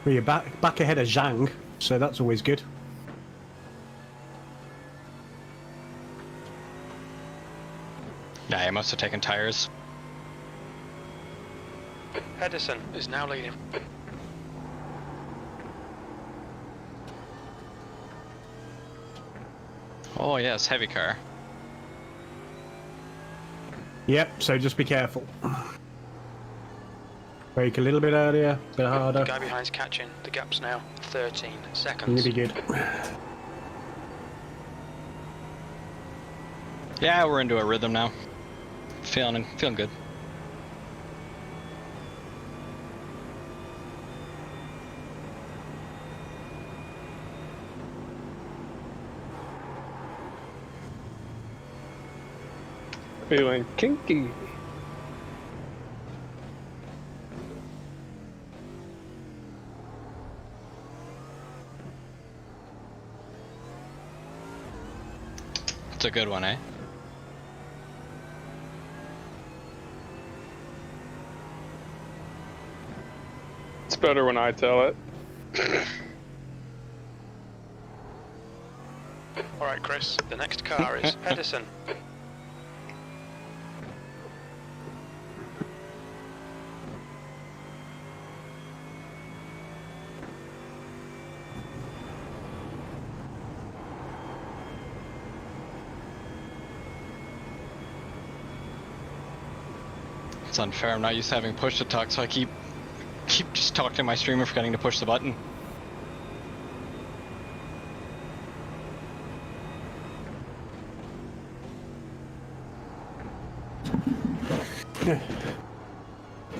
Well, you're back ahead of Zhang, so that's always good. Yeah, he must have taken tires. Edison is now leading. Oh yes, heavy car. Yep, so just be careful. Brake a little bit earlier, a bit harder. The guy behind's catching. The gap's now 13 And seconds. you'll be good. Yeah, we're into a rhythm now. Feeling good. Feeling kinky. It's a good one, eh? It's better when I tell it. Alright, Chris, the next car is Edison. It's unfair. I'm not used to having push to talk, so I keep just talking to my streamer, forgetting to push the button.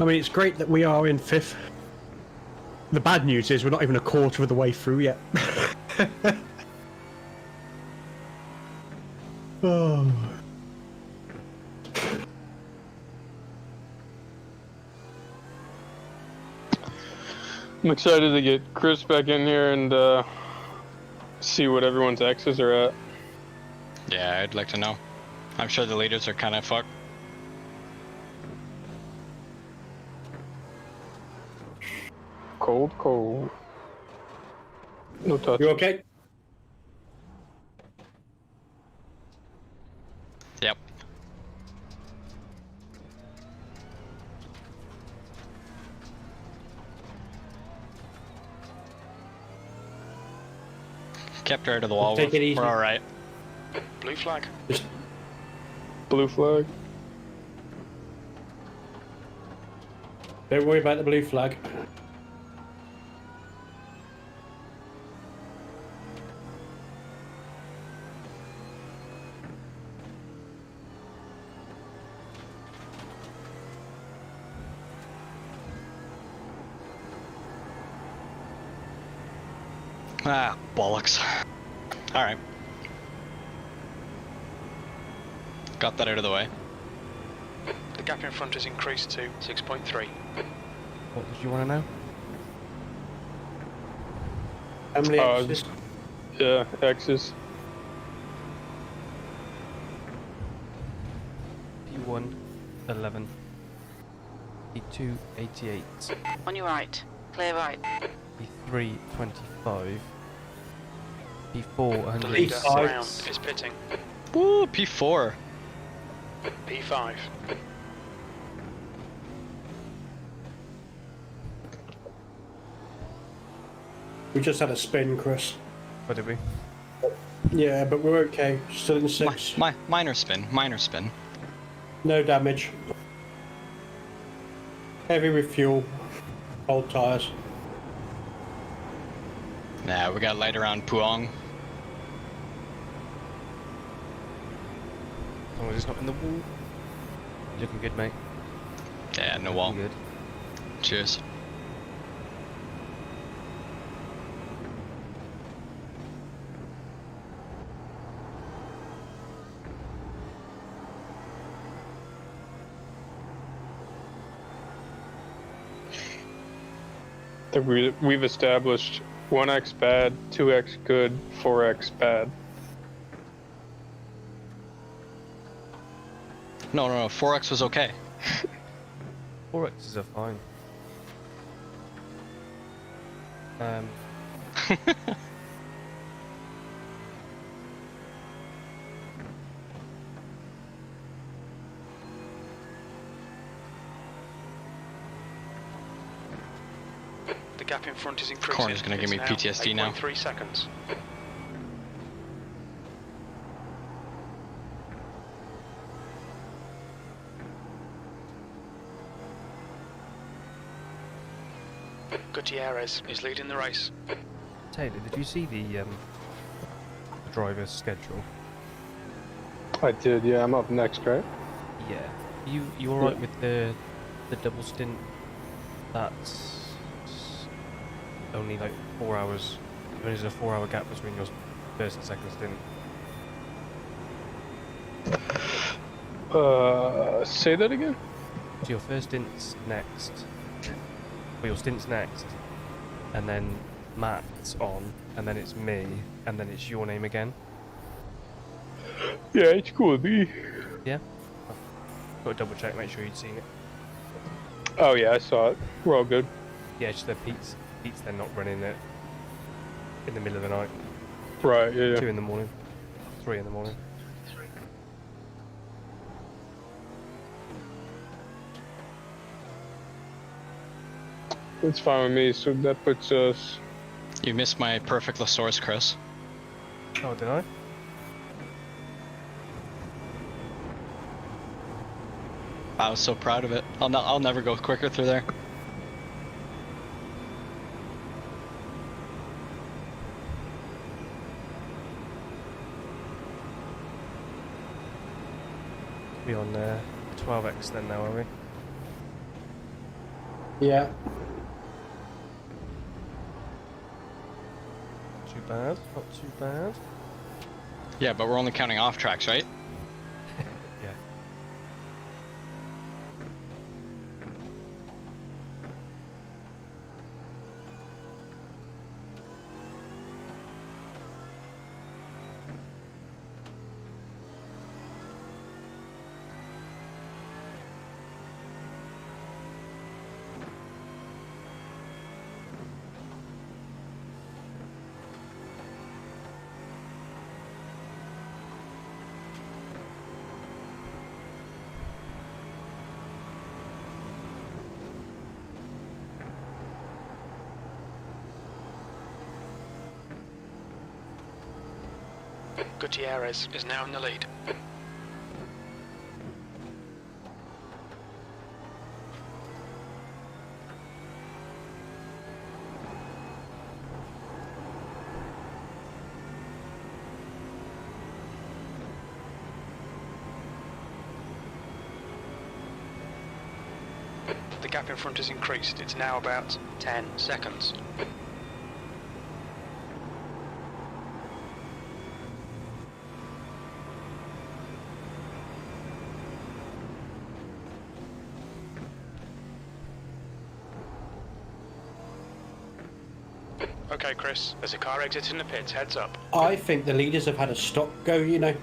I mean, it's great that we are in 5th. The bad news is we're not even a quarter of the way through yet. Oh. I'm excited to get Chris back in here and see what everyone's X's are at. Yeah, I'd like to know. I'm sure the leaders are kind of fucked. Cold. No touch. You okay? Yep. Kept her out of the wall. Take it easy. We're all right. Blue flag. Blue flag. Don't worry about the blue flag. Ah, bollocks. Alright. Got that out of the way. The gap in front is increased to 6.3. What did you want to know? How many X's? Yeah, X's. P1, 11. P2, 88. On your right. Clear right. P3, 25. P4, The leader 106. round is pitting. Woo, P4. P5. We just had a spin, Chris. What did we? Yeah, but we're okay. Still in 6. Minor spin. No damage. Heavy refuel. Old tyres. Nah, we got light around Puong. As long as it's not in the wall. Looking good, mate. Yeah, no wall. Good. Cheers. We've established 1x bad, 2x good, 4x bad. No, 4x was okay. 4X's are fine. The gap in front is increasing. Corner's gonna give me PTSD now. 3 seconds. Gutierrez is leading the race. Taylor, did you see the driver's schedule? I did, yeah. I'm up next, right? Yeah. You alright with the double stint? That's only like 4 hours. There's a 4-hour gap between your first and second stint. Say that again? So your first stint's next. Well, your stint's next, and then Matt's on, and then it's me, and then it's your name again. Yeah, it's cool, B. Yeah? Got to double check, make sure you'd seen it. Oh yeah, I saw it. We're all good. Yeah, it's just that Pete's then not running it in the middle of the night. Right, yeah. 2 in the morning. 3 in the morning. It's fine with me, so that puts us... You missed my perfect Lasaurus, Chris. Oh, did I? I was so proud of it. I'll never go quicker through there. Be on 12x then now, are we? Yeah. Too bad, not too bad. Yeah, but we're only counting off tracks, right? Yeah. Gutierrez is now in the lead. The gap in front has increased. It's now about 10 seconds. Okay, Chris, there's a car exiting the pits, heads up. I think the leaders have had a stop go, you know.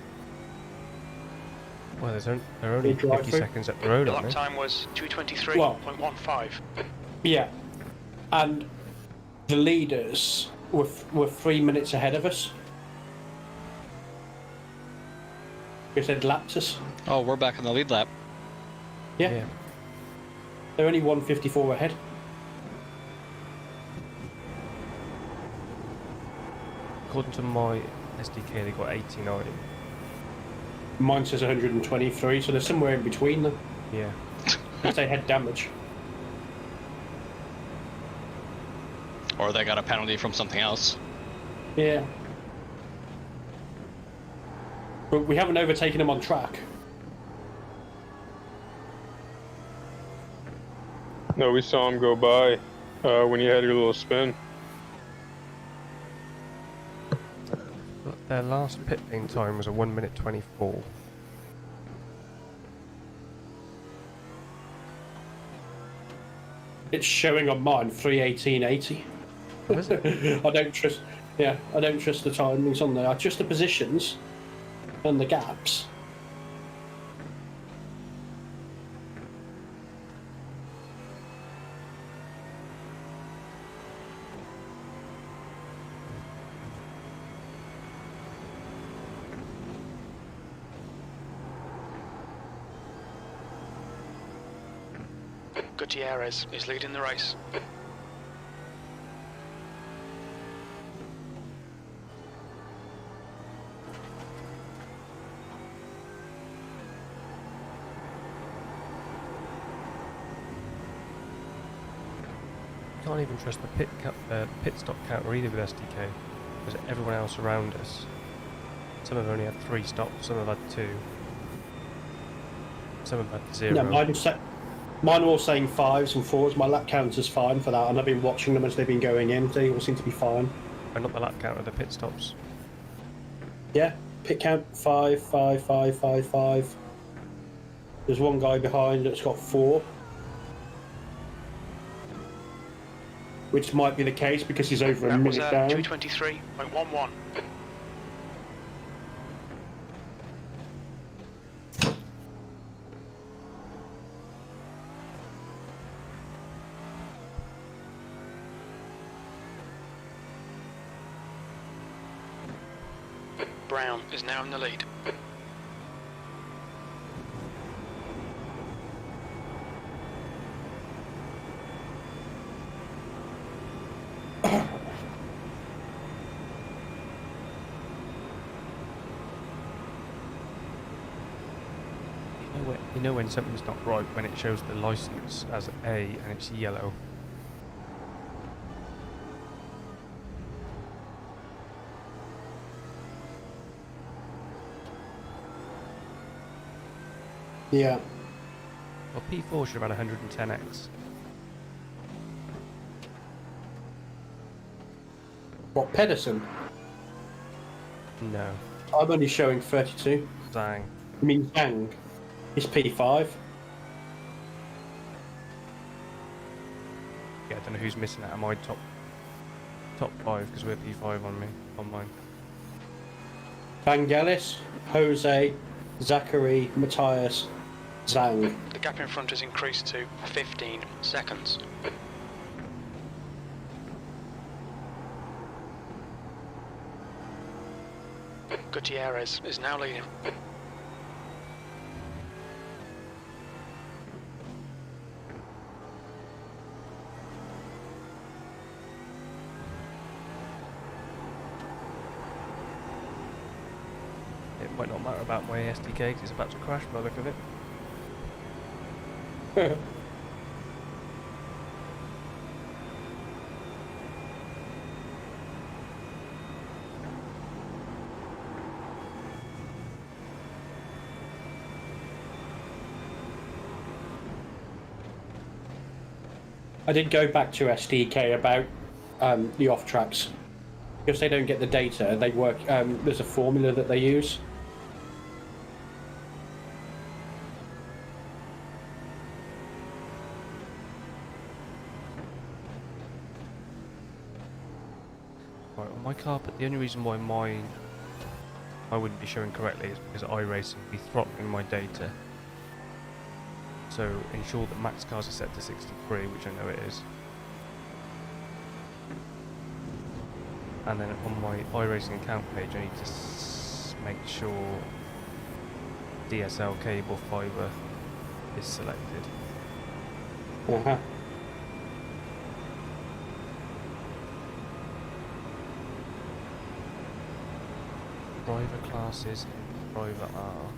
Well, they're only 50 seconds up the road, The aren't lap they? time was 2:23.15. Yeah. And the leaders were 3 minutes ahead of us. Because they'd lapped us. Oh, we're back in the lead lap. Yeah. They're only 1:54 ahead. According to my SDK, they got 89. Mine says 123, so they're somewhere in between them. Yeah. If they had damage. Or they got a penalty from something else. Yeah. But we haven't overtaken them on track. No, we saw him go by when you had your little spin. But their last pit lane time was a 1:24. It's showing on mine 3:18.80. Oh, is it? I don't trust. Yeah, I don't trust the timings on there. I trust the positions and the gaps. Gutierrez is leading the race. You can't even trust the pit stop counter either with SDK, because everyone else around us, some have only had 3 stops, some have had 2, some have had 0. No, mine are all saying 5s and 4s. My lap counter's fine for that, and I've been watching them as they've been going in. They all seem to be fine. And not the lap counter, the pit stops. Yeah, pit count 5, 5, 5, 5, 5. There's one guy behind that's got 4. Which might be the case because he's over a minute down. 223.11. Brown is now in the lead. You know when something's not right when it shows the license as A and it's yellow. Yeah. Well, P4 should have had 110x. What, Pedersen? No. I'm only showing 32. Zhang. I mean, Zhang. It's P5. Yeah, I don't know who's missing out of my top 5 because we're P5 on mine. Vangelis, Jose, Zachary, Matthias, Zhang. The gap in front has increased to 15 seconds. Gutierrez is now leading. It might not matter about my SDK because it's about to crash by the look of it. I did go back to SDK about the off tracks. Because they don't get the data, they work. There's a formula that they use. Right, on my carpet, the only reason why mine I wouldn't be showing correctly is because iRacing would be throttling my data. So ensure that max cars are set to 63, which I know it is. And then on my iRacing account page, I need to make sure DSL cable fiber is selected. Uh-huh. Driver classes in driver R.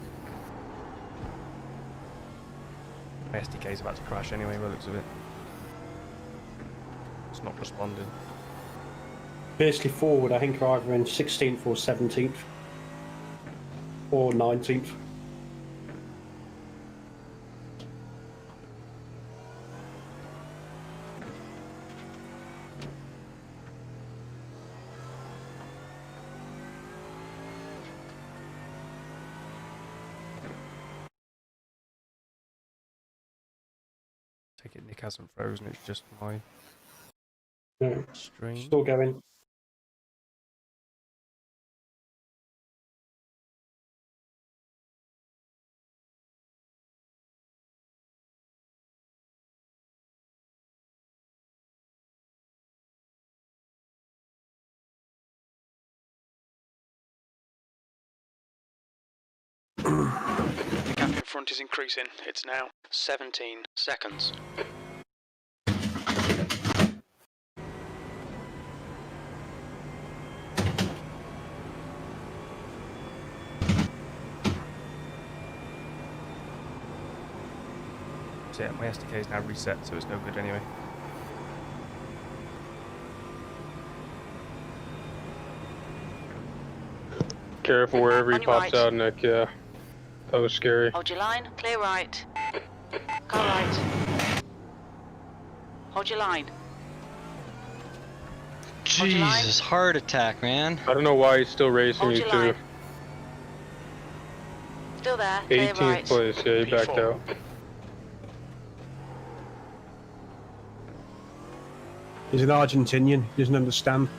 My SDK is about to crash anyway, by the looks of it. It's not responding. Basically forward, I think are either in 16th or 17th. Or 19th. Take it Nick hasn't frozen, it's just my stream. Still going. The gap in front is increasing. It's now 17 seconds. So yeah, my SDK is now reset, so it's no good anyway. Careful wherever he On your pops right. out, Nick. Yeah, that was scary. Hold your line, clear right. Car right. Hold your line. Hold your line. Jesus, heart attack, man. I don't know why he's still racing Hold you your too. line. Still there, clear 18th right. place. Yeah, he backed P4. out. He's an Argentinian. He doesn't understand.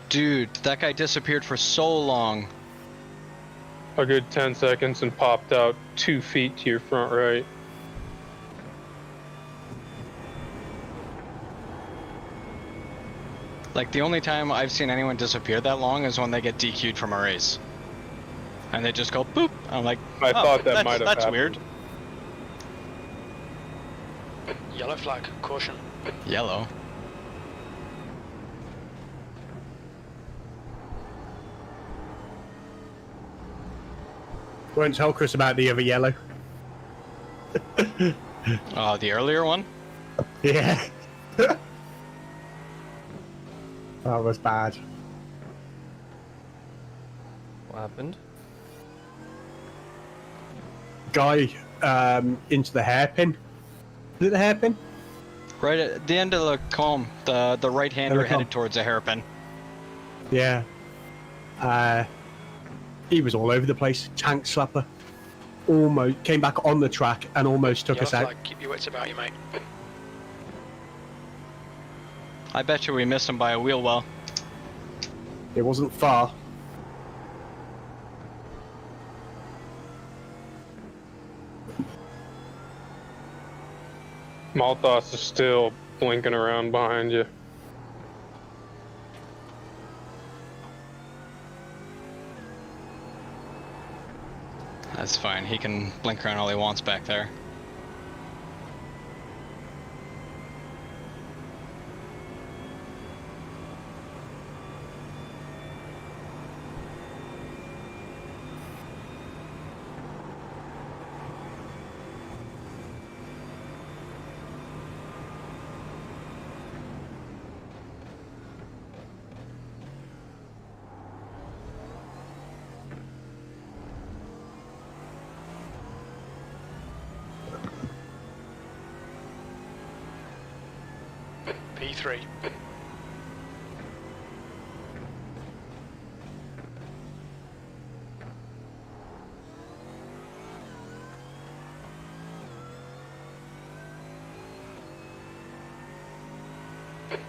Dude, that guy disappeared for so long. A good 10 seconds and popped out 2 feet to your front right. Like, the only time I've seen anyone disappear that long is when they get DQ'd from a race. And they just go boop. I'm like, I thought that that's, might have that's happened. weird. Yellow flag, caution. Yellow. Won't tell Chris about the other yellow. The earlier one? Yeah. That was bad. What happened? Guy into the hairpin. Is it the hairpin? Right at the end of the comb, the right-hander headed towards a hairpin. Yeah. He was all over the place. Tank slapper. Almost came back on the track and almost took Yellow us out. flag, keep your wits about you, mate. I bet you we missed him by a wheel well. It wasn't far. Malthus is still blinking around behind you. That's fine. He can blink around all he wants back there. P3.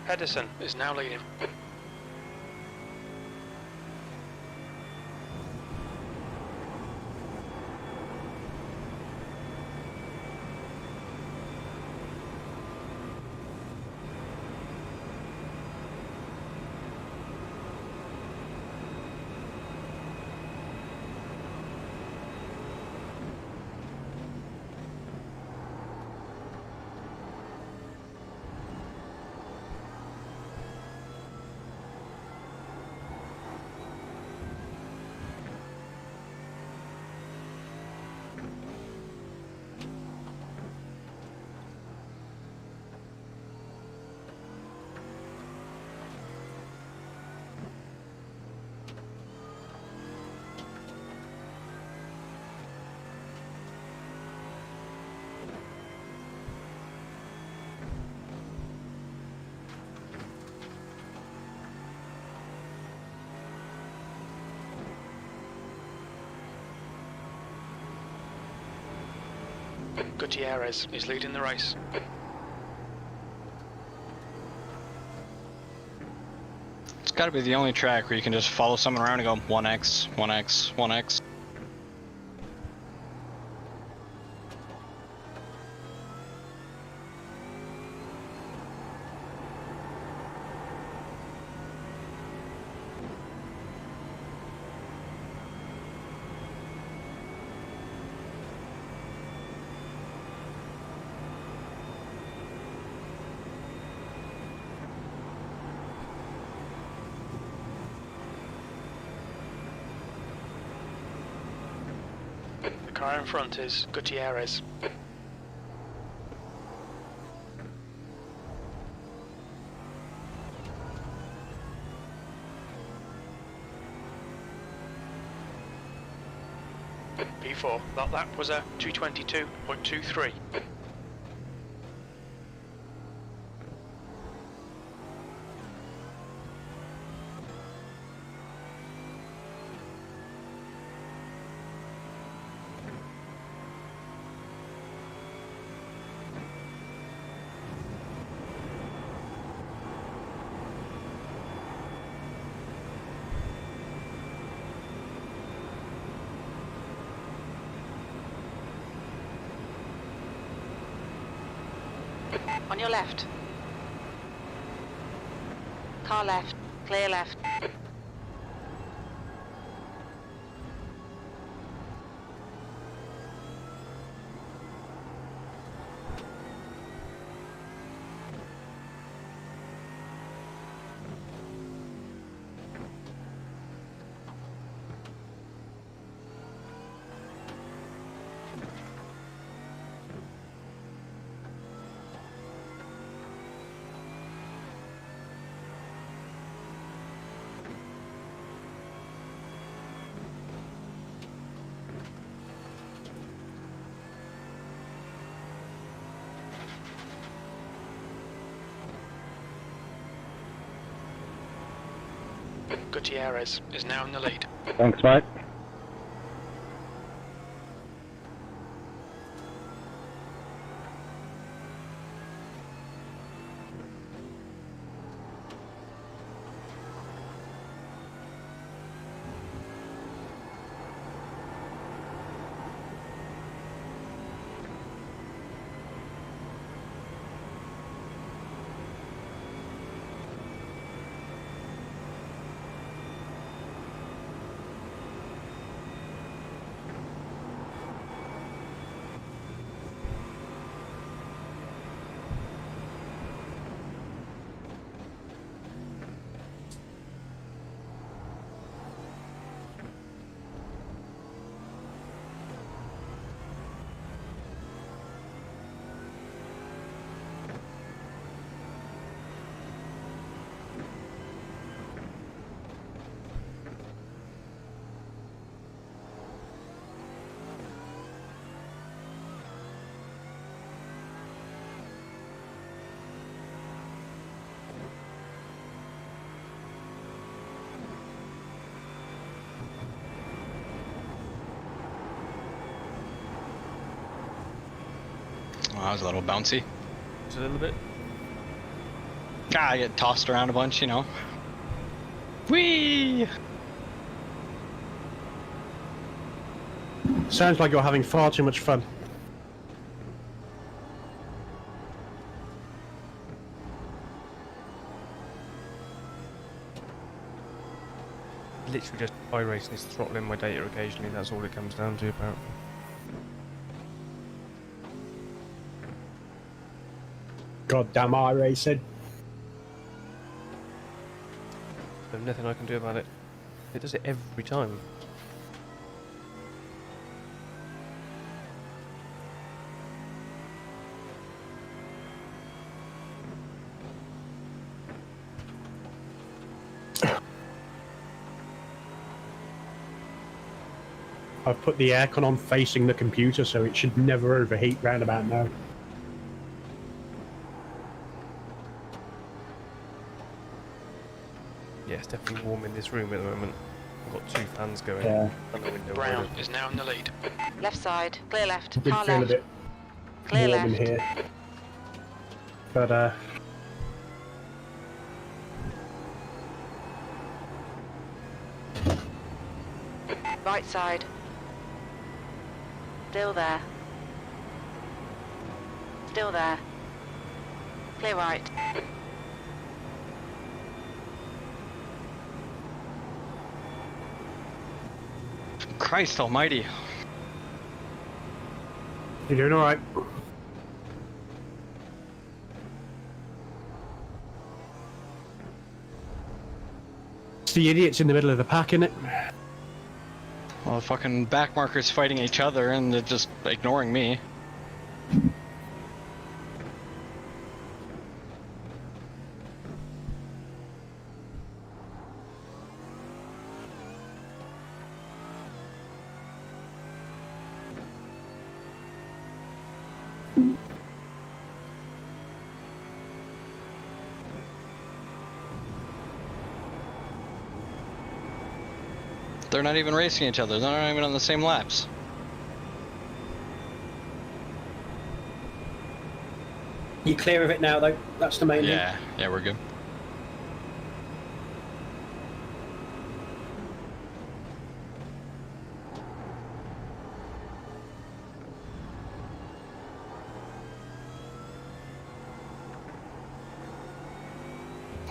Edison is now leading. Gutierrez is leading the race. It's got to be the only track where you can just follow someone around and go 1x, 1x, 1x. The car in front is Gutierrez. P4. That lap was a 222.23. On your left. Car left. Clear left. Gutierrez is now in the lead. Thanks, mate. Well, that was a little bouncy. Just a little bit. I get tossed around a bunch, you know. Whee! Sounds like you're having far too much fun. Literally just iRacing is throttling my data occasionally, that's all it comes down to apparently. Goddamn iRacing. There's nothing I can do about it. It does it every time. I've put the aircon on facing the computer, so it should never overheat round about now. Yeah, it's definitely warm in this room at the moment. I've got two fans going. Yeah. And the window Brown open. is now in the lead. Left side. Clear left. I did Car feel left. a bit Clear warm left. in here. But, Right side. Still there. Still there. Clear right. Christ almighty. you're doing alright. It's the idiots in the middle of the pack, innit? Well, the fucking backmarkers fighting each other and they're just ignoring me. They're not even racing each other. They're not even on the same laps. You clear of it now, though? That's the main thing. Yeah, we're good.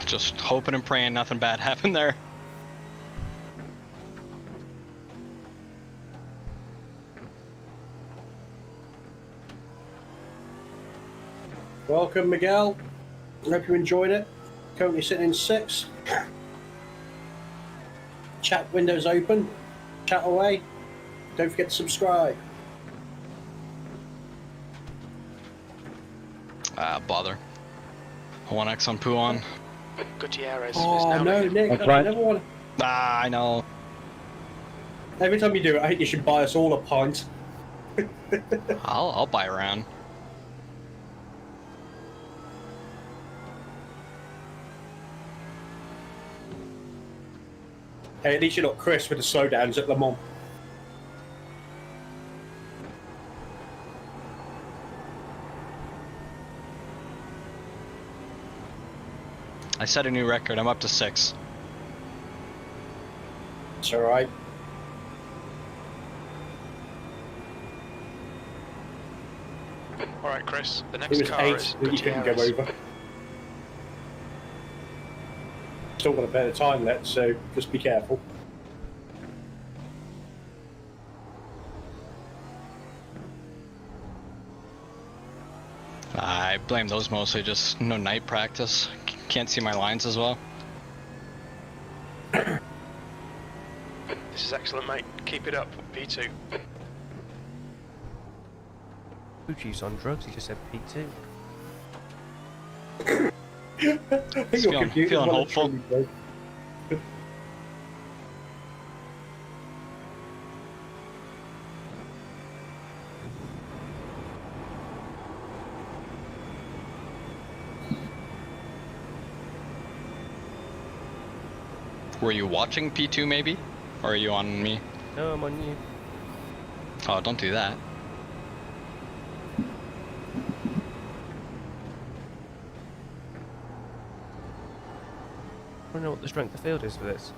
Just hoping and praying nothing bad happened there. Welcome, Miguel. Hope you enjoyed it. Currently sitting in 6th. Chat window's open. Chat away. Don't forget to subscribe. Bother. 1x on Puon. Gutierrez is Oh, now no, leading. Nick. That's I right. never want to... I know. Every time you do it, I think you should buy us all a pint. I'll buy a round. Hey, at least you're not Chris with the slowdowns at Le Mans. I set a new record. I'm up to 6. It's alright. Alright, Chris, the It next was car 8 is that you couldn't go Gutierrez. over. Still got a better time left, so just be careful. I blame those mostly, just no night practice. Can't see my lines as well. This is excellent, mate. Keep it up, P2. Fuji's on drugs, he just said P2. I think your computer's feeling well and hopeful. truly broke. Were you watching P2 maybe? Or are you on me? No, I'm on you. Oh, don't do that. I don't know what the strength of field is for this.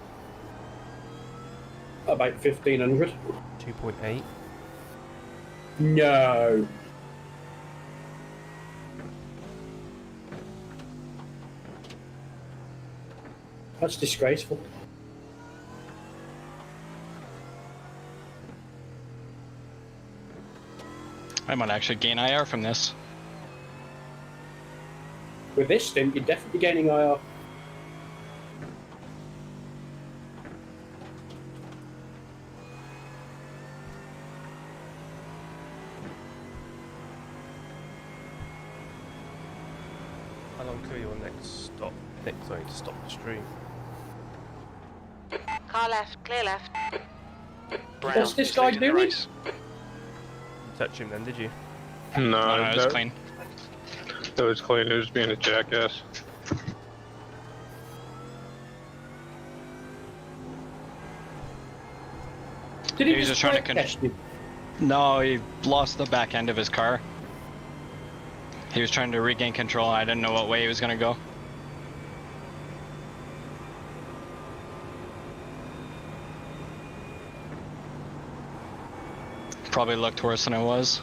About 1500. 2.8. No. That's disgraceful. I might actually gain IR from this. With this stint, you're definitely gaining IR. How long till your next stop? Next, I need to stop the stream. Car left, clear left. Brown What's this is guy leading the doing? race. Touch him then, did you? No, No, it was clean. That was clean. It was being a jackass. Did he He was just just trying to brake test you? No, he lost the back end of his car. He was trying to regain control. I didn't know what way he was gonna go. Probably looked worse than it was.